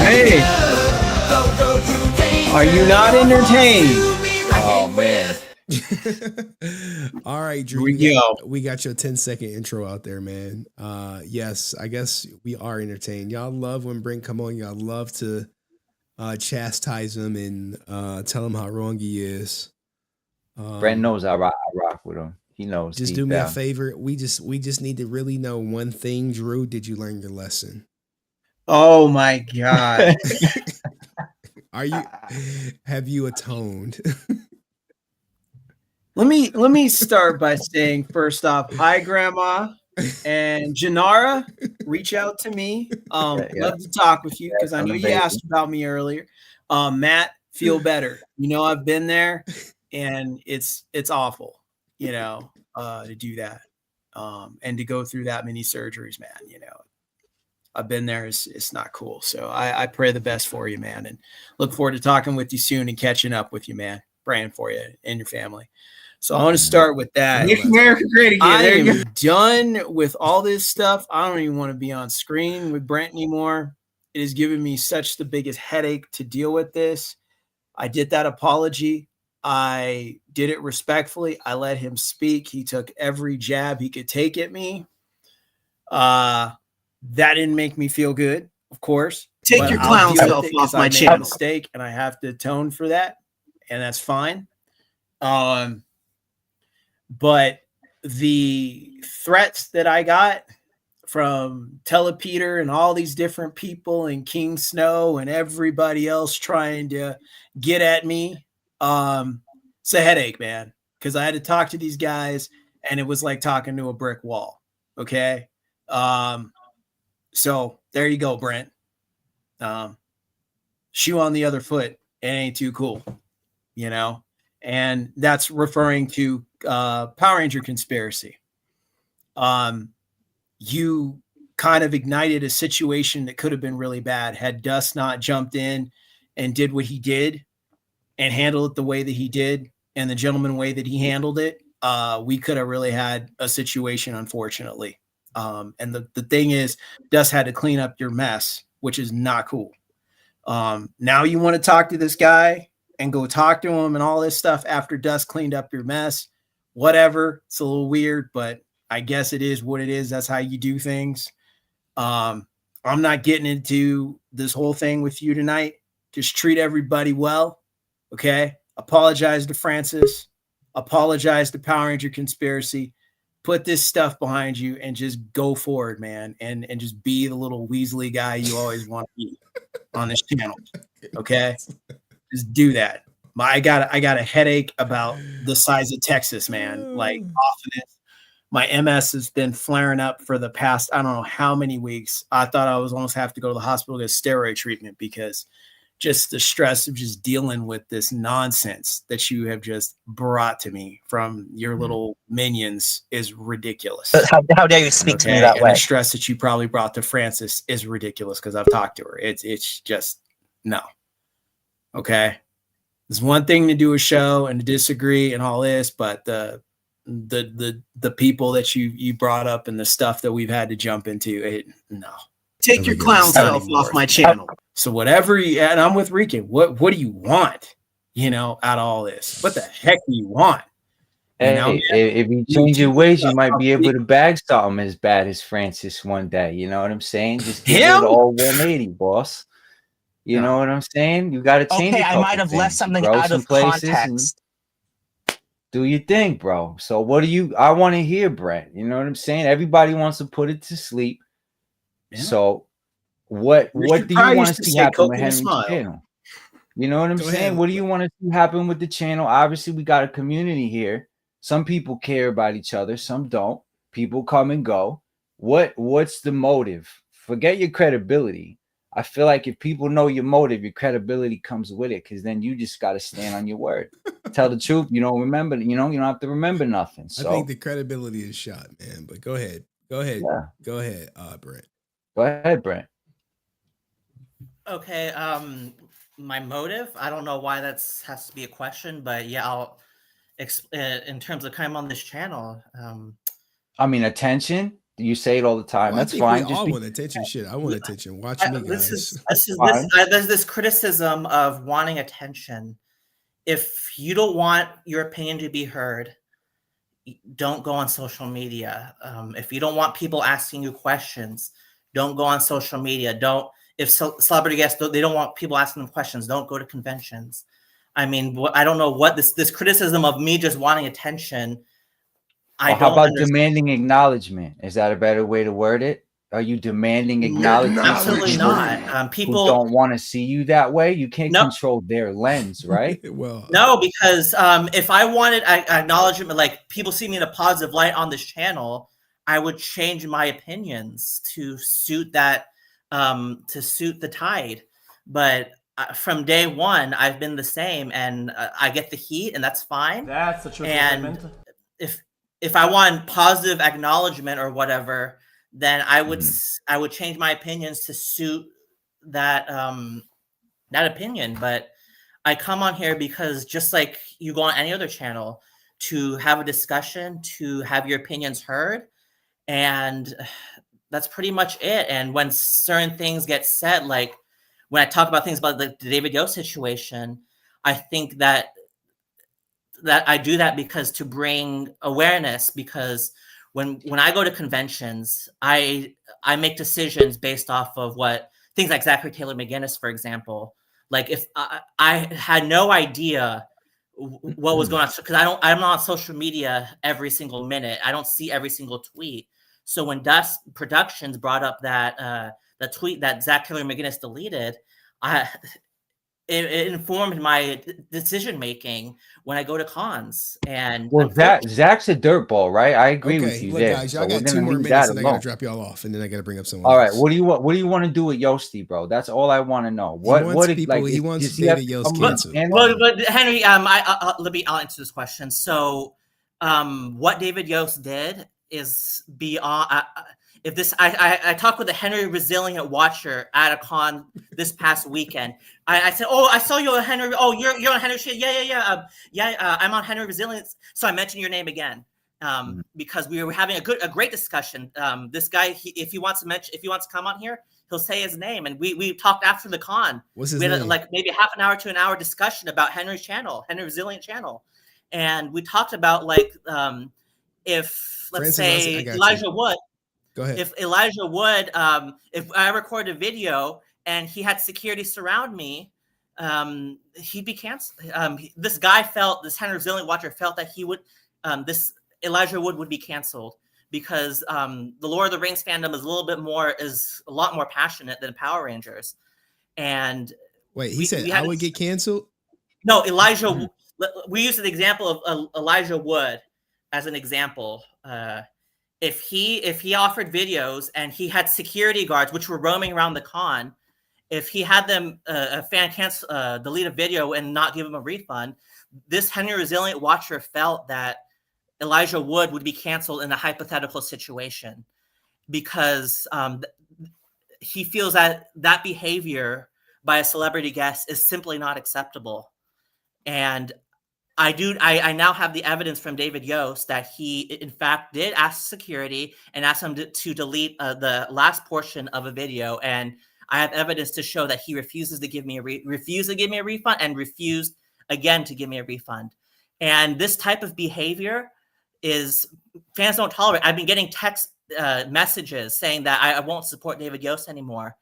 Hey, are you not entertained? Oh man. All right, Drew. We got your 10-second intro out there, man. Yes, I guess we are entertained. Y'all love when Brent come on. Y'all love to chastise him and tell him how wrong he is. Brent knows I rock with him. He knows. Just do me a favor. We just need to really know one thing, Drew. Did you learn your lesson? Oh my God. Have you atoned? Let me start by saying, first off, hi Grandma and Janara, reach out to me. Love to talk with you because I know you asked about me earlier. Matt, feel better. You know, I've been there and it's awful, you know, to do that. And to go through that many surgeries, man, you know, I've been there. It's not cool. So I pray the best for you, man, and look forward to talking with you soon and catching up with you, man. Praying for you and your family. So I want to start with that. Make America great again. I There you am done with all this stuff. I don't even want to be on screen with Brent anymore. It has given me such the biggest headache to deal with this. I did that apology. I did it respectfully. I let him speak. He took every jab he could take at me. That didn't make me feel good, of course. Take but your I'll clown deal with self it off 'cause my I made a channel. mistake and I have to atone for that, and that's fine. But the threats that I got from Telepeter and all these different people and King Snow and everybody else trying to get at me, it's a headache, man, because I had to talk to these guys and it was like talking to a brick wall. Okay. So there you go, Brent. Shoe on the other foot. It ain't too cool, you know? And that's referring to Power Ranger conspiracy. You kind of ignited a situation that could have been really bad had Dust not jumped in and did what he did and handled it the way that he did and the gentleman way that he handled it. We could have really had a situation, unfortunately. And the thing is, Dust had to clean up your mess, which is not cool. Now you want to talk to this guy and go talk to him and all this stuff after Dust cleaned up your mess. Whatever. It's a little weird, but I guess it is what it is. That's how you do things. I'm not getting into this whole thing with you tonight. Just treat everybody well. Okay. Apologize to Francis. Apologize to Power Ranger conspiracy. Put this stuff behind you and just go forward, man. And just be the little Weasley guy you always want to be on this channel. Okay. Just do that. I got a headache about the size of Texas, man. Like off of this. My MS has been flaring up for the past, I don't know how many weeks. I thought I was almost have to go to the hospital to get steroid treatment because just the stress of just dealing with this nonsense that you have just brought to me from your little minions is ridiculous. How dare you speak to me that and way? the stress that you probably brought to Francis is ridiculous because I've talked to her. It's just no. Okay. There's one thing to do a show and to disagree and all this, but the people that you brought up and the stuff that we've had to jump into, no. Take your clown self off my channel. So whatever and I'm with Rican, what do you want, out of all this? What the heck do you want? Hey, if you change your ways, you might be able to bag something as bad as Francis one day. You know what I'm saying? Just give it all 180, boss. You know what I'm saying? You got to change. Okay, I might have left something out of context. Do your thing, bro. So what do you? I want to hear, Brent. You know what I'm saying? Everybody wants to put it to sleep. Yeah. So what do you want to see happen with Henry's channel? You know what I'm saying? What do you want to see happen with the channel? Obviously, we got a community here. Some people care about each other, some don't. People come and go. What's the motive? Forget your credibility. I feel like if people know your motive, your credibility comes with it, because then you just got to stand on your word. Tell the truth. You don't remember, you don't have to remember nothing. So I think the credibility is shot, man. But go ahead. Yeah. Go ahead, Brent. Go ahead, Brent. Okay. My motive, I don't know why has to be a question, but yeah, I'll in terms of coming on this channel. I mean, attention. You say it all the time. Well, That's fine. We all want attention. Shit, I want attention. Watch me, guys. There's this criticism of wanting attention. If you don't want your opinion to be heard, don't go on social media. If you don't want people asking you questions, don't go on social media. If celebrity guests, they don't want people asking them questions, don't go to conventions. I mean, I don't know what this criticism of me just wanting attention. How about demanding acknowledgement? Is that a better way to word it? Are you demanding acknowledgement? Absolutely not. People who don't want to see you that way. You can't control their lens, right? No, because if I wanted acknowledgement, like people see me in a positive light on this channel, I would change my opinions to suit that, to suit the tide. But from day one, I've been the same, and I get the heat, and that's fine. That's the truth. And if I want positive acknowledgement or whatever, then I would change my opinions to suit that that opinion. But I come on here because just like you go on any other channel, to have a discussion, to have your opinions heard. And that's pretty much it. And when certain things get said, like when I talk about things about the David Yost situation, I think that I do that because to bring awareness, because when I go to conventions, I make decisions based off of what things like Zachary Taylor McGinnis, for example. Like if I had no idea what was going on, because I'm not on social media every single minute. I don't see every single tweet. So when Dust Productions brought up that the tweet that Zach Taylor McGinnis deleted, it informed my decision making when I go to cons. And Well, Zach's a dirtball, right? I agree with you look, there. guys, y'all So we're got 2 gonna more leave minutes, that and I gotta alone. drop y'all off, and then I gotta bring up someone All right, else. what do you want? What do you want to do with Yosty, bro? That's all I want to know. What wants what people- like? he wants David Yost canceled. But Henry, I'll answer this question. So, what David Yost did is beyond. If this, I talked with a Henry Resilient watcher at a con this past weekend. I said, "Oh, I saw you on Henry. Oh, you're on Henry shit. Yeah. I'm on Henry Resilient." So I mentioned your name again because we were having a great discussion. This guy, if he wants to come on here, he'll say his name, and we talked after the con. What's his we had name? like maybe half an hour to an hour discussion about Henry's channel, Henry Resilient channel, and we talked about like if let's say Elijah Wood. Go ahead. If Elijah Wood, if I record a video and he had security surround me, he'd be canceled. This Henry Resilient watcher felt that he would, this Elijah Wood would be canceled because the Lord of the Rings fandom is a lot more passionate than Power Rangers. And wait, he said I would get canceled? No, Elijah. We use the example of Elijah Wood as an example. If he offered videos and he had security guards which were roaming around the con, if he had them a fan delete a video and not give him a refund, this Henry Resilient watcher felt that Elijah Wood would be canceled in a hypothetical situation because he feels that behavior by a celebrity guest is simply not acceptable. And I now have the evidence from David Yost that he, in fact, did ask security and asked him to delete the last portion of a video. And I have evidence to show that he refuses to give me a refund and refused again to give me a refund. And this type of behavior fans don't tolerate. I've been getting text messages saying that I won't support David Yost anymore.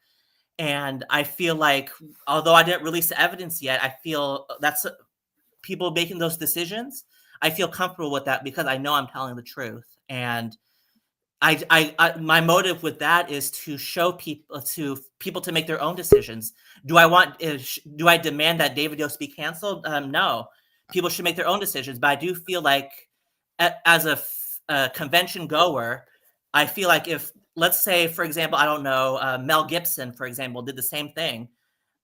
And I feel like, although I didn't release the evidence yet, I feel that's people making those decisions. I feel comfortable with that because I know I'm telling the truth. And my motive with that is to show people to make their own decisions. Do I demand that David Yost be canceled? No, people should make their own decisions. But I do feel like as a convention goer, I feel like if, let's say, for example, I don't know, Mel Gibson, for example, did the same thing.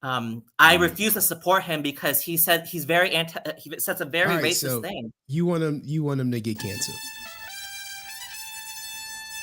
I refuse to support him because he said he says a very racist thing. You want him to get canceled?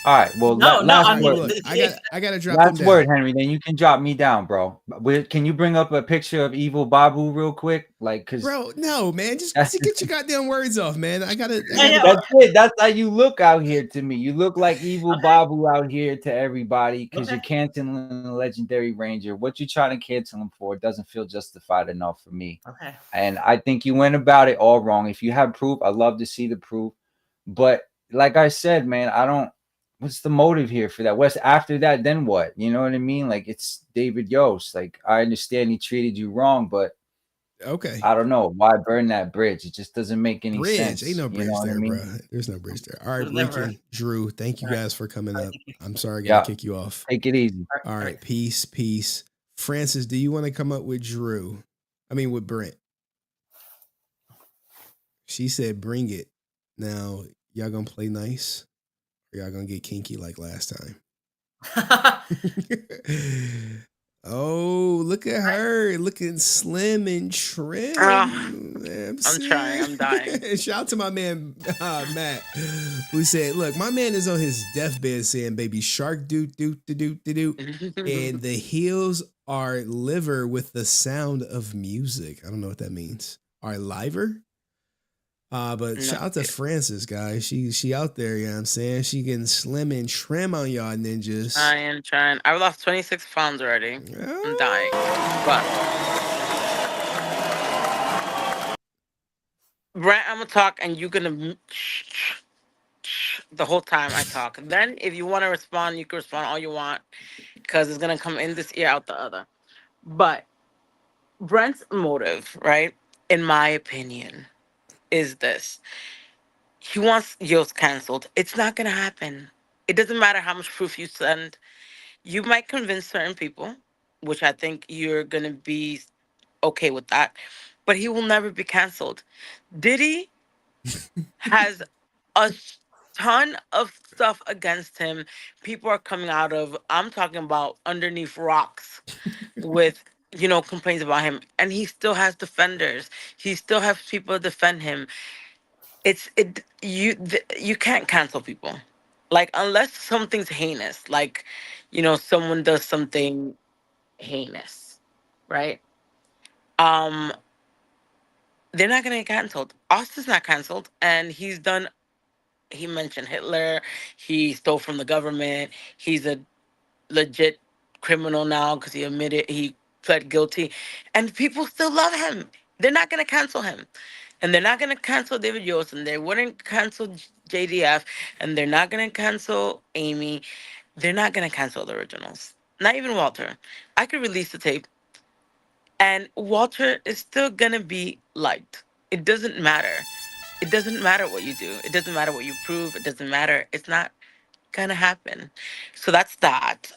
All right. Well, last word. I gotta drop last them word, down. Henry. Then you can drop me down, bro. Can you bring up a picture of Evil Babu real quick? Like, cause bro, no, man, just get your goddamn words off, man. I gotta. That's it. That's how you look out here to me. You look like Evil Babu out here to everybody because you're canceling the Legendary Ranger. What you trying to cancel him for doesn't feel justified enough for me. Okay. And I think you went about it all wrong. If you have proof, I'd love to see the proof. But like I said, man, I don't. What's the motive here for that? What's after that? Then what? You know what I mean? Like, it's David Yost. Like, I understand he treated you wrong, but okay, I don't know why burn that bridge. It just doesn't make any sense. Ain't no bridge there, bro. There's no bridge there. All right, Ricky, Drew, thank you guys for coming up. I'm sorry I gotta kick you off. Take it easy. All right, peace. Francis, do you want to come up with Drew? I mean, with Brent. She said, "Bring it." Now, y'all gonna play nice? Or y'all gonna get kinky like last time? Oh, look at her, looking slim and trim. I'm trying. I'm dying. Shout out to my man Matt, who said, "Look, my man is on his deathbed saying, baby shark do," and the heels are liver with the sound of music. I don't know what that means. Are liver? But No. shout out to Francis, guys. She out there, you know what I'm saying? She getting slim and trim on y'all ninjas. I am trying. I've lost 26 pounds already. I'm dying. But Brent, I'm gonna talk and you're gonna the whole time I talk. Then if you want to respond, you can respond all you want because it's gonna come in this ear, out the other. But Brent's motive, right, in my opinion, is this. He wants Yost canceled. It's not gonna happen. It doesn't matter how much proof you send. You might convince certain people, which I think you're gonna be okay with that, but he will never be canceled. Diddy has a ton of stuff against him. People are coming out of, I'm talking about underneath rocks with, complaints about him. And he still has defenders. He still has people to defend him. You can't cancel people. Like, unless something's heinous, like, someone does something heinous, right? Um, they're not gonna get canceled. Austin's not canceled, and he mentioned Hitler. He stole from the government. He's a legit criminal now because he admitted he pled guilty. And people still love him. They're not going to cancel him. And they're not going to cancel David Yost. And they wouldn't cancel JDF. And they're not going to cancel Amy. They're not going to cancel the originals. Not even Walter. I could release the tape. And Walter is still going to be liked. It doesn't matter. It doesn't matter what you do. It doesn't matter what you prove. It doesn't matter. It's not gonna happen. So that's that.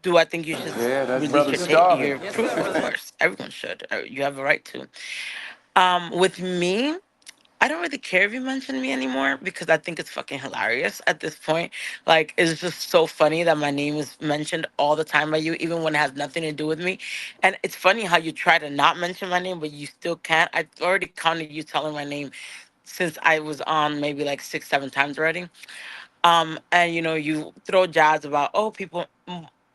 Do I think you should release your proof? Of course, everyone should. You have a right to. With me, I don't really care if you mention me anymore because I think it's fucking hilarious at this point. Like, it's just so funny that my name is mentioned all the time by you, even when it has nothing to do with me. And it's funny how you try to not mention my name, but you still can't. I've already counted you telling my name since I was on maybe like 6, 7 times already. And you throw jabs about, oh, people.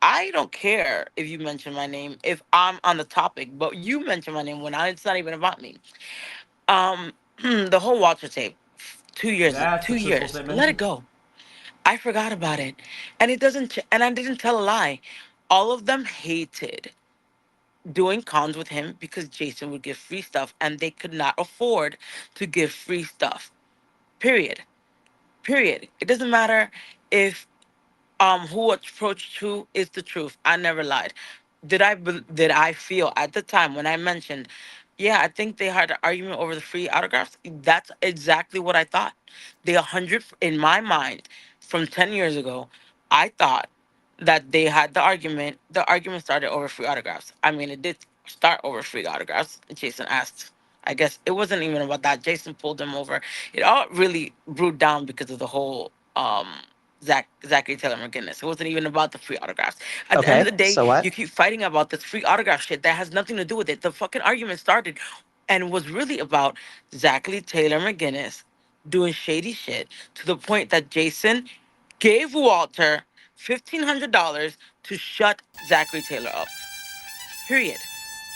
I don't care if you mention my name if I'm on the topic, but you mention my name when it's not even about me. The whole Walter tape, 2 years, That's a 2 truthful years. statement. Let it go. I forgot about it, and it doesn't. And I didn't tell a lie. All of them hated doing cons with him because Jason would give free stuff, and they could not afford to give free stuff. Period. Period. It doesn't matter if who approached who is the truth. I never lied. Did I feel at the time when I mentioned, yeah, I think they had an argument over the free autographs? That's exactly what I thought. They 100 in my mind from 10 years ago. I thought that they had the argument. The argument started over free autographs. I mean, it did start over free autographs. Jason asked. I guess it wasn't even about that. Jason pulled him over. It all really brewed down because of the whole Zachary Taylor McGinnis. It wasn't even about the free autographs. At the end of the day, So what? you keep fighting about this free autograph shit that has nothing to do with it. The fucking argument started and was really about Zachary Taylor McGinnis doing shady shit to the point that Jason gave Walter $1,500 to shut Zachary Taylor up. Period.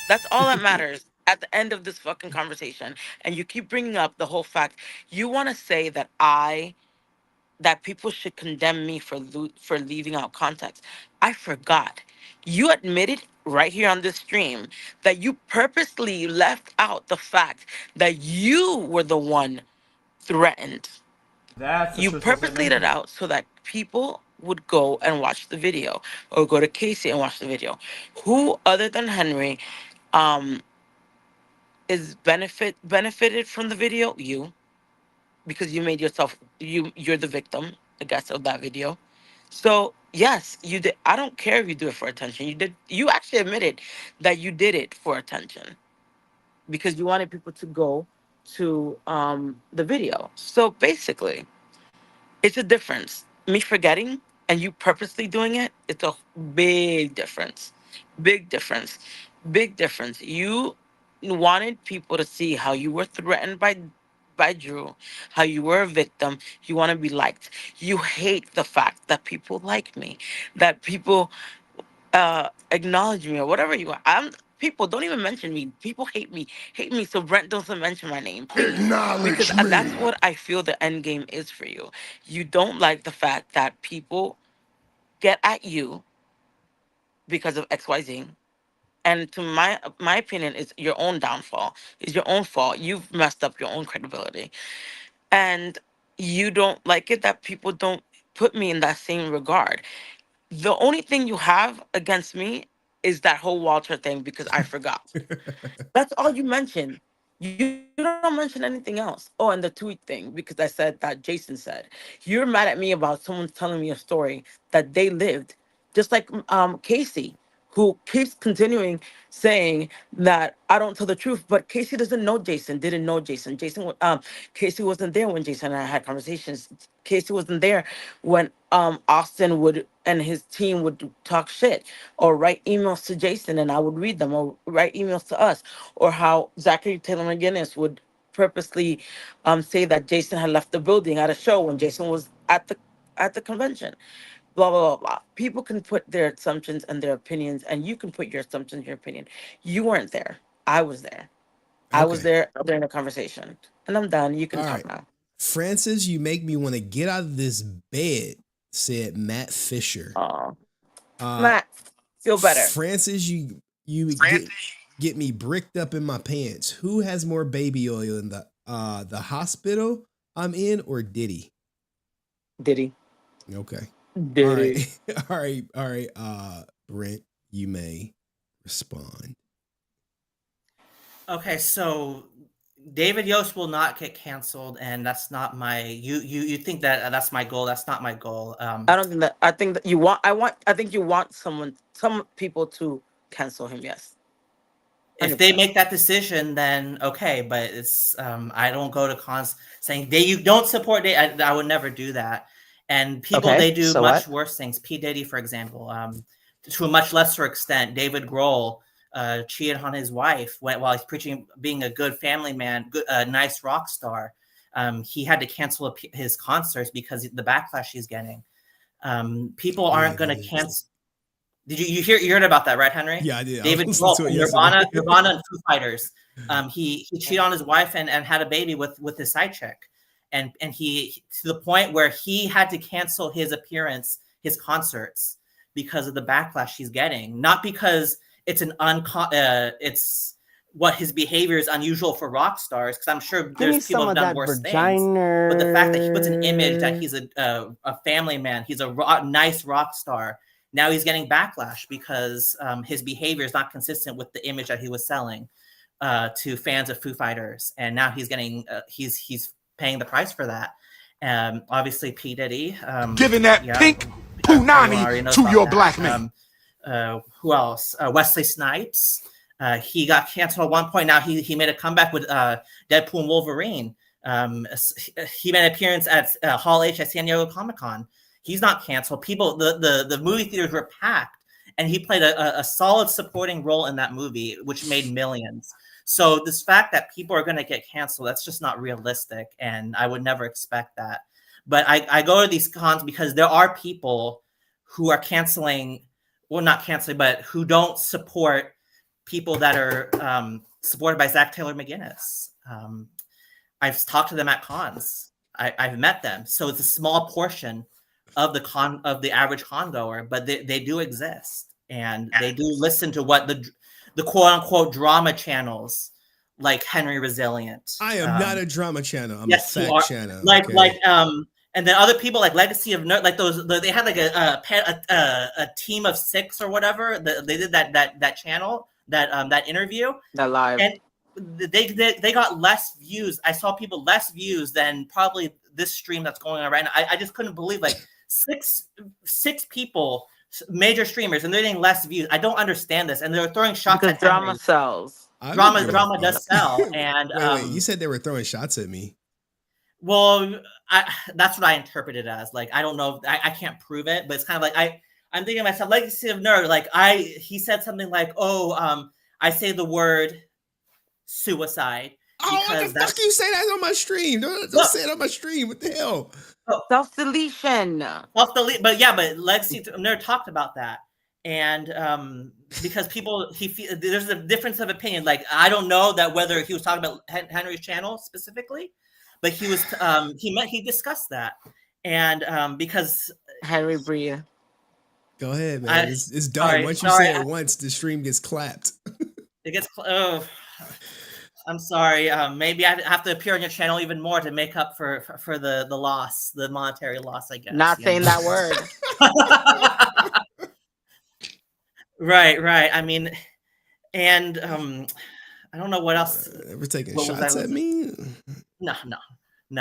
That's all that matters at the end of this fucking conversation. And you keep bringing up the whole fact you want to say that people should condemn me for leaving out context. I forgot. You admitted right here on this stream that you purposely left out the fact that you were the one threatened. That's a You truthful purposely statement. laid it out so that people would go and watch the video or go to Casey and watch the video. Who other than Henry um is benefited from the video? You, because you made yourself you're the victim, I guess, of that video. So yes, you did. I don't care if you do it for attention. You actually admitted that you did it for attention because you wanted people to go to the video. So basically, it's a difference. Me forgetting and you purposely doing it, it's a big difference. Big difference. Big difference. You wanted people to see how you were threatened by Drew, how you were a victim. You want to be liked. You hate the fact that people like me, that people acknowledge me or whatever you want. people, don't even mention me. People hate me. So Brent doesn't mention my name, please. Acknowledge Because me. that's what I feel the end game is for you. You don't like the fact that people get at you because of XYZ. And to my opinion, it's your own downfall. It's your own fault. You've messed up your own credibility. And you don't like it that people don't put me in that same regard. The only thing you have against me is that whole Walter thing because I forgot. That's all you mention. You don't mention anything else. Oh, and the tweet thing, because I said that Jason said. You're mad at me about someone telling me a story that they lived, just like Casey, who keeps continuing saying that I don't tell the truth, but Casey doesn't know Jason, didn't know Jason. Casey wasn't there when Jason and I had conversations. Casey wasn't there when Austin would and his team would talk shit or write emails to Jason and I would read them, or write emails to us, or how Zachary Taylor McGinnis would purposely say that Jason had left the building at a show when Jason was at the convention. Blah blah blah blah. People can put their assumptions and their opinions, and you can put your assumptions, your opinion. You weren't there. I was there. I was Okay. there during the conversation. And I'm done. You can All talk right. now. Francis, you make me want to get out of this bed, said Matt Fisher. Oh, Uh, Matt, feel better. Francis, you get me bricked up in my pants. Who has more baby oil in the hospital I'm in, or Diddy? Diddy. Okay. Diddy. All right. All right. Brent, you may respond. Okay, so David Yost will not get canceled, and that's not my. You think that that's my goal? That's not my goal. I don't think that. I think that I think you want some people to cancel him. Yes. If they make that decision, then okay. But it's I don't go to cons saying you don't support Diddy. I would never do that. And people Okay, they do so much what? worse things. P Diddy, for example, to a much lesser extent, David Grohl cheated on his wife while he's preaching being a good family man, good nice rock star. He had to cancel his concerts because the backlash he's getting. People aren't going to cancel. Did you heard about that, right, Henry? Yeah, I did. David Grohl from Nirvana and Foo Fighters. He cheated on his wife and had a baby with his side chick, and he to the point where he had to cancel his concerts because of the backlash he's getting, not because it's it's what his behavior is unusual for rock stars, because I'm sure there's people who've done worse things. But the fact that he puts an image that he's a family man, he's a nice rock star. Now he's getting backlash because his behavior is not consistent with the image that he was selling to fans of Foo Fighters, and now he's getting he's paying the price for that. Obviously, P Diddy giving that pink punani to your black man. Who else? Wesley Snipes. He got canceled at one point. Now he made a comeback with Deadpool and Wolverine. He made an appearance at Hall H at San Diego Comic-Con. He's not canceled. People, the movie theaters were packed, and he played a solid supporting role in that movie, which made millions. So this fact that people are going to get canceled, that's just not realistic, and I would never expect that. But I go to these cons because there are people who are canceling, well, not canceling, but who don't support people that are supported by Zach Taylor McGinnis. I've talked to them at cons. I've met them. So it's a small portion of the average con goer, but they do exist, and they do listen to what the quote unquote drama channels like HenryResilient. I am not a drama channel. I'm yes, a fact channel. And then other people like Legacy of Nerd, like they had like a team of 6 or whatever. They did that channel that interview that live, and they got less views. I saw people less views than probably this stream that's going on right now. I just couldn't believe like six people, major streamers, and they're getting less views. I don't understand this, and they're throwing shots because at drama Henry. sells. Drama does sell, and wait, you said they were throwing shots at me. Well, that's what I interpret it as. Like, I don't know, I can't prove it, but it's kind of like I'm thinking to myself, Legacy of Nerd. Like he said something like, "Oh, I say the word suicide." Oh, what the fuck you say that on my stream? Don't say it on my stream. What the hell? Self-deletion. Self-delete. But yeah, but Legacy of Nerd talked about that. and because there's a difference of opinion. Like, I don't know that whether he was talking about Henry's channel specifically, but he was he discussed that, and because Henry Bria. Go ahead, man. It's done. Once you say it once, the stream gets clapped. It gets I'm sorry. Maybe I have to appear on your channel even more to make up for the loss, the monetary loss, I guess. Not saying that word. Right. I mean, and I don't know what else. Ever taking shots at me? No.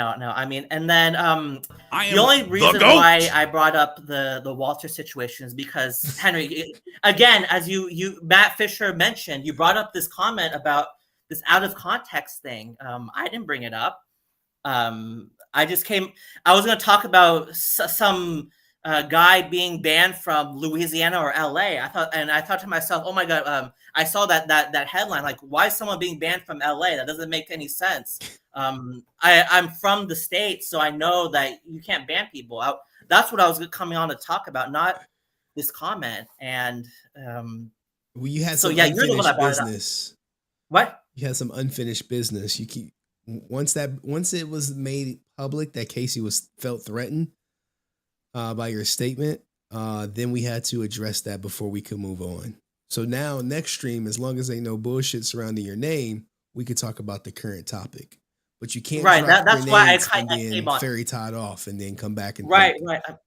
I mean, and then the only reason why I brought up the Walter situation is because Henry, again, as you Matt Fisher mentioned, you brought up this comment about this out of context thing. I didn't bring it up. I was going to talk about some guy being banned from Louisiana or LA. I thought to myself, oh my God, I saw that headline. Like, why is someone being banned from LA? That doesn't make any sense. I'm from the States, so I know that you can't ban people. That's what I was coming on to talk about, not this comment. And well, you had some unfinished business. What? You had some unfinished business. You keep once it was made public that Casey felt threatened by your statement, then we had to address that before we could move on. So now next stream, as long as ain't no bullshit surrounding your name, we could talk about the current topic. But you can't that's why I came on fairy tied off and then come back and right.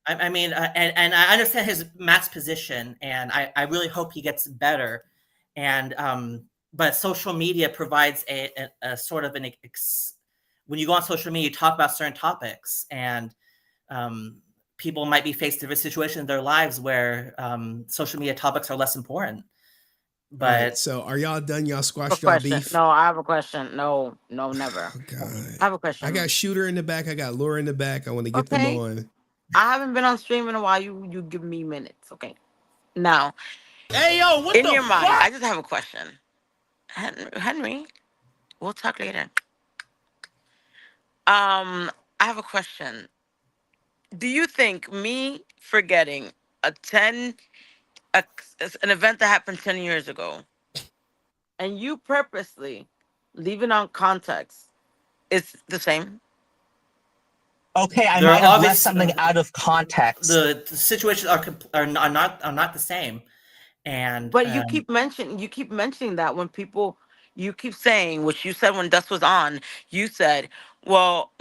I mean, and I understand Matt's position, and I really hope he gets better. And but social media provides a sort of when you go on social media, you talk about certain topics, and people might be faced with a situation in their lives where social media topics are less important. But right, so are y'all done? Y'all squashed y'all beef? No, I have a question. No, never. Oh, God. I have a question. I got Shooter in the back. I got Laura in the back. I want to get them on. I haven't been on stream in a while. You give me minutes. Okay. Now, hey, yo, what in the your fuck? mind, I just have a question. Henry, we'll talk later. I have a question. Do you think me forgetting an event that happened 10 years ago and you purposely leaving out context is the same? Okay, I might have left something out of context. The situations are not the same. But you keep mentioning that when people, you keep saying, which you said when Dust was on, you said, well,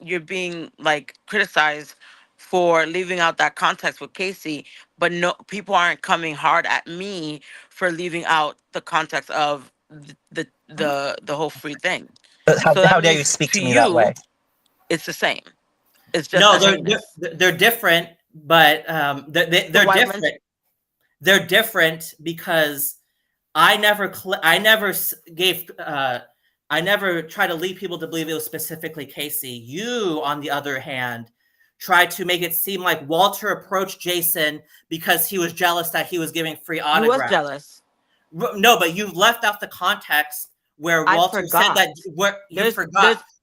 you're being like criticized for leaving out that context with Casey, but no, people aren't coming hard at me for leaving out the context of the whole free thing. How dare you speak to me that way? It's the same. It's just they're different, but they're different. They're different because I never tried to lead people to believe it was specifically Casey. You, on the other hand, tried to make it seem like Walter approached Jason because he was jealous that he was giving free autographs. He was jealous. No, but you left out the context where Walter said that.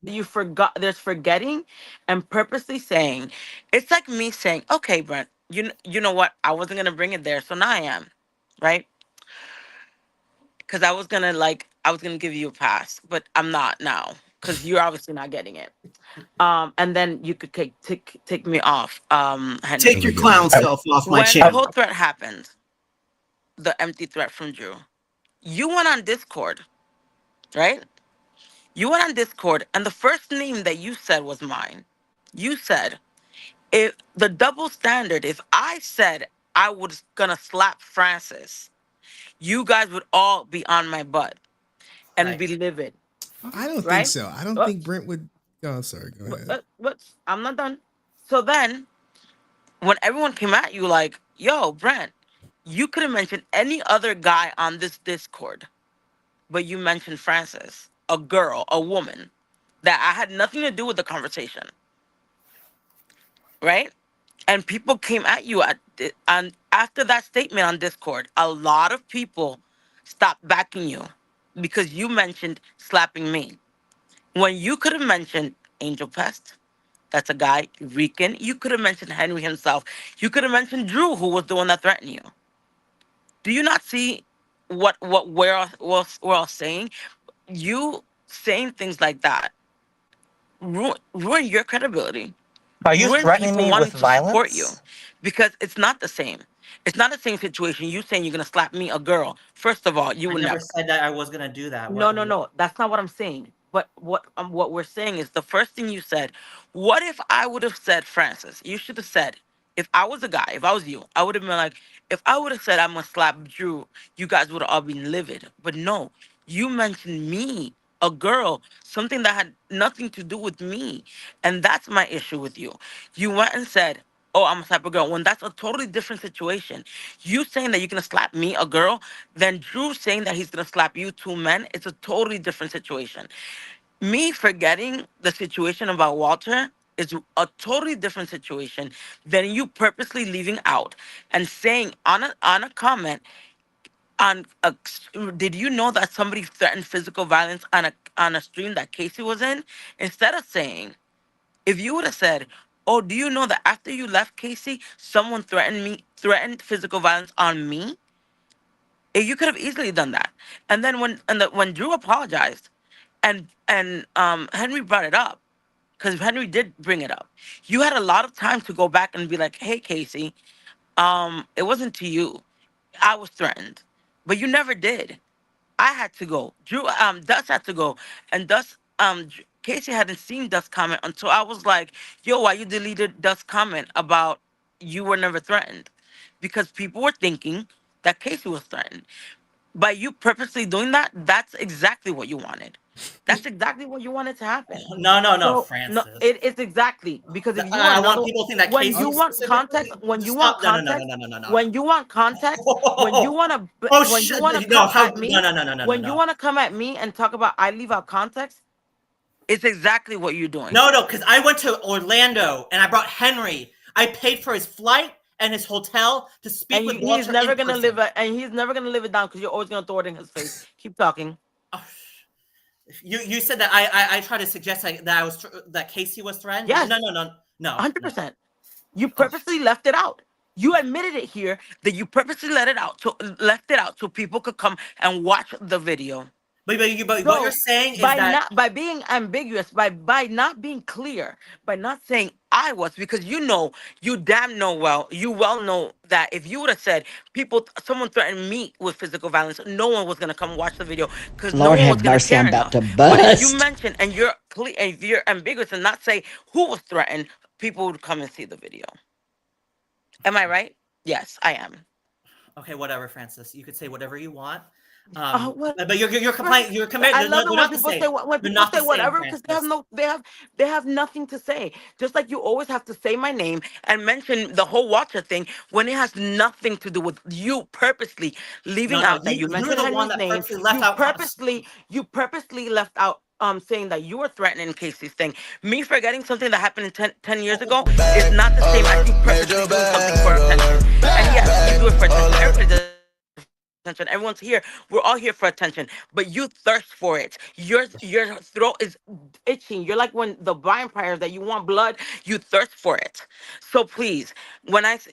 You forgot. There's forgetting and purposely saying. It's like me saying, okay, Brent, you know what? I wasn't going to bring it there. So now I am. Right? Because I was going to give you a pass, but I'm not now because you're obviously not getting it. And then you could take me off. Henry. Take your clown self off my channel. When the whole threat happened, the empty threat from Drew, you went on Discord, right? You went on Discord, and the first name that you said was mine. You said, if the double standard, if I said I was gonna slap Francis, you guys would all be on my butt and be livid. I don't think so. I don't think Brent would. Oh, sorry. Go ahead. But I'm not done. So then, when everyone came at you like, yo, Brent, you could have mentioned any other guy on this Discord, but you mentioned Francis, a girl, a woman, that I had nothing to do with the conversation. Right? And people came at you and after that statement on Discord, a lot of people stopped backing you because you mentioned slapping me. When you could have mentioned Angel Pest, that's a guy, Rican. You could have mentioned Henry himself. You could have mentioned Drew, who was the one that threatened you. Do you not see what we're all saying? You saying things like that ruin your credibility, Are you ruin threatening people me with wanting to support you, violence? because it's not the same. It's not the same situation. You saying you're gonna slap me, a girl. First of all, you I would never never. said that I was gonna do that. No, no, no. That's not what I'm saying. But what we're saying is the first thing you said. What if I would have said, Francis? You should have said, if I was a guy, if I was you, I would have been like, if I would have said I'm gonna slap Drew, you guys would have all been livid. But no, you mentioned me, a girl, something that had nothing to do with me, and that's my issue with you. You went and said, oh, I'm a slap a girl, when that's a totally different situation. You saying that you're gonna slap me, a girl, then Drew saying that he's gonna slap you, two men, it's a totally different situation. Me forgetting the situation about Walter is a totally different situation than you purposely leaving out and saying on a comment on a, did you know that somebody threatened physical violence on a stream that Casey was in? Instead of saying, if you would have said, "Oh, do you know that after you left Casey, someone threatened physical violence on me?" You could have easily done that. And then when Drew apologized, and Henry brought it up, because Henry did bring it up, you had a lot of time to go back and be like, "Hey, Casey, it wasn't to you. I was threatened," but you never did. I had to go. Dust had to go, and Casey hadn't seen Dust's comment until I was like, "Yo, why you deleted Dust's comment about you were never threatened?" Because people were thinking that Casey was threatened. By you purposely doing that, that's exactly what you wanted. That's exactly what you wanted to happen. No, no, no, So no, Francis. it's exactly because if you want I want another, people to think that when Casey you want specifically. context, when you Just want stop. No, no, no, no, context, no, no, no, no. when you want context, Oh, when you shit! want to No, come how? at No, me, no, no, no, no, no, when you no. want to come at me and talk about I leave out context, it's exactly what you're doing. No, no, because I went to Orlando and I brought Henry. I paid for his flight and his hotel to speak And with he's Walter never in gonna person. and he's never gonna live it down because you're always gonna throw it in his face. Keep talking. You said that I tried to suggest that that Casey was threatened. Yes, No, no, no, no, no. 100%. You purposely left it out. You admitted it here that you purposely left it out so people could come and watch the video. But what you're So saying is that by being ambiguous, by not being clear, by not saying I was, because you damn know well, you well know that if you would have said someone threatened me with physical violence, no one was gonna come watch the video because no Lord one was have gonna mercy, care I'm about enough. to But if you bust. mention and you're clear, if you're ambiguous and not say who was threatened, people would come and see the video. Am I right? Yes, I am. okay, whatever, Francis. You could say whatever you want. What? But you're complaining. You're comparing. I They're love not, it they're when not the people same. say when They're people not the say same, whatever because Francis. they have nothing to say. Just like you always have to say my name and mention the whole Watcher thing when it has nothing to do with you purposely No, leaving no. out that you You're mentioned the one Henry's that name. purposely left out. You purposely left out saying that you were threatening Casey's thing. Me forgetting something that happened 10 years ago is not the same as you purposely doing something for attention. And yes, you do it for attention. Everybody does it for attention. Everyone's here. We're all here for attention. But you thirst for it. Your throat is itching. You're like when the vampires that you want blood, you thirst for it. So please,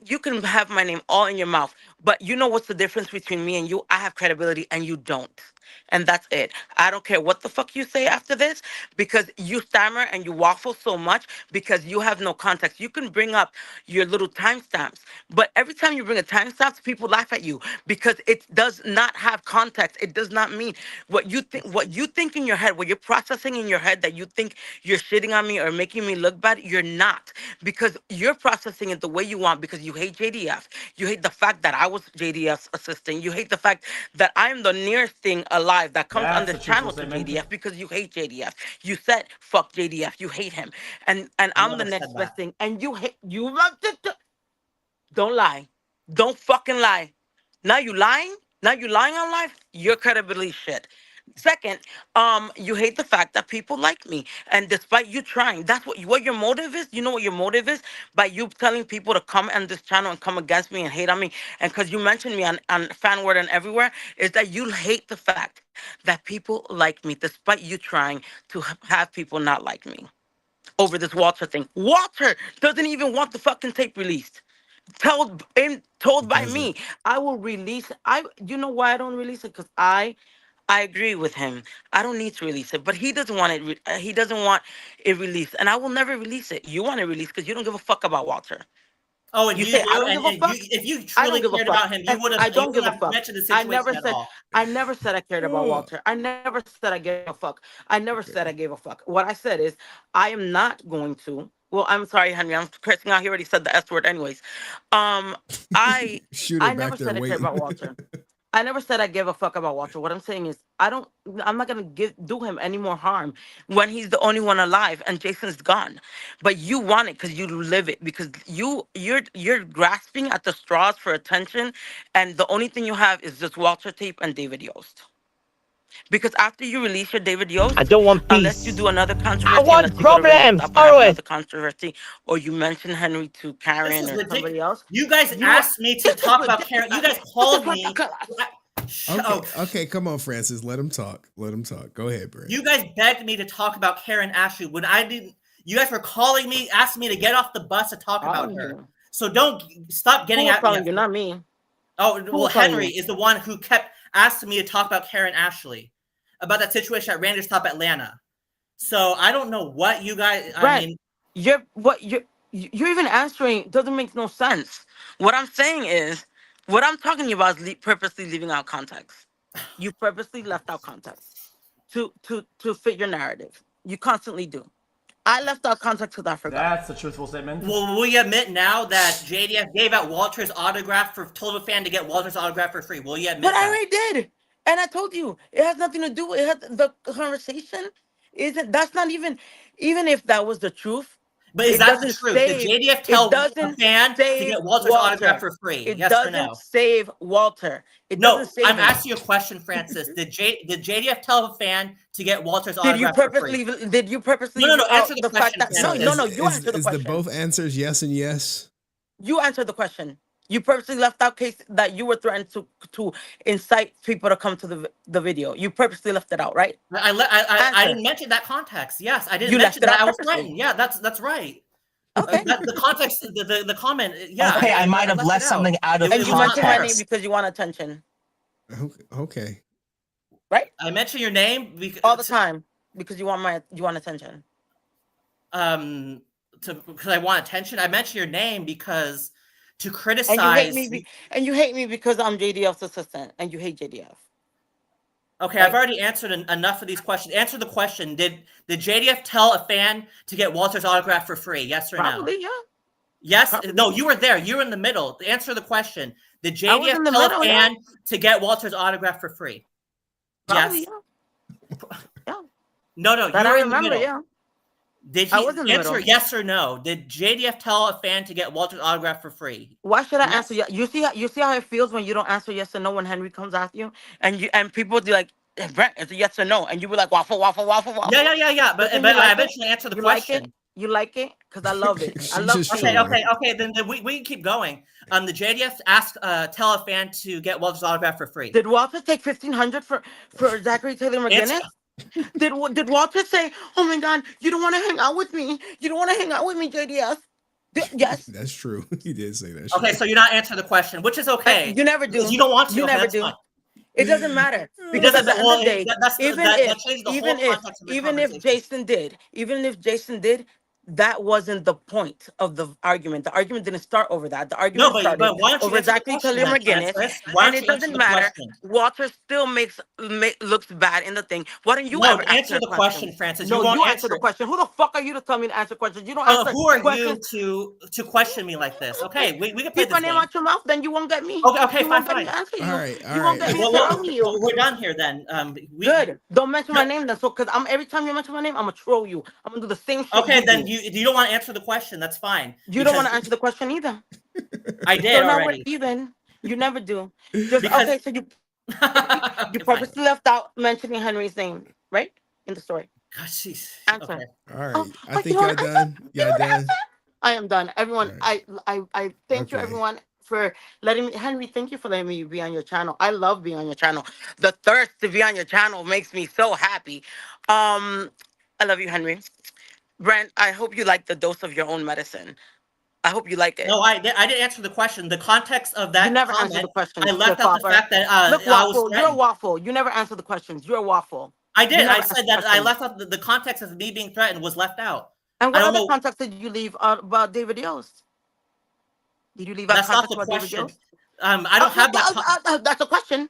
you can have my name all in your mouth, but you know what's the difference between me and you? I have credibility and you don't. And that's it. I don't care what the fuck you say after this because you stammer and you waffle so much because you have no context. You can bring up your little timestamps, but every time you bring a timestamp, people laugh at you because it does not have context. It does not mean what you think. What you think in your head, what you're processing in your head that you think you're shitting on me or making me look bad. You're not, because you're processing it the way you want because you hate JDF. You hate the fact that I was JDF's assistant. You hate the fact that I'm the nearest thing alive that comes on That's a this truthful channel to statement. JDF because you hate JDF. You said fuck JDF. You hate him, and I I'm the never said next best that. thing. And you hate you love to. Don't lie. Don't fucking lie. Now you lying? Now you lying on life? Your credibility shit. Second, you hate the fact that people like me, and despite you trying, that's what your motive is. You know what your motive is by you telling people to come on this channel and come against me and hate on me, and because you mentioned me on fan word and everywhere, is that you hate the fact that people like me, despite you trying to have people not like me. over this Walter thing. Walter doesn't even want the fucking tape released. Told by me, I will release. You know why I don't release it? Because I agree with him. I don't need to release it, but he doesn't want it. He doesn't want it released, and I will never release it. You want it released because you don't give a fuck about Walter. Oh, and You you say I do, don't give and, a and fuck. if you I don't truly give a cared fuck. about him, you I wouldn't don't give a have fuck. mentioned the situation at all. I never said I cared about Walter. I never said I gave a fuck. I never said I gave a fuck. What I said is I am not going to. Well, I'm sorry, Henry. I'm cursing out. He already said the S word, anyways. I Shooter I back never there said I cared waiting. about Walter. I never said I give a fuck about Walter. What I'm saying is I'm not gonna do him any more harm when he's the only one alive and Jason's gone. But you want it because you live it, because you're grasping at the straws for attention, and the only thing you have is this Walter tape and David Yost. Because after you release your David Yost, I don't want unless you peace. do another I controversy, want unless you go to problems. Stop and have Always. another controversy, or you mention Henry to This Karen is or somebody ridiculous. else, You guys you asked me to this is talk about Karen. You guys ridiculous. This is called me. ridiculous. Okay, come on, Francis. Let him talk. Go ahead, Brent. You guys begged me to talk about Karen Ashley when I didn't. You guys were calling me, asking me to get off the bus to talk about her. So don't stop getting Who was at me. calling you? Not me. Oh, Who well, was calling Henry you? is the one who kept asking me to talk about Karen Ashley, about that situation at Rangers Stop Atlanta. So I don't know what you guys. Brent, I mean, you're even answering doesn't make no sense. What I'm saying is, what I'm talking about is purposely leaving out context. You purposely left out context to fit your narrative. You constantly do. I left out context because I forgot. That's a truthful statement. well, will you admit now that JDF gave out Walter's autograph told a fan to get Walter's autograph for free? Will you admit But I that? already did, and I told you it has nothing to do with it. The conversation isn't. That's not even if that was the truth. But is It that the doesn't truth? Did save. JDF It tell a doesn't fan to save get Walter's autograph Walter. for free? It Yes or doesn't no? save Walter. It No, doesn't save I'm him. asking you a question, Francis. Did JDF tell a fan to get Walter's Did you autograph for free? purposely? Did you purposely No. leave Answer out the the fact question, that Francis. no? You answer the Is the question. both answers yes and yes? You answered the question. You purposely left out case that you were threatened to incite people to come to the video. You purposely left it out, right? I didn't mention that context. Yes, I didn't You mention left it that out I was purposely. threatened. Yeah, that's right. Okay. The context, the comment. Yeah. Okay, I might have left left it out. something out of And you mentioned my name context. because you want attention, Okay. right? I mention your name All the time because you want attention. Because I want attention. I mention your name because to And criticize. you hate me because I'm JDF's assistant, and you hate JDF. Okay, I've already answered enough of these questions. Answer the question. Did JDF tell a fan to get Walter's autograph for free? Yes or no? Probably, yeah. Yes? Probably. No, you were there. You were in the middle. Answer the question. Did I was JDF in the tell middle, a fan to get Walter's autograph for free? Probably, yes? Yeah. No, That you I were in the remember, middle. yeah. Did he I was in the answer middle. yes or no? Did JDF tell a fan to get Walter's autograph for free? Why should I Yes? answer? You see how it feels when you don't answer yes or no when Henry comes after you, and people be like, "Hey, Brent, it's a yes or no," and you be like, waffle. Yeah. But then I you like eventually answer the You question. like it? You like it? Because I love it. I She's love. just Okay. trolling. Then we can keep going. The JDF tell a fan to get Walter's autograph for free. Did Walter take $1,500 for Zachary Taylor McGinnis? Did Walter say, "Oh my God, you don't want to hang out with me? You don't want to hang out with me, JDF"? Yes. That's true. He did say that. Okay, so you're not answering the question, which is okay. You never do. You don't want to. You okay, never that's do. fine. It doesn't matter because at the end of the day, that changes the whole context of the even if Jason did, that wasn't the point of the argument. The argument didn't start over that. The argument started why don't you over answer the Zachary question Taylor then, McGinnis, Francis? Why and don't it you answer doesn't the matter. question? Walter still looks bad in the thing. Why don't you No, ever answer answer the a question, Francis. No, You won't you answer answer the it. question. Who the fuck are you to tell me to answer questions? You don't answer Who are questions. you to question me like this? Okay, we can play Keep my this name game. out your mouth, then you won't get me. Okay, You won't fine. get me to answer you. All right. You won't get me to Well, troll you. we're done here then. Good. Don't mention my name then. So, because every time you mention my name, I'm gonna troll you. I'm gonna do the same shit. Okay, you then do. you don't want to answer the question. That's fine. You don't want to answer the question either. I did So now we're already. even. You never do. Just Because- okay. So you purposely left out mentioning Henry's name, right, in the story. God, jeez. Answer. Okay. All right. I but think you know y'all what I done. Y'all done. I am done. Everyone, I thank you Okay. everyone for letting me. Henry, thank you for letting me be on your channel. I love being on your channel. The thirst to be on your channel makes me so happy. I love you, Henry. Brent, I hope you like the dose of your own medicine. I hope you like it. No, I didn't answer the question. The context of You that never answered comment, the question, I left out the flip-flopper. fact that Look, I was waffle, you're a threatened. waffle. You never answered the questions. You're a waffle. I You did. I never answered said the that I questions. left out the context of me being threatened was left out. And I what don't other know. context did you leave out about David Yost? Did you leave out That's not context the about David question. Yost? I don't have that. That's a question.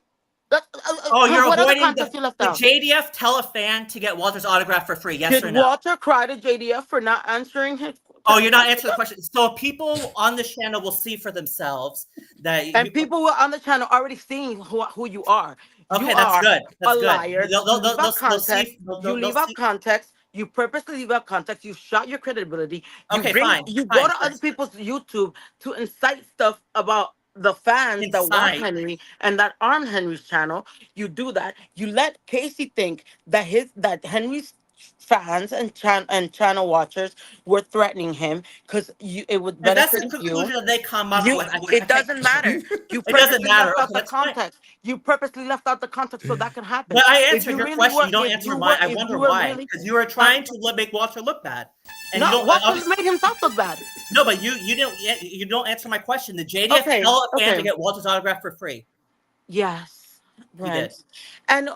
That's, Oh, you're what other avoiding context you left the out? JDF tell a fan to get Walter's autograph for free. Yes Did or no? Walter cry to JDF for not answering his? Oh, you're not answering the question. So people on this channel will see for themselves that. And people who are on the channel already seeing who you are. You Okay, that's are good. a That's good. liar. They'll, You they'll, leave they'll, out they'll, they'll context. see. They'll, You they'll, they'll leave out see. context. You purposely leave out context. You shot your credibility. You Okay, bring. fine, You go fine. to other people's YouTube to incite stuff about the fans that want Incite. Henry and that aren't Henry's channel. You do that. You let Casey think that Henry's fans and channel watchers were threatening him because it would If that's benefit the you. conclusion that they come up with, I It can't. doesn't matter. You It doesn't purposely matter. left Okay, out the that's fine. context. You purposely left out the context so that can happen. But I If answered you your really question. were, You don't if answer you mine. were, I if wonder you were why. really, Because you were trying to make Walter look bad, and you no, don't. Walter made himself look bad. No, but you don't answer my question. The JDF Okay, tell a fan to okay, get Walter's autograph for free. yes, He did. Brent, and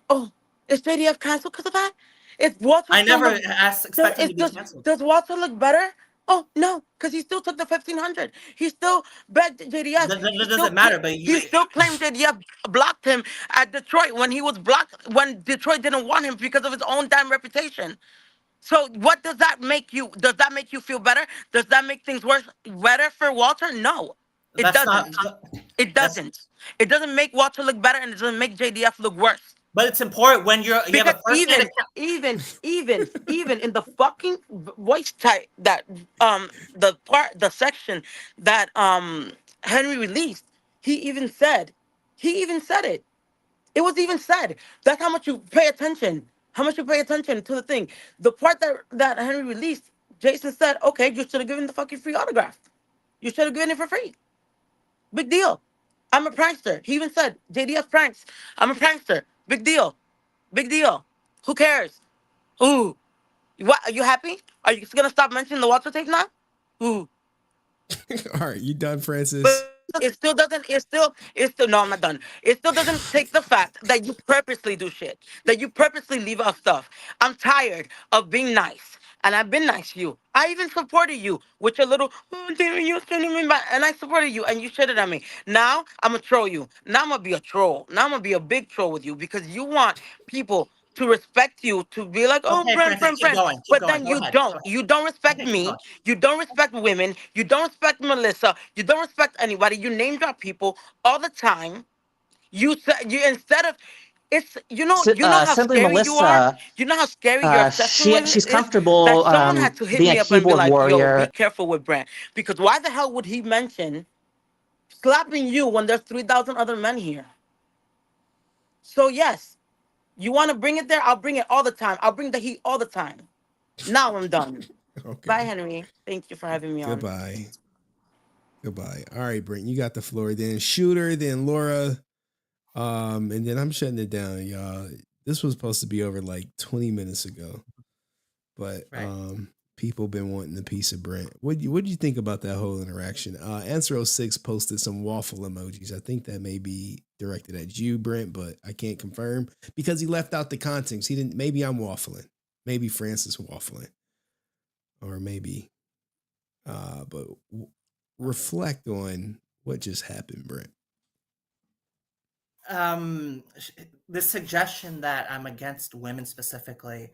oh, is JDF canceled because of that? If Walter I still never look, expected him to be canceled. does Walter look better? Oh no, because he still took the 1,500. He still begged JDF. That doesn't matter. But He still claimed JDF blocked him at Detroit when he was blocked when Detroit didn't want him because of his own damn reputation. So what does that make you? Does that make you feel better? Does that make things worse better for Walter? No, it that's not. doesn't. It doesn't. It doesn't make Walter look better, and it doesn't make JDF look worse. But it's important when you have Because a first-hand account. even in the fucking voice type that the section that Henry released, he even said it. It was even said. That's how much you pay attention. How much you pay attention to the thing. The part that Henry released, Jason said, okay, you should have given the fucking free autograph. You should have given it for free. Big deal. I'm a prankster. He even said, JDF pranks. I'm a prankster. Big deal. Big deal. Who cares? Ooh. What? Are you happy? Are you gonna stop mentioning the Walter tape now? Ooh. All right, you done, Francis? But it still doesn't. No, I'm not done. It still doesn't take the fact that you purposely do shit. That you purposely leave out stuff. I'm tired of being nice, and I've been nice to you. I even supported you with your little, oh, David, you're sending me back, and I supported you, and you shitted on me. Now I'm gonna troll you. Now I'm gonna be a troll. Now I'm gonna be a big troll with you because you want people to respect you, to be like, oh, Okay, Brent, Francis, Brent, keep Brent. going. Keep But going. then Go you ahead. don't. You don't respect Okay, keep me. going. You don't respect women. You don't respect Melissa. You don't respect anybody. You name drop people all the time. You said you instead of it's you know how Simply scary you are. Melissa, You know how scary your obsession with she's is. That comfortable someone had to hit being a me up and be keyboard like, "Yo, be warrior. careful with Brent," because why the hell would he mention slapping you when there's 3,000 other men here? So yes, you want to bring it there? I'll bring it all the time. I'll bring the heat all the time. Now I'm done. Okay. Bye, Henry. Thank you for having me on. Goodbye. Goodbye. All right, Brent, you got the floor. Then Shooter, then Laura, and then I'm shutting it down, y'all. This was supposed to be over like 20 minutes ago, but people been wanting a piece of Brent. What do you think about that whole interaction? Answer06 posted some waffle emojis. I think that may be directed at you, Brent, but I can't confirm because he left out the context. He didn't. Maybe I'm waffling. Maybe Francis waffling, or maybe. But reflect on what just happened, Brent. The suggestion that I'm against women specifically,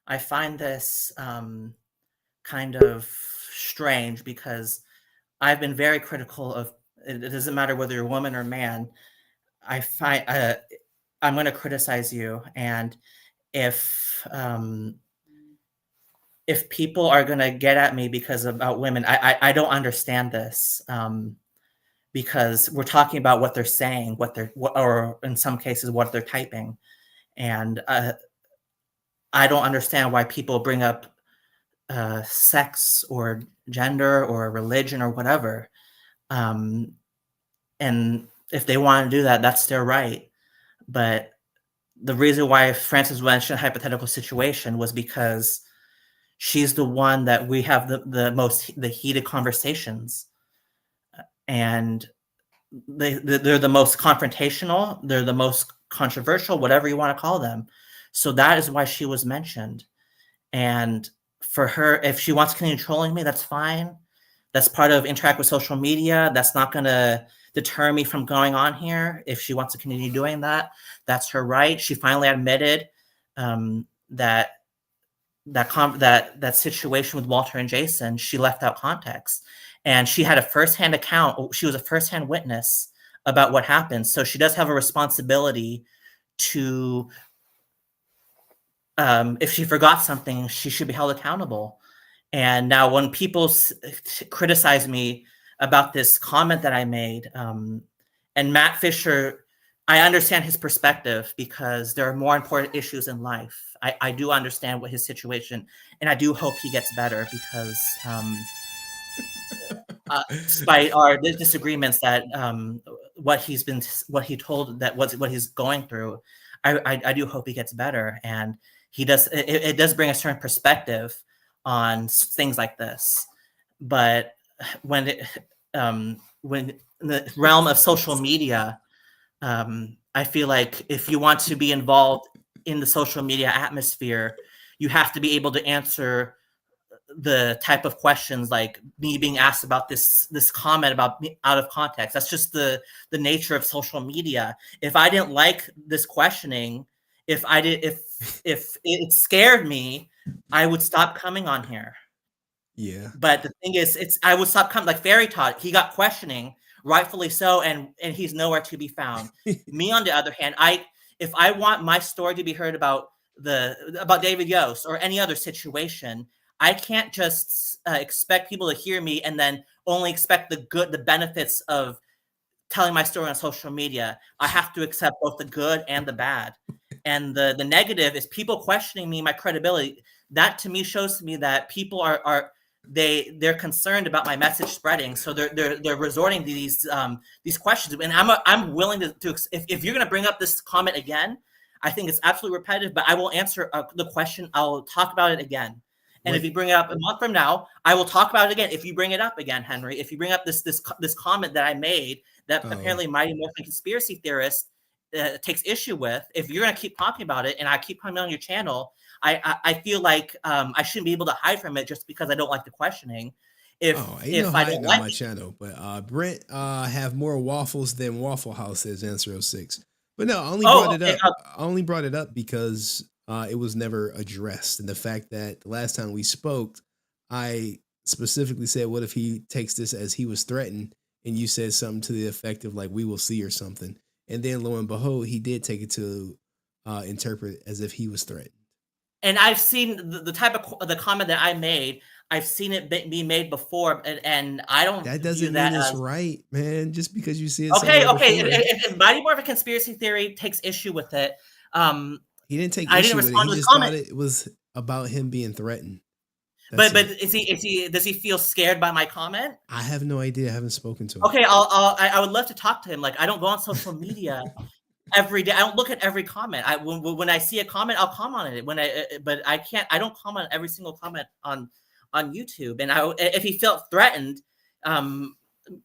I find this kind of strange because I've been very critical of it. It doesn't matter whether you're a woman or man. I find I'm going to criticize you, and if people are going to get at me because about women, I don't understand this. Because we're talking about what they're saying, or in some cases, what they're typing. And I don't understand why people bring up sex or gender or religion or whatever. And if they want to do that, that's their right. But the reason why Francis mentioned a hypothetical situation was because she's the one that we have the heated conversations, and they're the most confrontational, they're the most controversial, whatever you want to call them. So that is why she was mentioned. And for her, if she wants to continue trolling me, that's fine. That's part of interact with social media. That's not going to deter me from going on here. If she wants to continue doing that, that's her right. She finally admitted that situation with Walter and Jason, she left out context, and she had a firsthand account. She was a firsthand witness about what happened. So she does have a responsibility to, if she forgot something, she should be held accountable. And now when people criticize me about this comment that I made, and Matt Fisher, I understand his perspective because there are more important issues in life. I do understand what his situation, and I do hope he gets better because despite our disagreements that what he's going through, I do hope he gets better, and he does. It does bring a certain perspective on things like this. But when in the realm of social media, I feel like if you want to be involved in the social media atmosphere, you have to be able to answer the type of questions like me being asked about this comment about me out of context. That's just the nature of social media. If I didn't like this questioning, if it scared me, I would stop coming on here. Yeah. But the thing is, I would stop coming. Like Fairy Todd, he got questioning, rightfully so, and he's nowhere to be found. Me, on the other hand, if I want my story to be heard about David Yost or any other situation, I can't just expect people to hear me and then only expect the benefits of telling my story on social media. I have to accept both the good and the bad. And the negative is people questioning me, my credibility. That to me shows to me that people they're concerned about my message spreading, so they're resorting to these questions. And I'm willing to if you're going to bring up this comment again, I think it's absolutely repetitive, but I will answer the question. I'll talk about it again. And if you bring it up a month from now, I will talk about it again. If you bring it up again, Henry, if you bring up this comment that I made that apparently Mighty Morphin Conspiracy Theorist takes issue with, if you're going to keep talking about it and I keep coming on your channel, I feel like I shouldn't be able to hide from it just because I don't like the questioning. If I don't like my channel, but Brent have more waffles than Waffle House, says Answer 06. But no, I only brought it up because it was never addressed. And the fact that the last time we spoke, I specifically said, what if he takes this as he was threatened? And you said something to the effect of like, we will see or something. And then lo and behold, he did take it to interpret as if he was threatened. And I've seen the type of the comment that I made. I've seen it be made before, and I don't. That doesn't mean it's right, man. Just because you see it. Okay. If Mighty Morphin Conspiracy Theory takes issue with it, he didn't take issue with it. He just thought it was about him being threatened. But does he feel scared by my comment? I have no idea. I haven't spoken to him. Okay, I would love to talk to him. Like, I don't go on social media every day. I don't look at every comment. When I see a comment, I'll comment on it. But I can't. I don't comment on every single comment on YouTube. And if he felt threatened,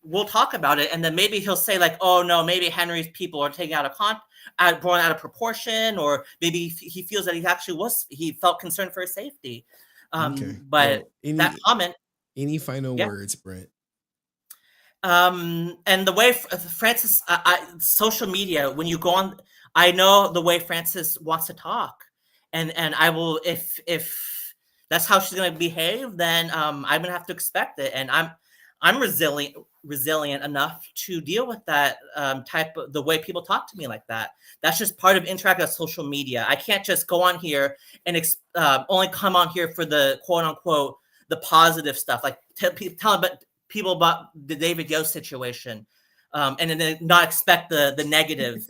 we'll talk about it. And then maybe he'll say like, oh no, maybe Henry's people are taking blown out of proportion, or maybe he feels that he felt concerned for his safety. Okay. But that comment. Any final words, Brent? And the way Francis, social media, when you go on, I know the way Francis wants to talk, and I will, if that's how she's going to behave, then I'm going to have to expect it. And I'm resilient enough to deal with that type of the way people talk to me like that. That's just part of interacting with social media. I can't just go on here and only come on here for the quote unquote the positive stuff, like telling people about the David Yost situation, and then not expect the negative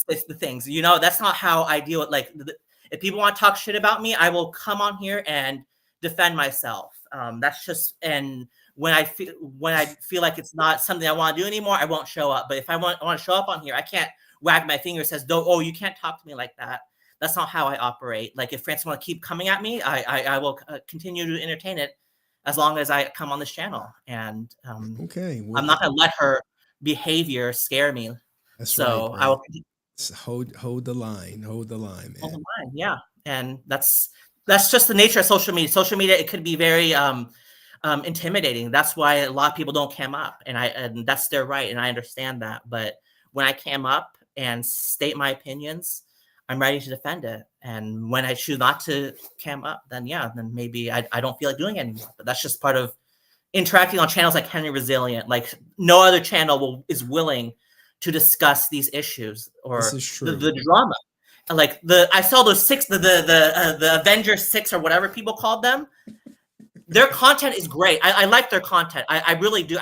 the things. You know, that's not how I deal with if people want to talk shit about me, I will come on here and defend myself. That's just, and when I feel like it's not something I want to do anymore, I won't show up. But if I want to show up on here, I can't wag my finger and says, "Oh, you can't talk to me like that." That's not how I operate. Like if Francis want to keep coming at me, I will continue to entertain it as long as I come on this channel. And okay, I'm not going to let her behavior scare me. That's so right, I will hold the line, man. Hold the line, yeah. And that's just the nature of social media. Social media, it could be very intimidating. That's why a lot of people don't cam up, and that's their right, and I understand that. But when I cam up and state my opinions, I'm ready to defend it. And when I choose not to cam up, then maybe I don't feel like doing it anymore. But that's just part of interacting on channels like HenryResilient. Like no other channel is willing to discuss these issues or the drama. Like I saw those the Avengers 6 or whatever people called them. Their content is great. I like their content. I really do.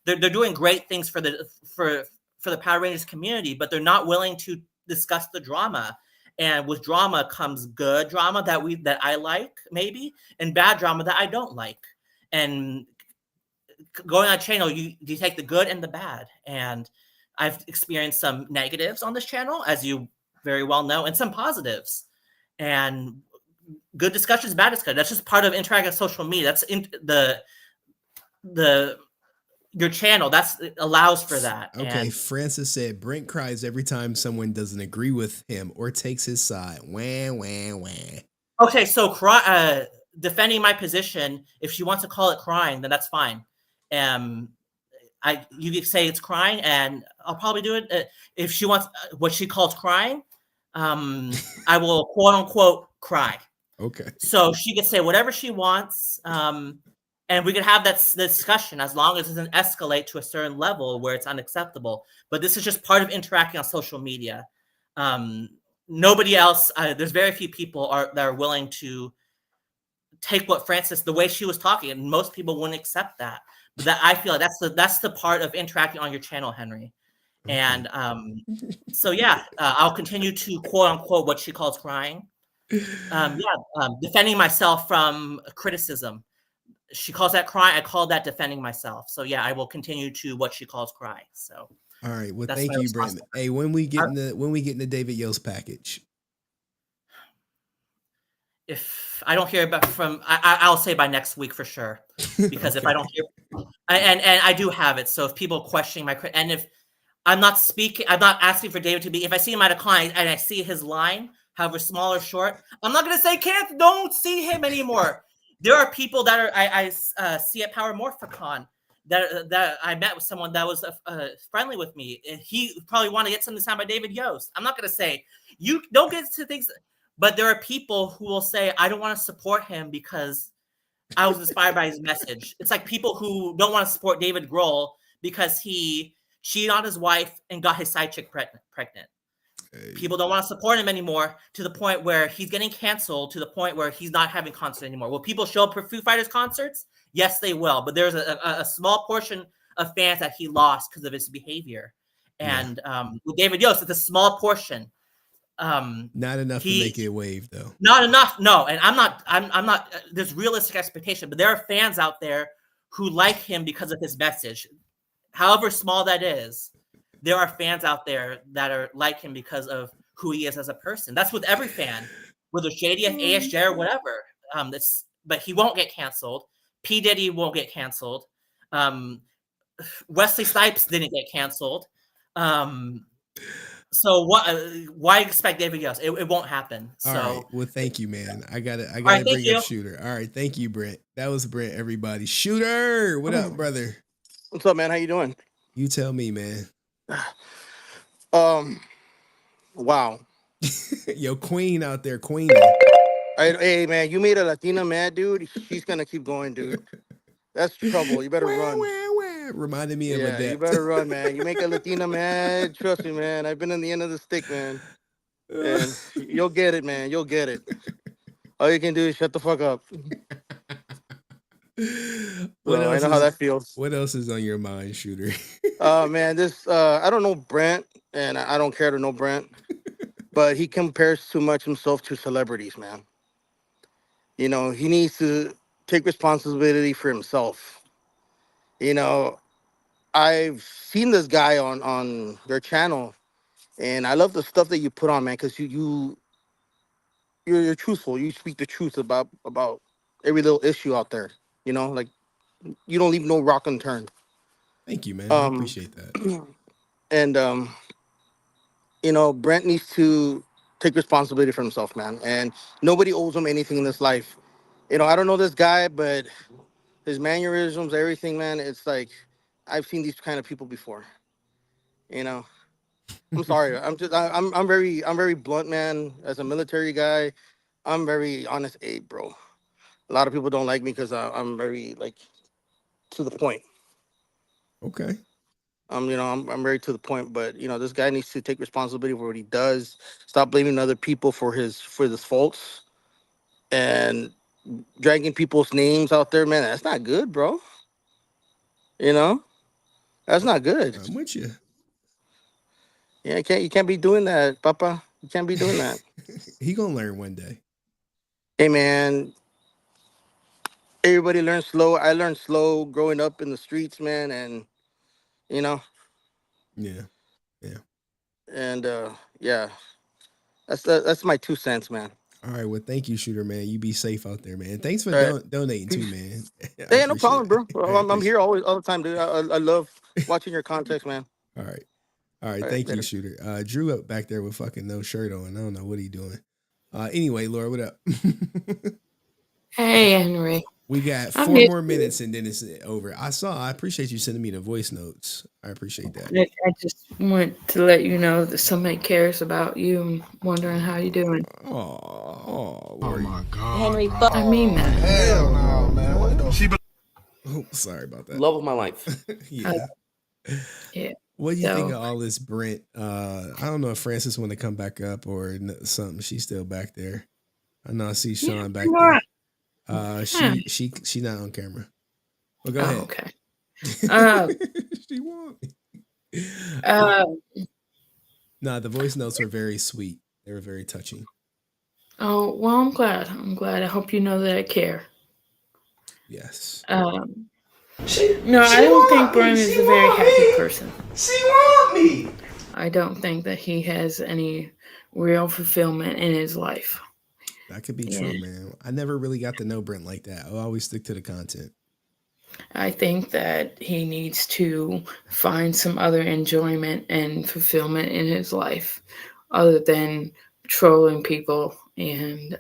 They're doing great things for the Power Rangers community, but they're not willing to discuss the drama. And with drama comes good drama that I like maybe, and bad drama that I don't like. And going on a channel, you take the good and the bad. And I've experienced some negatives on this channel, as you very well know, and some positives. And good discussions, bad discussion. That's just part of interacting on social media. That's in your channel. It allows for that. Okay, and Francis said Brent cries every time someone doesn't agree with him or takes his side. Wah, wah, wah. Okay, so defending my position, if she wants to call it crying, then that's fine. You could say it's crying, and I'll probably do it. If she wants what she calls crying, I will quote unquote cry. Okay. So she could say whatever she wants, and we could have that discussion as long as it doesn't escalate to a certain level where it's unacceptable. But this is just part of interacting on social media. Nobody else. There's very few people that are willing to take what Francis, the way she was talking, and most people wouldn't accept that. But that I feel like that's the part of interacting on your channel, Henry. And so I'll continue to quote unquote what she calls crying. Defending myself from criticism. She calls that crying. I call that defending myself. So I will continue to what she calls cry. So all right. Well, thank you, Brent. Hey, when we get in the David Yost package. If I don't hear back from, I'll say by next week for sure. Because if I don't hear, and I do have it. So if people questioning my, and if I'm not asking for David to be, if I see him at a client and I see his line, however small or short, I'm not going to say, don't see him anymore. There are people that I see at Power Morphicon that I met with someone that was friendly with me. And he probably wanted to get something signed by David Yost. I'm not going to say, you don't get to things. But there are people who will say, I don't want to support him because I was inspired by his message. It's like people who don't want to support David Grohl because he cheated on his wife and got his side chick pregnant. Hey. People don't want to support him anymore to the point where he's getting canceled, to the point where he's not having concerts anymore. Will people show up for Foo Fighters concerts? Yes, they will. But there's a small portion of fans that he lost because of his behavior. And with David Yost, it's a small portion. Not enough to make it wave, though. Not enough, no. And I'm not. There's realistic expectation, but there are fans out there who like him because of his message, however small that is. There are fans out there that are like him because of who he is as a person. That's with every fan, whether Shady, ASJ, or whatever. But he won't get canceled. P. Diddy won't get canceled. Wesley Snipes didn't get canceled. So why expect David Yost? It won't happen. All so right. Well, thank you, man. I gotta bring up Shooter. All right, thank you, Brent. That was Brent, everybody. Shooter, what up, brother? What's up, man? How you doing? You tell me, man. Wow. Yo, Queen out there, Queen. Hey, man, you made a Latina mad, dude. She's gonna keep going, dude. That's trouble. You better run. Reminded me of a death. You better run, man. You make a Latina mad. Trust me, man. I've been on the end of the stick, man. And you'll get it, man. You'll get it. All you can do is shut the fuck up. I know how that feels. What else is on your mind, Shooter? Man, I don't know Brent, and I don't care to know Brent, but he compares too much himself to celebrities, man. You know, he needs to take responsibility for himself. You know, I've seen this guy on your channel, and I love the stuff that you put on, man, because you you're truthful. You speak the truth about every little issue out there. You know, like you don't leave no rock unturned. Thank you, man. I appreciate that. And you know, Brent needs to take responsibility for himself, man. And nobody owes him anything in this life. You know, I don't know this guy, but his mannerisms, everything, man, it's like I've seen these kind of people before. You know, I'm sorry. I'm very blunt, man. As a military guy, I'm very honest, bro. A lot of people don't like me because I'm very like to the point. Okay. You know, I'm very to the point, but you know, this guy needs to take responsibility for what he does. Stop blaming other people for his faults and dragging people's names out there, man. That's not good, bro. You know, that's not good. I'm with you. Yeah, you can't be doing that, Papa. You can't be doing that. He gonna learn one day. Hey, man. Everybody learns slow. I learned slow growing up in the streets, man, and you know, Yeah. and yeah, that's my 2 cents, man. All right. Well, thank you, Shooter, man. You be safe out there, man. Thanks for All right. donating too, man. I Hey, no appreciate problem, it. bro. I I'm appreciate here all the time, dude. I love watching your context, man. it. All right. All right. All right, Thank you, later. Shooter. Drew up back there with fucking no shirt on. I don't know what he doing. Anyway, Laura, what up? Hey, Henry. We got I 4 missed more you. minutes and then it's over. I appreciate you sending me the voice notes. I appreciate that. I just want to let you know that somebody cares about you and wondering how you're doing. Oh, Lord. my God. Henry, I mean that. Hell no, man. What the Oh, sorry about that. Love of my life. Yeah. Yeah. What do you think So- of all this, Brent? I don't know if Francis want to come back up or something. She's still back there. I know I see Sean back there. She not on camera. Well, go ahead. Okay. She won't. Uh, Nah, the voice notes were very sweet. They were very touching. oh, well, I'm glad. I'm glad. I hope you know that I care. Yes. No, I don't think Brent is a very happy person. She want me. I don't think that he has any real fulfillment in his life. That could be true, man. I never really got to know Brent like that. I always stick to the content. I think that he needs to find some other enjoyment and fulfillment in his life other than trolling people and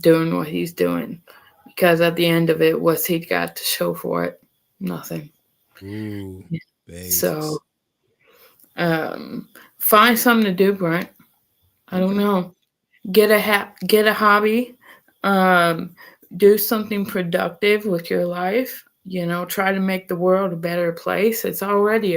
doing what he's doing. Because at the end of it, what's he got to show for it? Nothing. Ooh, so find something to do, Brent. I don't know. Get a hobby. Do something productive with your life. You know, try to make the world a better place. It's already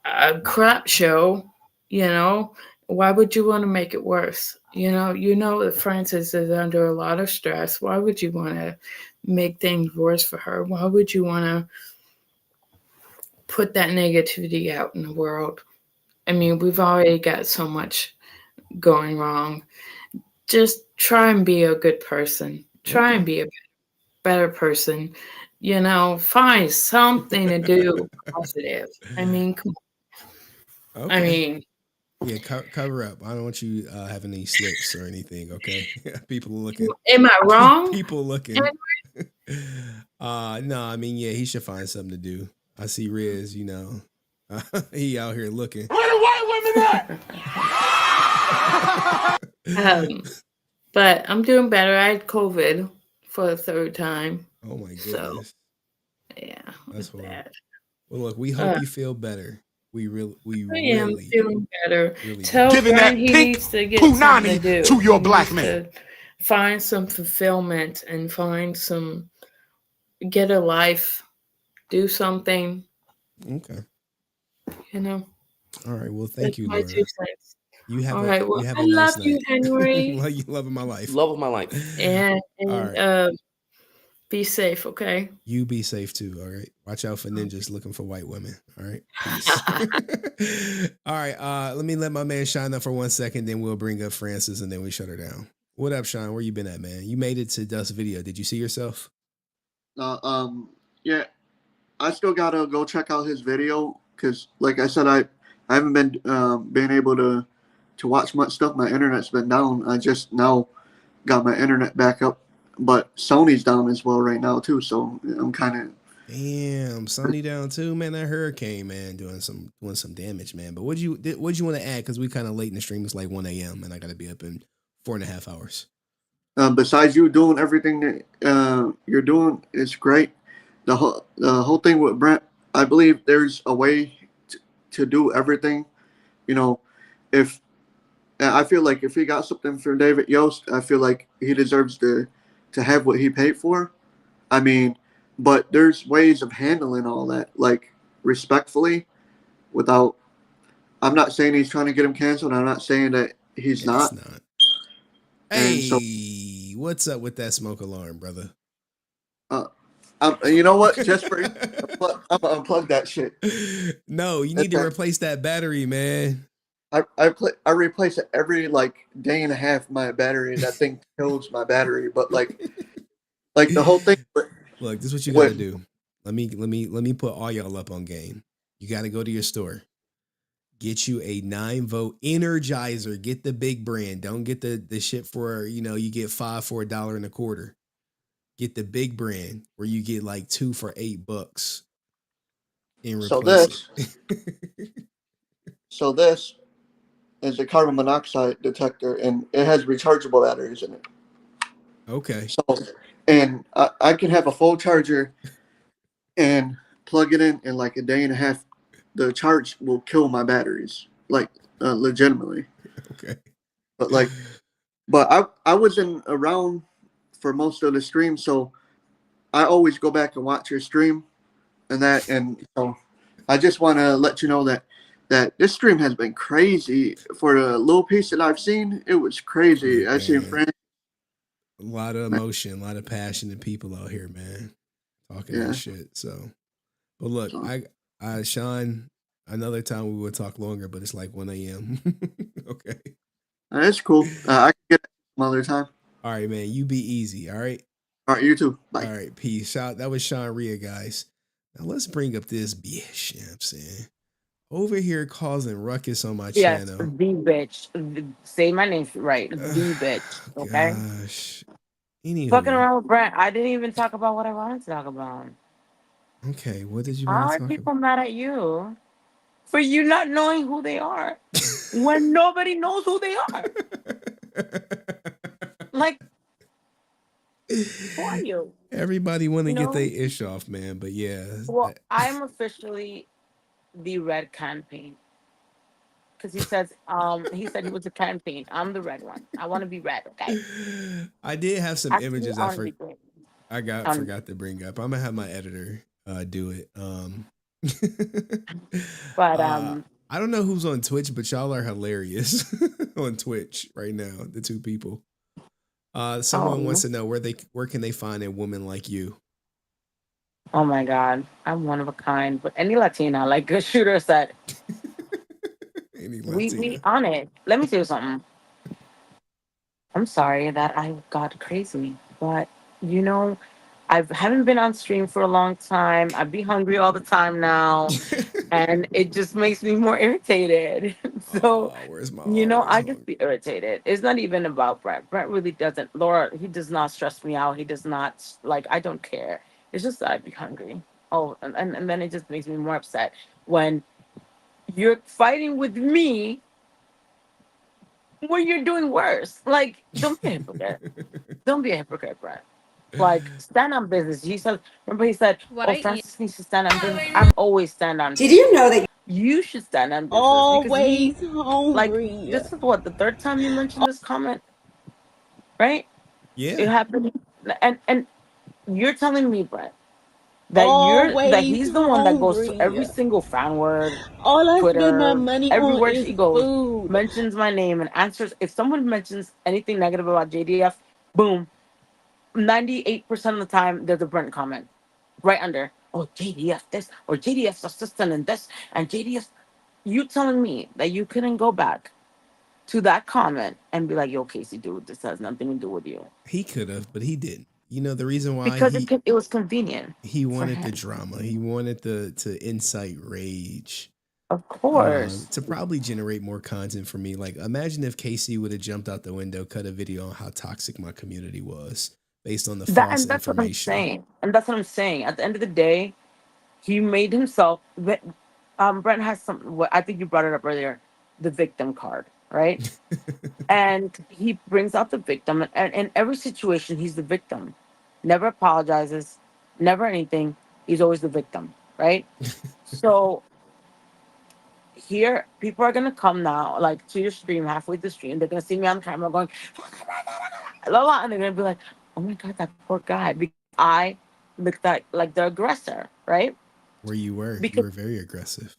a crap show. You know, why would you want to make it worse? You know that Frances is under a lot of stress. Why would you want to make things worse for her? Why would you want to put that negativity out in the world? I mean, we've already got so much going wrong. Just try and be a good person. Try and be a better person. You know, find something to do positive. I mean, come on. Okay. I mean, yeah, cover up. I don't want you having any slips or anything. Okay, people are looking. Am I wrong? People looking. No, I mean, yeah, he should find something to do. I see Riz. You know, he out here looking. Where the white women at? But I'm doing better. I had COVID for the 3rd time. Oh my goodness. So, yeah, that's horrible. bad. Well, look, we hope you feel better. We I really am feeling better. really Tell Giving that Brent he pink needs to get something to punani do. to your He black needs man. to find some fulfillment and get a life, do something. Okay. You know. All right. Well, thank you, my Laura. 2 cents. You have All a right. Well, you have I a nice love you, night. Henry. Well, you love my life. Love of my life. And All right. be safe, okay? You be safe too. All right. Watch out for ninjas looking for white women. All right. Peace. All right. Let me let my man shine up for 1 second. Then we'll bring up Francis and then we shut her down. What up, Sean? Where you been at, man? You made it to Dust video. Did you see yourself? Yeah, I still gotta go check out his video because, like I said, I haven't been able to to watch much stuff. My internet's been down. I just now got my internet back up, but Sony's down as well right now too. So I'm kind of Damn, Sony down too, man. That hurricane, man, doing some damage, man. But what'd you want to add? Because we kind of late in the stream. It's like 1 a.m. and I got to be up in 4.5 hours. besides you doing everything that you're doing, it's great. The whole thing with Brent, I believe there's a way to do everything. You know, if I feel like if he got something from David Yost, I feel like he deserves to have what he paid for. I mean, but there's ways of handling all that, like respectfully, without. I'm not saying he's trying to get him canceled. I'm not saying that he's not. Hey, And so, what's up with that smoke alarm, brother? you know what? Just for I'm gonna unplug that shit. No, you need to replace that battery, man. I replace it every like day and a half. My battery, that thing kills my battery. But like the whole thing. Look, this is what you got to do. Let me put all y'all up on game. You got to go to your store. Get you a 9-volt Energizer. Get the big brand. Don't get the shit for, you get 5 for $1.25. Get the big brand where you get like 2 for $8 and replace So this is a carbon monoxide detector, and it has rechargeable batteries in it. Okay. So, and I can have a full charger and plug it in like a day and a half. The charge will kill my batteries, like legitimately. Okay. But I wasn't around for most of the stream, so I always go back and watch your stream, and so I just want to let you know that this stream has been crazy. For the little piece that I've seen, it was crazy. I've seen friends. A lot of emotion, a lot of passionate people out here, man, talking that shit. So, but look, I Sean, another time we would talk longer, but it's like 1 a.m. Okay. That's cool. I can get it some other time. All right, man. You be easy. All right. All right, you too. Bye. All right, peace out. That was Sean Rhea, guys. Now let's bring up this bitch. You know what I'm saying? Over here causing ruckus on my channel. The bitch. Say my name right. The bitch. Okay. Gosh. Anywho. Fucking around with Brent. I didn't even talk about what I wanted to talk about. Okay, what did you How want to are talk people about? mad at you for you not knowing who they are when nobody knows who they are? Like, who are you? Everybody want to get their ish off, man. But yeah. Well, I'm officially the red campaign. Because he said he was a campaign. I'm the red one. I want to be red, okay? I did have some images forgot to bring up. I'm gonna have my editor do it. But I don't know who's on Twitch, but y'all are hilarious on Twitch right now. The two people. Someone wants to know where can they find a woman like you? Oh my God, I'm one of a kind. But any Latina, like a shooter said, we on it. Let me tell you something. I'm sorry that I got crazy, but I haven't been on stream for a long time. I be hungry all the time now, and it just makes me more irritated. So, I just be irritated. It's not even about Brent. Brent really doesn't. Laura, he does not stress me out. He does not I don't care. It's just that I be hungry. Oh, and then it just makes me more upset when you're fighting with me when you're doing worse. Like, don't be a hypocrite. Don't be a hypocrite, Brent. Like, stand on business. He said, remember he said, Francis needs to stand on business. I'm always stand on business. Did you know that You should stand on business. always Like, hungry? this is what, the third time you mentioned this comment? Right? Yeah. It happened. And you're telling me, Brent, that he's the one that goes to every single fan word, All I spend my Twitter, money on everywhere is she goes, food. mentions my name and answers. If someone mentions anything negative about JDF, boom, 98% of the time there's a Brent comment right under. Oh, JDF this, or JDF's assistant in this, and JDF. You telling me that you couldn't go back to that comment and be like, "Yo, Casey, dude, this has nothing to do with you." He could have, but he didn't. You know the reason why Because it was convenient. He wanted the drama. He wanted to incite rage. Of course. To probably generate more content for me. Like, imagine if Casey would have jumped out the window, cut a video on how toxic my community was based on the That false and that's what I'm information. saying. And that's what I'm saying. At the end of the day, he made himself. Brent has some. What I think you brought it up earlier, the victim card, right? And he brings out the victim, and in every situation, he's the victim. Never apologizes, never anything. He's always the victim, right? So here, people are gonna come now, like to your stream, halfway to the stream. They're gonna see me on camera going, la la, and they're gonna be like, "Oh my god, that poor guy," because I looked like the aggressor, right? Where you were. You Because were very aggressive.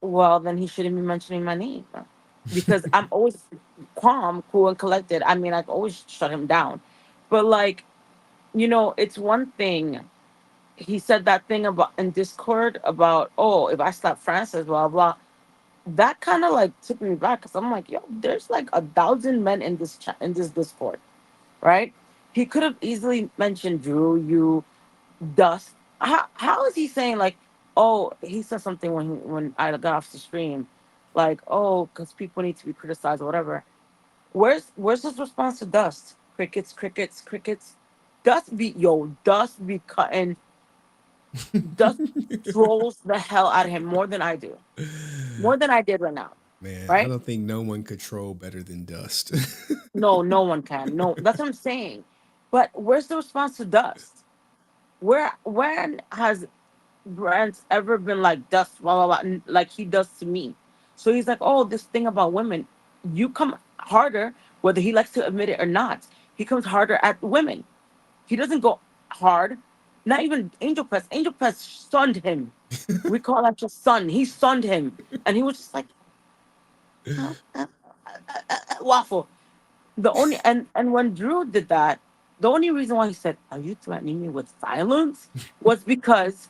well, then he shouldn't be mentioning my name, because I'm always calm, cool, and collected. I mean, I've always shut him down, but like, it's one thing. He said that thing about in Discord about, oh, if I slap Francis, blah blah. That kind of like took me back because I'm like, yo, there's like 1,000 men in this chat in this Discord, right? He could have easily mentioned Drew, you, Dust. How is he saying like, oh, he said something when I got off the stream, like, oh, because people need to be criticized or whatever. Where's his response to Dust? Crickets, crickets, crickets. Dust be cutting. Dust trolls the hell out of him more than I do, more than I did right now, Man, I right? don't think no one could troll better than Dust. No, no one can. No, that's what I'm saying. But where's the response to Dust? When has Brent ever been like Dust, blah, blah, blah, like he does to me? So he's like, oh, this thing about women, you come harder, whether he likes to admit it or not. He comes harder at women. He doesn't go hard. Not even Angel Pest. Angel Pest stunned him. We call that just son. He stunned him. And he was just like, waffle. The only and when Drew did that, the only reason why he said, "Are you threatening me with violence?" was because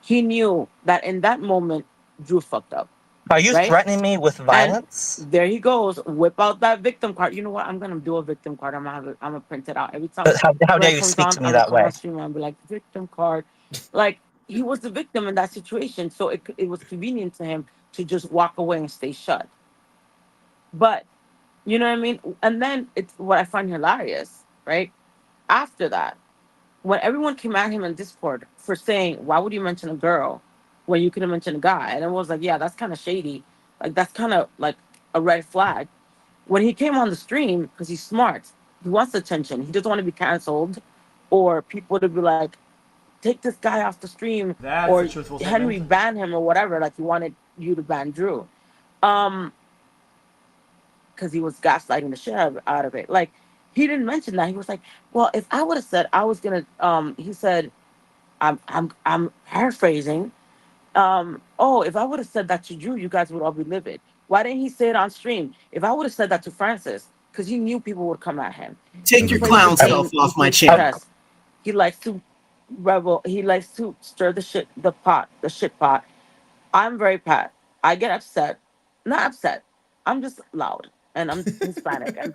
he knew that in that moment Drew fucked up, Are you right? threatening me with And violence? there he goes, whip out that victim card. You know what? I'm gonna do a victim card. I'm gonna print it out every time How dare Brent you comes speak on. to me I'm gonna that come on way? stream and I'll be like victim card, like he was the victim in that situation, so it was convenient to him to just walk away and stay shut. But you know what I mean? And then it's what I find hilarious, right? After that, when everyone came at him in Discord for saying, why would you mention a girl when you could have mentioned a guy? And it was like, yeah, that's kind of shady. Like, that's kind of like a red flag. When he came on the stream, because he's smart, he wants attention. He doesn't want to be canceled or people to be like, take this guy off the stream That's a or truthful Henry statement. ban him or whatever. Like, he wanted you to ban Drew. Um, because he was gaslighting the shit out of it. Like he didn't mention that. He was like, "Well, if I would have said I was gonna," he said, "I'm paraphrasing. Oh, if I would have said that to Drew, you guys would all be livid. Why didn't he say it on stream? If I would have said that to Francis, because he knew people would come at him. Take He your plays the clown self game off my close to channel. chest. He likes to rebel. He likes to stir the shit pot. I'm very pat. I get upset. Not upset. I'm just loud and I'm Hispanic and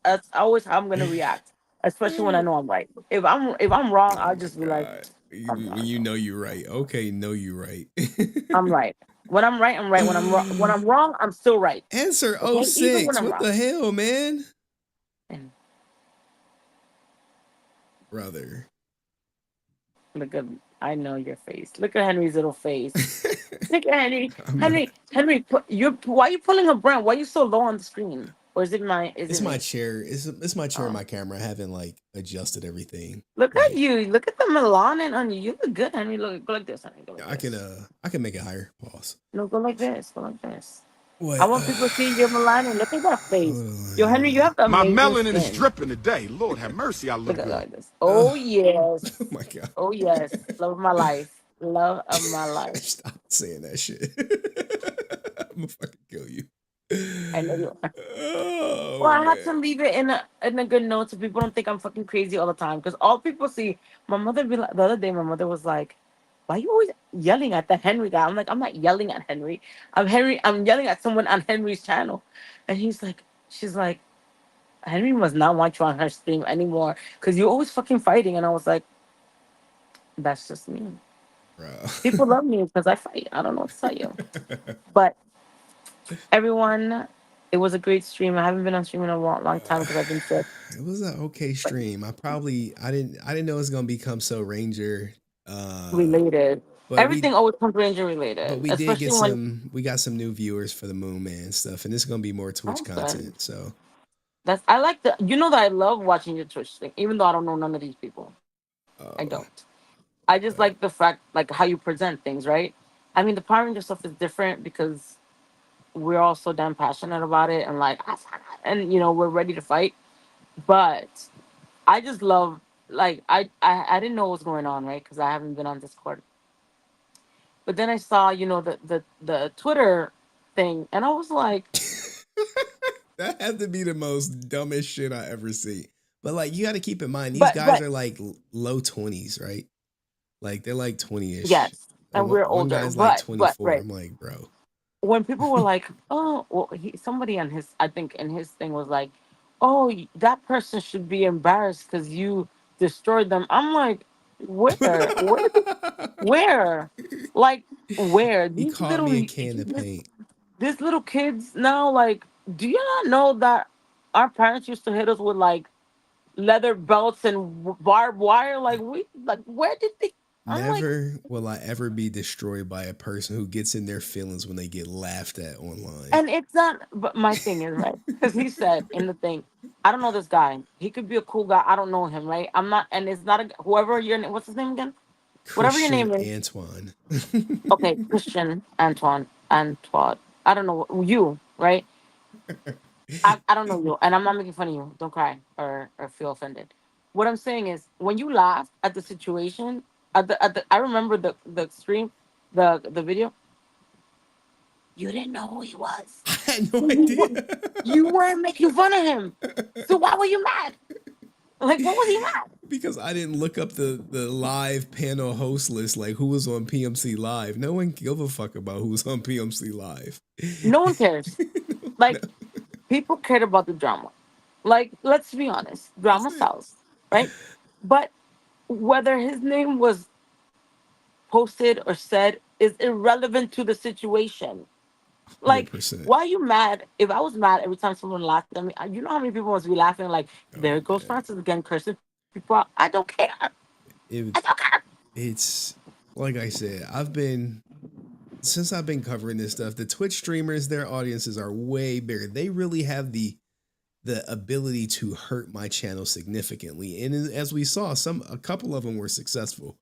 that's always how I'm gonna react. Especially when I know I'm right. If I'm wrong, Oh I'll my just be like, god. I'm When wrong. you know you're right. Okay, know you're right. I'm right. When I'm right, I'm right. When I'm wrong, I'm still right. Answer Okay? Even when 06. I'm What wrong. the hell, man? And Brother. look at I know your face. Look at Henry's little face. Look at Henry. I'm not. Henry, why are you pulling a Brent? Why are you so low on the screen? Or is It's it my me? chair. It's my chair and Oh. my camera. I haven't like adjusted everything. Look at Like you. Look at the melanin on you. You look good, honey. Look, go like this, honey. Go like this. I can make it higher. Pause. No, go like this. Go like this. I What? want people to see your melanin. Look at that face. Hold on, Yo, Henry, you have My amazing melanin is skin. dripping today. Lord have mercy, I Look look at good. like this. Oh Oh yes. my god. Oh yes. Love of my life. Love of my life. Stop saying that shit. I'm gonna fucking kill you. I know you. Oh Well, I had to man. leave it in a good note so people don't think I'm fucking crazy all the time. Because all people see, my mother be like, the other day, my mother was like, "Why you always yelling at the Henry guy?" I'm like, "I'm not yelling at Henry. I'm yelling at someone on Henry's channel," and she's like, "Henry must not want you on her stream anymore because you're always fucking fighting." And I was like, "That's just me. bro. People love me because I fight. I don't know what to tell you. But everyone, it was a great stream. I haven't been on stream in a long time because I've been sick. It was an okay But stream. I didn't know it was gonna become so Ranger. related. But Everything always comes Ranger related, we did get especially when we got some new viewers for the Moon Man stuff, and this is gonna be more Twitch awesome. content. So That's I like the you know that I love watching your Twitch thing, even though I don't know none of these people. I don't. I just like the fact like how you present things, right? I mean the Power Ranger stuff is different because we're all so damn passionate about it and like and we're ready to fight. But I just love like I didn't know what was going on, right? Because I haven't been on Discord. But then I saw, the Twitter thing, and I was like, that had to be the most dumbest shit I ever see. But like, you got to keep in mind, these but guys are like low 20s, right? Like they're like 20ish. yes, and we're One older, guy's like but 24. right. I'm like, bro. When people were like, oh, well, somebody on his, I think in his thing was like, oh, that person should be embarrassed because you destroyed them. I'm like, where, like, where He these caught me a can of paint. these little kids now, like, do you not know that our parents used to hit us with like leather belts and barbed wire? Like, where did they? I'm like, Never will I ever be destroyed by a person who gets in their feelings when they get laughed at online. and it's not. But my thing is right because he said in the thing, I don't know this guy. He could be a cool guy. I don't know him, right? I'm not, and it's not whoever your name. What's his name again? Whatever your name is. ChrstnAntwan. Okay, Antoine. I don't know you, right? I don't know you, and I'm not making fun of you. Don't cry or feel offended. What I'm saying is, when you laugh at the situation, I remember the stream, the video. You didn't know who he was. I had no idea. You weren't making fun of him. So why were you mad? Like, what was he mad? Because I didn't look up the live panel host list, like who was on PMC Live. No one give a fuck about who was on PMC Live. No one cares. Like, people cared about the drama. Like, let's be honest, drama sells, right? But whether his name was posted or said is irrelevant to the situation. Like, 100%. why are you mad? If I was mad every time someone laughed at me, you know how many people must be laughing? Like, there goes Francis again, cursing people out. I don't care. It's like I said, since I've been covering this stuff, the Twitch streamers, their audiences are way bigger. They really have the ability to hurt my channel significantly. And as we saw, a couple of them were successful.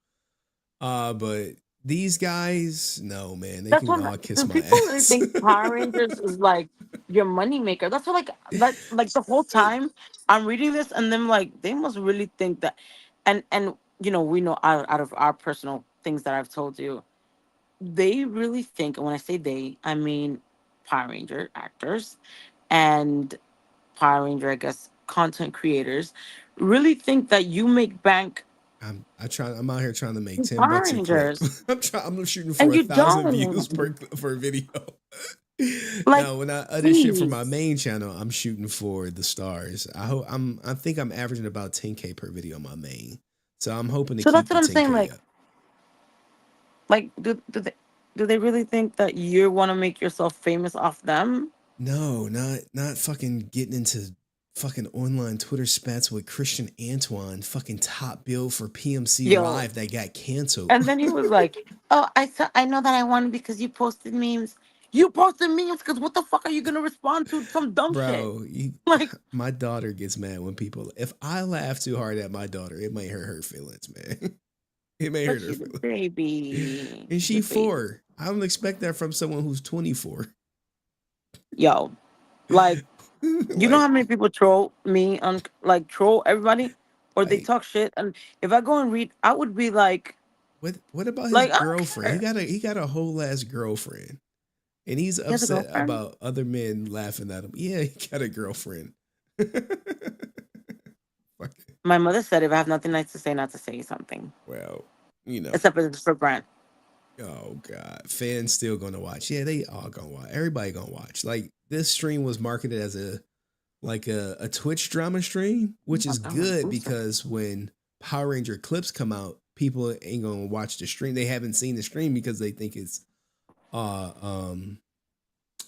But these guys, no, man, they That's can what all kiss my people really ass. think Power Rangers is like your moneymaker. That's what like the whole time I'm reading this and then like they must really think that and we know out of our personal things that I've told you, they really think, and when I say they, I mean Power Ranger actors and Power Ranger, I guess, content creators really think that you make bank. I'm out here trying to make $10 Power a clip. Rangers. I'm shooting for And you 1,000 views don't. per video. Like, now, when I other shit for my please. main channel, I'm shooting for the stars. I think I'm averaging about 10K per video on my main. So I'm hoping to So keep that's the what I'm 10K saying. Like, up. do they really think that you want to make yourself famous off them? No, not fucking getting into fucking online Twitter spats with ChrstnAntwan, fucking top bill for PMC Yo. Live that got canceled. And then he was like, "Oh, I know that I won because you posted memes. You posted memes because what the fuck are you gonna respond to some dumb Bro, shit?" Like, my daughter gets mad when people. If I laugh too hard at my daughter, it might hurt her feelings, man. It may but hurt her she's a feelings. baby. And she She's a baby. 4. I don't expect that from someone who's 24. Yo, like, you know how many people troll me on like troll everybody, or they talk shit, and if I go and read, I would be like, What about his like, girlfriend? He got a whole ass girlfriend. And he's He has a upset girlfriend? about other men laughing at him. Yeah, he got a girlfriend. My mother said, if I have nothing nice to say, not to say something. Well, you know. Except it's for Brent. Oh God, fans still gonna watch. Yeah, they all gonna watch. Everybody gonna watch. Like, this stream was marketed as a Twitch drama stream, which is good because when Power Ranger clips come out, people ain't gonna watch the stream. They haven't seen the stream because they think it's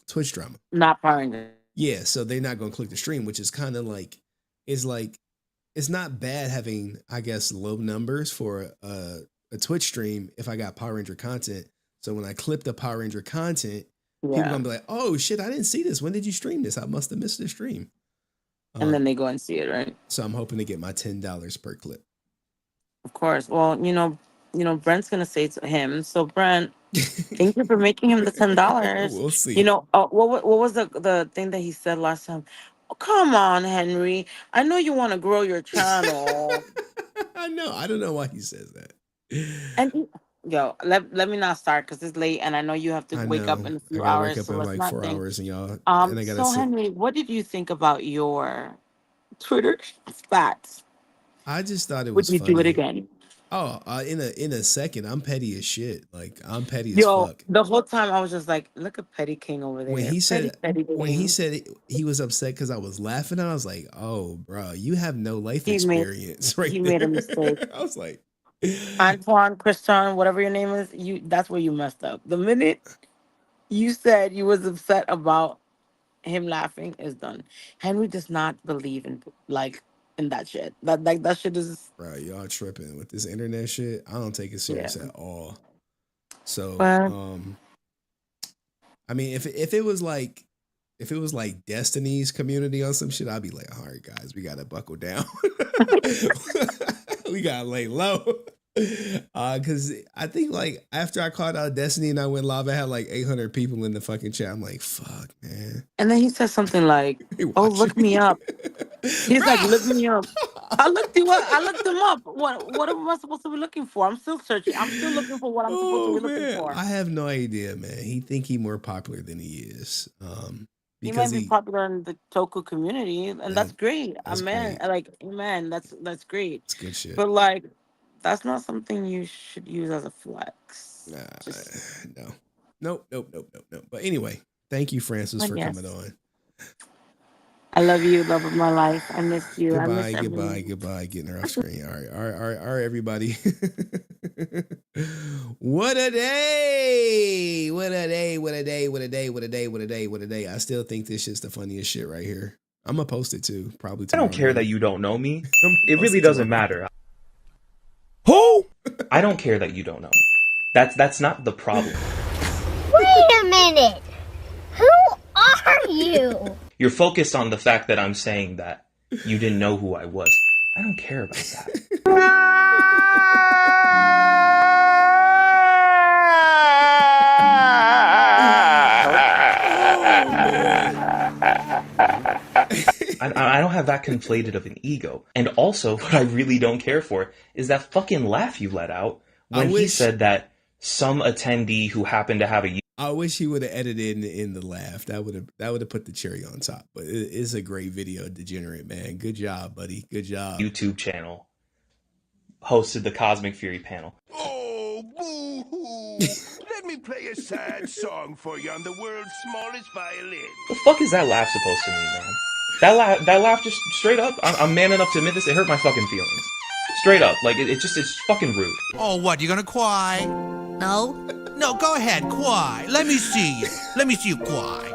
Twitch drama. Not Power Rangers. Yeah, so they're not gonna click the stream, which is kind of like it's not bad having, I guess, low numbers for a Twitch stream if I got Power Ranger content. So when I clip the Power Ranger content, people gonna be like, "Oh shit, I didn't see this. When did you stream this? I must have missed the stream." And then they go and see it, right? So I'm hoping to get my $10 per clip. Of course. Well, Brent's gonna say to him. So Brent, thank you for making him the $10. We'll see. You know, what was the thing that he said last time? Oh, come on, Henry. I know you want to grow your channel. I know. I don't know why he says that. And let me not start because it's late, and I know you have to wake up in a few hours. Wake up so in let's like not 4 think. hours, and y'all. And I gotta So sit. Henry, what did you think about your Twitter spats? I just thought it Would was you funny. do it again? Oh, in a second, I'm petty as shit. Like I'm petty as Yo, fuck. the whole time I was just like, look at Petty King over there. When he said Petty he was upset because I was laughing, I was like, "Oh, bro, you have no life He experience." he made a mistake. I was like, Antoine, Christian, whatever your name is, that's where you messed up. The minute you said you was upset about him laughing is done. Henry does not believe in that shit. That shit is "Bro, y'all tripping with this internet shit. I don't take it serious at all." So, Well- I mean, if it was like Destiny's community on some shit, I'd be like, "All right, guys, we gotta buckle down. We gotta lay low." Because I think like after I called out Destiny and I went live, I had like 800 people in the fucking chat. I'm like, "Fuck, man." And then he said something like, "Oh, look me up." He's like, "Look me up." I looked him up. What am I supposed to be looking for? I'm still searching. I'm still looking for what I'm supposed to be looking for. I have no idea, man. He think he more popular than he is. He might be popular in the Toku community, and that's great. That's Amen. Amen. That's great. It's good shit. But like, that's not something you should use as a flex. Nope. But anyway, thank you, Francis, for coming on. I love you, love of my life. I miss you. I miss everyone. Goodbye. Getting her off screen. All right, everybody. What a day! What a day! I still think this shit's the funniest shit right here. I'm gonna post it too, probably tomorrow. I don't care that you don't know me. It really doesn't matter. Who? I don't care that you don't know me. That's not the problem. Wait a minute. Who are you? You're focused on the fact that I'm saying that you didn't know who I was. I don't care about that. I don't have that conflated of an ego. And also, what I really don't care for is that fucking laugh you let out when he said that some attendee who happened to have a... I wish he would have edited in the laugh. That would have put the cherry on top. But it's a great video, Degenerate, man. Good job, buddy. Good job. YouTube channel hosted the Cosmic Fury panel. Oh, boo-hoo! Let me play a sad song for you on the world's smallest violin. The fuck is that laugh supposed to mean, man? That laugh just straight up, I'm man enough to admit this, it hurt my fucking feelings. Straight up, like it's fucking rude. Oh, what, you gonna cry? No. No, go ahead, cry. Let me see you. Let me see you cry.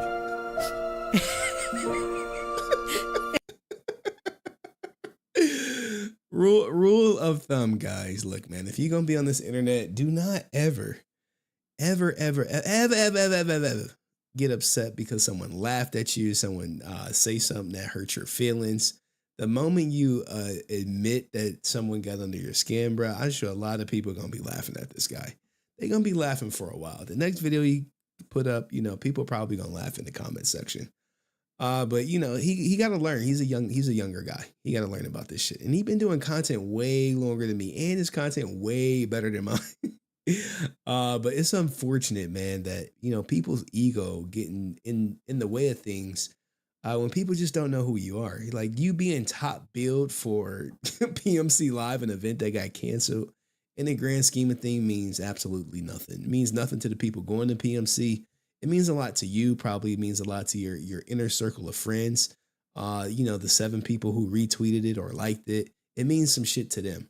Rule of thumb, guys. Look, man, if you're gonna be on this internet, do not ever get upset because someone laughed at you, someone say something that hurt your feelings. The moment you admit that someone got under your skin, bro, I'm sure a lot of people are gonna be laughing at this guy. They're gonna be laughing for a while. The next video he put up, people probably gonna laugh in the comment section. But he got to learn. He's a younger guy. He got to learn about this shit. And he's been doing content way longer than me, and his content way better than mine. But it's unfortunate, man, that people's ego getting in the way of things. When people just don't know who you are, like you being top billed for PMC Live, an event that got canceled, in the grand scheme of things means absolutely nothing. It means nothing to the people going to PMC. It means a lot to you. Probably means a lot to your inner circle of friends. The 7 people who retweeted it or liked it. It means some shit to them.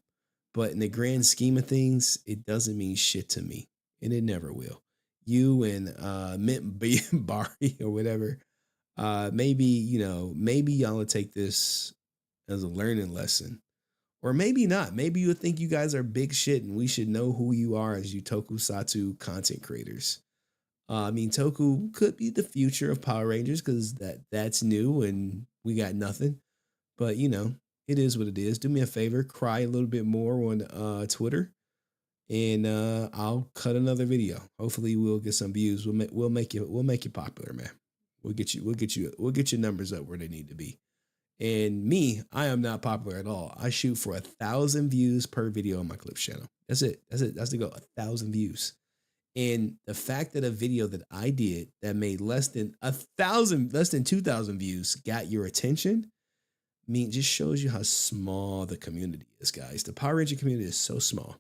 But in the grand scheme of things, it doesn't mean shit to me, and it never will. You and Mint Barry or whatever, maybe maybe y'all will take this as a learning lesson, or maybe not. Maybe you think you guys are big shit, and we should know who you are as you Tokusatsu content creators. I mean, Toku could be the future of Power Rangers because that's new and we got nothing. But it is what it is. Do me a favor, cry a little bit more on Twitter, and I'll cut another video. Hopefully, we'll get some views. We'll make you popular, man. We'll get your numbers up where they need to be. And me, I am not popular at all. I shoot for 1,000 views per video on my Clips channel. That's it. That's the goal. 1,000 views. And the fact that a video that I did that made less than 2,000 views got your attention, just shows you how small the community is, guys. The Power Ranger community is so small,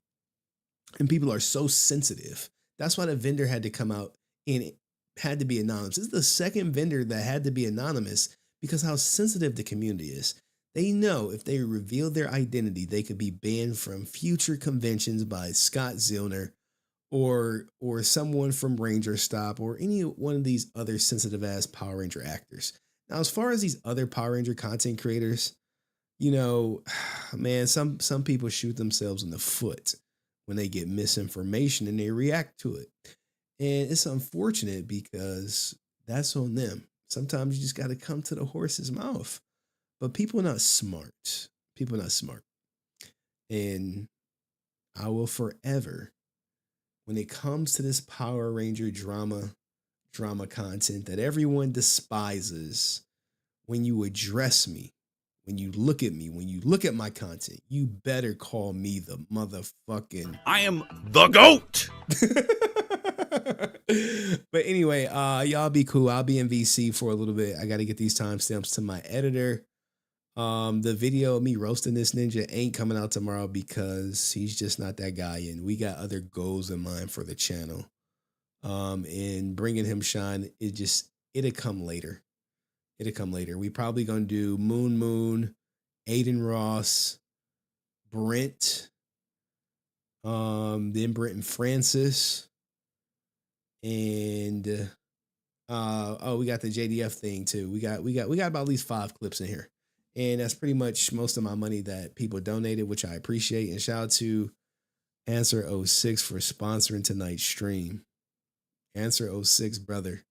and people are so sensitive. That's why the vendor had to come out and it had to be anonymous. This is the second vendor that had to be anonymous because how sensitive the community is. They know if they reveal their identity, they could be banned from future conventions by Scott Zillner or someone from Ranger Stop or any one of these other sensitive ass Power Ranger actors. Now, as far as these other Power Ranger content creators, man, some people shoot themselves in the foot when they get misinformation and they react to it. And it's unfortunate because that's on them. Sometimes you just got to come to the horse's mouth. But people are not smart. People are not smart. And I will forever, when it comes to this Power Ranger drama content that everyone despises, when you address me, when you look at me, when you look at my content, you better call me the motherfucking... I am the GOAT! But anyway, y'all be cool. I'll be in VC for a little bit. I got to get these timestamps to my editor. The video of me roasting this ninja ain't coming out tomorrow because he's just not that guy, and we got other goals in mind for the channel. And bringing him shine, it'll come later. It'll come later. We probably gonna do MoonMoon, Adin Ross, Brent, then Brent and Francis, and we got the JDF thing too. We got about at least 5 clips in here. And that's pretty much most of my money that people donated, which I appreciate. And shout out to Answer06 for sponsoring tonight's stream. Answer06, brother.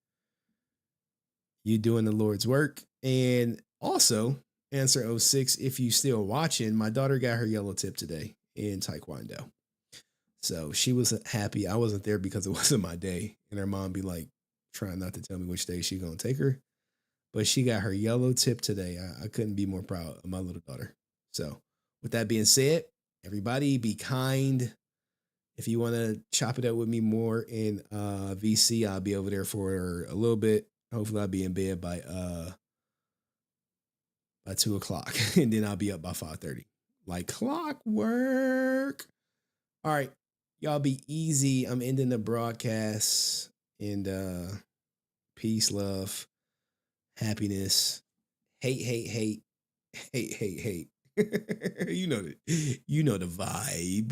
You doing the Lord's work. And also, Answer06, if you still watching, my daughter got her yellow tip today in Taekwondo. So she was happy. I wasn't there because it wasn't my day. And her mom be like, trying not to tell me which day she gonna take her. But she got her yellow tip today. I couldn't be more proud of my little daughter. So with that being said, everybody be kind. If you want to chop it up with me more in VC, I'll be over there for a little bit. Hopefully I'll be in bed by 2 o'clock. And then I'll be up by 5:30. Like clockwork. All right. Y'all be easy. I'm ending the broadcast. And peace, love, happiness, hate. You know the vibes.